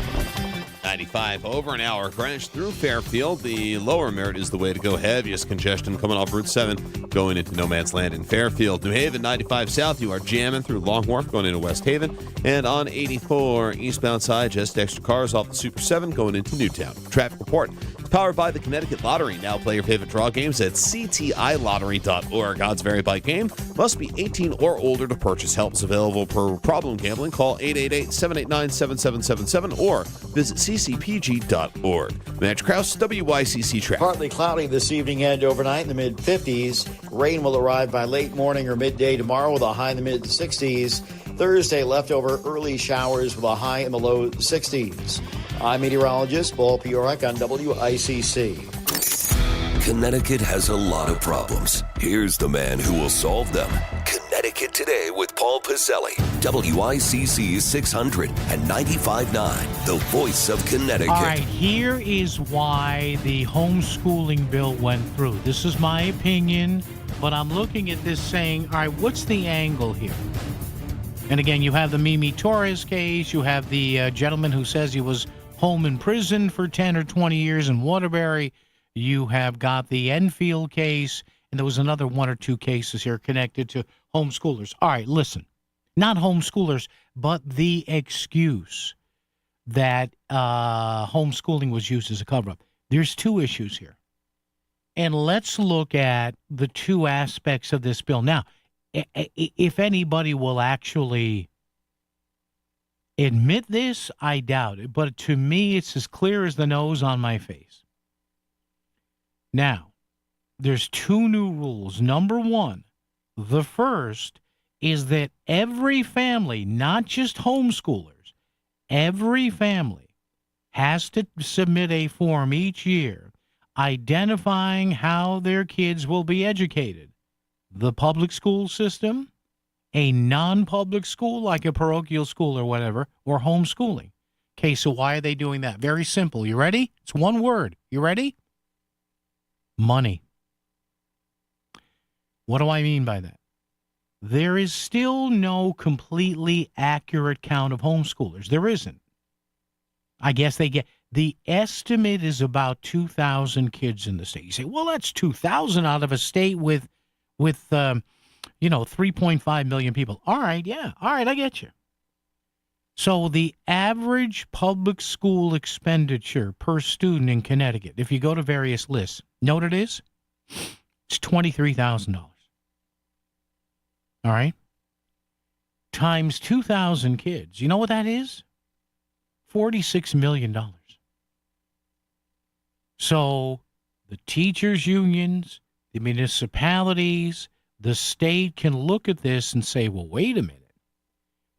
95 over an hour. Greenwich through Fairfield. The lower Merritt is the way to go. Heaviest congestion coming off Route 7 going into No Man's Land in Fairfield. New Haven 95 south. You are jamming through Long Wharf going into West Haven. And on 84 eastbound side, just extra cars off the Super 7 going into Newtown. Traffic report. Powered by the Connecticut Lottery. Now play your favorite draw games at ctilottery.org. Odds vary by game. Must be 18 or older to purchase. Help is available per problem gambling. Call 888-789-7777 or visit ccpg.org. Matt Krause, WICC Traffic. Partly cloudy this evening and overnight in the mid-50s. Rain will arrive by late morning or midday tomorrow with a high in the mid-60s. Thursday, leftover early showers with a high in the low 60s. I'm meteorologist Paul Piorek on WICC. Connecticut has a lot of problems. Here's the man who will solve them. Connecticut Today with Paul Pizzelli. WICC 695.9, the voice of Connecticut. All right, here is why the homeschooling bill went through. This is my opinion, but I'm looking at this saying, all right, what's the angle here? And again, you have the Mimi Torres case. You have the gentleman who says he was home in prison for 10 or 20 years in Waterbury. You have got the Enfield case, and there was another one or two cases here connected to homeschoolers. All right, listen, not homeschoolers, but the excuse that homeschooling was used as a cover-up. There's two issues here. And let's look at the two aspects of this bill. Now, if anybody will actually admit this, I doubt it. But to me, it's as clear as the nose on my face. Now, there's two new rules. Number one, the first is that every family, not just homeschoolers, every family has to submit a form each year identifying how their kids will be educated. The public school system, a non-public school like a parochial school or whatever, or homeschooling. Okay, so why are they doing that? Very simple. You ready? It's one word. You ready? Money. What do I mean by that? There is still no completely accurate count of homeschoolers. There isn't. I guess they get, the estimate is about 2,000 kids in the state. You say, well, that's 2,000 out of a state with 3.5 million people. All right, yeah. All right, I get you. So the average public school expenditure per student in Connecticut, if you go to various lists, know what it is? It's $23,000. All right? Times 2,000 kids. You know what that is? $46 million. So the teachers' unions, the municipalities, the state can look at this and say, well, wait a minute.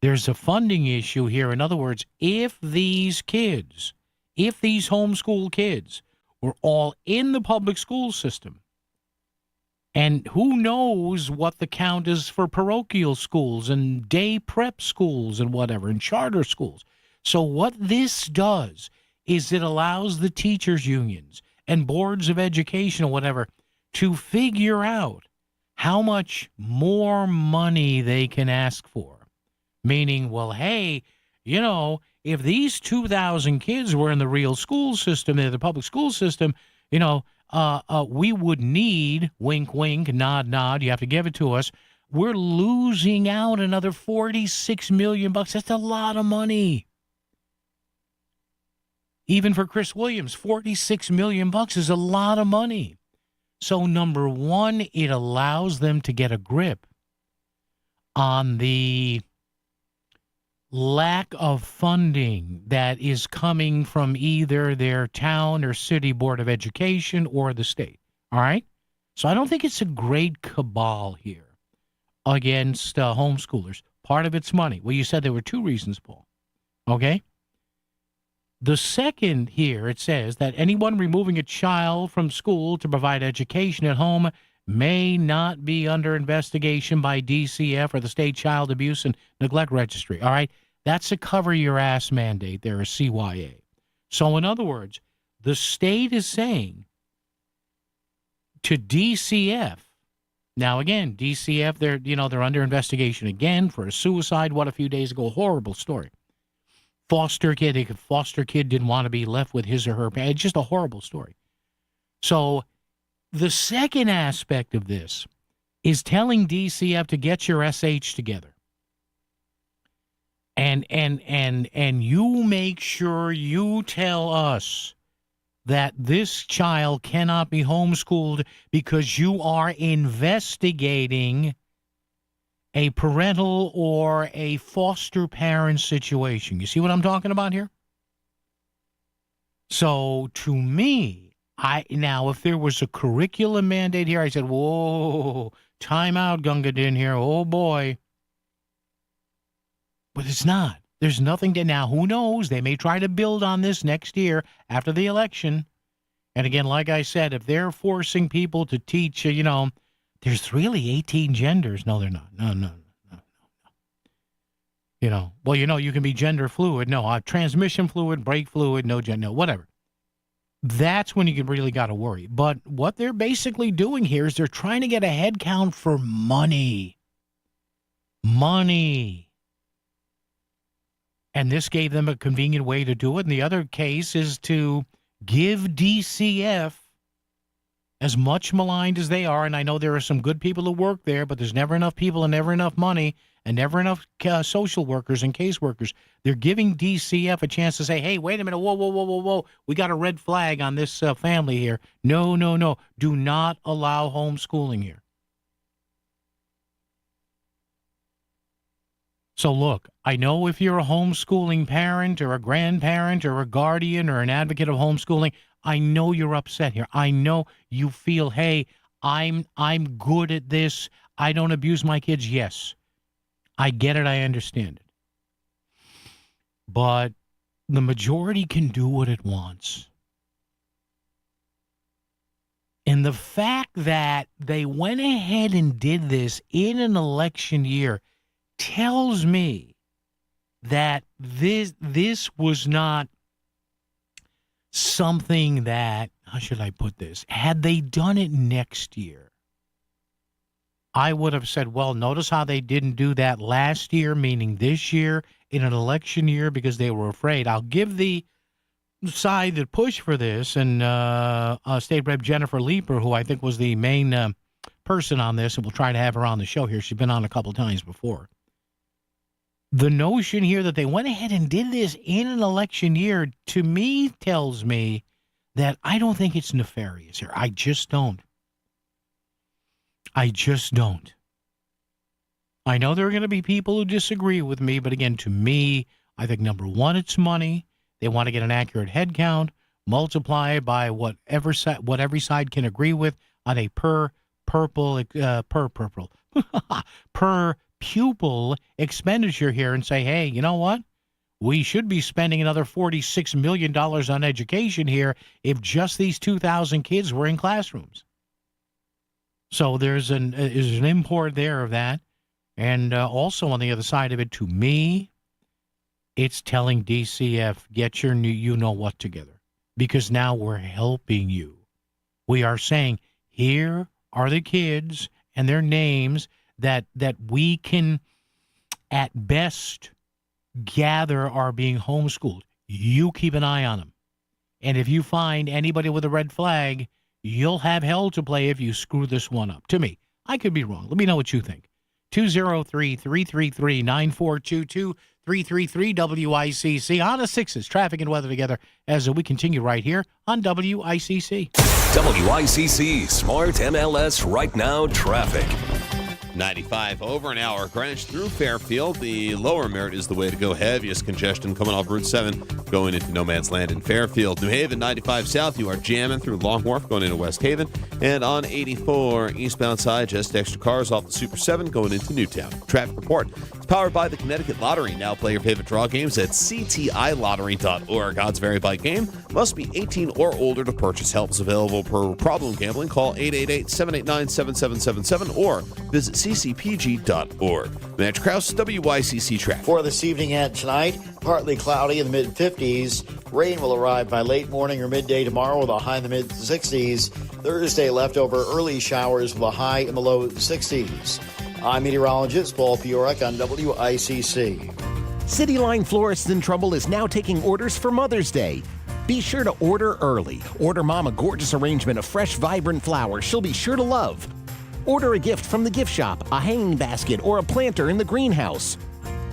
There's a funding issue here. In other words, if these homeschool kids were all in the public school system, and who knows what the count is for parochial schools and day prep schools and whatever, and charter schools. So what this does is it allows the teachers' unions and boards of education or whatever to figure out how much more money they can ask for. Meaning, well, hey, if these 2,000 kids were in the real school system, the public school system, we would need, wink, wink, nod, nod, you have to give it to us. We're losing out another $46 million. That's a lot of money. Even for Chris Williams, $46 million is a lot of money. So number one, it allows them to get a grip on the lack of funding that is coming from either their town or city board of education or the state. All right? So I don't think it's a great cabal here against homeschoolers. Part of it's money. Well, you said there were two reasons, Paul. Okay? The second here, it says that anyone removing a child from school to provide education at home may not be under investigation by DCF or the State Child Abuse and Neglect Registry. All right? That's a cover-your-ass mandate there, a CYA. So, in other words, the state is saying to DCF, now again, DCF, they're under investigation again for a suicide, a few days ago, horrible story. Foster kid didn't want to be left with his or her parents. Just a horrible story. So the second aspect of this is telling DCF to get your SH together. And you make sure you tell us that this child cannot be homeschooled because you are investigating a parental or a foster parent situation. You see what I'm talking about here? So to me, if there was a curriculum mandate here, I said, whoa, time out, Gunga Din here. Oh, boy. But it's not. There's nothing to now. Who knows? They may try to build on this next year after the election. And again, like I said, if they're forcing people to teach, there's really 18 genders. No, they're not. No. You can be gender fluid. No, transmission fluid, brake fluid, no gender, no, whatever. That's when you really got to worry. But what they're basically doing here is they're trying to get a head count for money. Money. And this gave them a convenient way to do it. And the other case is to give DCF, as much maligned as they are, and I know there are some good people who work there, but there's never enough people and never enough money and never enough social workers and caseworkers. They're giving DCF a chance to say, hey, wait a minute, whoa. We got a red flag on this family here. No. Do not allow homeschooling here. So look, I know if you're a homeschooling parent or a grandparent or a guardian or an advocate of homeschooling, I know you're upset here. I know you feel, hey, I'm good at this. I don't abuse my kids. Yes, I get it. I understand it. But the majority can do what it wants. And the fact that they went ahead and did this in an election year tells me that this was not something that, how should I put this? Had they done it next year, I would have said, well, notice how they didn't do that last year, meaning this year, in an election year, because they were afraid. I'll give the side that pushed for this, and State Rep Jennifer Leeper, who I think was the main person on this, and we'll try to have her on the show here. She's been on a couple times before. The notion here that they went ahead and did this in an election year, to me, tells me that I don't think it's nefarious here. I just don't. I know there are going to be people who disagree with me, but again, to me, I think, number one, it's money. They want to get an accurate head count, multiply it by what every side can agree with on a per pupil expenditure here, and say, hey, you know what? We should be spending another $46 million on education here if just these 2,000 kids were in classrooms. So there's an import there of that. And also on the other side of it, to me, it's telling DCF, get your new you-know-what together. Because now we're helping you. We are saying, here are the kids and their names that we can, at best, gather are being homeschooled. You keep an eye on them. And if you find anybody with a red flag, you'll have hell to play if you screw this one up. To me, I could be wrong. Let me know what you think. 203-333-9422, 333 WICC. On the sixes, traffic and weather together as we continue right here on WICC. WICC Smart MLS Right Now Traffic. 95 over an hour. Greenwich through Fairfield. The lower Merritt is the way to go. Heaviest congestion coming off Route 7 going into No Man's Land in Fairfield. New Haven, 95 south. You are jamming through Long Wharf going into West Haven. And on 84 eastbound side, just extra cars off the Super 7 going into Newtown. Traffic report. It's powered by the Connecticut Lottery. Now play your favorite draw games at ctilottery.org. Odds vary by game. Must be 18 or older to purchase. Help is available per problem gambling. Call 888-789-7777 or visit ccpg.org. Match Krause, WICC Traffic. For this evening and tonight, partly cloudy in the mid-50s. Rain will arrive by late morning or midday tomorrow with a high in the mid-60s. Thursday, leftover early showers with a high in the low 60s. I'm meteorologist Paul Fiorek on WICC. Cityline Florists in Trumbull is now taking orders for Mother's Day. Be sure to order early. Order Mom a gorgeous arrangement of fresh, vibrant flowers she'll be sure to love. Order a gift from the gift shop, a hanging basket, or a planter in the greenhouse.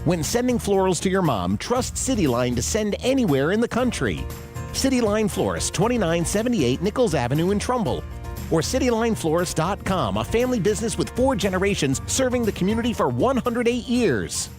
When sending florals to your mom, trust Cityline to send anywhere in the country. Cityline Florist, 2978 Nichols Avenue in Trumbull. Or citylineflorist.com, a family business with 4 generations serving the community for 108 years.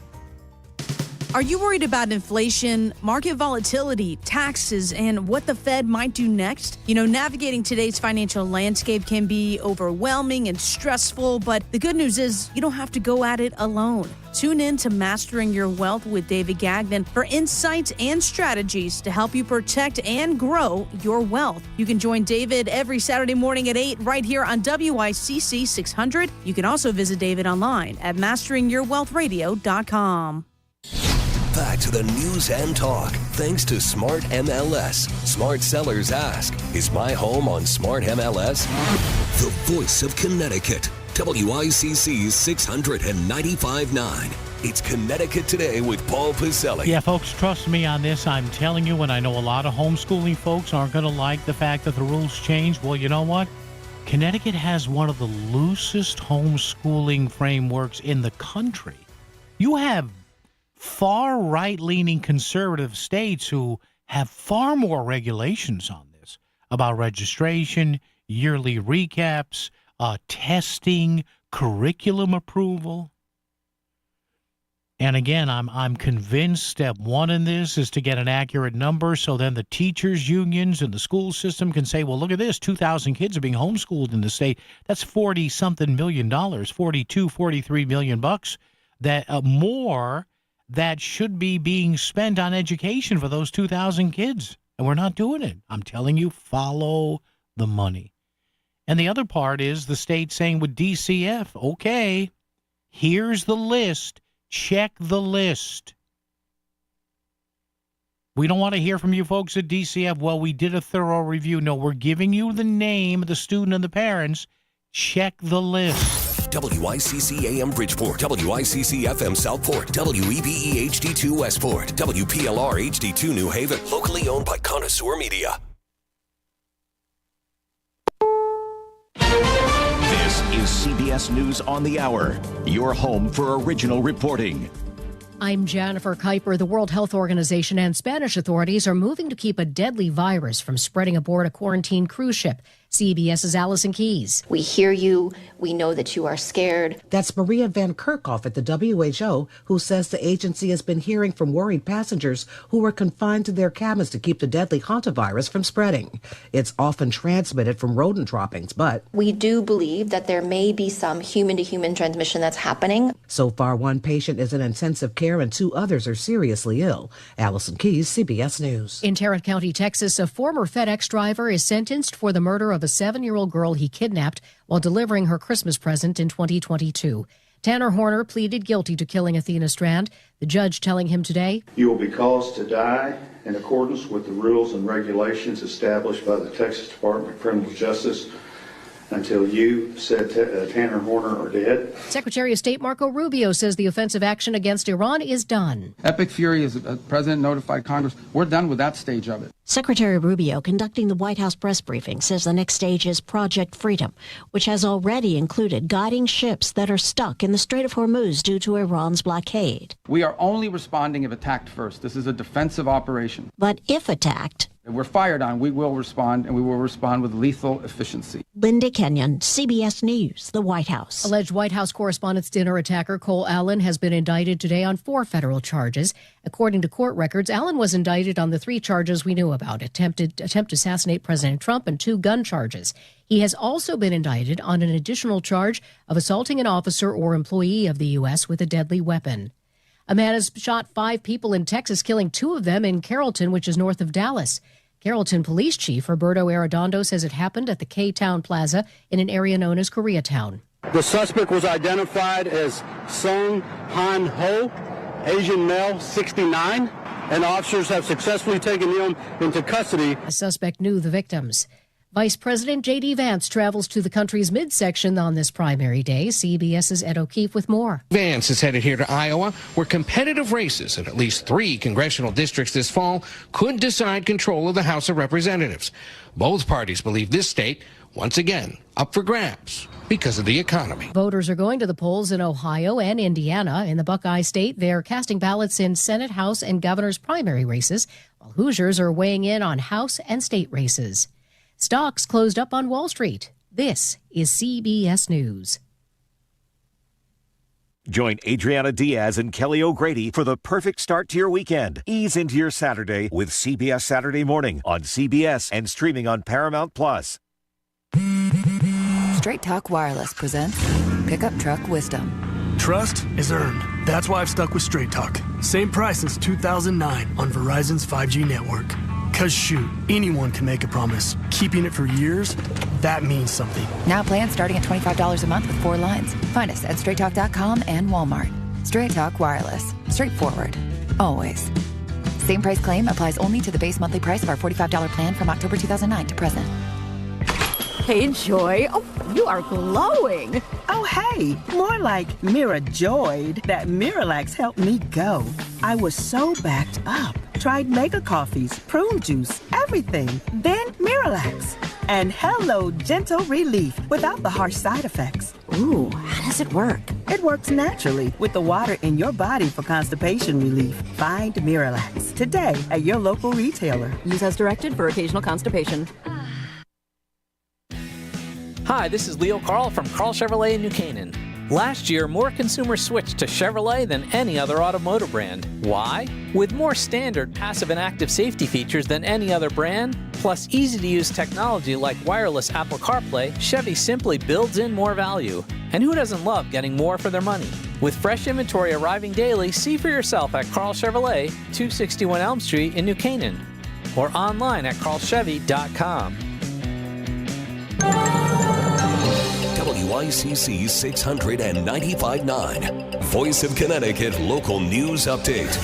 Are you worried about inflation, market volatility, taxes, and what the Fed might do next? You know, navigating today's financial landscape can be overwhelming and stressful, but the good news is you don't have to go at it alone. Tune in to Mastering Your Wealth with David Gagnon for insights and strategies to help you protect and grow your wealth. You can join David every Saturday morning at 8 right here on WICC 600. You can also visit David online at masteringyourwealthradio.com. Back to the news and talk. Thanks to Smart MLS. Smart sellers ask, is my home on Smart MLS? The voice of Connecticut. WICC's 695.9. It's Connecticut Today with Paul Pacelli. Yeah, folks, trust me on this. I'm telling you, and I know a lot of homeschooling folks aren't going to like the fact that the rules changed. Well, you know what? Connecticut has one of the loosest homeschooling frameworks in the country. You have far right-leaning conservative states who have far more regulations on this about registration, yearly recaps, testing, curriculum approval. And again, I'm convinced step one in this is to get an accurate number so then the teachers' unions and the school system can say, well, look at this, 2,000 kids are being homeschooled in the state. That's $40-something million, $43 million bucks, that more that should be being spent on education for those 2,000 kids. And we're not doing it. I'm telling you, follow the money. And the other part is the state saying with DCF, okay, here's the list. Check the list. We don't want to hear from you folks at DCF. Well, we did a thorough review. No, we're giving you the name of the student and the parents. Check the list. WICC AM Bridgeport, WICC FM Southport, WEBE HD2 Westport, WPLR HD2 New Haven. Locally owned by Connoisseur Media. This is CBS News on the Hour, your home for original reporting. I'm Jennifer Kuiper. The World Health Organization and Spanish authorities are moving to keep a deadly virus from spreading aboard a quarantine cruise ship. CBS's Allison Keyes. We hear you. We know that you are scared. That's Maria Van Kerkhoff at the WHO, who says the agency has been hearing from worried passengers who were confined to their cabins to keep the deadly hantavirus from spreading. It's often transmitted from rodent droppings, but we do believe that there may be some human-to-human transmission that's happening. So far, one patient is in intensive care and 2 others are seriously ill. Allison Keyes, CBS News. In Tarrant County, Texas, a former FedEx driver is sentenced for the murder of a 7-year-old girl he kidnapped while delivering her Christmas present in 2022. Tanner Horner pleaded guilty to killing Athena Strand. The judge telling him today, "You will be caused to die in accordance with the rules and regulations established by the Texas Department of Criminal Justice until you, said Tanner Horner, are dead." Secretary of State Marco Rubio says the offensive action against Iran is done. Epic fury as the president notified Congress. We're done with that stage of it. Secretary Rubio, conducting the White House press briefing, says the next stage is Project Freedom, which has already included guiding ships that are stuck in the Strait of Hormuz due to Iran's blockade. We are only responding if attacked first. This is a defensive operation. But if attacked, if we're fired on, we will respond, and we will respond with lethal efficiency. Linda Kenyon, CBS News, the White House. Alleged White House Correspondents' Dinner attacker Cole Allen has been indicted today on 4 federal charges. According to court records, Allen was indicted on the 3 charges we knew about: attempt to assassinate President Trump and 2 gun charges. He has also been indicted on an additional charge of assaulting an officer or employee of the U.S. with a deadly weapon. A man has shot 5 people in Texas, killing 2 of them in Carrollton, which is north of Dallas. Carrollton Police Chief Roberto Arredondo says it happened at the K-Town Plaza in an area known as Koreatown. The suspect was identified as Sung Han Ho, Asian male, 69, and officers have successfully taken him into custody. A suspect knew the victims. Vice President J.D. Vance travels to the country's midsection on this primary day. CBS's Ed O'Keefe with more. Vance is headed here to Iowa, where competitive races in at least 3 congressional districts this fall could decide control of the House of Representatives. Both parties believe this state, once again, up for grabs because of the economy. Voters are going to the polls in Ohio and Indiana. In the Buckeye State, they're casting ballots in Senate, House, and governor's primary races, while Hoosiers are weighing in on House and state races. Stocks closed up on Wall Street. This is CBS News. Join Adriana Diaz and Kelly O'Grady for the perfect start to your weekend. Ease into your Saturday with CBS Saturday Morning on CBS and streaming on Paramount Plus. Straight Talk Wireless presents Pickup Truck Wisdom. Trust is earned. That's why I've stuck with Straight Talk. Same price since 2009 on Verizon's 5G network. Cause shoot, anyone can make a promise. Keeping it for years, that means something. Now plans starting at $25 a month with 4 lines. Find us at straighttalk.com and Walmart. Straight Talk Wireless. Straightforward. Always. Same price claim applies only to the base monthly price of our $45 plan from October 2009 to present. Hey, Joy. Oh, you are glowing. Oh, hey, more like Mira joyed that Miralax helped me go. I was so backed up. Tried mega coffees, prune juice, everything. Then Miralax. And hello, gentle relief without the harsh side effects. Ooh, how does it work? It works naturally with the water in your body for constipation relief. Find Miralax today at your local retailer. Use as directed for occasional constipation. Hi, this is Leo Carl from Carl Chevrolet in New Canaan. Last year, more consumers switched to Chevrolet than any other automotive brand. Why? With more standard passive and active safety features than any other brand, plus easy-to-use technology like wireless Apple CarPlay, Chevy simply builds in more value. And who doesn't love getting more for their money? With fresh inventory arriving daily, see for yourself at Carl Chevrolet, 261 Elm Street in New Canaan, or online at carlchevy.com. WICC 695.9, Voice of Connecticut Local News Update.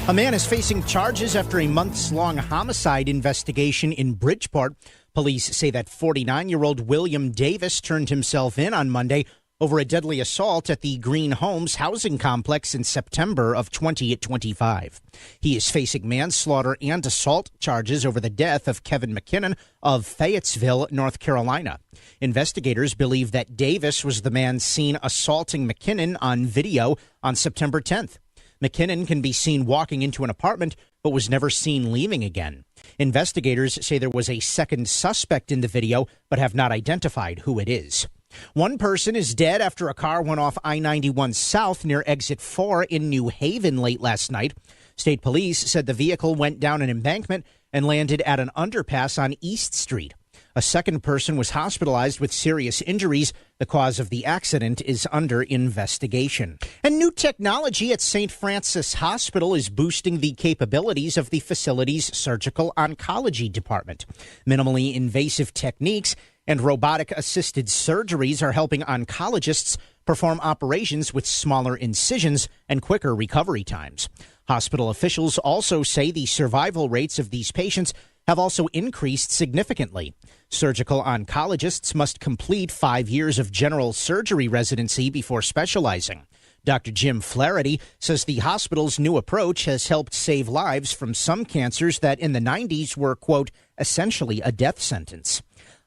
A man is facing charges after a months-long homicide investigation in Bridgeport. Police say that 49-year-old William Davis turned himself in on Monday over a deadly assault at the Green Homes housing complex in September of 2025. He is facing manslaughter and assault charges over the death of Kevin McKinnon of Fayetteville, North Carolina. Investigators believe that Davis was the man seen assaulting McKinnon on video on September 10th. McKinnon can be seen walking into an apartment, but was never seen leaving again. Investigators say there was a second suspect in the video, but have not identified who it is. One person is dead after a car went off I-91 South near Exit 4 in New Haven late last night. State police said the vehicle went down an embankment and landed at an underpass on East Street. A second person was hospitalized with serious injuries. The cause of the accident is under investigation. And new technology at St. Francis Hospital is boosting the capabilities of the facility's surgical oncology department. Minimally invasive techniques and robotic-assisted surgeries are helping oncologists perform operations with smaller incisions and quicker recovery times. Hospital officials also say the survival rates of these patients have also increased significantly. Surgical oncologists must complete 5 years of general surgery residency before specializing. Dr. Jim Flaherty says the hospital's new approach has helped save lives from some cancers that in the 90s were, quote, essentially a death sentence.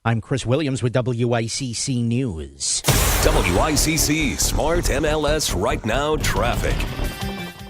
I'm Chris Williams with WICC News. WICC Smart MLS Right Now Traffic.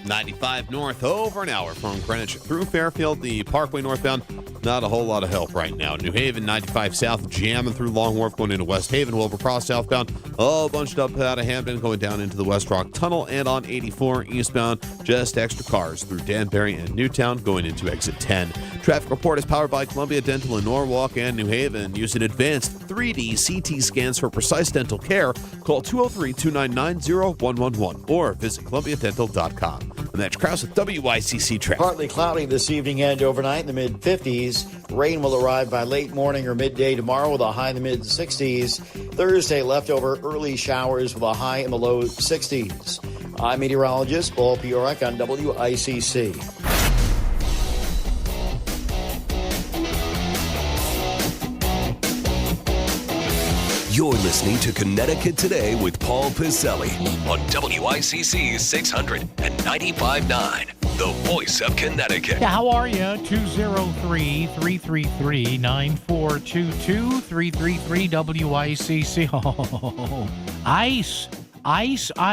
95 north, over an hour from Greenwich through Fairfield. The Parkway northbound, not a whole lot of help right now. New Haven, 95 south, jamming through Long Wharf going into West Haven. Wilbur Cross southbound, all bunched up out of Hampton going down into the West Rock Tunnel. And on 84 eastbound, just extra cars through Danbury and Newtown going into exit 10. Traffic report is powered by Columbia Dental in Norwalk and New Haven. Using advanced 3D CT scans for precise dental care. Call 203-299-0111 or visit columbiadental.com. And that's Krause with WICC traffic. Partly cloudy this evening and overnight in the mid-50s. Rain will arrive by late morning or midday tomorrow with a high in the mid-60s. Thursday, leftover early showers with a high in the low 60s. I'm meteorologist Paul Piorek on WICC. You're listening to Connecticut Today with Paul Piselli on WICC 695.9, the voice of Connecticut. Yeah, how are you? 203-333-9422, 333-WICC. Oh,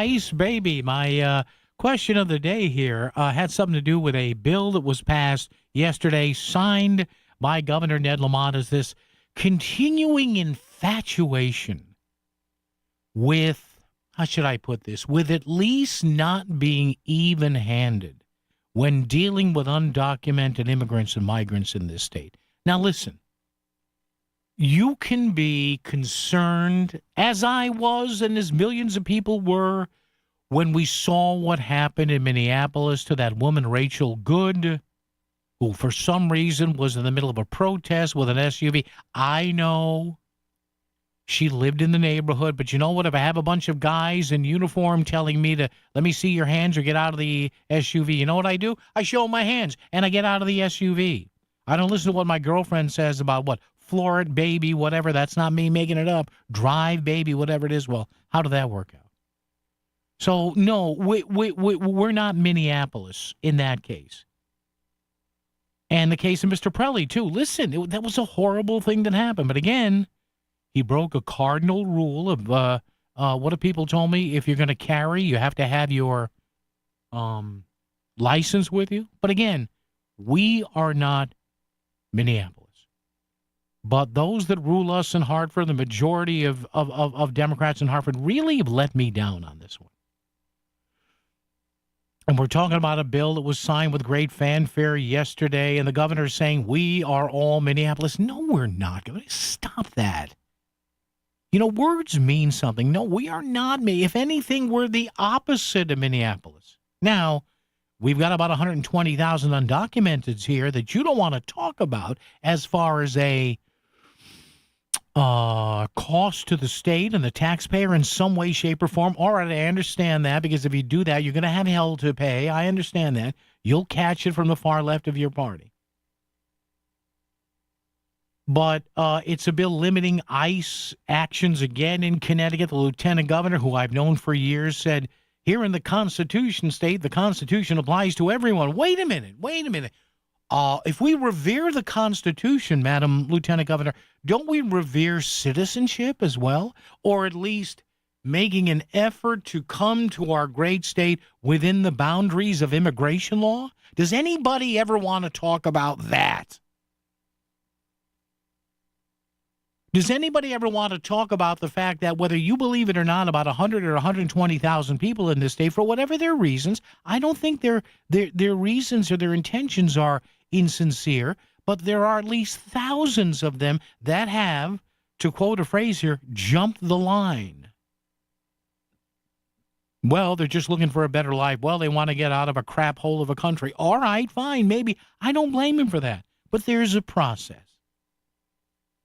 ice, baby. My question of the day here had something to do with a bill that was passed yesterday, signed by Governor Ned Lamont, as this continuing infatuation with, how should I put this, with at least not being even-handed when dealing with undocumented immigrants and migrants in this state. Now listen, you can be concerned, as I was and as millions of people were, when we saw what happened in Minneapolis to that woman, Rachel Good, who for some reason was in the middle of a protest with an SUV. I know she lived in the neighborhood, but you know what? If I have a bunch of guys in uniform telling me to let me see your hands or get out of the SUV, you know what I do? I show my hands and I get out of the SUV. I don't listen to what my girlfriend says about, floor it, baby, whatever. That's not me making it up. Drive, baby, whatever it is. Well, how did that work out? So, no, we're not Minneapolis in that case. And the case of Mr. Prelli, too. Listen, that was a horrible thing that happened. But again, he broke a cardinal rule of what have people told me? If you're going to carry, you have to have your license with you. But again, we are not Minneapolis. But those that rule us in Hartford, the majority of Democrats in Hartford, really have let me down on this one. And we're talking about a bill that was signed with great fanfare yesterday, and the governor's saying, we are all Minneapolis. No, we're not. Stop that. You know, words mean something. No, we are not. If anything, we're the opposite of Minneapolis. Now, we've got about 120,000 undocumenteds here that you don't want to talk about as far as a cost to the state and the taxpayer in some way, shape, or form. All right, I understand that, because if you do that, you're going to have hell to pay. I understand that. You'll catch it from the far left of your party. But it's a bill limiting ICE actions again in Connecticut. The lieutenant governor, who I've known for years, said, here in the Constitution state, the Constitution applies to everyone. Wait a minute. If we revere the Constitution, Madam Lieutenant Governor, don't we revere citizenship as well? Or at least making an effort to come to our great state within the boundaries of immigration law? Does anybody ever want to talk about that? Does anybody ever want to talk about the fact that whether you believe it or not, about 100 or 120,000 people in this state, for whatever their reasons, I don't think their reasons or their intentions are insincere, but there are at least thousands of them that have, to quote a phrase here, jumped the line. Well, they're just looking for a better life. Well, they want to get out of a crap hole of a country. All right, fine, maybe. I don't blame them for that. But there's a process.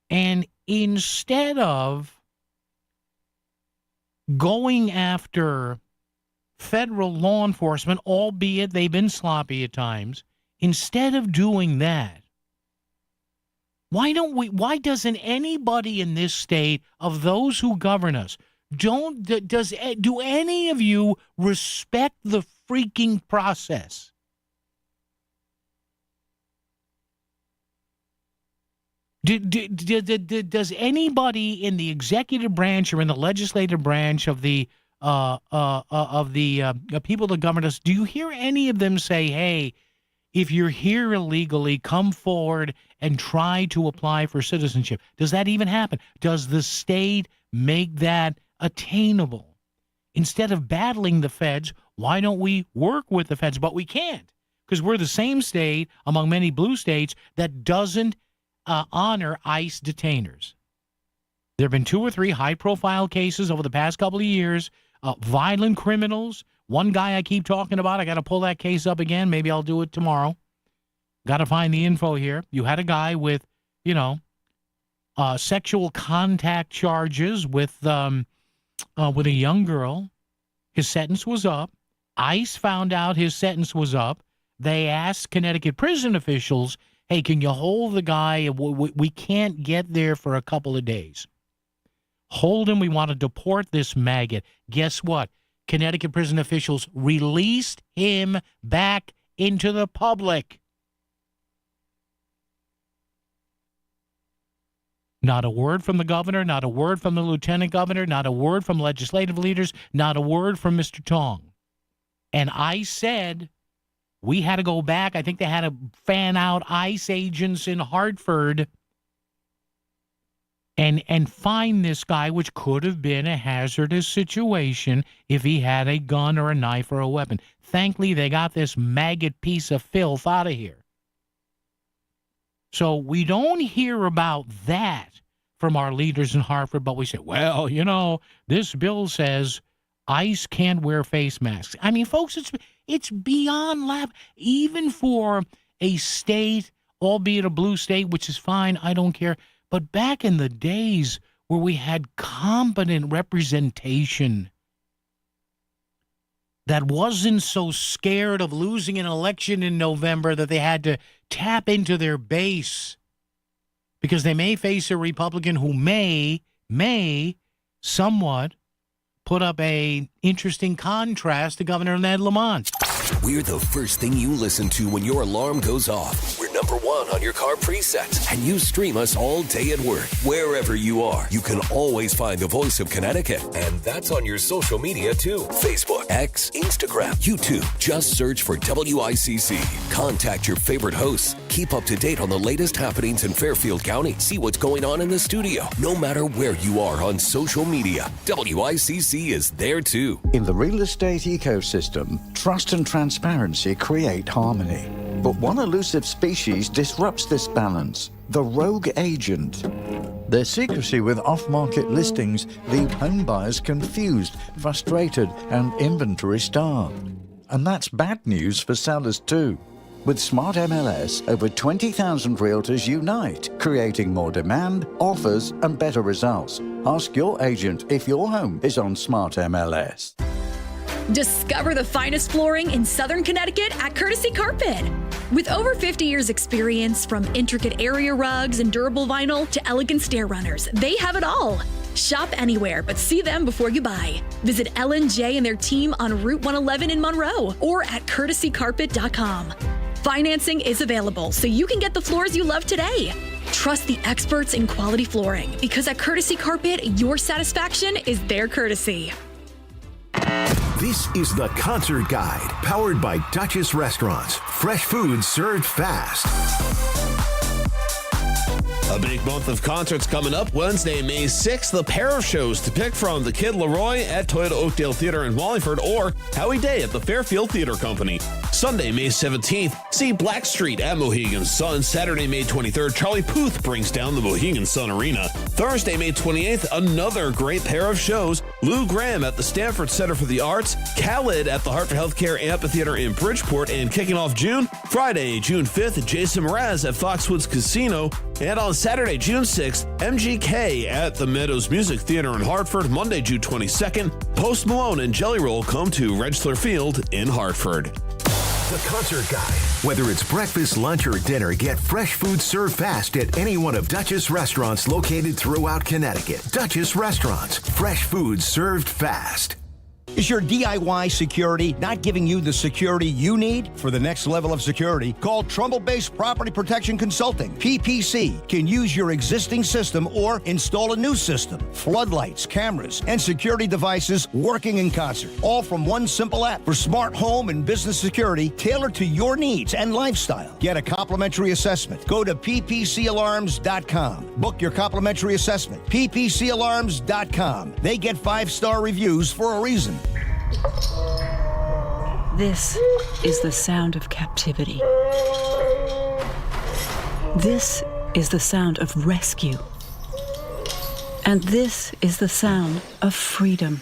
And instead of going after federal law enforcement, albeit they've been sloppy at times, instead of doing that, why doesn't anybody in this state, of those who govern us, do any of you respect the freaking process? Does anybody in the executive branch or in the legislative branch of the people that govern us, do you hear any of them say, hey, if you're here illegally, come forward and try to apply for citizenship? Does that even happen? Does the state make that attainable? Instead of battling the feds, why don't we work with the feds? But we can't, because we're the same state among many blue states that doesn't honor ICE detainers. There have been 2 or 3 high-profile cases over the past couple of years, violent criminals. One guy I keep talking about, I got to pull that case up again. Maybe I'll do it tomorrow. Got to find the info here. You had a guy with, sexual contact charges with a young girl. His sentence was up. ICE found out his sentence was up. They asked Connecticut prison officials, hey, can you hold the guy? We can't get there for a couple of days. Hold him. We want to deport this maggot. Guess what? Connecticut prison officials released him back into the public. Not a word from the governor, not a word from the lieutenant governor, not a word from legislative leaders, not a word from Mr. Tong. And I said we had to go back. I think they had to fan out ICE agents in Hartford and find this guy, which could have been a hazardous situation if he had a gun or a knife or a weapon. Thankfully, they got this maggot piece of filth out of here. So we don't hear about that from our leaders in Hartford, but we say, well, this bill says ICE can't wear face masks. I mean, folks, it's beyond laugh. Even for a state, albeit a blue state, which is fine, I don't care. But back in the days where we had competent representation that wasn't so scared of losing an election in November that they had to tap into their base because they may face a Republican who may somewhat put up a interesting contrast to Governor Ned Lamont. We're the first thing you listen to when your alarm goes off. We're number one on your car presets. And you stream us all day at work. Wherever you are, you can always find the voice of Connecticut. And that's on your social media, too. Facebook, X, Instagram, YouTube. Just search for WICC. Contact your favorite hosts. Keep up to date on the latest happenings in Fairfield County. See what's going on in the studio. No matter where you are on social media, WICC is there, too. In the real estate ecosystem, trust and transparency create harmony. But one elusive species disrupts this balance: the rogue agent. Their secrecy with off-market listings leave home buyers confused, frustrated, and inventory-starved. And that's bad news for sellers too. With Smart MLS, over 20,000 realtors unite, creating more demand, offers, and better results. Ask your agent if your home is on Smart MLS. Discover the finest flooring in Southern Connecticut at Courtesy Carpet. With over 50 years experience, from intricate area rugs and durable vinyl to elegant stair runners, they have it all. Shop anywhere, but see them before you buy. Visit Ellen J and their team on Route 111 in Monroe or at courtesycarpet.com. Financing is available, so you can get the floors you love today. Trust the experts in quality flooring, because at Courtesy Carpet, your satisfaction is their courtesy. This is the Concert Guide, powered by Duchess Restaurants. Fresh food served fast. A big month of concerts coming up. Wednesday, May 6th, a pair of shows to pick from: The Kid Laroi at Toyota Oakdale Theater in Wallingford, or Howie Day at the Fairfield Theater Company. Sunday, May 17th, see Blackstreet at Mohegan Sun. Saturday, May 23rd, Charlie Puth brings down the Mohegan Sun Arena. Thursday, May 28th, another great pair of shows: Lou Graham at the Stanford Center for the Arts, Khaled at the Hartford Healthcare Amphitheater in Bridgeport, and kicking off June, Friday, June 5th, Jason Mraz at Foxwoods Casino, and on Saturday, June 6th, MGK at the Meadows Music Theater in Hartford. Monday, June 22nd, Post Malone and Jelly Roll come to Registler Field in Hartford. The Concert Guide. Whether it's breakfast, lunch, or dinner, get fresh food served fast at any one of Duchess restaurants located throughout Connecticut. Duchess Restaurants. Fresh food served fast. Is your DIY security not giving you the security you need? For the next level of security, call Trumbull-based Property Protection Consulting. PPC can use your existing system or install a new system. Floodlights, cameras, and security devices working in concert. All from one simple app for smart home and business security tailored to your needs and lifestyle. Get a complimentary assessment. Go to ppcalarms.com. Book your complimentary assessment. ppcalarms.com. They get 5-star reviews for a reason. This is the sound of captivity. This is the sound of rescue. And this is the sound of freedom.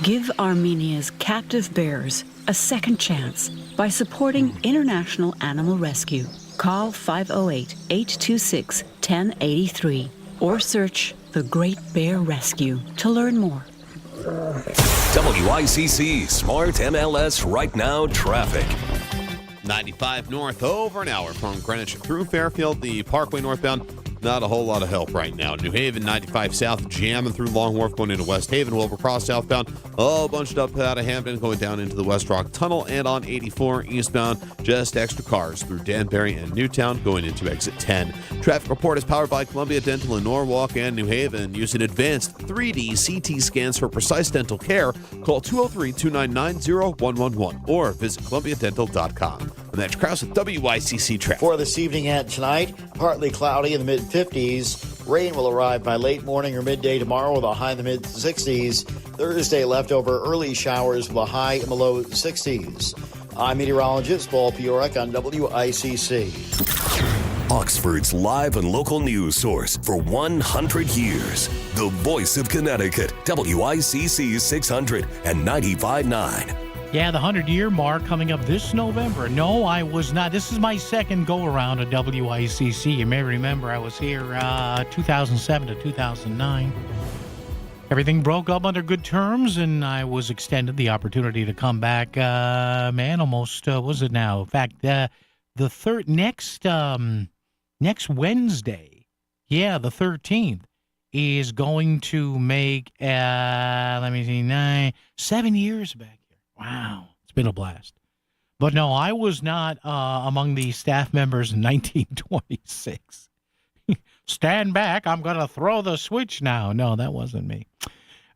Give Armenia's captive bears a second chance by supporting International Animal Rescue. Call 508-826-1083 or search The Great Bear Rescue to learn more. WICC Smart MLS Right Now traffic. 95 north, over an hour from Greenwich through Fairfield. The Parkway northbound, not a whole lot of help right now. New Haven, 95 south, jamming through Long Wharf going into West Haven. Wilbur Cross southbound, all bunched up out of Hampton going down into the West Rock Tunnel. And on 84 eastbound, just extra cars through Danbury and Newtown going into exit 10. Traffic report is powered by Columbia Dental in Norwalk and New Haven. Using advanced 3D CT scans for precise dental care. Call 203-299-0111 or visit columbiadental.com. And that's Krause with WICC traffic. For this evening and tonight, partly cloudy in the mid-50s. Rain will arrive by late morning or midday tomorrow with a high in the mid-60s. Thursday, leftover early showers with a high in the low 60s. I'm meteorologist Paul Piorek on WICC. Oxford's live and local news source for 100 years. The voice of Connecticut, WICC 600 and 95.9. Yeah, the 100-year mark coming up this November. No, I was not. This is my second go-around at WICC. You may remember I was here 2007 to 2009. Everything broke up under good terms, and I was extended the opportunity to come back, almost, was it now? In fact, the next Wednesday, Yeah, the 13th is going to make, 7 years back here. Wow. It's been a blast. But no, I was not among the staff members in 1926. Stand back. I'm going to throw the switch now. No, that wasn't me.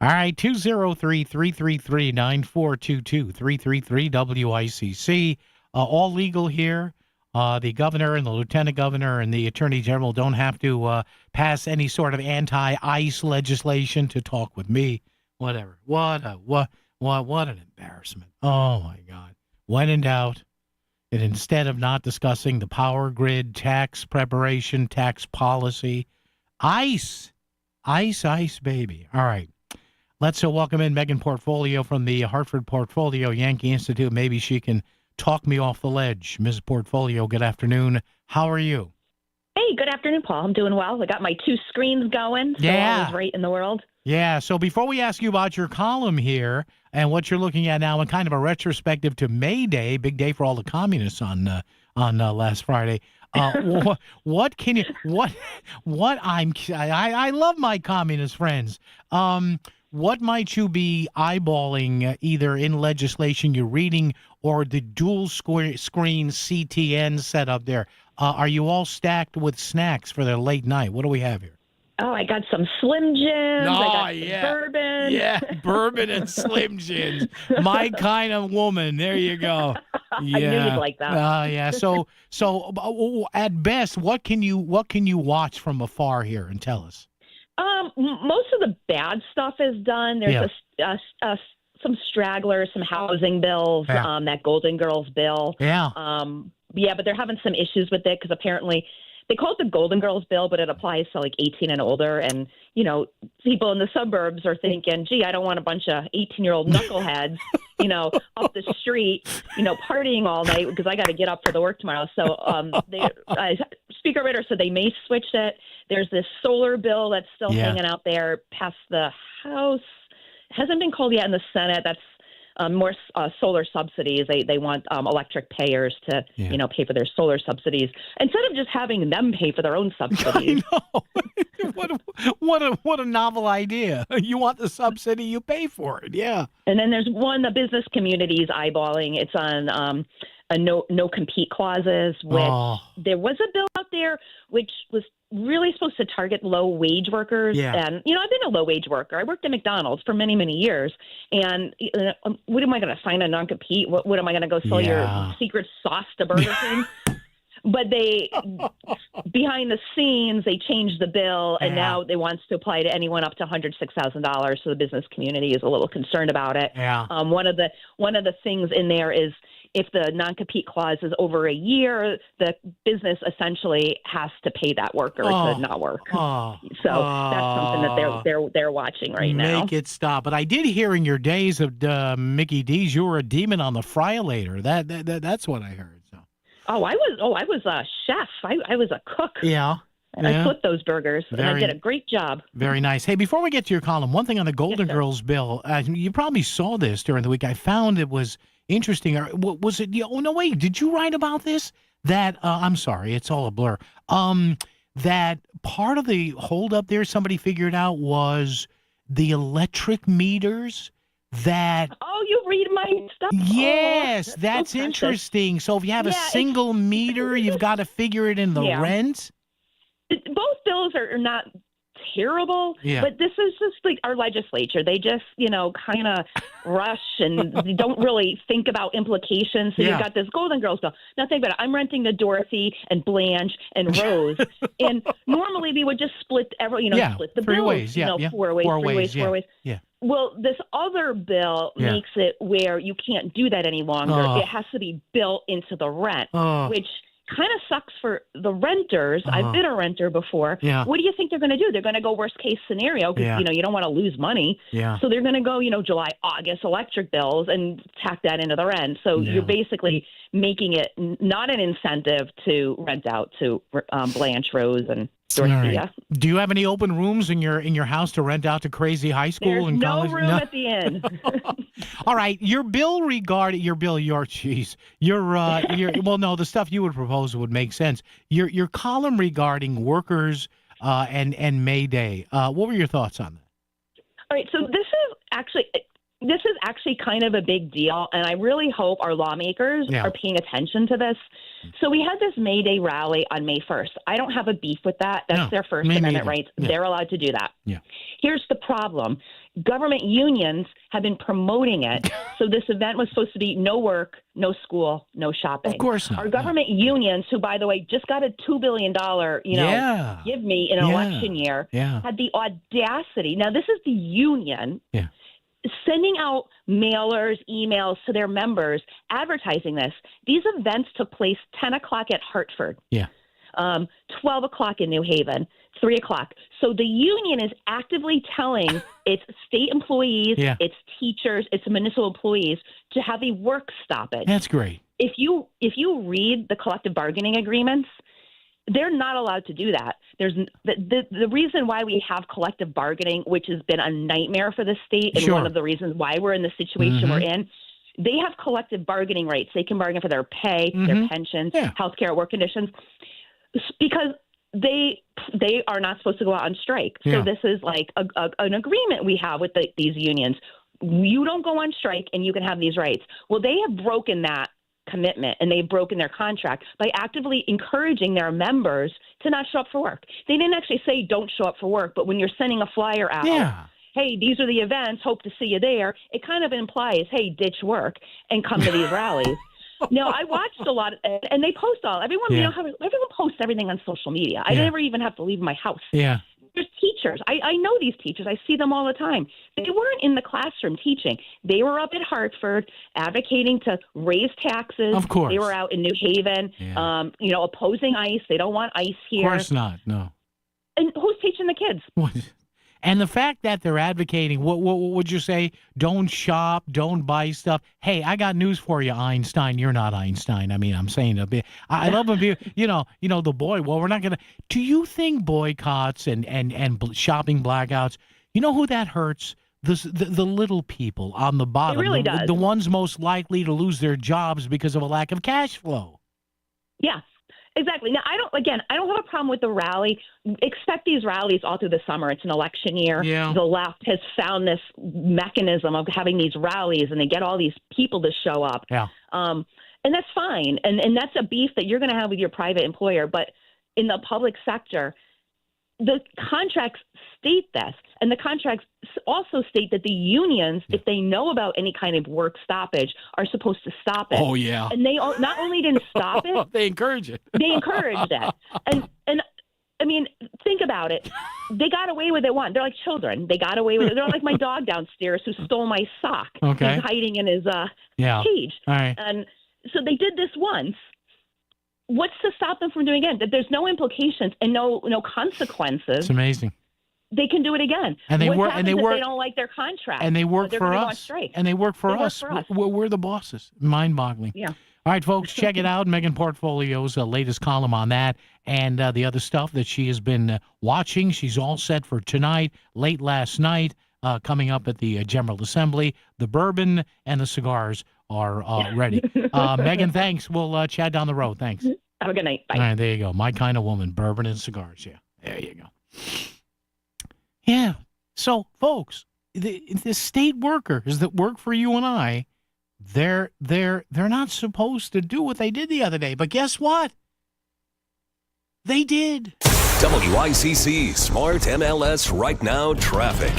All right, 203-333-9422, 333-WICC. All legal here. The governor and the lieutenant governor and the attorney general don't have to pass any sort of anti-ICE legislation to talk with me. Whatever. What an embarrassment. Oh, my God. When in doubt, and instead of not discussing the power grid, tax preparation, tax policy, ICE, baby. All right. Let's welcome in Megan Portfolio from the Hartford Portfolio Yankee Institute. Maybe she can talk me off the ledge. Ms. Portfolio, good afternoon. How are you? Hey, good afternoon, Paul. I'm doing well. I got my 2 screens going, so yeah. I was right in the world. Yeah, so before we ask you about your column here and what you're looking at now and kind of a retrospective to May Day, big day for all the communists on last Friday, I love my communist friends. What might you be eyeballing either in legislation you're reading or the dual screen CTN setup there? Are you all stacked with snacks for the late night? What do we have here? Oh, I got some Slim Jims. I got some bourbon. Yeah, bourbon and Slim Jims. My kind of woman. There you go. Yeah. I knew you'd like that. Yeah. So at best, what can you watch from afar here and tell us? Most of the bad stuff is done. There's some stragglers, some housing bills, that Golden Girls bill. Yeah. But they're having some issues with it because apparently they call it the Golden Girls bill, but it applies to like 18 and older. And, people in the suburbs are thinking, gee, I don't want a bunch of 18-year-old knuckleheads, up the street, partying all night because I got to get up for the work tomorrow. So Speaker Ritter said they may switch it. There's this solar bill that's still hanging out there past the House. It hasn't been called yet in the Senate. That's more solar subsidies. They want electric payers to, pay for their solar subsidies instead of just having them pay for their own subsidies. I know. What a novel idea. You want the subsidy, you pay for it. Yeah. And then there's one the business community is eyeballing. It's on no compete clauses, which there was a bill out there which was really supposed to target low wage workers. Yeah. And, I've been a low wage worker. I worked at McDonald's for many, many years. And what am I going to sign a non-compete? What am I going to go sell your secret sauce to Burger King? But behind the scenes, they changed the bill, and now they want to apply to anyone up to $106,000. So the business community is a little concerned about it. Yeah. One of the things in there is if the non-compete clause is over a year, the business essentially has to pay that worker to not work. So that's something that they're watching right now. Make it stop. But I did hear in your days of Mickey D's, you were a demon on the fryolator. That's what I heard. So. I was a chef. I was a cook. Yeah. And I flipped those burgers, and I did a great job. Very nice. Hey, before we get to your column, one thing on the Golden Girls bill, you probably saw this during the week. I found it was interesting. Was it? Oh, no, wait. Did you write about this? That, I'm sorry, it's all a blur. That part of the holdup there somebody figured out was the electric meters that... Oh, you read my stuff? Yes, that's interesting. So if you have a single meter, you've got to figure it in the rent? Both bills are not terrible, but this is just like our legislature. They just, kind of rush and they don't really think about implications. So you've got this Golden Girls bill. Now think about it. I'm renting to Dorothy and Blanche and Rose. And normally we would just split split the three bills. ways. 4 ways, 4 ways. Yeah. Well, this other bill makes it where you can't do that any longer. It has to be built into the rent, which kind of sucks for the renters. I've been a renter before. Yeah. What do you think they're going to do? They're going to go worst case scenario because, you don't want to lose money. Yeah. So they're going to go, July, August electric bills and tack that into the rent. So you're basically making it not an incentive to rent out to Blanche, Rose, and Dorothea. Right. Do you have any open rooms in your house to rent out to crazy high school There's and college? No room at the inn. All right, the stuff you would propose would make sense. Your column regarding workers and May Day. What were your thoughts on that? All right, so this is actually kind of a big deal, and I really hope our lawmakers are paying attention to this. So we had this May Day rally on May 1st. I don't have a beef with that. That's their First Amendment rights. Yeah. They're allowed to do that. Yeah. Here's the problem. Government unions have been promoting it. So this event was supposed to be no work, no school, no shopping. Of course not. Our government unions, who, by the way, just got a $2 billion, give me in an election year, had the audacity. Now, this is the union. Yeah. Sending out mailers, emails to their members advertising this. These events took place 10 o'clock at Hartford, 12 o'clock in New Haven, 3 o'clock. So the union is actively telling its state employees, its teachers, its municipal employees to have a work stoppage. That's great. If you read the collective bargaining agreements, they're not allowed to do that. There's the reason why we have collective bargaining, which has been a nightmare for the state, and one of the reasons why we're in the situation we're in. They have collective bargaining rights. They can bargain for their pay, their pensions, health care, work conditions, because they are not supposed to go out on strike. So this is like an agreement we have with these unions. You don't go on strike, and you can have these rights. Well, they have broken that commitment, and they've broken their contract by actively encouraging their members to not show up for work. They didn't actually say don't show up for work, but when you're sending a flyer out, hey, these are the events, hope to see you there, it kind of implies, hey, ditch work and come to these rallies. Now, I watched a lot, and they post everyone posts everything on social media. I never even have to leave my house. Yeah. There's teachers. I know these teachers. I see them all the time. They weren't in the classroom teaching. They were up at Hartford advocating to raise taxes. Of course. They were out in New Haven, opposing ICE. They don't want ICE here. Of course not, no. And who's teaching the kids? What? And the fact that they're advocating, what would you say? Don't shop, don't buy stuff. Hey, I got news for you, Einstein. You're not Einstein. I mean, I'm saying a bit. I love when people, the boy. Well, we're not gonna. Do you think boycotts and shopping blackouts? You know who that hurts? The little people on the bottom. It really does. The ones most likely to lose their jobs because of a lack of cash flow. Yeah. Exactly. Now, I don't have a problem with the rally. Expect these rallies all through the summer. It's an election year. Yeah. The left has found this mechanism of having these rallies, and they get all these people to show up. Yeah. And that's fine. And that's a beef that you're going to have with your private employer. But in the public sector, the contracts state this, and the contracts also state that the unions, if they know about any kind of work stoppage, are supposed to stop it. Oh, yeah. And they not only didn't stop it, they encourage it. They encouraged it. And I mean, think about it. They got away with it once. They're like children. They got away with it. They're like my dog downstairs who stole my sock. Okay. He's hiding in his cage. All right. And so they did this once. What's to stop them from doing it? That there's no implications and no consequences. It's amazing. They can do it again. And they what work. happens And they if work. They don't like their contract. And they work they're for gonna go on us. strike. And they work for They us. work for us. We're the bosses. Mind-boggling. Yeah. All right, folks, check it out. Megan Portfolio's latest column on that and the other stuff that she has been watching. She's all set for tonight, late last night, coming up at the General Assembly. The bourbon and the cigars are ready. Megan, thanks. We'll chat down the road. Thanks. Have a good night. Bye. All right, there you go. My kind of woman, bourbon and cigars. Yeah, there you go. Yeah. So, folks, the state workers that work for you and I, they're not supposed to do what they did the other day. But guess what? They did. WICC Smart MLS Right Now Traffic.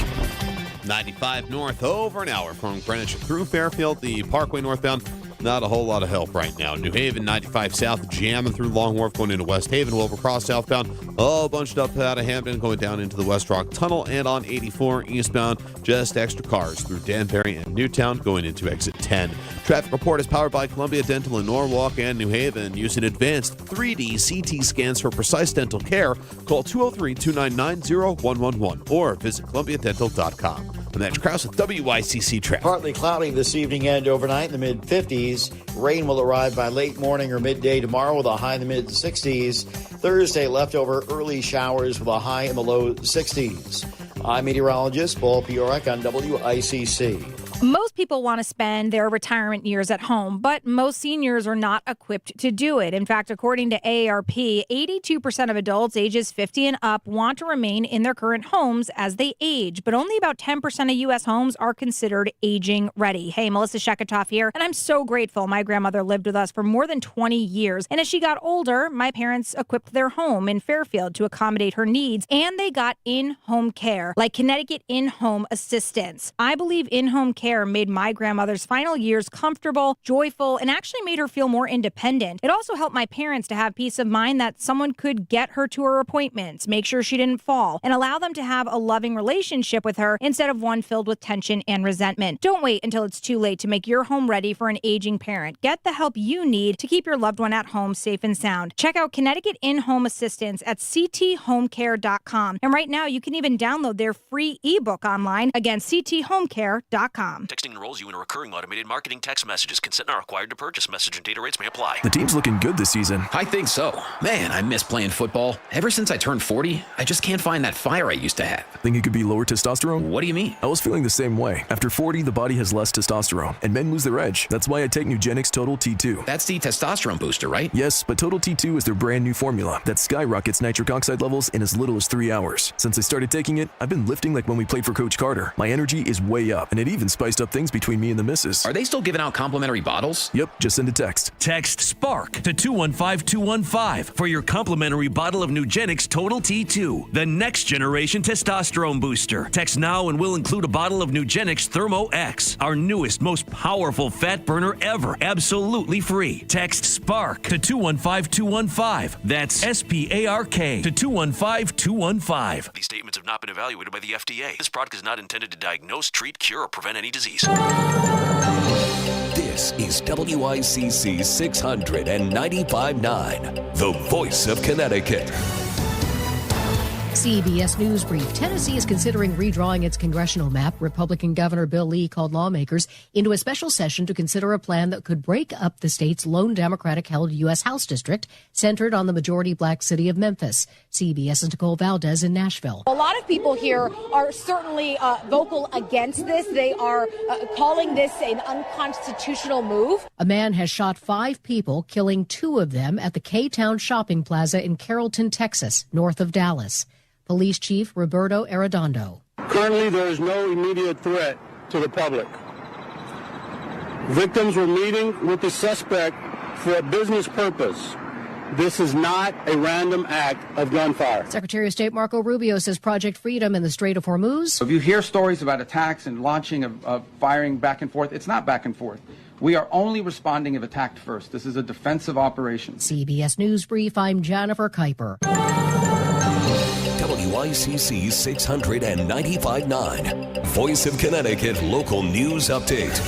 95 north, over an hour from Greenwich through Fairfield. The Parkway northbound, not a whole lot of help right now. New Haven, 95 south, jamming through Long Wharf going into West Haven. Wilbur Cross southbound, all bunched up out of Hampton going down into the West Rock Tunnel. And on 84 eastbound, just extra cars through Danbury and Newtown going into exit 10. Traffic report is powered by Columbia Dental in Norwalk and New Haven. Using advanced 3D CT scans for precise dental care. Call 203-299-0111 or visit columbiadental.com. I'm Max Krause with WICC Traffic. Partly cloudy this evening and overnight in the mid-50s. Rain will arrive by late morning or midday tomorrow with a high in the mid-60s. Thursday, leftover early showers with a high in the low 60s. I'm meteorologist Paul Piorek on WICC. Most people want to spend their retirement years at home, but most seniors are not equipped to do it. In fact, according to AARP, 82% of adults ages 50 and up want to remain in their current homes as they age, but only about 10% of U.S. homes are considered aging ready. Hey, Melissa Sheketoff here, and I'm so grateful my grandmother lived with us for more than 20 years. And as she got older, my parents equipped their home in Fairfield to accommodate her needs, and they got in-home care, like Connecticut In-Home Assistance. I believe in-home care made my grandmother's final years comfortable, joyful, and actually made her feel more independent. It also helped my parents to have peace of mind that someone could get her to her appointments, make sure she didn't fall, and allow them to have a loving relationship with her instead of one filled with tension and resentment. Don't wait until it's too late to make your home ready for an aging parent. Get the help you need to keep your loved one at home safe and sound. Check out Connecticut In-Home Assistance at cthomecare.com. And right now, you can even download their free ebook online. Again, cthomecare.com. Texting enrolls you in a recurring automated marketing text messages. Consent not required to purchase. Message and data rates may apply. The team's looking good this season. I think so. Man, I miss playing football. Ever since I turned 40, I just can't find that fire I used to have. Think it could be lower testosterone? What do you mean? I was feeling the same way. After 40, the body has less testosterone, and men lose their edge. That's why I take Nugenix Total T2. That's the testosterone booster, right? Yes, but Total T2 is their brand new formula that skyrockets nitric oxide levels in as little as 3 hours. Since I started taking it, I've been lifting like when we played for Coach Carter. My energy is way up, and it even spiced up things between me and the missus. Are they still giving out complimentary bottles? Yep, just send a text. Text SPARK to 215-215 for your complimentary bottle of Nugenix Total T2, the next generation testosterone booster. Text now and we'll include a bottle of Nugenix Thermo X, our newest, most powerful fat burner ever, absolutely free. Text SPARK to 215-215. That's SPARK to 215-215. These statements have not been evaluated by the FDA. This product is not intended to diagnose, treat, cure, or prevent any disease. This is WICC 695.9, the voice of Connecticut. CBS News Brief. Tennessee is considering redrawing its congressional map. Republican Governor Bill Lee called lawmakers into a special session to consider a plan that could break up the state's lone Democratic-held U.S. House district centered on the majority-black city of Memphis. CBS's Nicole Valdez in Nashville. A lot of people here are certainly vocal against this. They are calling this an unconstitutional move. A man has shot 5 people, killing 2 of them at the K-Town shopping plaza in Carrollton, Texas, north of Dallas. Police Chief Roberto Arredondo. Currently, there is no immediate threat to the public. Victims were meeting with the suspect for a business purpose. This is not a random act of gunfire. Secretary of State Marco Rubio says Project Freedom in the Strait of Hormuz. If you hear stories about attacks and launching of firing back and forth, it's not back and forth. We are only responding if attacked first. This is a defensive operation. CBS News Brief, I'm Jennifer Kuiper. WICC 695.9, Voice of Connecticut Local News Update.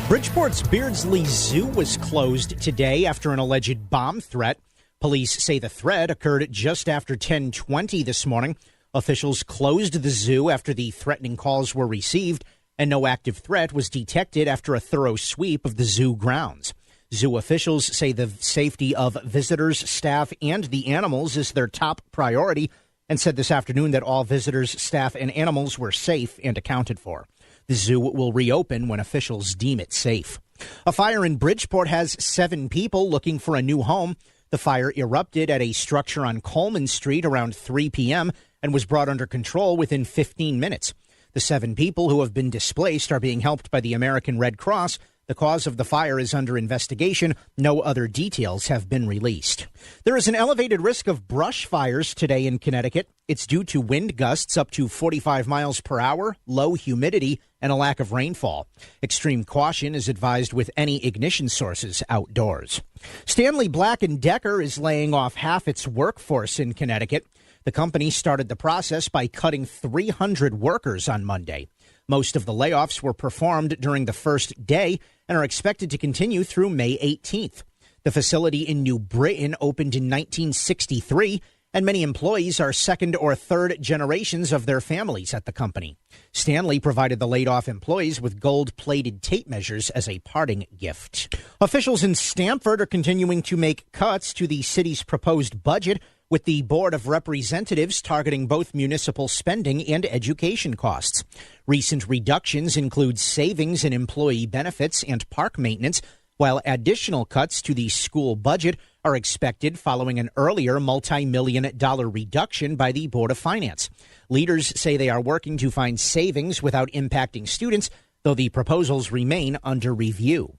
Bridgeport's Beardsley Zoo was closed today after an alleged bomb threat. Police say the threat occurred just after 10:20 this morning. Officials closed the zoo after the threatening calls were received, and no active threat was detected after a thorough sweep of the zoo grounds. Zoo officials say the safety of visitors, staff, and the animals is their top priority, and said this afternoon that all visitors, staff, and animals were safe and accounted for. The zoo will reopen when officials deem it safe. A fire in Bridgeport has 7 people looking for a new home. The fire erupted at a structure on Coleman Street around 3 p.m. and was brought under control within 15 minutes. The 7 people who have been displaced are being helped by the American Red Cross. The cause of the fire is under investigation. No other details have been released. There is an elevated risk of brush fires today in Connecticut. It's due to wind gusts up to 45 miles per hour, low humidity, and a lack of rainfall. Extreme caution is advised with any ignition sources outdoors. Stanley Black & Decker is laying off half its workforce in Connecticut. The company started the process by cutting 300 workers on Monday. Most of the layoffs were performed during the first day and are expected to continue through May 18th. The facility in New Britain opened in 1963, and many employees are second or third generations of their families at the company. Stanley provided the laid-off employees with gold-plated tape measures as a parting gift. Officials in Stamford are continuing to make cuts to the city's proposed budget, with the Board of Representatives targeting both municipal spending and education costs. Recent reductions include savings in employee benefits and park maintenance, while additional cuts to the school budget are expected following an earlier multi-million-dollar reduction by the Board of Finance. Leaders say they are working to find savings without impacting students, though the proposals remain under review.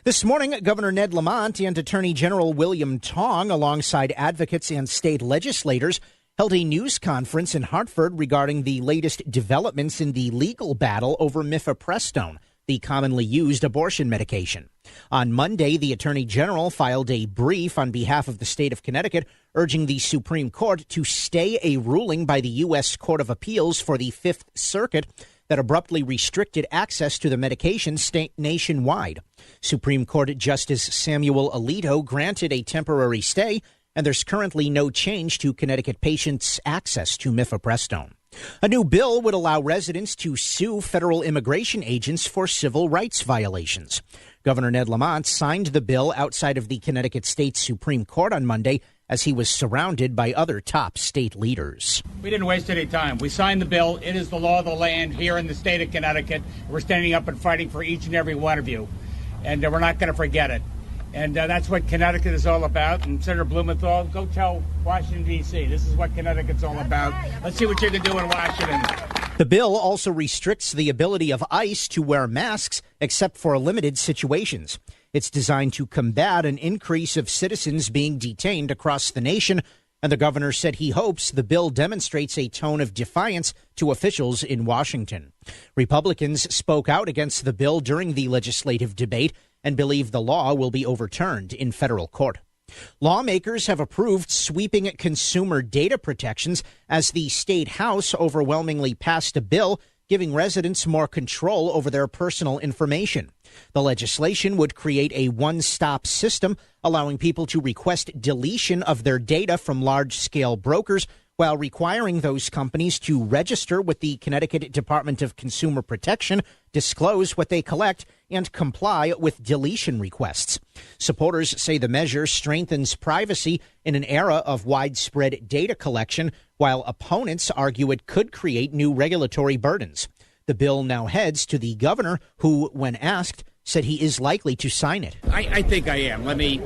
This morning, Governor Ned Lamont and Attorney General William Tong, alongside advocates and state legislators, held a news conference in Hartford regarding the latest developments in the legal battle over mifepristone, the commonly used abortion medication. On Monday, the Attorney General filed a brief on behalf of the state of Connecticut urging the Supreme Court to stay a ruling by the U.S. Court of Appeals for the Fifth Circuit that abruptly restricted access to the medication nationwide. Supreme Court Justice Samuel Alito granted a temporary stay, and there's currently no change to Connecticut patients' access to mifepristone. A new bill would allow residents to sue federal immigration agents for civil rights violations. Governor Ned Lamont signed the bill outside of the Connecticut State Supreme Court on Monday as he was surrounded by other top state leaders. We didn't waste any time. We signed the bill. It is the law of the land here in the state of Connecticut. We're standing up and fighting for each and every one of you, and we're not going to forget it. And that's what Connecticut is all about. And Senator Blumenthal, go tell Washington, D.C. this is what Connecticut's all about. Let's see what you can do in Washington. The bill also restricts the ability of ICE to wear masks except for limited situations. It's designed to combat an increase of citizens being detained across the nation, and the governor said he hopes the bill demonstrates a tone of defiance to officials in Washington. Republicans spoke out against the bill during the legislative debate and believe the law will be overturned in federal court. Lawmakers have approved sweeping consumer data protections as the state house overwhelmingly passed a bill giving residents more control over their personal information. The legislation would create a one-stop system, allowing people to request deletion of their data from large-scale brokers while requiring those companies to register with the Connecticut Department of Consumer Protection, disclose what they collect, and comply with deletion requests. Supporters say the measure strengthens privacy in an era of widespread data collection, while opponents argue it could create new regulatory burdens. The bill now heads to the governor, who, when asked, said he is likely to sign it. I think I am. Let me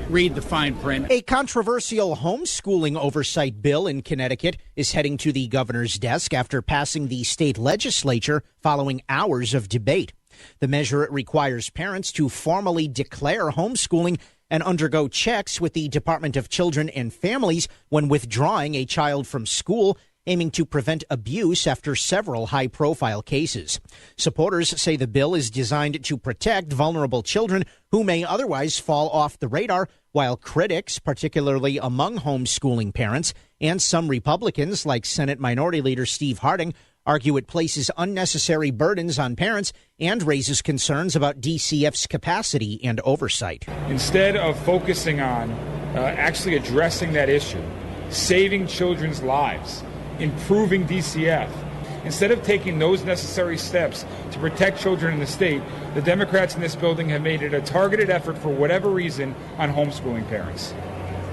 read the fine print. A controversial homeschooling oversight bill in Connecticut is heading to the governor's desk after passing the state legislature following hours of debate. The measure requires parents to formally declare homeschooling and undergo checks with the Department of Children and Families when withdrawing a child from school, aiming to prevent abuse after several high-profile cases. Supporters say the bill is designed to protect vulnerable children who may otherwise fall off the radar, while critics, particularly among homeschooling parents, and some Republicans like Senate Minority Leader Steve Harding, argue it places unnecessary burdens on parents and raises concerns about DCF's capacity and oversight. Instead of focusing on actually addressing that issue, saving children's lives, improving DCF. Instead of taking those necessary steps to protect children in the state, the Democrats in this building have made it a targeted effort for whatever reason on homeschooling parents.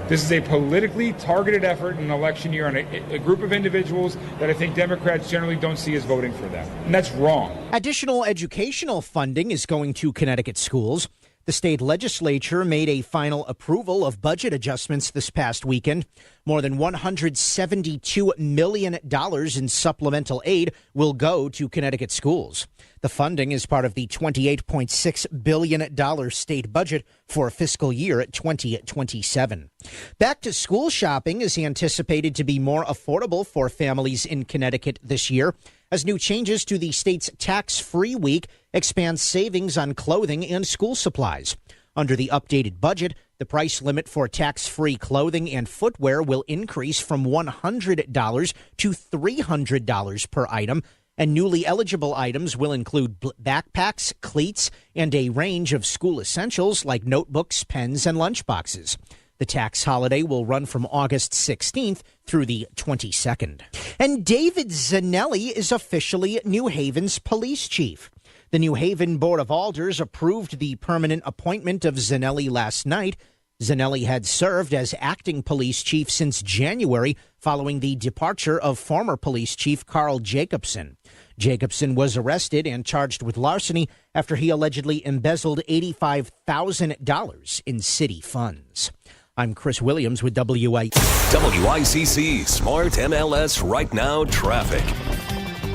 This is a politically targeted effort in an election year on a group of individuals that I think Democrats generally don't see as voting for them. And that's wrong. Additional educational funding is going to Connecticut schools. The state legislature made a final approval of budget adjustments this past weekend. More than $172 million in supplemental aid will go to Connecticut schools. The funding is part of the $28.6 billion state budget for fiscal year 2027. Back to school shopping is anticipated to be more affordable for families in Connecticut this year, as new changes to the state's tax-free week expand savings on clothing and school supplies. Under the updated budget, the price limit for tax-free clothing and footwear will increase from $100 to $300 per item, and newly eligible items will include backpacks, cleats, and a range of school essentials like notebooks, pens, and lunchboxes. The tax holiday will run from August 16th through the 22nd. And David Zanelli is officially New Haven's police chief. The New Haven Board of Alders approved the permanent appointment of Zanelli last night. Zanelli had served as acting police chief since January following the departure of former police chief Carl Jacobson. Jacobson was arrested and charged with larceny after he allegedly embezzled $85,000 in city funds. I'm Chris Williams with WICC Smart MLS Right Now Traffic.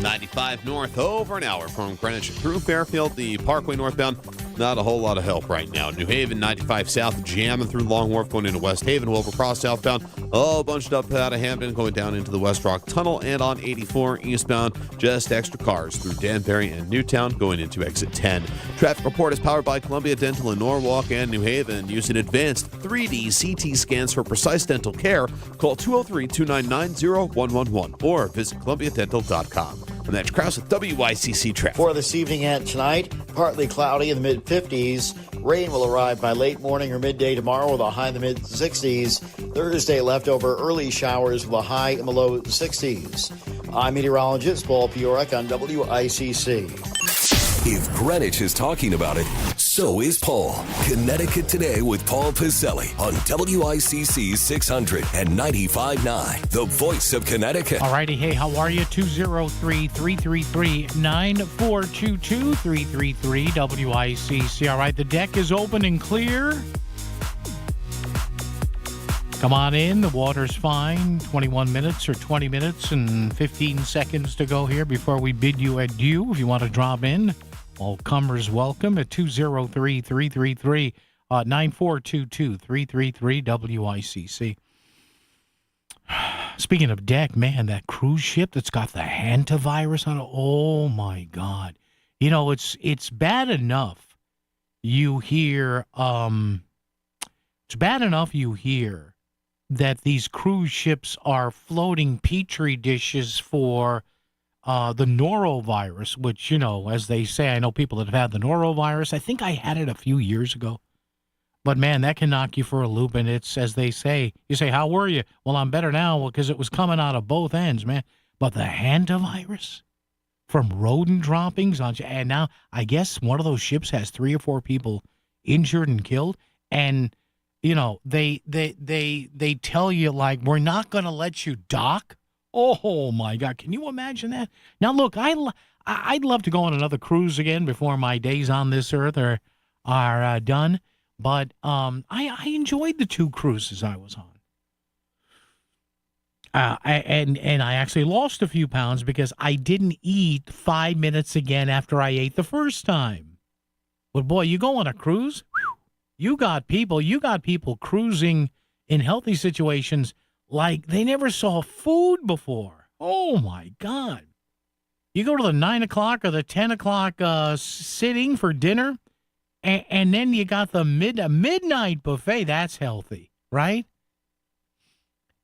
95 north, over an hour from Greenwich through Fairfield. The Parkway northbound, not a whole lot of help right now. New Haven, 95 south, jamming through Long Wharf going into West Haven. Wilbur Cross southbound, all bunched up out of Hampton going down into the West Rock Tunnel. And on 84 eastbound, just extra cars through Danbury and Newtown going into exit 10. Traffic report is powered by Columbia Dental in Norwalk and New Haven. Using advanced 3D CT scans for precise dental care. Call 203-299-0111 or visit columbiadental.com. And that's Krause with WICC Traffic. For this evening and tonight, partly cloudy in the mid-50s. Rain will arrive by late morning or midday tomorrow with a high in the mid-60s. Thursday, leftover early showers with a high in the low 60s. I'm meteorologist Paul Piorek on WICC. If Greenwich is talking about it, so is Paul. Connecticut Today with Paul Piselli on WICC 600 and 95.9, the voice of Connecticut. All righty. Hey, how are you? 203-333-9422, 333 WICC. All right, the deck is open and clear. Come on in. The water's fine. 21 minutes or 20 minutes and 15 seconds to go here before we bid you adieu. If you want to drop in, all comers welcome at 203-333-9422, 333 WICC. Speaking of deck, man, that cruise ship that's got the hantavirus on it, oh my God. You know, it's bad enough you hear, that these cruise ships are floating petri dishes for the norovirus, which, you know, as they say, I know people that have had the norovirus. I think I had it a few years ago. But, man, that can knock you for a loop. And it's, as they say, you say, how were you? Well, I'm better now because it was coming out of both ends, man. But the hantavirus from rodent droppings on, and now I guess one of those ships has 3 or 4 people injured and killed. And, you know, they tell you, like, we're not going to let you dock. Oh, my God. Can you imagine that? Now, look, I'd love to go on another cruise again before my days on this earth are done. But I enjoyed the 2 cruises I was on. And I actually lost a few pounds because I didn't eat 5 minutes again after I ate the first time. But, boy, you go on a cruise, you got people cruising in healthy situations like they never saw food before. Oh, my God. You go to the 9 o'clock or the 10 o'clock sitting for dinner, and then you got the midnight buffet. That's healthy, right?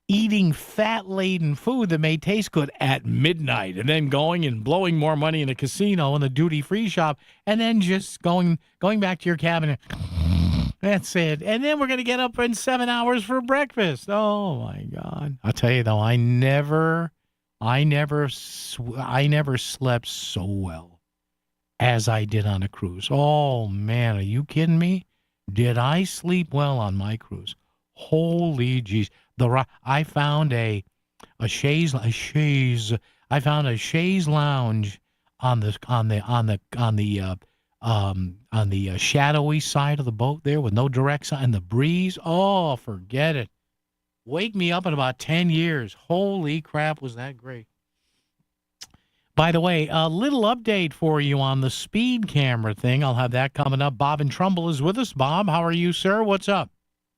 Eating fat-laden food that may taste good at midnight, and then going and blowing more money in a casino and the duty-free shop, and then just going back to your cabin. That's it. And then we're going to get up in 7 hours for breakfast. Oh, my God. I'll tell you, though, I never slept so well as I did on a cruise. Oh, man, are you kidding me? Did I sleep well on my cruise? Holy jeez. I found a chaise lounge on the shadowy side of the boat there with no direct sun and the breeze. Oh, forget it. Wake me up in about 10 years. Holy crap, was that great. By the way, a little update for you on the speed camera thing. I'll have that coming up. Bob in Trumbull is with us. Bob, how are you, sir? What's up?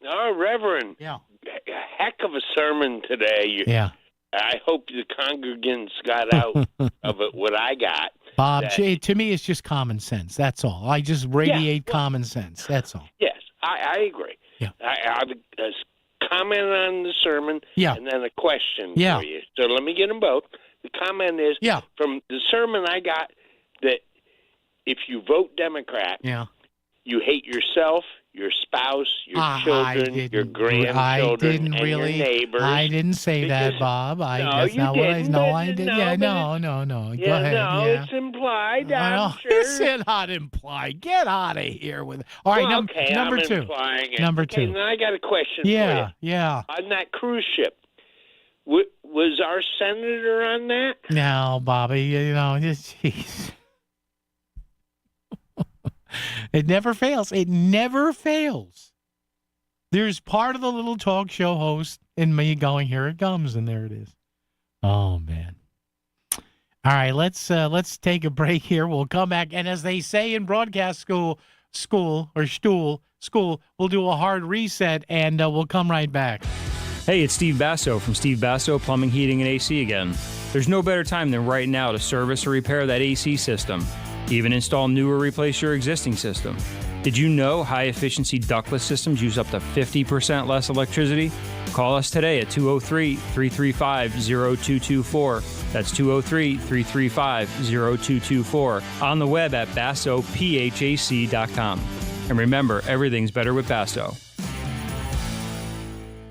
Oh, Reverend. Yeah. A heck of a sermon today. Yeah. I hope the congregants got out of it what I got. Bob, to me, it's just common sense. That's all. I just radiate common sense. That's all. Yes, I agree. Yeah. I have a comment on the sermon and then a question for you. So let me get them both. The comment is from the sermon I got that if you vote Democrat, you hate yourself, your spouse, your children, your grandchildren, and your neighbors. I didn't say that, Bob. That's you not didn't. what I did. No, Yeah, but no. Yeah, Go ahead. no, yeah. it's implied. No, I'm sure. it's not implied. Get out of here with it. All right, okay, number I'm two. Implying it. Number okay, two. Now I got a question for you. Yeah. On that cruise ship, was our senator on that? No, Bobby, jeez. It never fails. It never fails. There's part of the little talk show host in me going, here it comes, and there it is. Oh, man. All right, let's take a break here. We'll come back, and as they say in broadcast school, we'll do a hard reset, and we'll come right back. Hey, it's Steve Basso from Steve Basso Plumbing, Heating, and AC again. There's no better time than right now to service or repair that AC system. Even install new or replace your existing system. Did you know high-efficiency ductless systems use up to 50% less electricity? Call us today at 203-335-0224. That's 203-335-0224. On the web at bassophac.com. And remember, everything's better with Basso.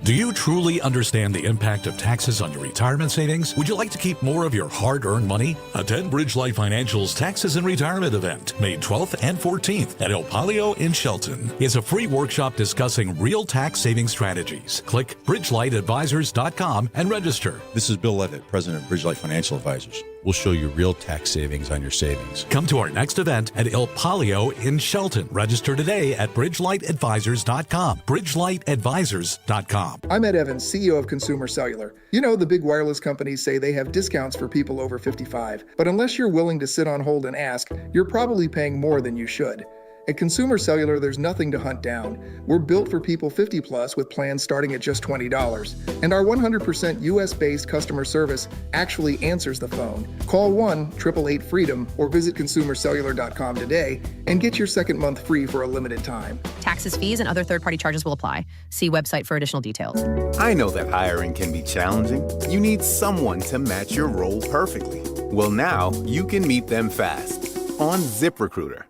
Do you truly understand the impact of taxes on your retirement savings? Would you like to keep more of your hard-earned money? Attend Bridgelight Financial's Taxes and Retirement event, May 12th and 14th at El Palio in Shelton. It's a free workshop discussing real tax saving strategies. Click BridgelightAdvisors.com and register. This is Bill Levitt, President of Bridgelight Financial Advisors. We'll show you real tax savings on your savings. Come to our next event at El Palio in Shelton. Register today at BridgelightAdvisors.com. BridgelightAdvisors.com. I'm Ed Evans, CEO of Consumer Cellular. You know, the big wireless companies say they have discounts for people over 55. But unless you're willing to sit on hold and ask, you're probably paying more than you should. At Consumer Cellular, there's nothing to hunt down. We're built for people 50 plus with plans starting at just $20. And our 100% US-based customer service actually answers the phone. Call 1-888-FREEDOM or visit consumercellular.com today and get your second month free for a limited time. Taxes, fees, and other third-party charges will apply. See website for additional details. I know that hiring can be challenging. You need someone to match your role perfectly. Well, now you can meet them fast on ZipRecruiter.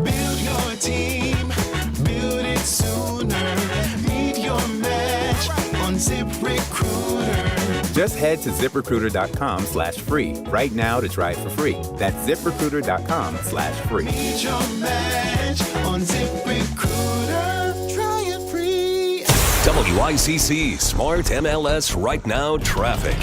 Build your team, build it sooner. Meet your match on ZipRecruiter. Just head to ZipRecruiter.com/free right now to try it for free. That's ZipRecruiter.com/free. Meet your match on ZipRecruiter. Try it free. WICC Smart MLS Right Now Traffic.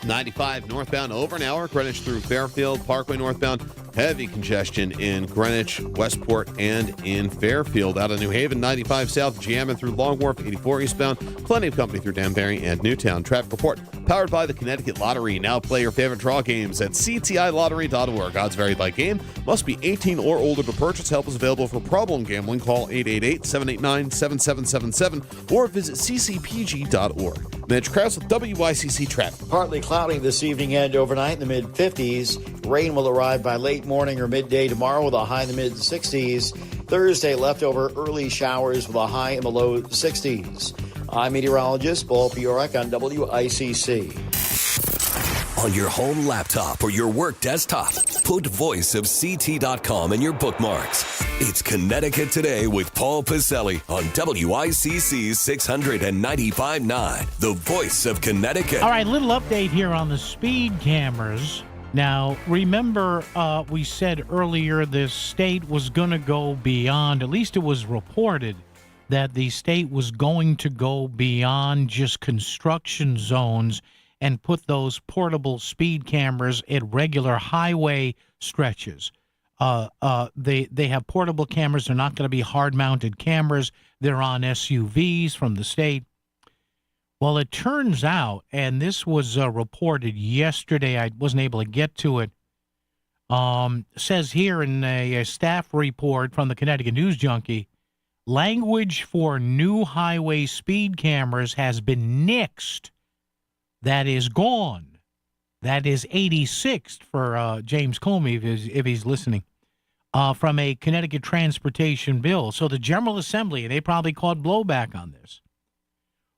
95 northbound over an hour, Greenwich through Fairfield, Parkway northbound. Heavy congestion in Greenwich, Westport, and in Fairfield. Out of New Haven, 95 south, jamming through Long Wharf, 84 eastbound. Plenty of company through Danbury and Newtown. Traffic report powered by the Connecticut Lottery. Now play your favorite draw games at ctilottery.org. Odds vary by game. Must be 18 or older to purchase. Help is available for problem gambling. Call 888-789-7777 or visit ccpg.org. Mitch Krause with WICC Traffic. Partly cloudy this evening and overnight in the mid-50s. Rain will arrive by late morning or midday tomorrow with a high in the mid-60s. Thursday, leftover early showers with a high in the low 60s. I'm meteorologist Paul Fiorek on WICC. On your home laptop or your work desktop, put voiceofct.com in your bookmarks. It's Connecticut Today with Paul Pacelli on WICC 695.9, the voice of Connecticut. All right, little update here on the speed cameras. Now, remember, we said earlier this state was going to go beyond, at least it was reported, that the state was going to go beyond just construction zones and put those portable speed cameras at regular highway stretches. They have portable cameras. They're not going to be hard-mounted cameras. They're on SUVs from the state. Well, it turns out, and this was reported yesterday, I wasn't able to get to it, says here in a staff report from the Connecticut News Junkie, language for new highway speed cameras has been nixed. That is gone. That is 86th for James Comey, if he's listening, from a Connecticut transportation bill. So the General Assembly, they probably caught blowback on this.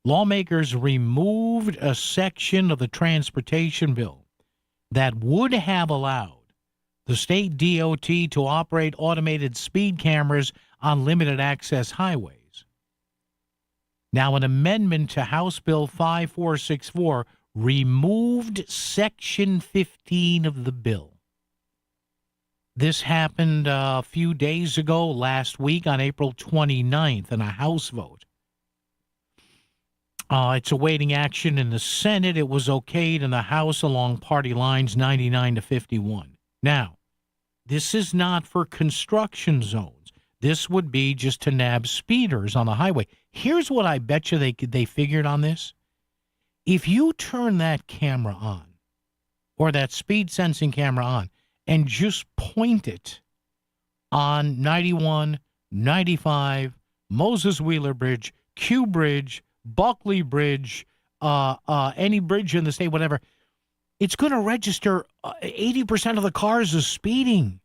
Lawmakers removed a section of the transportation bill that would have allowed the state DOT to operate automated speed cameras on limited access highways. Now, an amendment to House Bill 5464 removed Section 15 of the bill. This happened a few days ago, last week on April 29th in a House vote. It's awaiting action in the Senate. It was okayed in the House along party lines 99-51. Now, this is not for construction zones. This would be just to nab speeders on the highway. Here's what I bet you they figured on this. If you turn that camera on, or that speed sensing camera on, and just point it on 91, 95, Moses Wheeler Bridge, Q Bridge, Buckley Bridge, any bridge in the state, whatever, it's going to register 80% of the cars as speeding.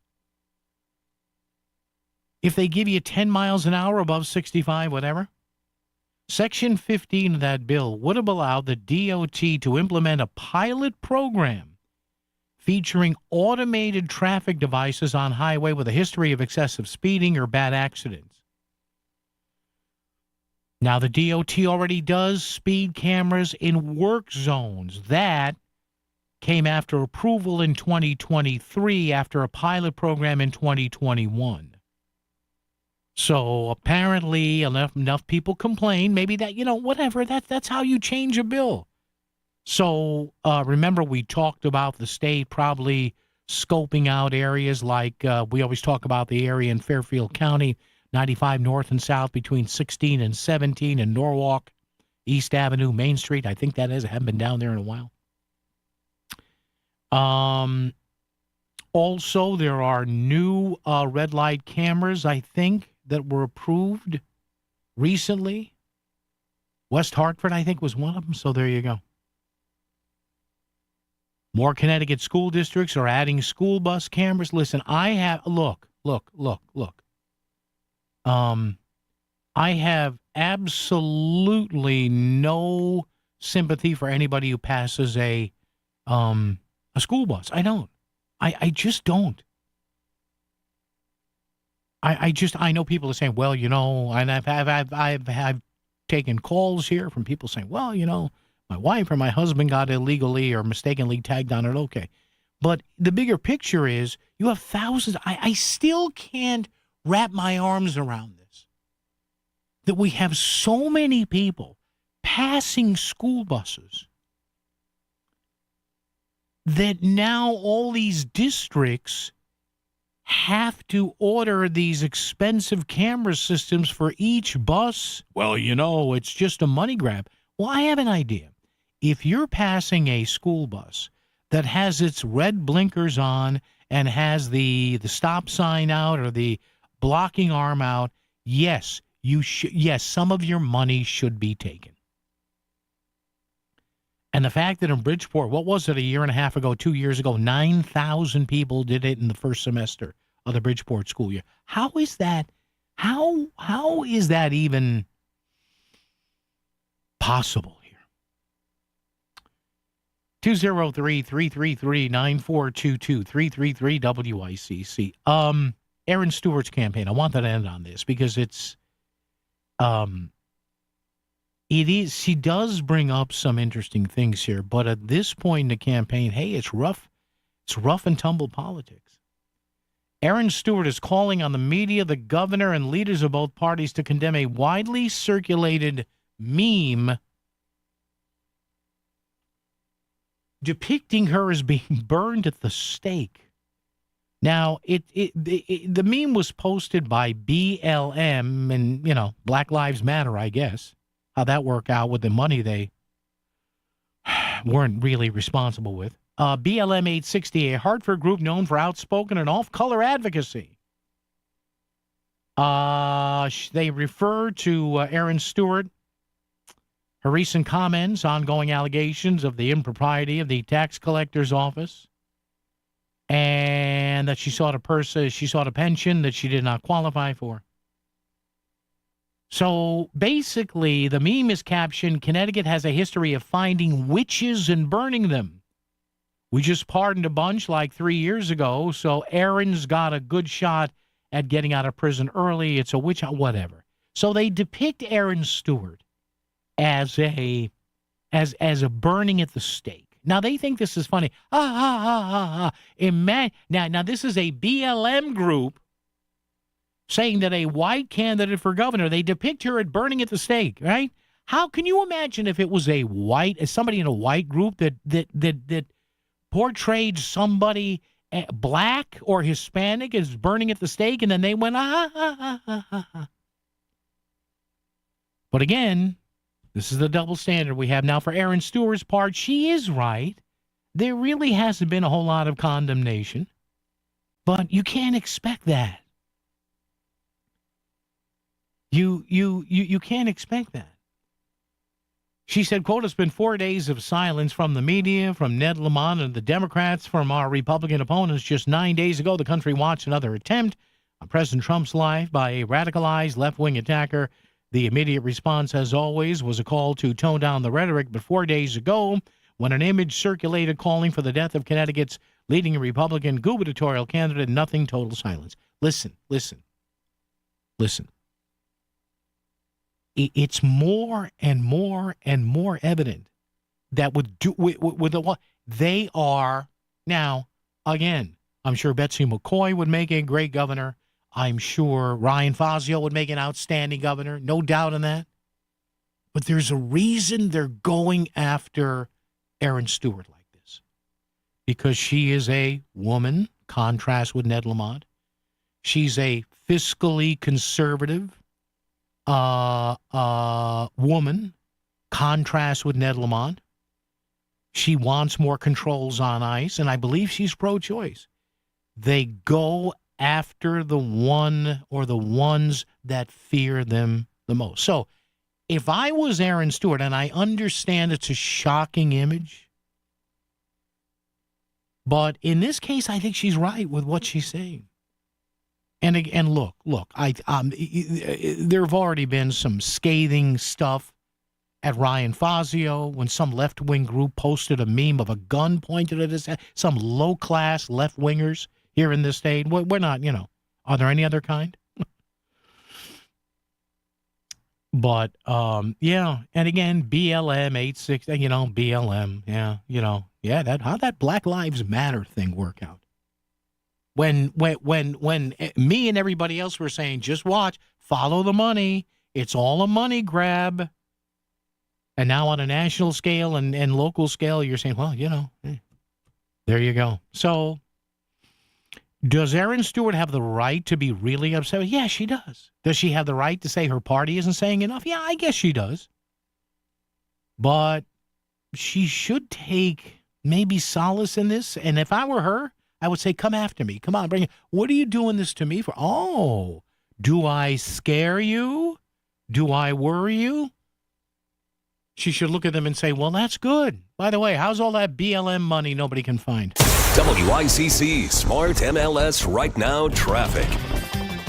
If they give you 10 miles an hour above 65, whatever. Section 15 of that bill would have allowed the DOT to implement a pilot program featuring automated traffic devices on highway with a history of excessive speeding or bad accidents. Now, the DOT already does speed cameras in work zones. That came after approval in 2023 after a pilot program in 2021. So apparently enough people complain. Maybe that, whatever, that's how you change a bill. So remember, we talked about the state probably scoping out areas like we always talk about the area in Fairfield County, 95 north and south between 16 and 17 in Norwalk, East Avenue, Main Street. I think that is. I haven't been down there in a while. Also, there are new red light cameras, I think, that were approved recently. West Hartford, I think, was one of them. So there you go. More Connecticut school districts are adding school bus cameras. Listen, I have look. I have absolutely no sympathy for anybody who passes a school bus. I don't. I just don't. I know people are saying, well, and I've taken calls here from people saying, well, my wife or my husband got illegally or mistakenly tagged on it. Okay. But the bigger picture is you have thousands. I still can't wrap my arms around this. That we have so many people passing school buses that now all these districts have to order these expensive camera systems for each bus. Well, it's just a money grab. Well, I have an idea. If you're passing a school bus that has its red blinkers on and has the stop sign out or the blocking arm out, yes, some of your money should be taken. And the fact that in Bridgeport, what was it, a year and a half ago, 2 years ago, 9,000 people did it in the first semester of the Bridgeport school year. How is that? How is that even possible? 203-333-9422, 333-WICC. Aaron Stewart's campaign. I want that to end on this because it is, she does bring up some interesting things here, but at this point in the campaign, hey, it's rough and tumble politics. Aaron Stewart is calling on the media, the governor, and leaders of both parties to condemn a widely circulated meme depicting her as being burned at the stake. Now, the meme was posted by BLM and, Black Lives Matter, I guess. How'd that work out with the money they weren't really responsible with? BLM 860, a Hartford group known for outspoken and off-color advocacy. They refer to Aaron Stewart, her recent comments, ongoing allegations of the impropriety of the tax collector's office, and that she sought a pension that she did not qualify for. So basically, the meme is captioned, Connecticut has a history of finding witches and burning them. We just pardoned a bunch like 3 years ago, so Aaron's got a good shot at getting out of prison early. It's a witch hunt, whatever. So they depict Aaron Stewart as a burning at the stake. Now, they think this is funny. Now, this is a BLM group saying that a white candidate for governor, they depict her at burning at the stake, right? How can you imagine if it was somebody in a white group that portrayed somebody black or Hispanic as burning at the stake, and then they went, But again, this is the double standard we have now for Aaron Stewart's part. She is right. There really hasn't been a whole lot of condemnation, but you can't expect that. You can't expect that. She said, quote, "It's been 4 days of silence from the media, from Ned Lamont and the Democrats, from our Republican opponents. Just 9 days ago, the country watched another attempt on President Trump's life by a radicalized left-wing attacker. The immediate response, as always, was a call to tone down the rhetoric. But 4 days ago, when an image circulated calling for the death of Connecticut's leading Republican gubernatorial candidate, nothing, total silence." Listen. It's more and more and more evident that they are now, again, I'm sure Betsy McCoy would make a great governor. I'm sure Ryan Fazio would make an outstanding governor. No doubt in that. But there's a reason they're going after Aaron Stewart like this. Because she is a woman, contrast with Ned Lamont. She's a fiscally conservative woman, contrast with Ned Lamont. She wants more controls on ICE, and I believe she's pro-choice. They go after the one or the ones that fear them the most. So if I was Aaron Stewart, and I understand it's a shocking image, but in this case, I think she's right with what she's saying. And look, there have already been some scathing stuff at Ryan Fazio when some left-wing group posted a meme of a gun pointed at his head. Some low-class left-wingers here in this state. We're not, are there any other kind? But, yeah, and again, BLM 860, BLM, how'd that Black Lives Matter thing work out? When me and everybody else were saying, just watch, follow the money, it's all a money grab. And now on a national scale and local scale, you're saying, well, there you go. So does Aaron Stewart have the right to be really upset? Yeah, she does. Does she have the right to say her party isn't saying enough? Yeah, I guess she does. But she should take maybe solace in this. And if I were her, I would say, come after me. Come on, bring it. What are you doing this to me for? Oh, do I scare you? Do I worry you? She should look at them and say, well, that's good. By the way, how's all that BLM money nobody can find? WICC Smart MLS Right Now Traffic.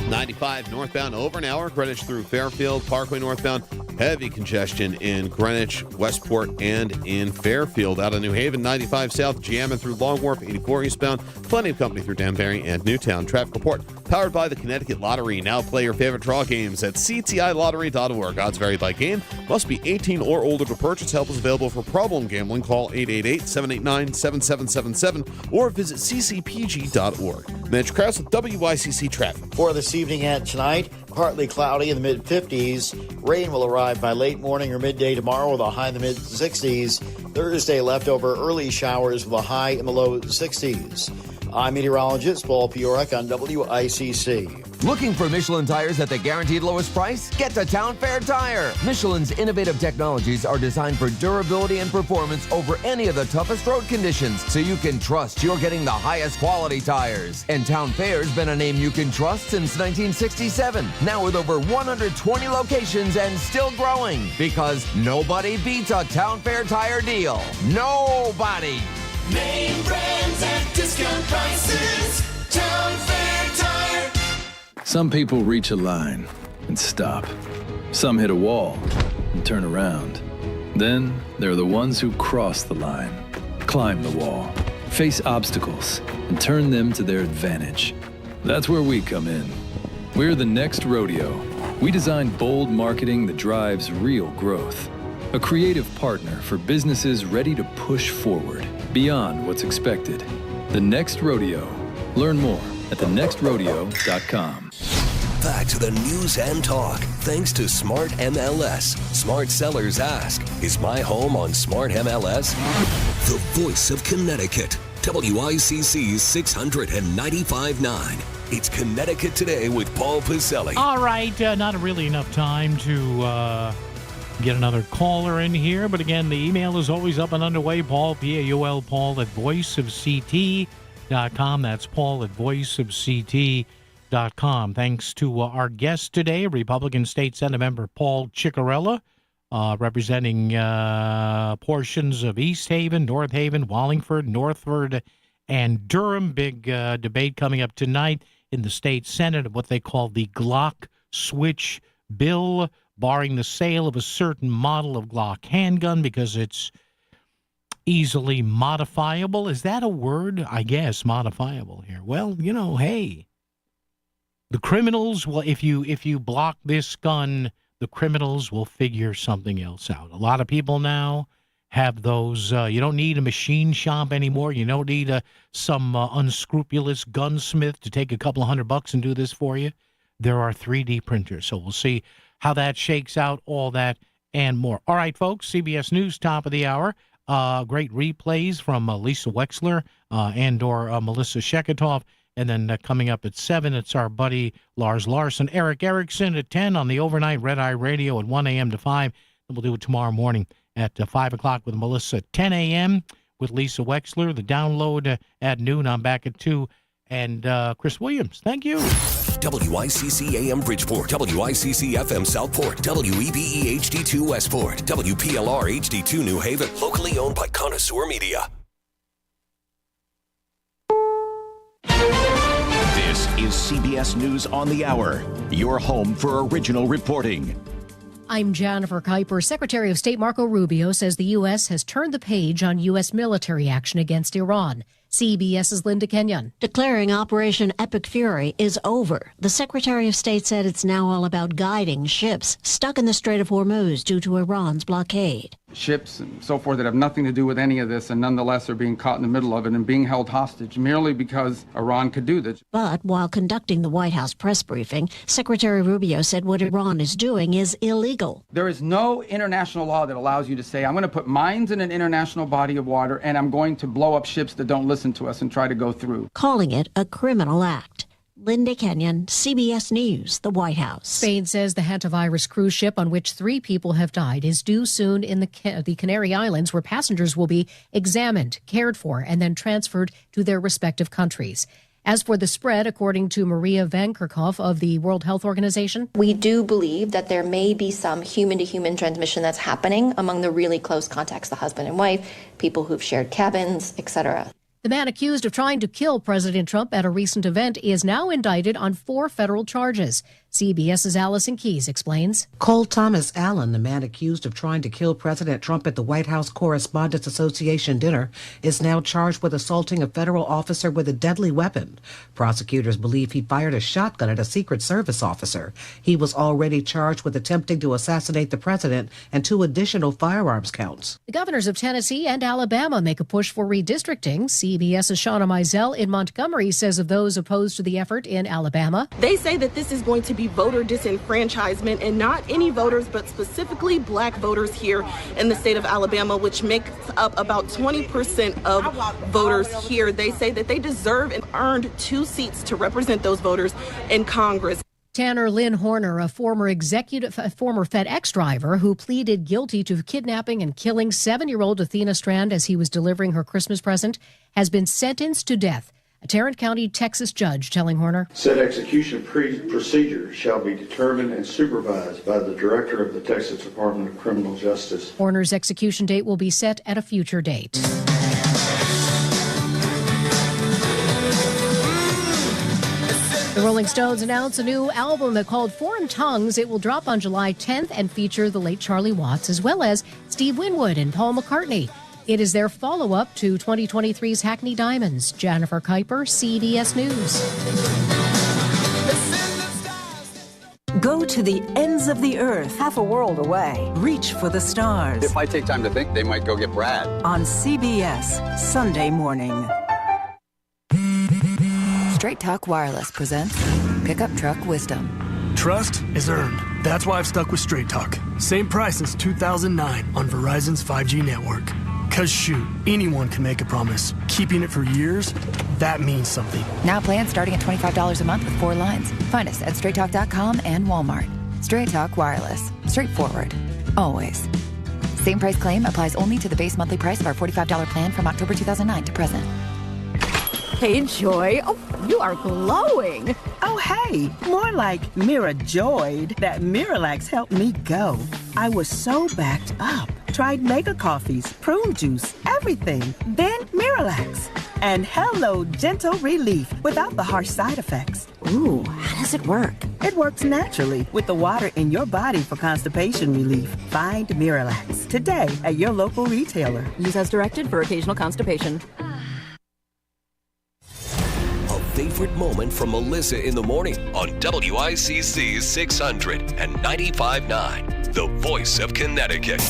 95 northbound over an hour, Greenwich through Fairfield, Parkway northbound. Heavy congestion in Greenwich, Westport, and in Fairfield. Out of New Haven, 95 south, jamming through Long Wharf, 84 eastbound. Plenty of company through Danbury and Newtown. Traffic report powered by the Connecticut Lottery. Now play your favorite draw games at ctilottery.org. Odds vary by game. Must be 18 or older to purchase. Help is available for problem gambling. Call 888-789-7777 or visit ccpg.org. Mitch Krause with WICC Traffic. For this evening and tonight, partly cloudy in the mid-50s. Rain will arrive by late morning or midday tomorrow with a high in the mid-60s. Thursday, leftover early showers with a high in the low 60s. I'm meteorologist Paul Piorek on WICC. Looking for Michelin tires at the guaranteed lowest price? Get to Town Fair Tire. Michelin's innovative technologies are designed for durability and performance over any of the toughest road conditions, so you can trust you're getting the highest quality tires. And Town Fair's been a name you can trust since 1967. Now with over 120 locations and still growing, because nobody beats a Town Fair Tire deal. Nobody. Name brands at discount prices. Town Fair Tire. Some people reach a line and stop. Some hit a wall and turn around. Then there are the ones who cross the line, climb the wall, face obstacles, and turn them to their advantage. That's where we come in. We're the next rodeo. We design bold marketing that drives real growth. A creative partner for businesses ready to push forward beyond what's expected. The Next Rodeo. Learn more at thenextrodeo.com. Back to the news and talk. Thanks to Smart MLS. Smart sellers ask, is my home on Smart MLS? The voice of Connecticut. WICC's 695.9. It's Connecticut Today with Paul Pacelli. All right, not really enough time to get another caller in here. But again, the email is always up and underway. Paul, P-A-U-L, Paul at voiceofct.com. That's Paul at voiceofct.com. Thanks to our guest today, Republican State Senate member Paul Ciccarella, representing portions of East Haven, North Haven, Wallingford, Northford, and Durham. Big debate coming up tonight in the state Senate of what they call the Glock switch bill, barring the sale of a certain model of Glock handgun because it's easily modifiable. Is that a word? I guess modifiable here. Well, you know, hey, the criminals will, if you block this gun, the criminals will figure something else out. A lot of people now have those. You don't need a machine shop anymore. You don't need some unscrupulous gunsmith to take a couple of $100 and do this for you. There are 3D printers. So we'll see how that shakes out, all that and more. All right, folks, CBS News, top of the hour. Great replays from Lisa Wexler and/or Melissa Sheketoff. And then coming up at 7, it's our buddy Lars Larson. Eric Erickson at 10 on the overnight Red Eye Radio at 1 a.m. to 5. And we'll do it tomorrow morning at 5 o'clock with Melissa, 10 a.m. with Lisa Wexler. The download at noon. I'm back at 2. And Chris Williams, thank you. WICC AM Bridgeport, WICC FM Southport, WEBE HD2 Westport, WPLR HD2 New Haven, locally owned by Connoisseur Media. This is CBS News on the Hour, your home for original reporting. I'm Jennifer Kuiper. Secretary of State Marco Rubio says the U.S. has turned the page on U.S. military action against Iran. CBS's Linda Kenyon. Declaring Operation Epic Fury is over. The Secretary of State said it's now all about guiding ships stuck in the Strait of Hormuz due to Iran's blockade. Ships and so forth that have nothing to do with any of this and nonetheless are being caught in the middle of it and being held hostage merely because Iran could do this. But while conducting the White House press briefing, Secretary Rubio said what Iran is doing is illegal. There is no international law that allows you to say, I'm going to put mines in an international body of water and I'm going to blow up ships that don't listen to us and try to go through. Calling it a criminal act. Linda Kenyon, CBS News, the White House. Spain says the hantavirus cruise ship on which 3 people have died is due soon in the Canary Islands, where passengers will be examined, cared for, and then transferred to their respective countries. As for the spread, according to Maria Van Kerkhove of the World Health Organization, we do believe that there may be some human-to-human transmission that's happening among the really close contacts, the husband and wife, people who've shared cabins, etc. The man accused of trying to kill President Trump at a recent event is now indicted on 4 federal charges. CBS's Allison Keyes explains. Cole Thomas Allen, the man accused of trying to kill President Trump at the White House Correspondents Association dinner, is now charged with assaulting a federal officer with a deadly weapon. Prosecutors believe he fired a shotgun at a Secret Service officer. He was already charged with attempting to assassinate the president and 2 additional firearms counts. The governors of Tennessee and Alabama make a push for redistricting. CBS's Shauna Mizell in Montgomery says of those opposed to the effort in Alabama, they say that this is going to be voter disenfranchisement, and not any voters, but specifically black voters here in the state of Alabama, which makes up about 20% of voters here. They say that they deserve and earned 2 seats to represent those voters in Congress. Tanner Lynn Horner, a former FedEx driver who pleaded guilty to kidnapping and killing 7-year-old Athena Strand as he was delivering her Christmas present, has been sentenced to death. A Tarrant County, Texas judge telling Horner, said execution procedure shall be determined and supervised by the director of the Texas Department of Criminal Justice. Horner's execution date will be set at a future date. The Rolling Stones announce a new album called Foreign Tongues. It will drop on July 10th and feature the late Charlie Watts as well as Steve Winwood and Paul McCartney. It is their follow-up to 2023's Hackney Diamonds. Jennifer Kuiper, CBS News. Go to the ends of the earth, half a world away. Reach for the stars. If I take time to think, they might go get Brad. On CBS, Sunday morning. Straight Talk Wireless presents Pickup Truck Wisdom. Trust is earned. That's why I've stuck with Straight Talk. Same price since 2009 on Verizon's 5G network. Cause shoot, anyone can make a promise. Keeping it for years, that means something. Now plans starting at $25 a month with 4 lines. Find us at straighttalk.com and Walmart. Straight Talk Wireless. Straightforward. Always. Same price claim applies only to the base monthly price of our $45 plan from October 2009 to present. Hey, Joy. Oh, you are glowing. Oh, hey. More like Mira joyed that Miralax helped me go. I was so backed up. Tried mega coffees, prune juice, everything. Then Miralax. And hello, gentle relief without the harsh side effects. Ooh, how does it work? It works naturally with the water in your body for constipation relief. Find Miralax today at your local retailer. Use as directed for occasional constipation. Favorite moment from Melissa in the morning on WICC 600 and 95.9, the voice of Connecticut.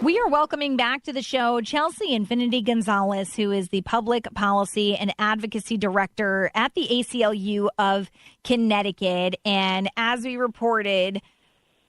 We are welcoming back to the show Chelsea Infinity Gonzalez, who is the Public Policy and Advocacy Director at the ACLU of Connecticut. And as we reported,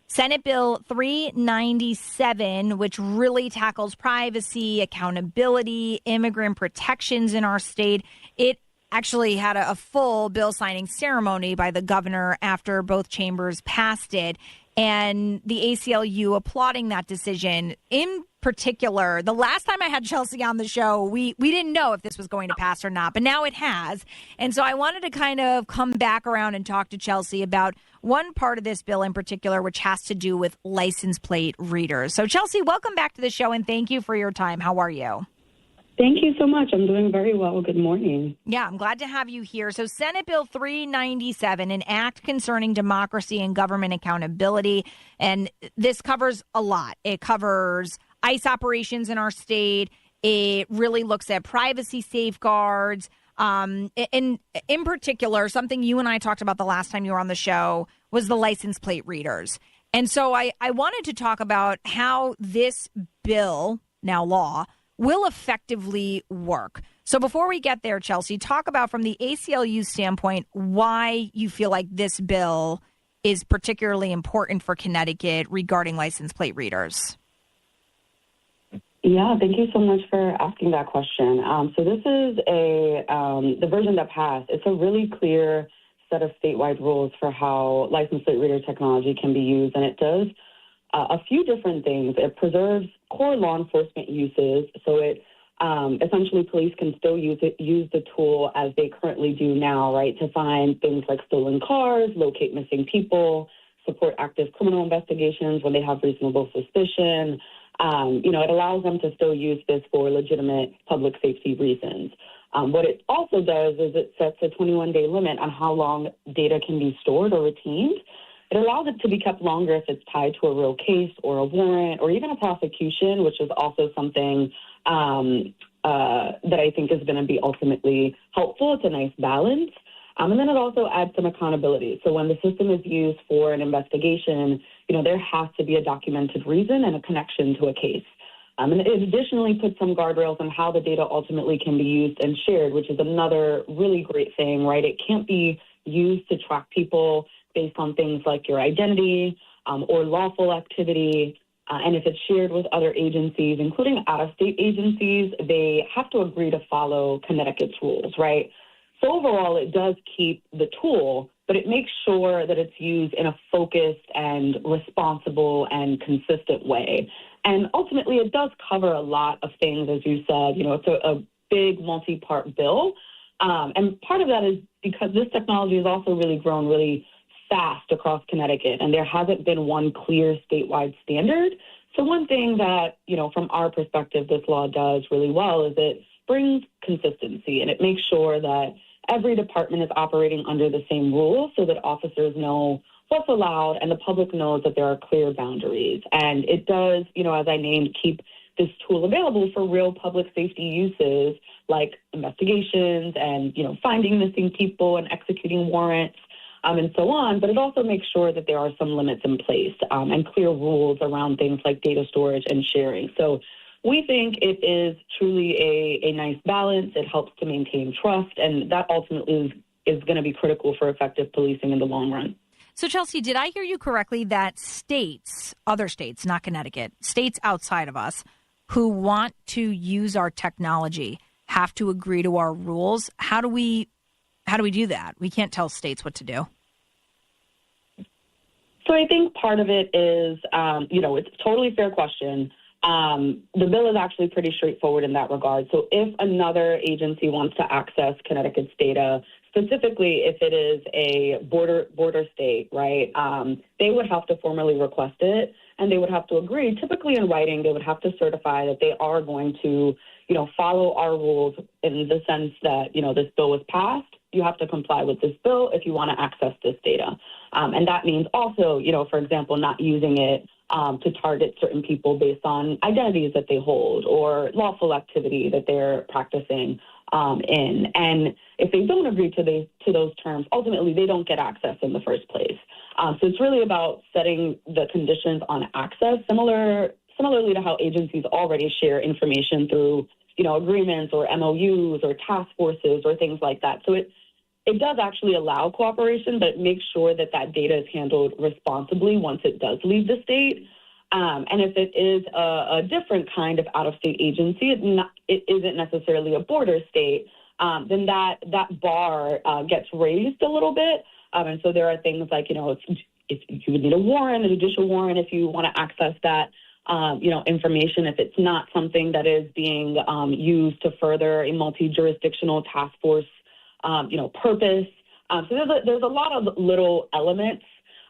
Senate Bill 397, which really tackles privacy, accountability, immigrant protections in our state, it actually had a full bill signing ceremony by the governor after both chambers passed it. And the ACLU applauding that decision. In particular, the last time I had Chelsea on the show, we didn't know if this was going to pass or not, but now it has. And so I wanted to kind of come back around and talk to Chelsea about one part of this bill in particular, which has to do with license plate readers. So Chelsea, welcome back to the show and thank you for your time. How are you? Thank you so much. I'm doing very well. Good morning. Yeah, I'm glad to have you here. So Senate Bill 397, an act concerning democracy and government accountability. And this covers a lot. It covers ICE operations in our state. It really looks at privacy safeguards. In particular, something you and I talked about the last time you were on the show was the license plate readers. And so I wanted to talk about how this bill, now law, will effectively work. So before we get there, Chelsea, talk about from the ACLU standpoint why you feel like this bill is particularly important for Connecticut regarding license plate readers. Yeah, thank you so much for asking that question. So this is the version that passed. It's a really clear set of statewide rules for how license plate reader technology can be used, and it does a few different things. It preserves core law enforcement uses, so it essentially police can still use the tool as they currently do now, right, to find things like stolen cars, locate missing people, support active criminal investigations when they have reasonable suspicion. It allows them to still use this for legitimate public safety reasons. What it also does is it sets a 21-day limit on how long data can be stored or retained. It allows it to be kept longer if it's tied to a real case or a warrant or even a prosecution, which is also something that I think is going to be ultimately helpful. It's a nice balance. And then it also adds some accountability. So when the system is used for an investigation, there has to be a documented reason and a connection to a case. And it additionally puts some guardrails on how the data ultimately can be used and shared, which is another really great thing, right? It can't be used to track people based on things like your identity or lawful activity. And if it's shared with other agencies, including out-of-state agencies, they have to agree to follow Connecticut's rules, right? So overall, it does keep the tool, but it makes sure that it's used in a focused and responsible and consistent way. And ultimately, it does cover a lot of things, as you said. It's a big multi-part bill. And part of that is because this technology has also really grown really fast across Connecticut, and there hasn't been one clear statewide standard. So one thing that, from our perspective, this law does really well is it brings consistency, and it makes sure that every department is operating under the same rules so that officers know what's allowed and the public knows that there are clear boundaries. And it does, as I named, keep this tool available for real public safety uses like investigations and, finding missing people and executing warrants. And so on, but it also makes sure that there are some limits in place and clear rules around things like data storage and sharing. So we think it is truly a nice balance. It helps to maintain trust, and that ultimately is going to be critical for effective policing in the long run. So, Chelsea, did I hear you correctly that states, other states, not Connecticut, states outside of us who want to use our technology have to agree to our rules? How do we do that? We can't tell states what to do. So I think part of it is, it's a totally fair question. The bill is actually pretty straightforward in that regard. So if another agency wants to access Connecticut's data, specifically if it is a border state, right, they would have to formally request it, and they would have to agree. Typically in writing, they would have to certify that they are going to, follow our rules in the sense that, this bill was passed. You have to comply with this bill if you want to access this data. And that means also, for example, not using it to target certain people based on identities that they hold or lawful activity that they're practicing in. And if they don't agree to those terms, ultimately they don't get access in the first place. So it's really about setting the conditions on access, similarly to how agencies already share information through, agreements or MOUs or task forces or things like that. So it does actually allow cooperation, but it makes sure that that data is handled responsibly once it does leave the state. And if it is a different kind of out-of-state agency, it isn't necessarily a border state, then that bar gets raised a little bit. And so there are things like, if you would need a warrant, a judicial warrant, if you want to access that, information, if it's not something that is being used to further a multi-jurisdictional task force purpose. So there's a lot of little elements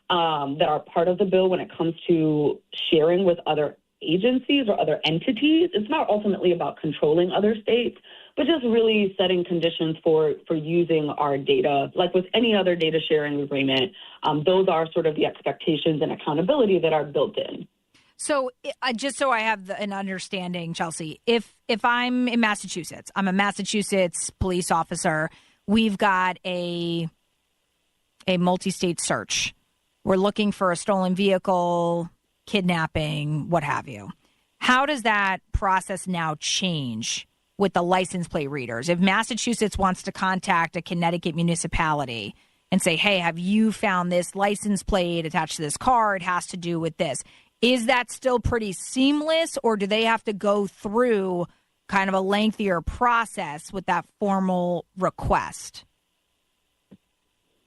that are part of the bill when it comes to sharing with other agencies or other entities. It's not ultimately about controlling other states, but just really setting conditions for using our data. Like with any other data sharing agreement, those are sort of the expectations and accountability that are built in. So just so I have an understanding, Chelsea, if I'm in Massachusetts, I'm a Massachusetts police officer. We've got a multi-state search. We're looking for a stolen vehicle, kidnapping, what have you. How does that process now change with the license plate readers? If Massachusetts wants to contact a Connecticut municipality and say, hey, have you found this license plate attached to this car? It has to do with this. Is that still pretty seamless, or do they have to go through kind of a lengthier process with that formal request?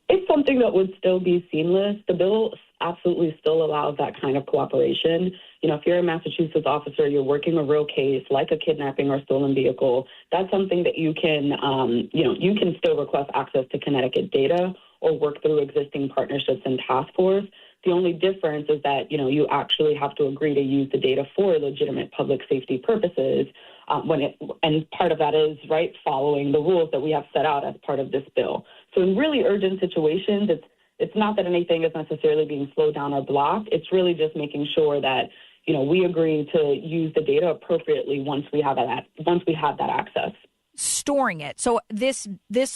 It's something that would still be seamless. The bill absolutely still allows that kind of cooperation. If you're a Massachusetts officer, you're working a real case like a kidnapping or stolen vehicle, that's something that you can, you can still request access to Connecticut data or work through existing partnerships and task force. The only difference is that, you actually have to agree to use the data for legitimate public safety purposes. And part of that is, right, following the rules that we have set out as part of this bill. So in really urgent situations, it's not that anything is necessarily being slowed down or blocked. It's really just making sure that, we agree to use the data appropriately once we have that access. Storing it. So this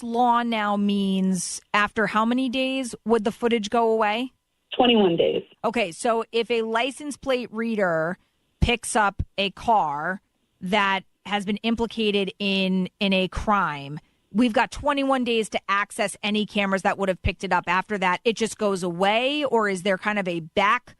law now means after how many days would the footage go away? 21 days. Okay, so if a license plate reader picks up a car that has been implicated in a crime, we've got 21 days to access any cameras that would have picked it up. After that, it just goes away? Or is there kind of a back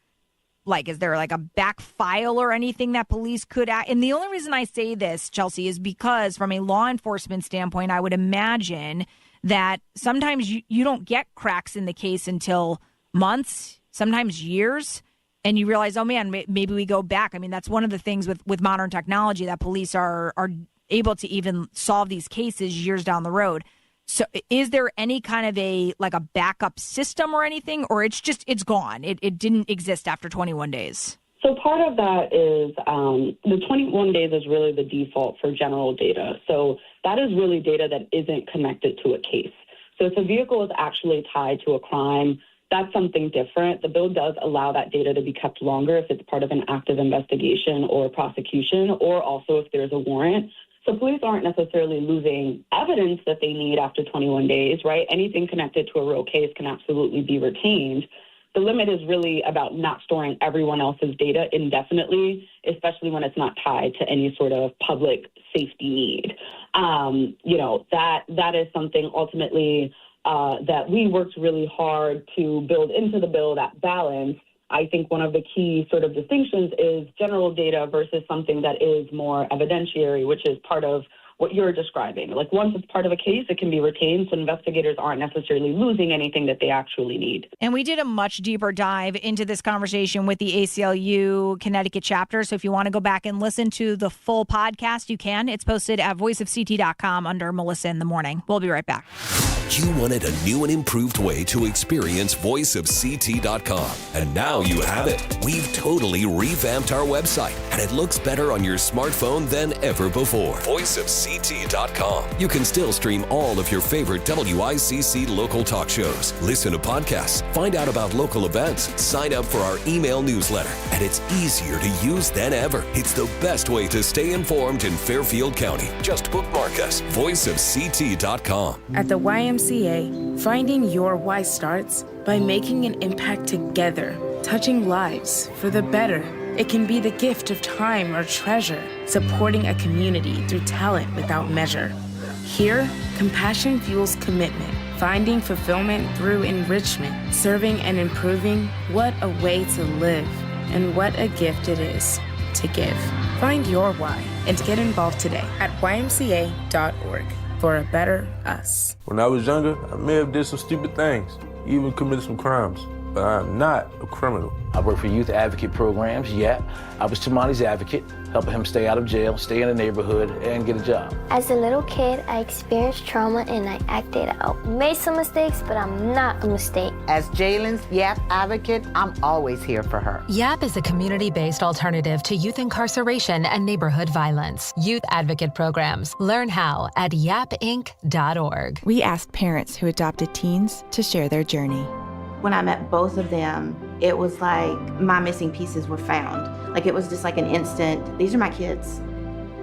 file or anything that police could act? And the only reason I say this, Chelsea, is because from a law enforcement standpoint, I would imagine that sometimes you don't get cracks in the case until months, sometimes years, and you realize, oh man, maybe we go back. I mean, that's one of the things with modern technology that police are able to even solve these cases years down the road. So is there any kind of a backup system or anything, or it's gone? It didn't exist after 21 days? So part of that is the 21 days is really the default for general data. So that is really data that isn't connected to a case. So if a vehicle is actually tied to a crime, that's something different. The bill does allow that data to be kept longer if it's part of an active investigation or prosecution, or also if there's a warrant. So police aren't necessarily losing evidence that they need after 21 days, right? Anything connected to a real case can absolutely be retained. The limit is really about not storing everyone else's data indefinitely, especially when it's not tied to any sort of public safety need. That is something ultimately that we worked really hard to build into the bill, that balance. I think one of the key sort of distinctions is general data versus something that is more evidentiary, which is part of what you're describing. Like once it's part of a case, it can be retained, so investigators aren't necessarily losing anything that they actually need. And we did a much deeper dive into this conversation with the ACLU Connecticut chapter. So if you want to go back and listen to the full podcast, you can. It's posted at voiceofct.com under Melissa in the Morning. We'll be right back. You wanted a new and improved way to experience voiceofct.com, and now you have it. We've totally revamped our website, and it looks better on your smartphone than ever before. Voiceofct.com. You can still stream all of your favorite WICC local talk shows, listen to podcasts, find out about local events, sign up for our email newsletter, and it's easier to use than ever. It's the best way to stay informed in Fairfield County. Just bookmark us, voiceofct.com. At the YMCA, finding your why starts by making an impact together, touching lives for the better. It can be the gift of time or treasure, supporting a community through talent without measure. Here, compassion fuels commitment, finding fulfillment through enrichment, serving and improving. What a way to live, and what a gift it is to give. Find your why and get involved today at ymca.org. for a better us. When I was younger, I may have did some stupid things, even committed some crimes, but I'm not a criminal. I work for youth advocate programs, I was Tamani's advocate, helping him stay out of jail, stay in the neighborhood, and get a job. As a little kid, I experienced trauma and I acted out. Made some mistakes, but I'm not a mistake. As Jalen's YAP advocate, I'm always here for her. YAP is a community-based alternative to youth incarceration and neighborhood violence. Youth advocate programs. Learn how at yapinc.org. We asked parents who adopted teens to share their journey. When I met both of them, it was like my missing pieces were found. Like it was just like an instant, these are my kids.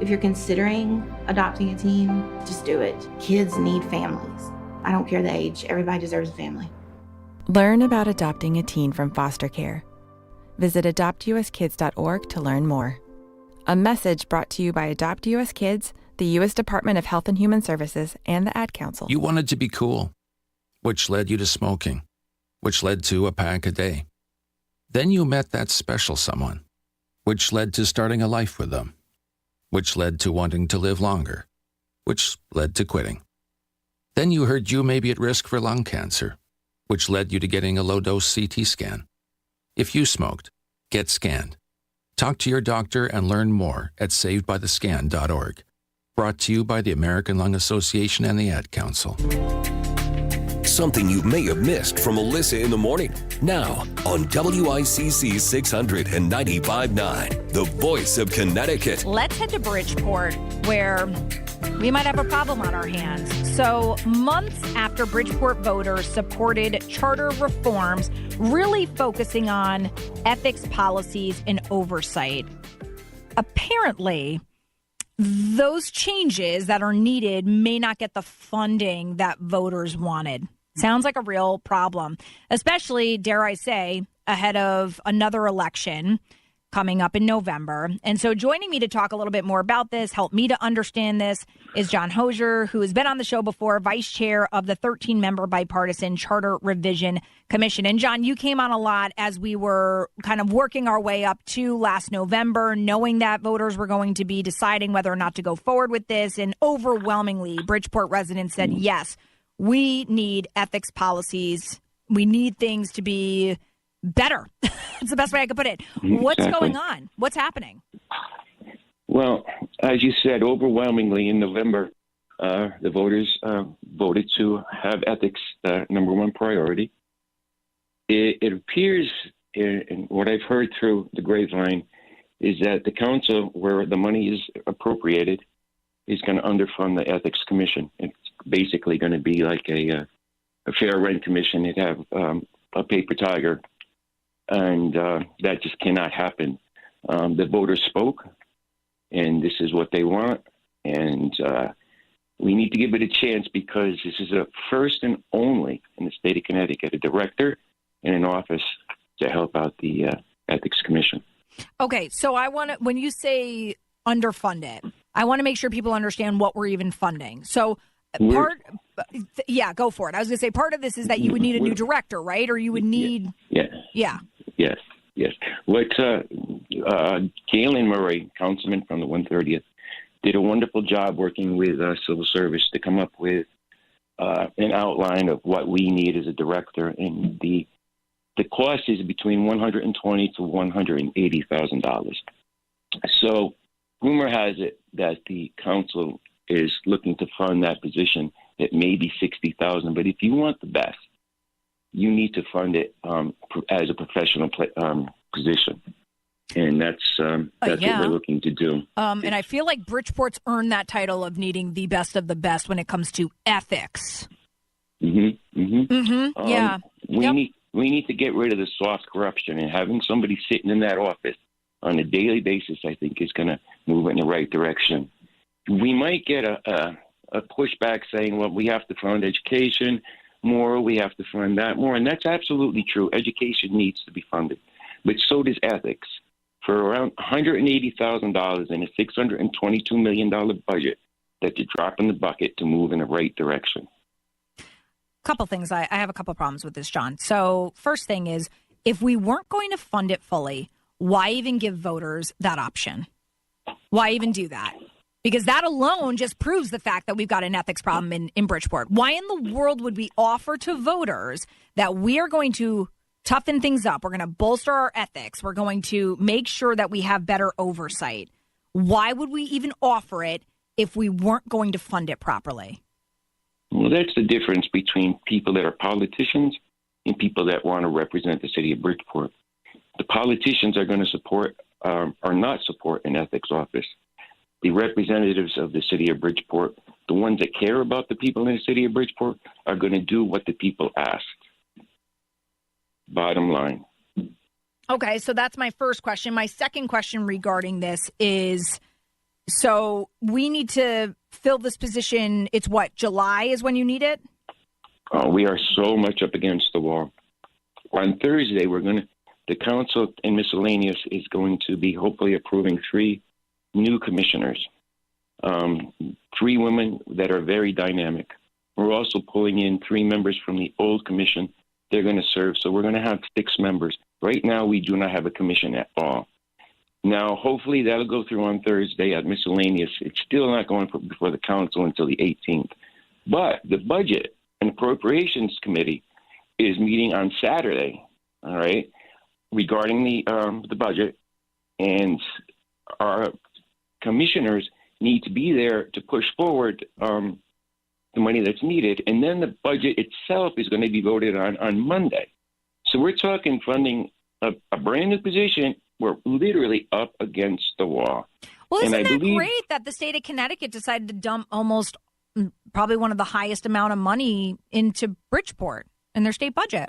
If you're considering adopting a teen, just do it. Kids need families. I don't care the age, everybody deserves a family. Learn about adopting a teen from foster care. Visit adoptuskids.org to learn more. A message brought to you by Adopt US Kids, the U.S. Department of Health and Human Services, and the Ad Council. You wanted to be cool, which led you to smoking, which led to a pack a day. Then you met that special someone, which led to starting a life with them, which led to wanting to live longer, which led to quitting. Then you heard you may be at risk for lung cancer, which led you to getting a low-dose CT scan. If you smoked, get scanned. Talk to your doctor and learn more at savedbythescan.org. Brought to you by the American Lung Association and the Ad Council. Something you may have missed from Melissa in the Morning. Now on WICC 695.9, the voice of Connecticut. Let's head to Bridgeport, where we might have a problem on our hands. So months after Bridgeport voters supported charter reforms, really focusing on ethics policies and oversight, apparently those changes that are needed may not get the funding that voters wanted. Sounds like a real problem, especially, dare I say, ahead of another election coming up in November. And so joining me to talk a little bit more about this, help me to understand this, is John Hosier, who has been on the show before, vice chair of the 13-member bipartisan Charter Revision Commission. And John, you came on a lot as we were kind of working our way up to last November, knowing that voters were going to be deciding whether or not to go forward with this. And overwhelmingly, Bridgeport residents said, yes, we need ethics policies. We need things to be better. It's the best way I could put it. What's going on? What's happening? Well, as you said, overwhelmingly in November, the voters voted to have ethics number one priority. It appears, in what I've heard through the grapevine, is that the council, where the money is appropriated, is going to underfund the Ethics Commission. It's basically going to be like a fair rent commission. It'd have a paper tiger, and that just cannot happen. The voters spoke, and this is what they want, and we need to give it a chance because this is a first and only in the state of Connecticut, a director in an office to help out the Ethics Commission. Okay, so I want to, when you say underfunded, I want to make sure people understand what we're even funding. So yeah, go for it. I was going to say part of this is that you would need a new director, right? Or you would need... Yeah. Yes. What Galen Murray, councilman from the 130th, did a wonderful job working with civil service to come up with an outline of what we need as a director, and the cost is between $120,000 to $180,000. So, rumor has it that the council is looking to fund that position at maybe $60,000. But if you want the best, you need to fund it as a professional position. And that's what we're looking to do. And I feel like Bridgeport's earned that title of needing the best of the best when it comes to ethics. Yeah. We need to get rid of the soft corruption, and having somebody sitting in that office on a daily basis, I think, is going to move in the right direction. We might get a pushback saying, well, we have to fund education more, we have to fund that more, and that's absolutely true. Education needs to be funded, but so does ethics. For around $180,000 in a $622 million budget, that's a drop in the bucket to move in the right direction. Couple things. I have a couple problems with this, John. So first thing is, if we weren't going to fund it fully, why even give voters that option? Why even do that? Because that alone just proves the fact that we've got an ethics problem in Bridgeport. Why in the world would we offer to voters that we are going to toughen things up, we're going to bolster our ethics, we're going to make sure that we have better oversight? Why would we even offer it if we weren't going to fund it properly? Well, that's the difference between people that are politicians and people that want to represent the city of Bridgeport. The politicians are going to support or not support an ethics office. The representatives of the city of Bridgeport, the ones that care about the people in the city of Bridgeport, are going to do what the people ask. Bottom line. Okay, so that's my first question. My second question regarding this is, so we need to fill this position. It's what, July is when you need it? We are so much up against the wall. On Thursday, the council and miscellaneous is going to be hopefully approving 3 new commissioners, 3 women that are very dynamic. We're also pulling in 3 members from the old commission. They're going to serve, so we're going to have 6 members. Right now, we do not have a commission at all. Now, hopefully that'll go through on Thursday at miscellaneous. It's still not going before the council until the 18th. But the Budget and Appropriations Committee is meeting on Saturday, all right, regarding the budget, and our commissioners need to be there to push forward the money that's needed, and then the budget itself is going to be voted on Monday. So we're talking funding a brand new position. We're literally up against the wall. Well, isn't that great that the state of Connecticut decided to dump almost probably one of the highest amount of money into Bridgeport in their state budget?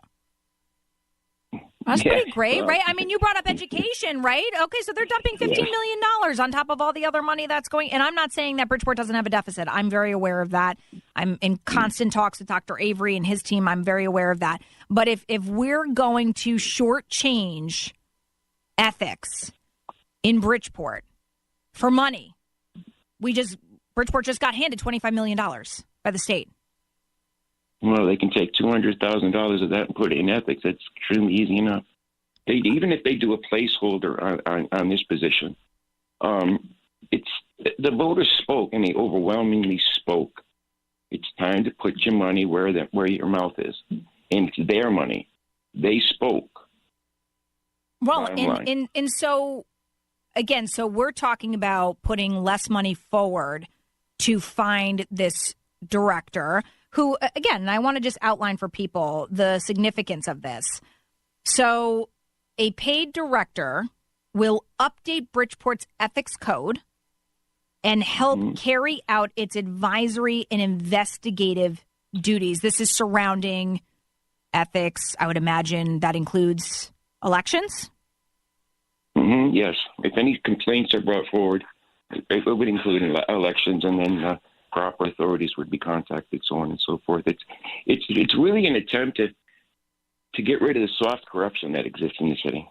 That's pretty great, right? I mean, you brought up education, right? Okay, so they're dumping $15 million on top of all the other money that's going. And I'm not saying that Bridgeport doesn't have a deficit. I'm very aware of that. I'm in constant talks with Dr. Avery and his team. I'm very aware of that. But if we're going to shortchange ethics in Bridgeport for money, Bridgeport just got handed $25 million by the state. Well, they can take $200,000 of that and put it in ethics. That's extremely easy enough. Even if they do a placeholder on this position, the voters spoke, and they overwhelmingly spoke. It's time to put your money where your mouth is, and it's their money. They spoke. Well, and so again, so we're talking about putting less money forward to find this director. Who, again, I want to just outline for people the significance of this. So a paid director will update Bridgeport's ethics code and help carry out its advisory and investigative duties. This is surrounding ethics. I would imagine that includes elections. Yes. If any complaints are brought forward, it would include elections, and then proper authorities would be contacted, so on and so forth. It's really an attempt to get rid of the soft corruption that exists in the city.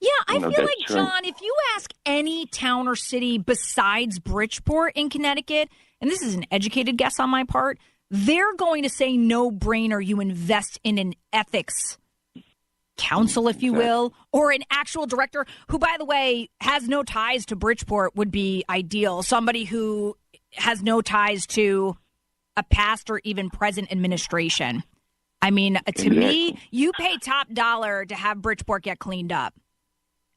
Yeah, I feel like, John, if you ask any town or city besides Bridgeport in Connecticut, and this is an educated guess on my part, they're going to say no brainer you invest in an ethics council, if you will, or an actual director who, by the way, has no ties to Bridgeport would be ideal. Somebody who has no ties to a past or even present administration. I mean, to me, you pay top dollar to have Bridgeport get cleaned up.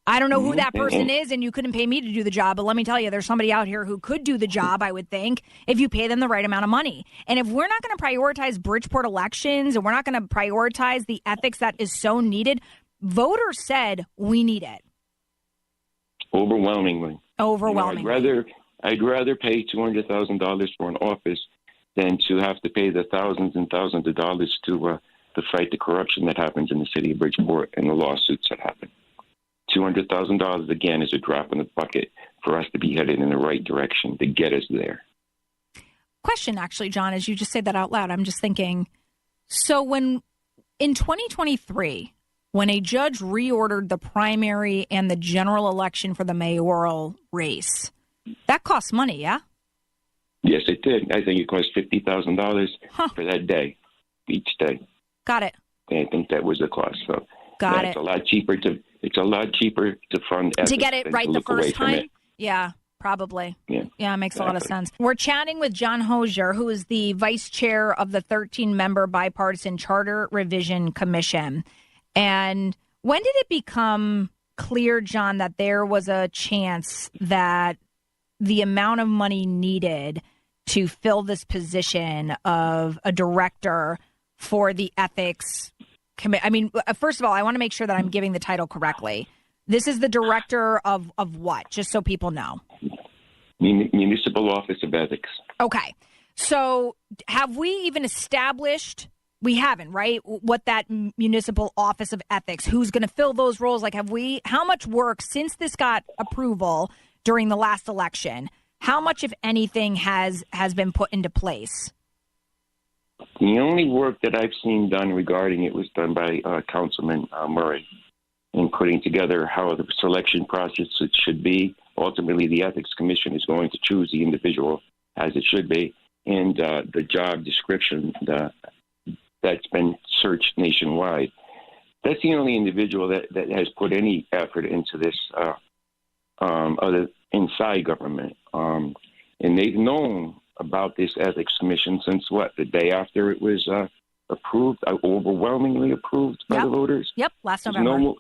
I don't know who that person is, and you couldn't pay me to do the job, but let me tell you, there's somebody out here who could do the job, I would think, if you pay them the right amount of money. And if we're not going to prioritize Bridgeport elections, and we're not going to prioritize the ethics that is so needed, voters said we need it. Overwhelmingly. Overwhelmingly. I'd rather pay $200,000 for an office than to have to pay the thousands and thousands of dollars to fight the corruption that happens in the city of Bridgeport and the lawsuits that happen. $200,000, again, is a drop in the bucket for us to be headed in the right direction to get us there. Question, actually, John, as you just say that out loud, I'm just thinking, so when in 2023, when a judge reordered the primary and the general election for the mayoral race, that costs money, yeah? Yes, it did. I think it cost $50,000 for that day, each day. Got it. And I think that was the cost. So Got it. It's a lot cheaper to fund ethics to get it right the first time. Yeah, probably. Yeah, it makes a lot of sense. We're chatting with John Hosier, who is the vice chair of the 13-member bipartisan Charter Revision Commission. And when did it become clear, John, that there was a chance that the amount of money needed to fill this position of a director for the ethics committee? I mean, first of all, I want to make sure that I'm giving the title correctly. This is the director of what? Just so people know. Municipal Office of Ethics. Okay. So have we even established, we haven't, right? What that Municipal Office of Ethics, who's going to fill those roles? Like, how much work since this got approval during the last election, how much, if anything, has been put into place? The only work that I've seen done regarding it was done by Councilman Murray in putting together how the selection process should be. Ultimately, the Ethics Commission is going to choose the individual as it should be, and the job description that's been searched nationwide. That's the only individual that has put any effort into this other inside government. And they've known about this Ethics Commission since the day after it was approved, overwhelmingly approved by the voters. Yep, last November.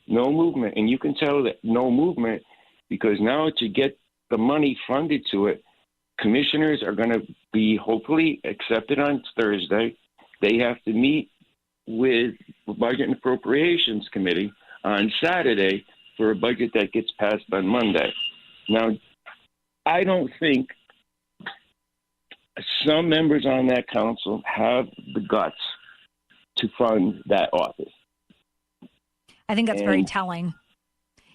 No movement. And you can tell that no movement because now to get the money funded to it, commissioners are going to be hopefully accepted on Thursday. They have to meet with the Budget and Appropriations Committee on Saturday for a budget that gets passed on Monday. Now, I don't think some members on that council have the guts to fund that office. I think that's very telling.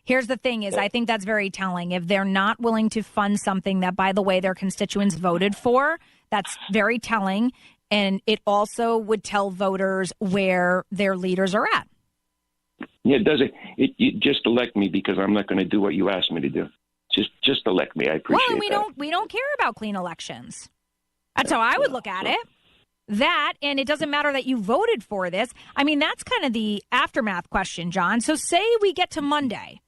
Here's the thing is, I think that's very telling. If they're not willing to fund something that, by the way, their constituents voted for, that's very telling. And it also would tell voters where their leaders are at. Yeah, it doesn't. You just elect me because I'm not going to do what you asked me to do. Just elect me. I appreciate that. We don't care about clean elections. That's how I would look at it. That, and it doesn't matter that you voted for this. I mean, that's kind of the aftermath question, John. So say we get to Monday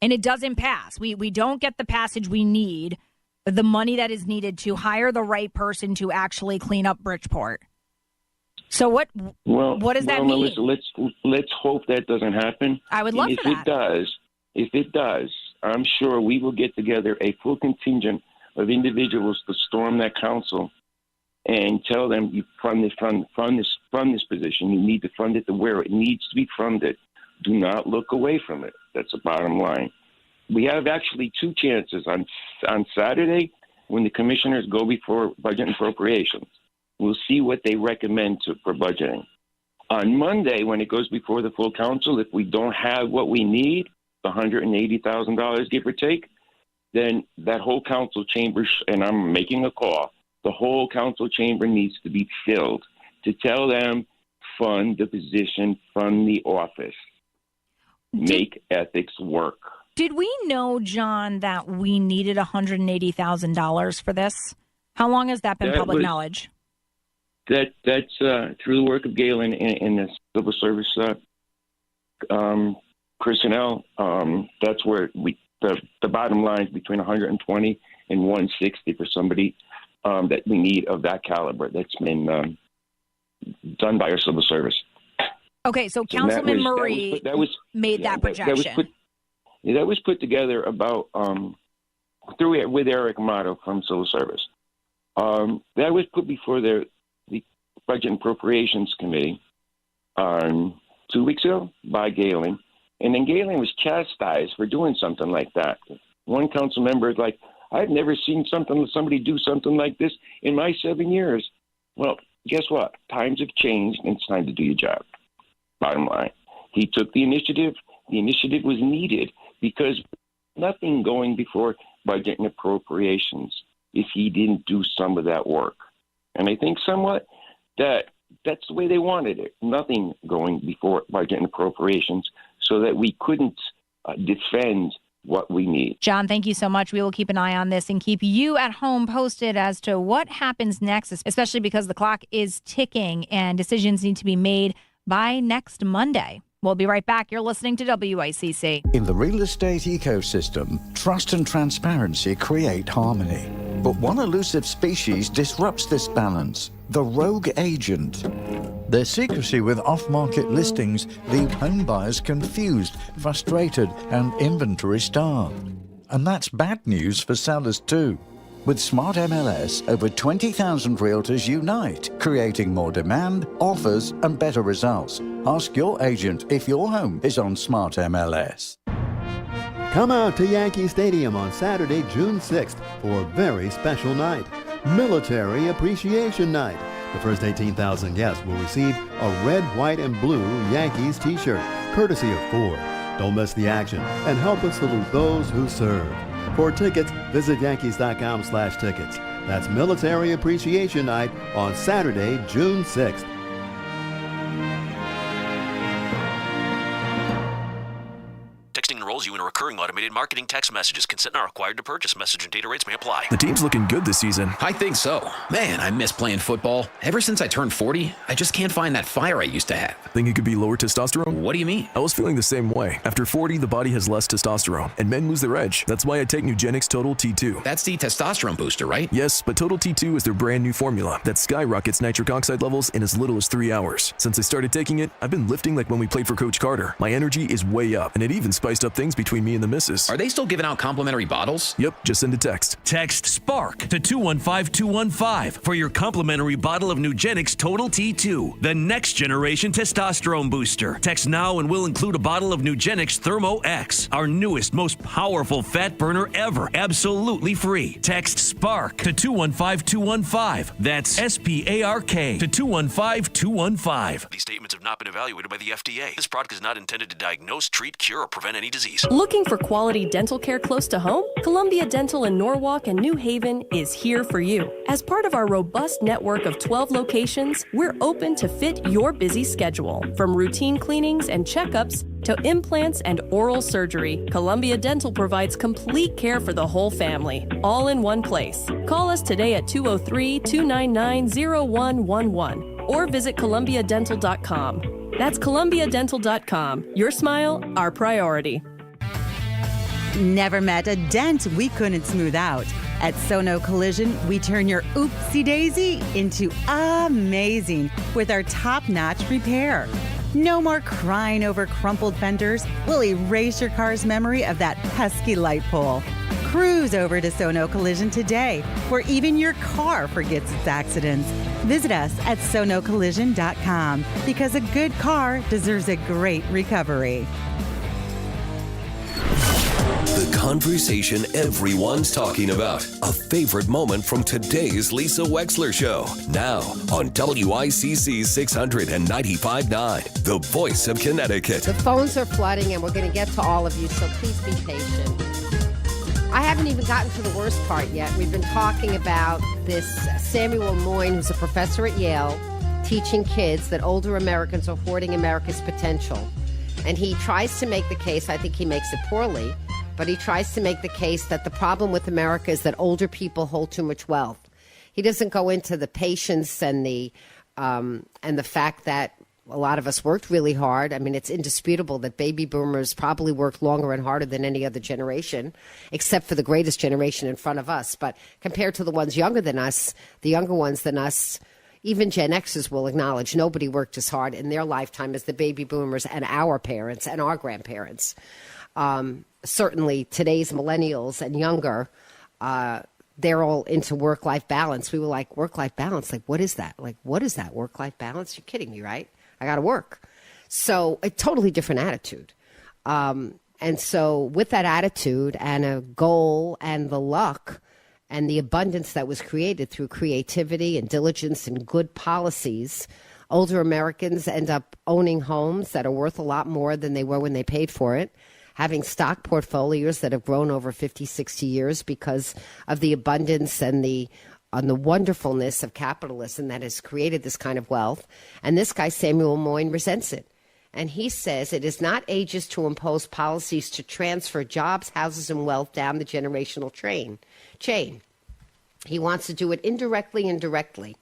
and it doesn't pass. We don't get the passage we need, the money that is needed to hire the right person to actually clean up Bridgeport. So what does that mean? Let's hope that doesn't happen. I would love for that. If it does, I'm sure we will get together a full contingent of individuals to storm that council and tell them you fund this position. You need to fund it to where it needs to be funded. Do not look away from it. That's the bottom line. We have actually two chances on Saturday when the commissioners go before Budget and Appropriations. We'll see what they recommend for budgeting. On Monday, when it goes before the full council, if we don't have what we need, $180,000, give or take, then that whole council chamber, and I'm making a call, the whole council chamber needs to be filled to tell them, fund the position, fund the office, make ethics work. Did we know, John, that we needed $180,000 for this? How long has that been public knowledge? That's through the work of Galen in the civil service personnel. That's where the bottom line is between 120 and 160 for somebody that we need of that caliber. That's been done by our civil service. Okay, so Councilman Murray made that projection. That was put together about with Eric Amato from Civil Service. That was put before the Budget and Appropriations Committee 2 weeks ago by Galen. And then Galen was chastised for doing something like that. One council member is like, I've never seen somebody do something like this in my 7 years. Well, guess what? Times have changed, and it's time to do your job. Bottom line. He took the initiative. The initiative was needed because nothing going before Budget and Appropriations if he didn't do some of that work. And I think somewhat that's the way they wanted it. Nothing going before Budget and Appropriations so that we couldn't defend what we need. John, thank you so much. We will keep an eye on this and keep you at home posted as to what happens next, especially because the clock is ticking and decisions need to be made by next Monday. We'll be right back. You're listening to WICC. In the real estate ecosystem, trust and transparency create harmony. But one elusive species disrupts this balance: the rogue agent. Their secrecy with off-market listings leave home buyers confused, frustrated, and inventory starved. And that's bad news for sellers too. With Smart MLS, over 20,000 realtors unite, creating more demand, offers, and better results. Ask your agent if your home is on Smart MLS. Come out to Yankee Stadium on Saturday, June 6th for a very special night, Military Appreciation Night. The first 18,000 guests will receive a red, white, and blue Yankees t-shirt, courtesy of Ford. Don't miss the action and help us salute those who serve. For tickets, visit Yankees.com/tickets. That's Military Appreciation Night on Saturday, June 6th. Texting enrolls you in a recurring automated marketing text messages. Consent not required to purchase. Message and data rates may apply. The team's looking good this season. I think so. Man, I miss playing football. Ever since I turned 40, I just can't find that fire I used to have. Think it could be lower testosterone? What do you mean? I was feeling the same way. After 40, the body has less testosterone, and men lose their edge. That's why I take Nugenix Total T2. That's the testosterone booster, right? Yes, but Total T2 is their brand new formula that skyrockets nitric oxide levels in as little as 3 hours. Since I started taking it, I've been lifting like when we played for Coach Carter. My energy is way up, and it even spiced up things between me and the missus. Are they still giving out complimentary bottles? Yep, just send a text. Text SPARK to 215-215 for your complimentary bottle of Nugenix Total T2, the next generation testosterone booster. Text now and we'll include a bottle of Nugenix Thermo X, our newest, most powerful fat burner ever, absolutely free. Text SPARK to 215-215. That's SPARK to 215-215. These statements have not been evaluated by the FDA. This product is not intended to diagnose, treat, cure, or prevent any disease. Looking for quality dental care close to home? Columbia Dental in Norwalk and New Haven is here for you. As part of our robust network of 12 locations, we're open to fit your busy schedule. From routine cleanings and checkups to implants and oral surgery, Columbia Dental provides complete care for the whole family, all in one place. Call us today at 203-299-0111 or visit columbiadental.com. That's columbiadental.com. Your smile, our priority. Never met a dent we couldn't smooth out. At Sono Collision, we turn your oopsie-daisy into amazing with our top-notch repair. No more crying over crumpled fenders. We'll erase your car's memory of that pesky light pole. Cruise over to Sono Collision today, where even your car forgets its accidents. Visit us at sonocollision.com because a good car deserves a great recovery. The conversation everyone's talking about. A favorite moment from today's Lisa Wexler Show. Now on WICC 695.9, the voice of Connecticut. The phones are flooding, and we're going to get to all of you, so please be patient. I haven't even gotten to the worst part yet. We've been talking about this Samuel Moyn, who's a professor at Yale, teaching kids that older Americans are hoarding America's potential. And he tries to make the case, I think he makes it poorly, but he tries to make the case that the problem with America is that older people hold too much wealth. He doesn't go into the patience and the fact that a lot of us worked really hard. I mean, it's indisputable that baby boomers probably worked longer and harder than any other generation, except for the greatest generation in front of us. But compared to the ones younger than us, the younger ones than us, even Gen Xers will acknowledge nobody worked as hard in their lifetime as the baby boomers and our parents and our grandparents. Certainly today's millennials and younger, they're all into work-life balance. We were like, work-life balance? Like, what is that? Like, what is that, work-life balance? You're kidding me, right? I got to work. So a totally different attitude. And so with that attitude and a goal and the luck and the abundance that was created through creativity and diligence and good policies, older Americans end up owning homes that are worth a lot more than they were when they paid for it, having stock portfolios that have grown over 50, 60 years because of the abundance and the wonderfulness of capitalism that has created this kind of wealth. And this guy, Samuel Moyn, resents it. And he says it is not ageist to impose policies to transfer jobs, houses, and wealth down the generational chain. He wants to do it indirectly and directly.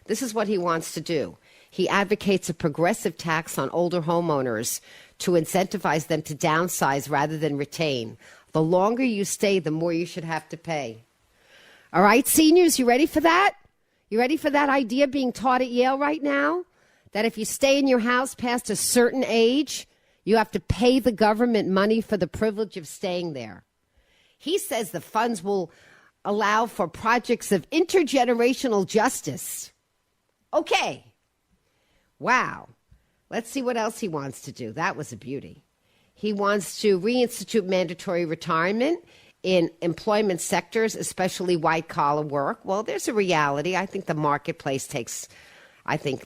This is what he wants to do. He advocates a progressive tax on older homeowners to incentivize them to downsize rather than retain. The longer you stay, the more you should have to pay. All right, seniors, you ready for that? You ready for that idea being taught at Yale right now? That if you stay in your house past a certain age, you have to pay the government money for the privilege of staying there. He says the funds will allow for projects of intergenerational justice. Okay. Wow. Let's see what else he wants to do. That was a beauty. He wants to reinstitute mandatory retirement in employment sectors, especially white-collar work. Well, there's a reality. I think the marketplace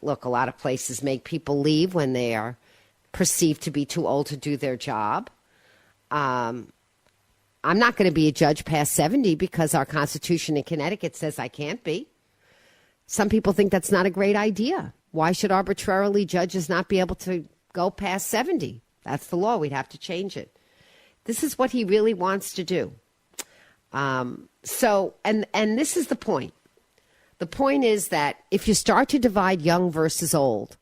look, a lot of places make people leave when they are perceived to be too old to do their job. I'm not going to be a judge past 70 because our Constitution in Connecticut says I can't be. Some people think that's not a great idea. Why should arbitrarily judges not be able to go past 70? That's the law. We'd have to change it. This is what he really wants to do. And this is the point. The point is that if you start to divide young versus old,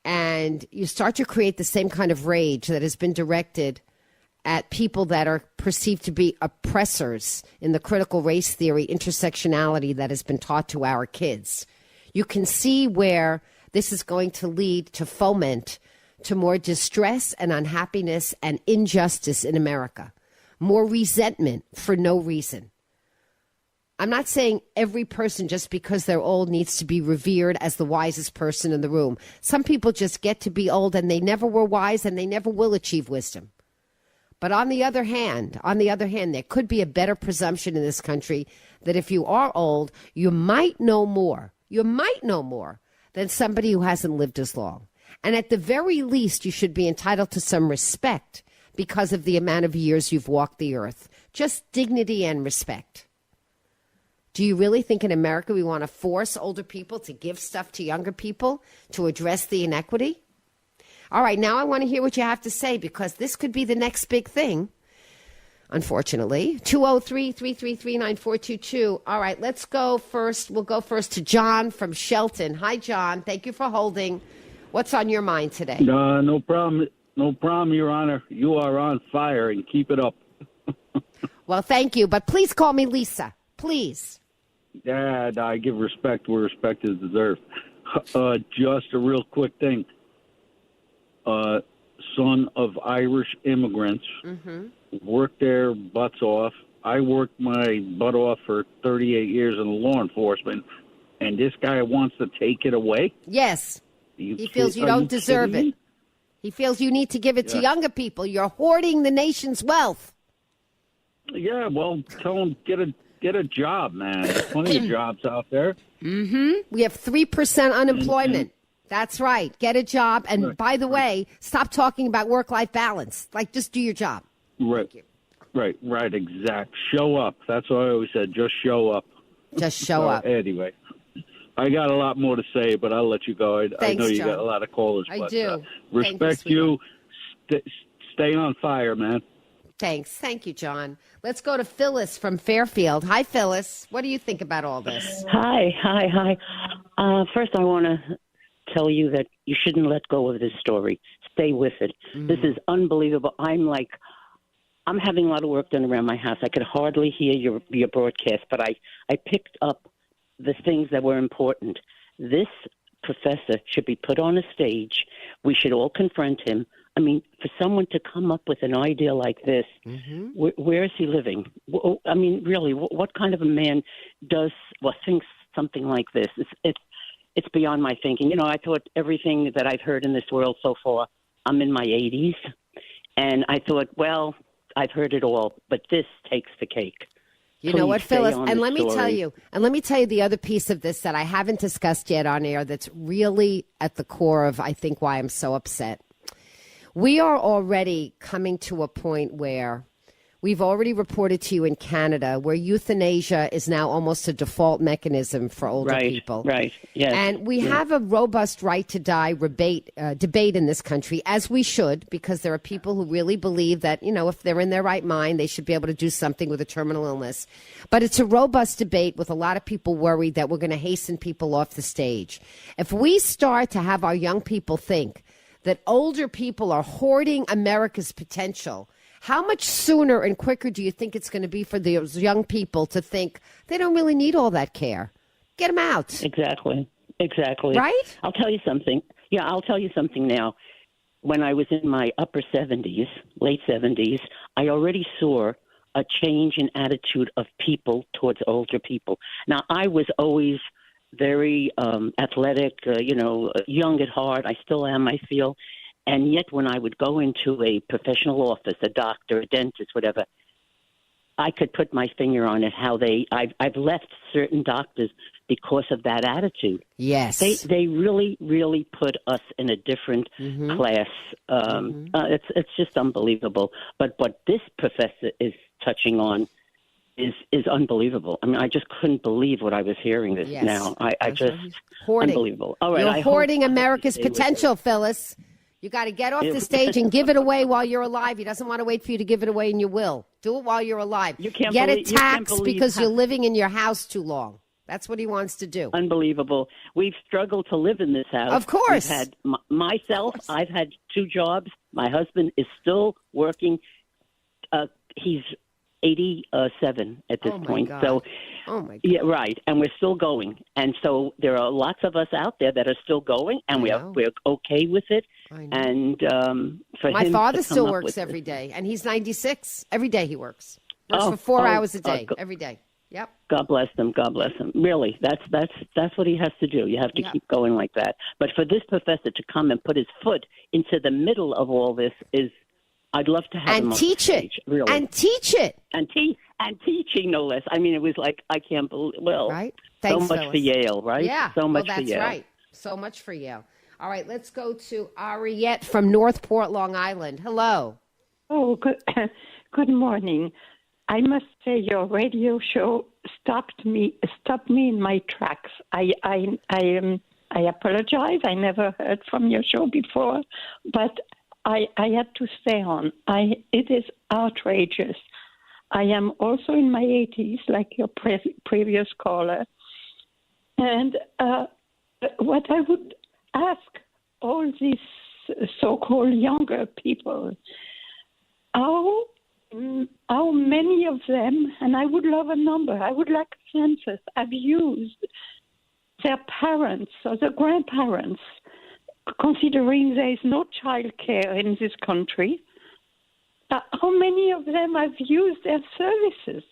and you start to create the same kind of rage that has been directed at people that are perceived to be oppressors in the critical race theory intersectionality that has been taught to our kids, you can see where this is going to lead to foment to more distress and unhappiness and injustice in America, more resentment for no reason. I'm not saying every person, just because they're old, needs to be revered as the wisest person in the room. Some people just get to be old and they never were wise and they never will achieve wisdom. But on the other hand, there could be a better presumption in this country that if you are old, you might know more. You might know more than somebody who hasn't lived as long. And at the very least, you should be entitled to some respect because of the amount of years you've walked the earth. Just dignity and respect. Do you really think in America we want to force older people to give stuff to younger people to address the inequity? All right, now I want to hear what you have to say because this could be the next big thing, unfortunately. 203-333-9422. All right, let's go first. We'll go first to John from Shelton. Hi, John. Thank you for holding. What's on your mind today? No problem. No problem, Your Honor. You are on fire and keep it up. Well, thank you. But please call me Lisa. Please. Yeah, I give respect where respect is deserved. Just a real quick thing. Son of Irish immigrants, worked their butts off. I worked my butt off for 38 years in law enforcement, and this guy wants to take it away? Yes. He feels you don't deserve it. He feels you need to give it to younger people. You're hoarding the nation's wealth. Yeah, well, tell them get a job, man. There's plenty of jobs out there. We have 3% unemployment. That's right. Get a job. And by the way, stop talking about work-life balance. Like, just do your job. Right. Right, exact. Show up. That's what I always said. Just show up. Just show up. Anyway, I got a lot more to say, but I'll let you go. I know you John. got a lot of callers. I but, do. Respect you. Stay on fire, man. Thanks. Thank you, John. Let's go to Phyllis from Fairfield. Hi, Phyllis. What do you think about all this? Hi. First, I want to tell you that you shouldn't let go of this story. Stay with it. This is unbelievable. I'm having a lot of work done around my house. I could hardly hear your broadcast, but I picked up the things that were important. This professor should be put on a stage. We should all confront him. I mean, for someone to come up with an idea like this, where is he living? I mean, really, what kind of a man thinks something like this? It's beyond my thinking. You know, I thought everything that I've heard in this world so far, I'm in my 80s, and I thought, well, I've heard it all, but this takes the cake. You know what, Phyllis? And let me tell you the other piece of this that I haven't discussed yet on air that's really at the core of, I think, why I'm so upset. We are already coming to a point where we've already reported to you in Canada where euthanasia is now almost a default mechanism for older people. Right, yes. And we have a robust right to die debate in this country, as we should, because there are people who really believe that, you know, if they're in their right mind, they should be able to do something with a terminal illness. But it's a robust debate with a lot of people worried that we're going to hasten people off the stage. If we start to have our young people think that older people are hoarding America's potential, how much sooner and quicker do you think it's going to be for those young people to think they don't really need all that care? Get them out. Exactly. Right? I'll tell you something. Yeah, I'll tell you something now. When I was in my upper 70s, late 70s, I already saw a change in attitude of people towards older people. Now, I was always very athletic, young at heart. I still am, I feel. And yet when I would go into a professional office, a doctor, a dentist, whatever, I could put my finger on it, how I've left certain doctors because of that attitude. Yes. They really, really put us in a different class. It's just unbelievable. But what this professor is touching on is unbelievable. I mean, I just couldn't believe what I was hearing now. I just, hoarding. Unbelievable. All right, You're hoarding America's potential, Phyllis. You got to get off the stage and give it away while you're alive. He doesn't want to wait for you to give it away, and you will. Do it while you're alive. Get it taxed because you're living in your house too long. That's what he wants to do. Unbelievable. We've struggled to live in this house. Of course. We've had myself, I've had 2 jobs. My husband is still working. He's 87 at this point. God. So, oh my God. Yeah, right. And we're still going. And so there are lots of us out there that are still going, and we're okay with it. And for my him father to still come up works with every day, and he's 96. Every day he works. Works for 4 hours a day, every day. Yep. God bless them. God bless them. Really, that's what he has to do. You have to keep going like that. But for this professor to come and put his foot into the middle of all this I'd love to have him on teach stage, it. really. And teach it. And teaching, no less. I mean, it was like, I can't believe, right? Thanks, so much Phyllis. for Yale, right? Yeah. So much that's for Yale. Right. So much for Yale. All right, let's go to Ariette from Northport, Long Island. Hello. Oh, good morning. I must say your radio show stopped me in my tracks. I apologize. I never heard from your show before, but I had to stay on. It is outrageous. I am also in my 80s, like your previous caller. And what I would ask all these so-called younger people, how many of them, and I would love a number, I would like a census, have used their parents or their grandparents, considering there is no child care in this country, how many of them have used their services?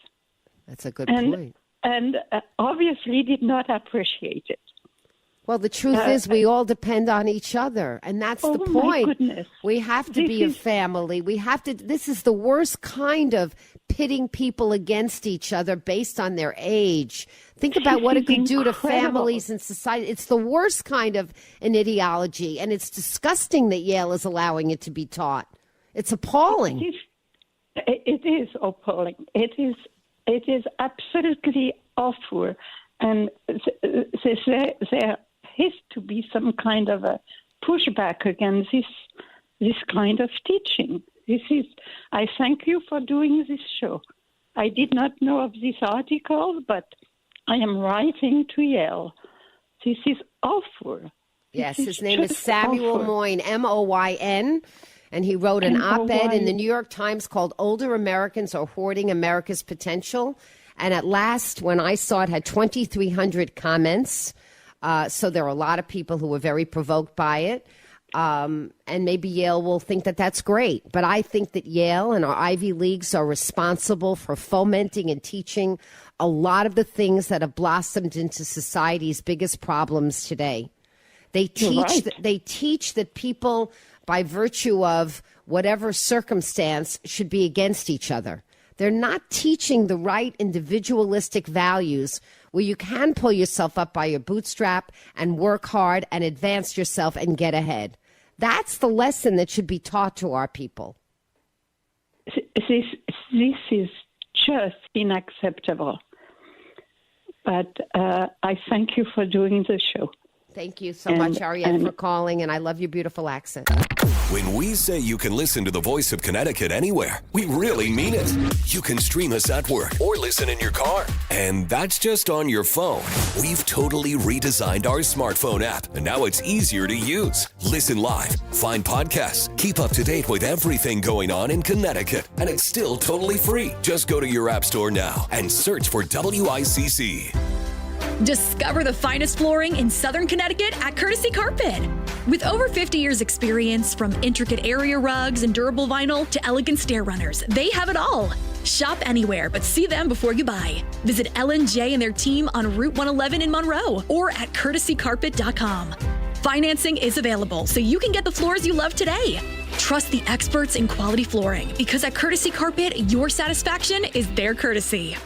That's a good point. And obviously did not appreciate it. Well, the truth is we all depend on each other, and that's the point. My goodness. We have to be a family. This is the worst kind of pitting people against each other based on their age. Think about what it could do to families and society. It's the worst kind of an ideology, and it's disgusting that Yale is allowing it to be taught. It's appalling. It is appalling. It is absolutely awful. And there has to be some kind of a pushback against this kind of teaching. I thank you for doing this show. I did not know of this article, but I am writing to Yale. This is awful. Yes, his name is Samuel Moyn, M-O-Y-N, and he wrote an op-ed in the New York Times called Older Americans Are Hoarding America's Potential. And at last, when I saw it, had 2,300 comments. So there are a lot of people who were very provoked by it. And maybe Yale will think that that's great. But I think that Yale and our Ivy Leagues are responsible for fomenting and teaching a lot of the things that have blossomed into society's biggest problems today. They teach that people, by virtue of whatever circumstance, should be against each other. They're not teaching the right individualistic values where you can pull yourself up by your bootstrap and work hard and advance yourself and get ahead. That's the lesson that should be taught to our people. This is just unacceptable. But I thank you for doing the show. Thank you so much, Ariette, for calling, and I love your beautiful accent. When we say you can listen to the voice of Connecticut anywhere, we really mean it. You can stream us at work or listen in your car. And that's just on your phone. We've totally redesigned our smartphone app, and now it's easier to use. Listen live, find podcasts, keep up to date with everything going on in Connecticut, and it's still totally free. Just go to your app store now and search for WICC. Discover the finest flooring in Southern Connecticut at Courtesy Carpet. With over 50 years experience, from intricate area rugs and durable vinyl to elegant stair runners, they have it all. Shop anywhere, but see them before you buy. Visit L&J and their team on Route 111 in Monroe or at courtesycarpet.com. Financing is available, so you can get the floors you love today. Trust the experts in quality flooring, because at Courtesy Carpet, your satisfaction is their courtesy.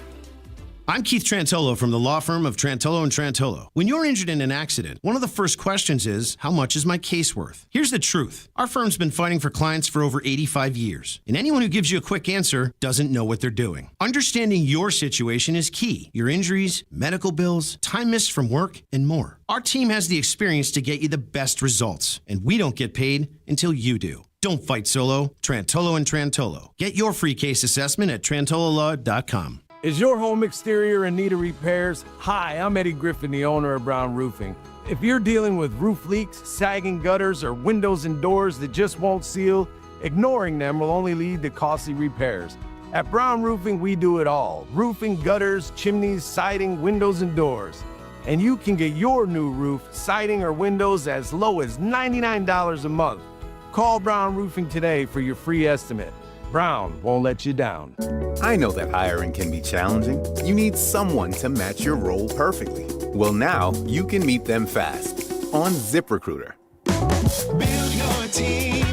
I'm Keith Trantolo from the law firm of Trantolo & Trantolo. When you're injured in an accident, one of the first questions is, how much is my case worth? Here's the truth. Our firm's been fighting for clients for over 85 years, and anyone who gives you a quick answer doesn't know what they're doing. Understanding your situation is key. Your injuries, medical bills, time missed from work, and more. Our team has the experience to get you the best results, and we don't get paid until you do. Don't fight solo. Trantolo & Trantolo. Get your free case assessment at trantololaw.com. Is your home exterior in need of repairs? Hi, I'm Eddie Griffin, the owner of Brown Roofing. If you're dealing with roof leaks, sagging gutters, or windows and doors that just won't seal, ignoring them will only lead to costly repairs. At Brown Roofing, we do it all. Roofing, gutters, chimneys, siding, windows, and doors. And you can get your new roof, siding, or windows as low as $99 a month. Call Brown Roofing today for your free estimate. Brown won't let you down. I know that hiring can be challenging. You need someone to match your role perfectly. Well, now you can meet them fast on ZipRecruiter. Build your team,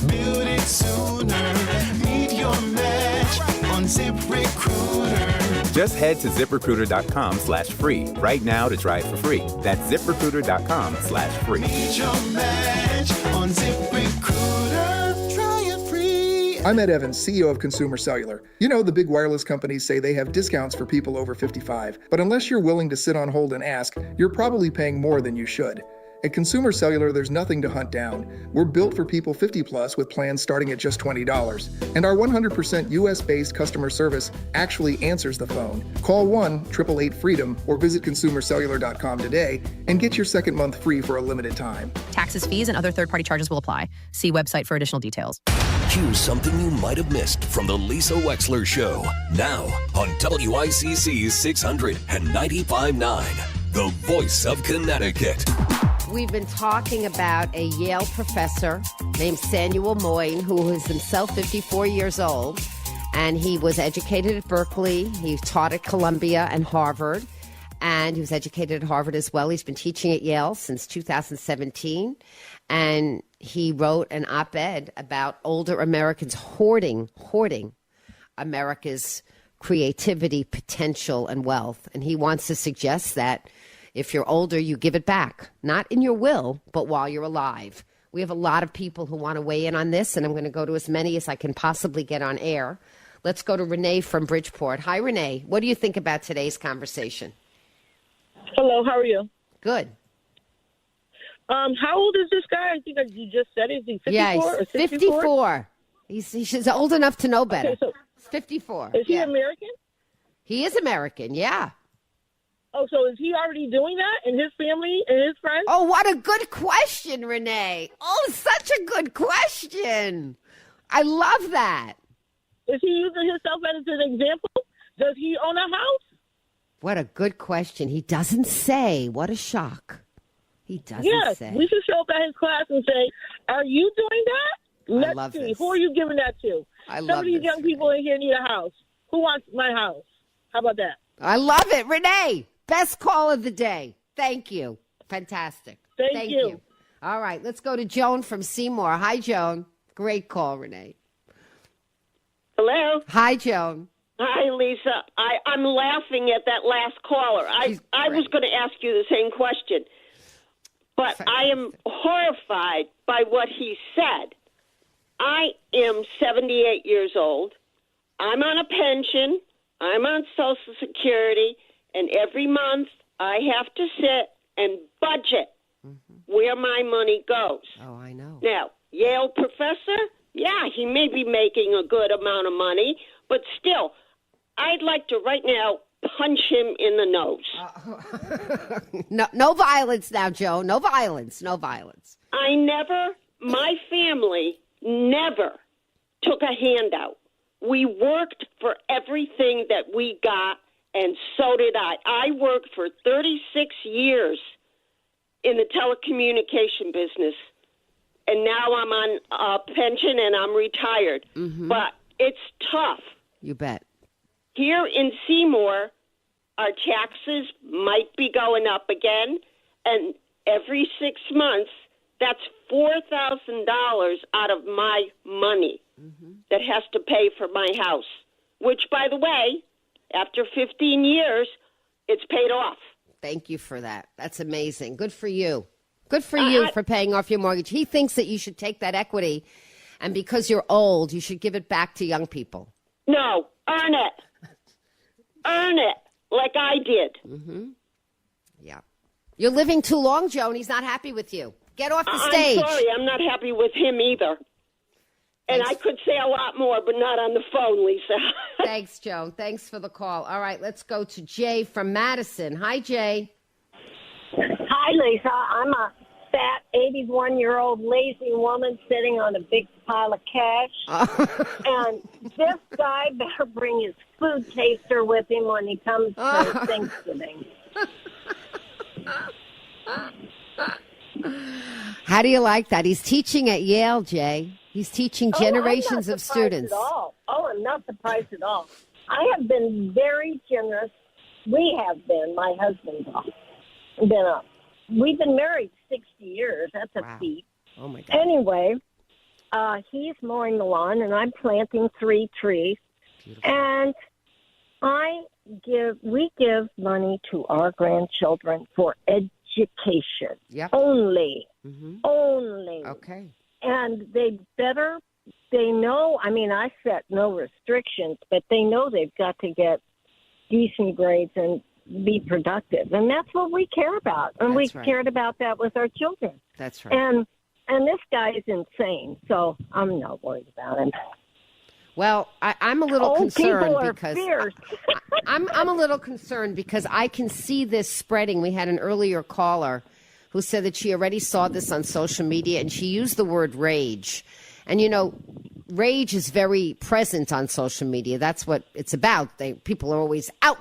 build it sooner. Meet your match on ZipRecruiter. Just head to ZipRecruiter.com/free right now to try it for free. That's ZipRecruiter.com/free. Meet your match on ZipRecruiter. I'm Ed Evans, CEO of Consumer Cellular. You know, the big wireless companies say they have discounts for people over 55, but unless you're willing to sit on hold and ask, you're probably paying more than you should. At Consumer Cellular, there's nothing to hunt down. We're built for people 50 plus with plans starting at just $20. And our 100% US-based customer service actually answers the phone. Call 1-888-FREEDOM or visit consumercellular.com today and get your second month free for a limited time. Taxes, fees, and other third-party charges will apply. See website for additional details. Here's something you might have missed from the Lisa Wexler Show. Now on WICC 695.9, the voice of Connecticut. We've been talking about a Yale professor named Samuel Moyn, who is himself 54 years old, and he was educated at Berkeley. He taught at Columbia and Harvard, And he was educated at Harvard as well. He's been teaching at Yale since 2017. And he wrote an op-ed about older Americans hoarding America's creativity, potential, and wealth. And he wants to suggest that if you're older, you give it back. Not in your will, but while you're alive. We have a lot of people who want to weigh in on this, and I'm going to go to as many as I can possibly get on air. Let's go to Renee from Bridgeport. Hi, Renee. What do you think about today's conversation? Hello, how are you? Good. How old is this guy? I think you just said it. Is he 54 yeah, or 64? 54. He's old enough to know better. Okay, so 54. Is he American? He is American, yeah. Oh, so is he already doing that in his family and his friends? Oh, what a good question, Renee. Oh, such a good question. I love that. Is he using himself as an example? Does he own a house? What a good question. He doesn't say. What a shock. He doesn't say. Yes, we should show up at his class and say, are you doing that? Let's love see. this. Who are you giving that to? Some love of these this, young people in here need a house. Who wants my house? How about that? I love it. Renee, best call of the day. Thank you. Fantastic. Thank you. All right, let's go to Joan from Seymour. Hi, Joan. Great call, Renee. Hello. Hi, Joan. Hi, Lisa. I'm laughing at that last caller. I was going to ask you the same question, but I am horrified by what he said. I am 78 years old. I'm on a pension. I'm on Social Security, and every month I have to sit and budget where my money goes. Oh, I know. Now, Yale professor, yeah, he may be making a good amount of money, but still, I'd like to right now punch him in the nose. No violence now, Joe. No violence. No violence. My family never took a handout. We worked for everything that we got, and so did I. I worked for 36 years in the telecommunication business, and now I'm on a pension and I'm retired. But it's tough. You bet. Here in Seymour, our taxes might be going up again, and every 6 months, that's $4,000 out of my money that has to pay for my house, which, by the way, after 15 years, it's paid off. Thank you for that. That's amazing. Good for you. Good for you for paying off your mortgage. He thinks that you should take that equity, and because you're old, you should give it back to young people. No, earn it. Earn it like I did. Yeah. You're living too long, Joan. He's not happy with you. Get off the stage. I'm sorry. I'm not happy with him either. And I could say a lot more, but not on the phone, Lisa. Thanks, Joan. Thanks for the call. All right, let's go to Jay from Madison. Hi, Jay. Hi, Lisa. I'm a fat 81-year-old lazy woman sitting on a big pile of cash. And this guy better bring his food taster with him when he comes to Thanksgiving. How do you like that? He's teaching at Yale, Jay. He's teaching generations of students. I'm not surprised at all. I have been very generous. We have been. My husband's been up. We've been married 60 years. That's a feat. Oh, my God. Anyway, he's mowing the lawn, and I'm planting 3 trees. Beautiful. And we give money to our grandchildren for education. Only. Only. Okay. And they know, I set no restrictions, but they know they've got to get decent grades and be productive. And that's what we care about. And we cared about that with our children. That's right. And this guy is insane, so I'm not worried about him. Well, I'm a little Old concerned people are because fierce. I'm a little concerned because I can see this spreading. We had an earlier caller who said that she already saw this on social media, and she used the word rage. And, rage is very present on social media. That's what it's about. People are always out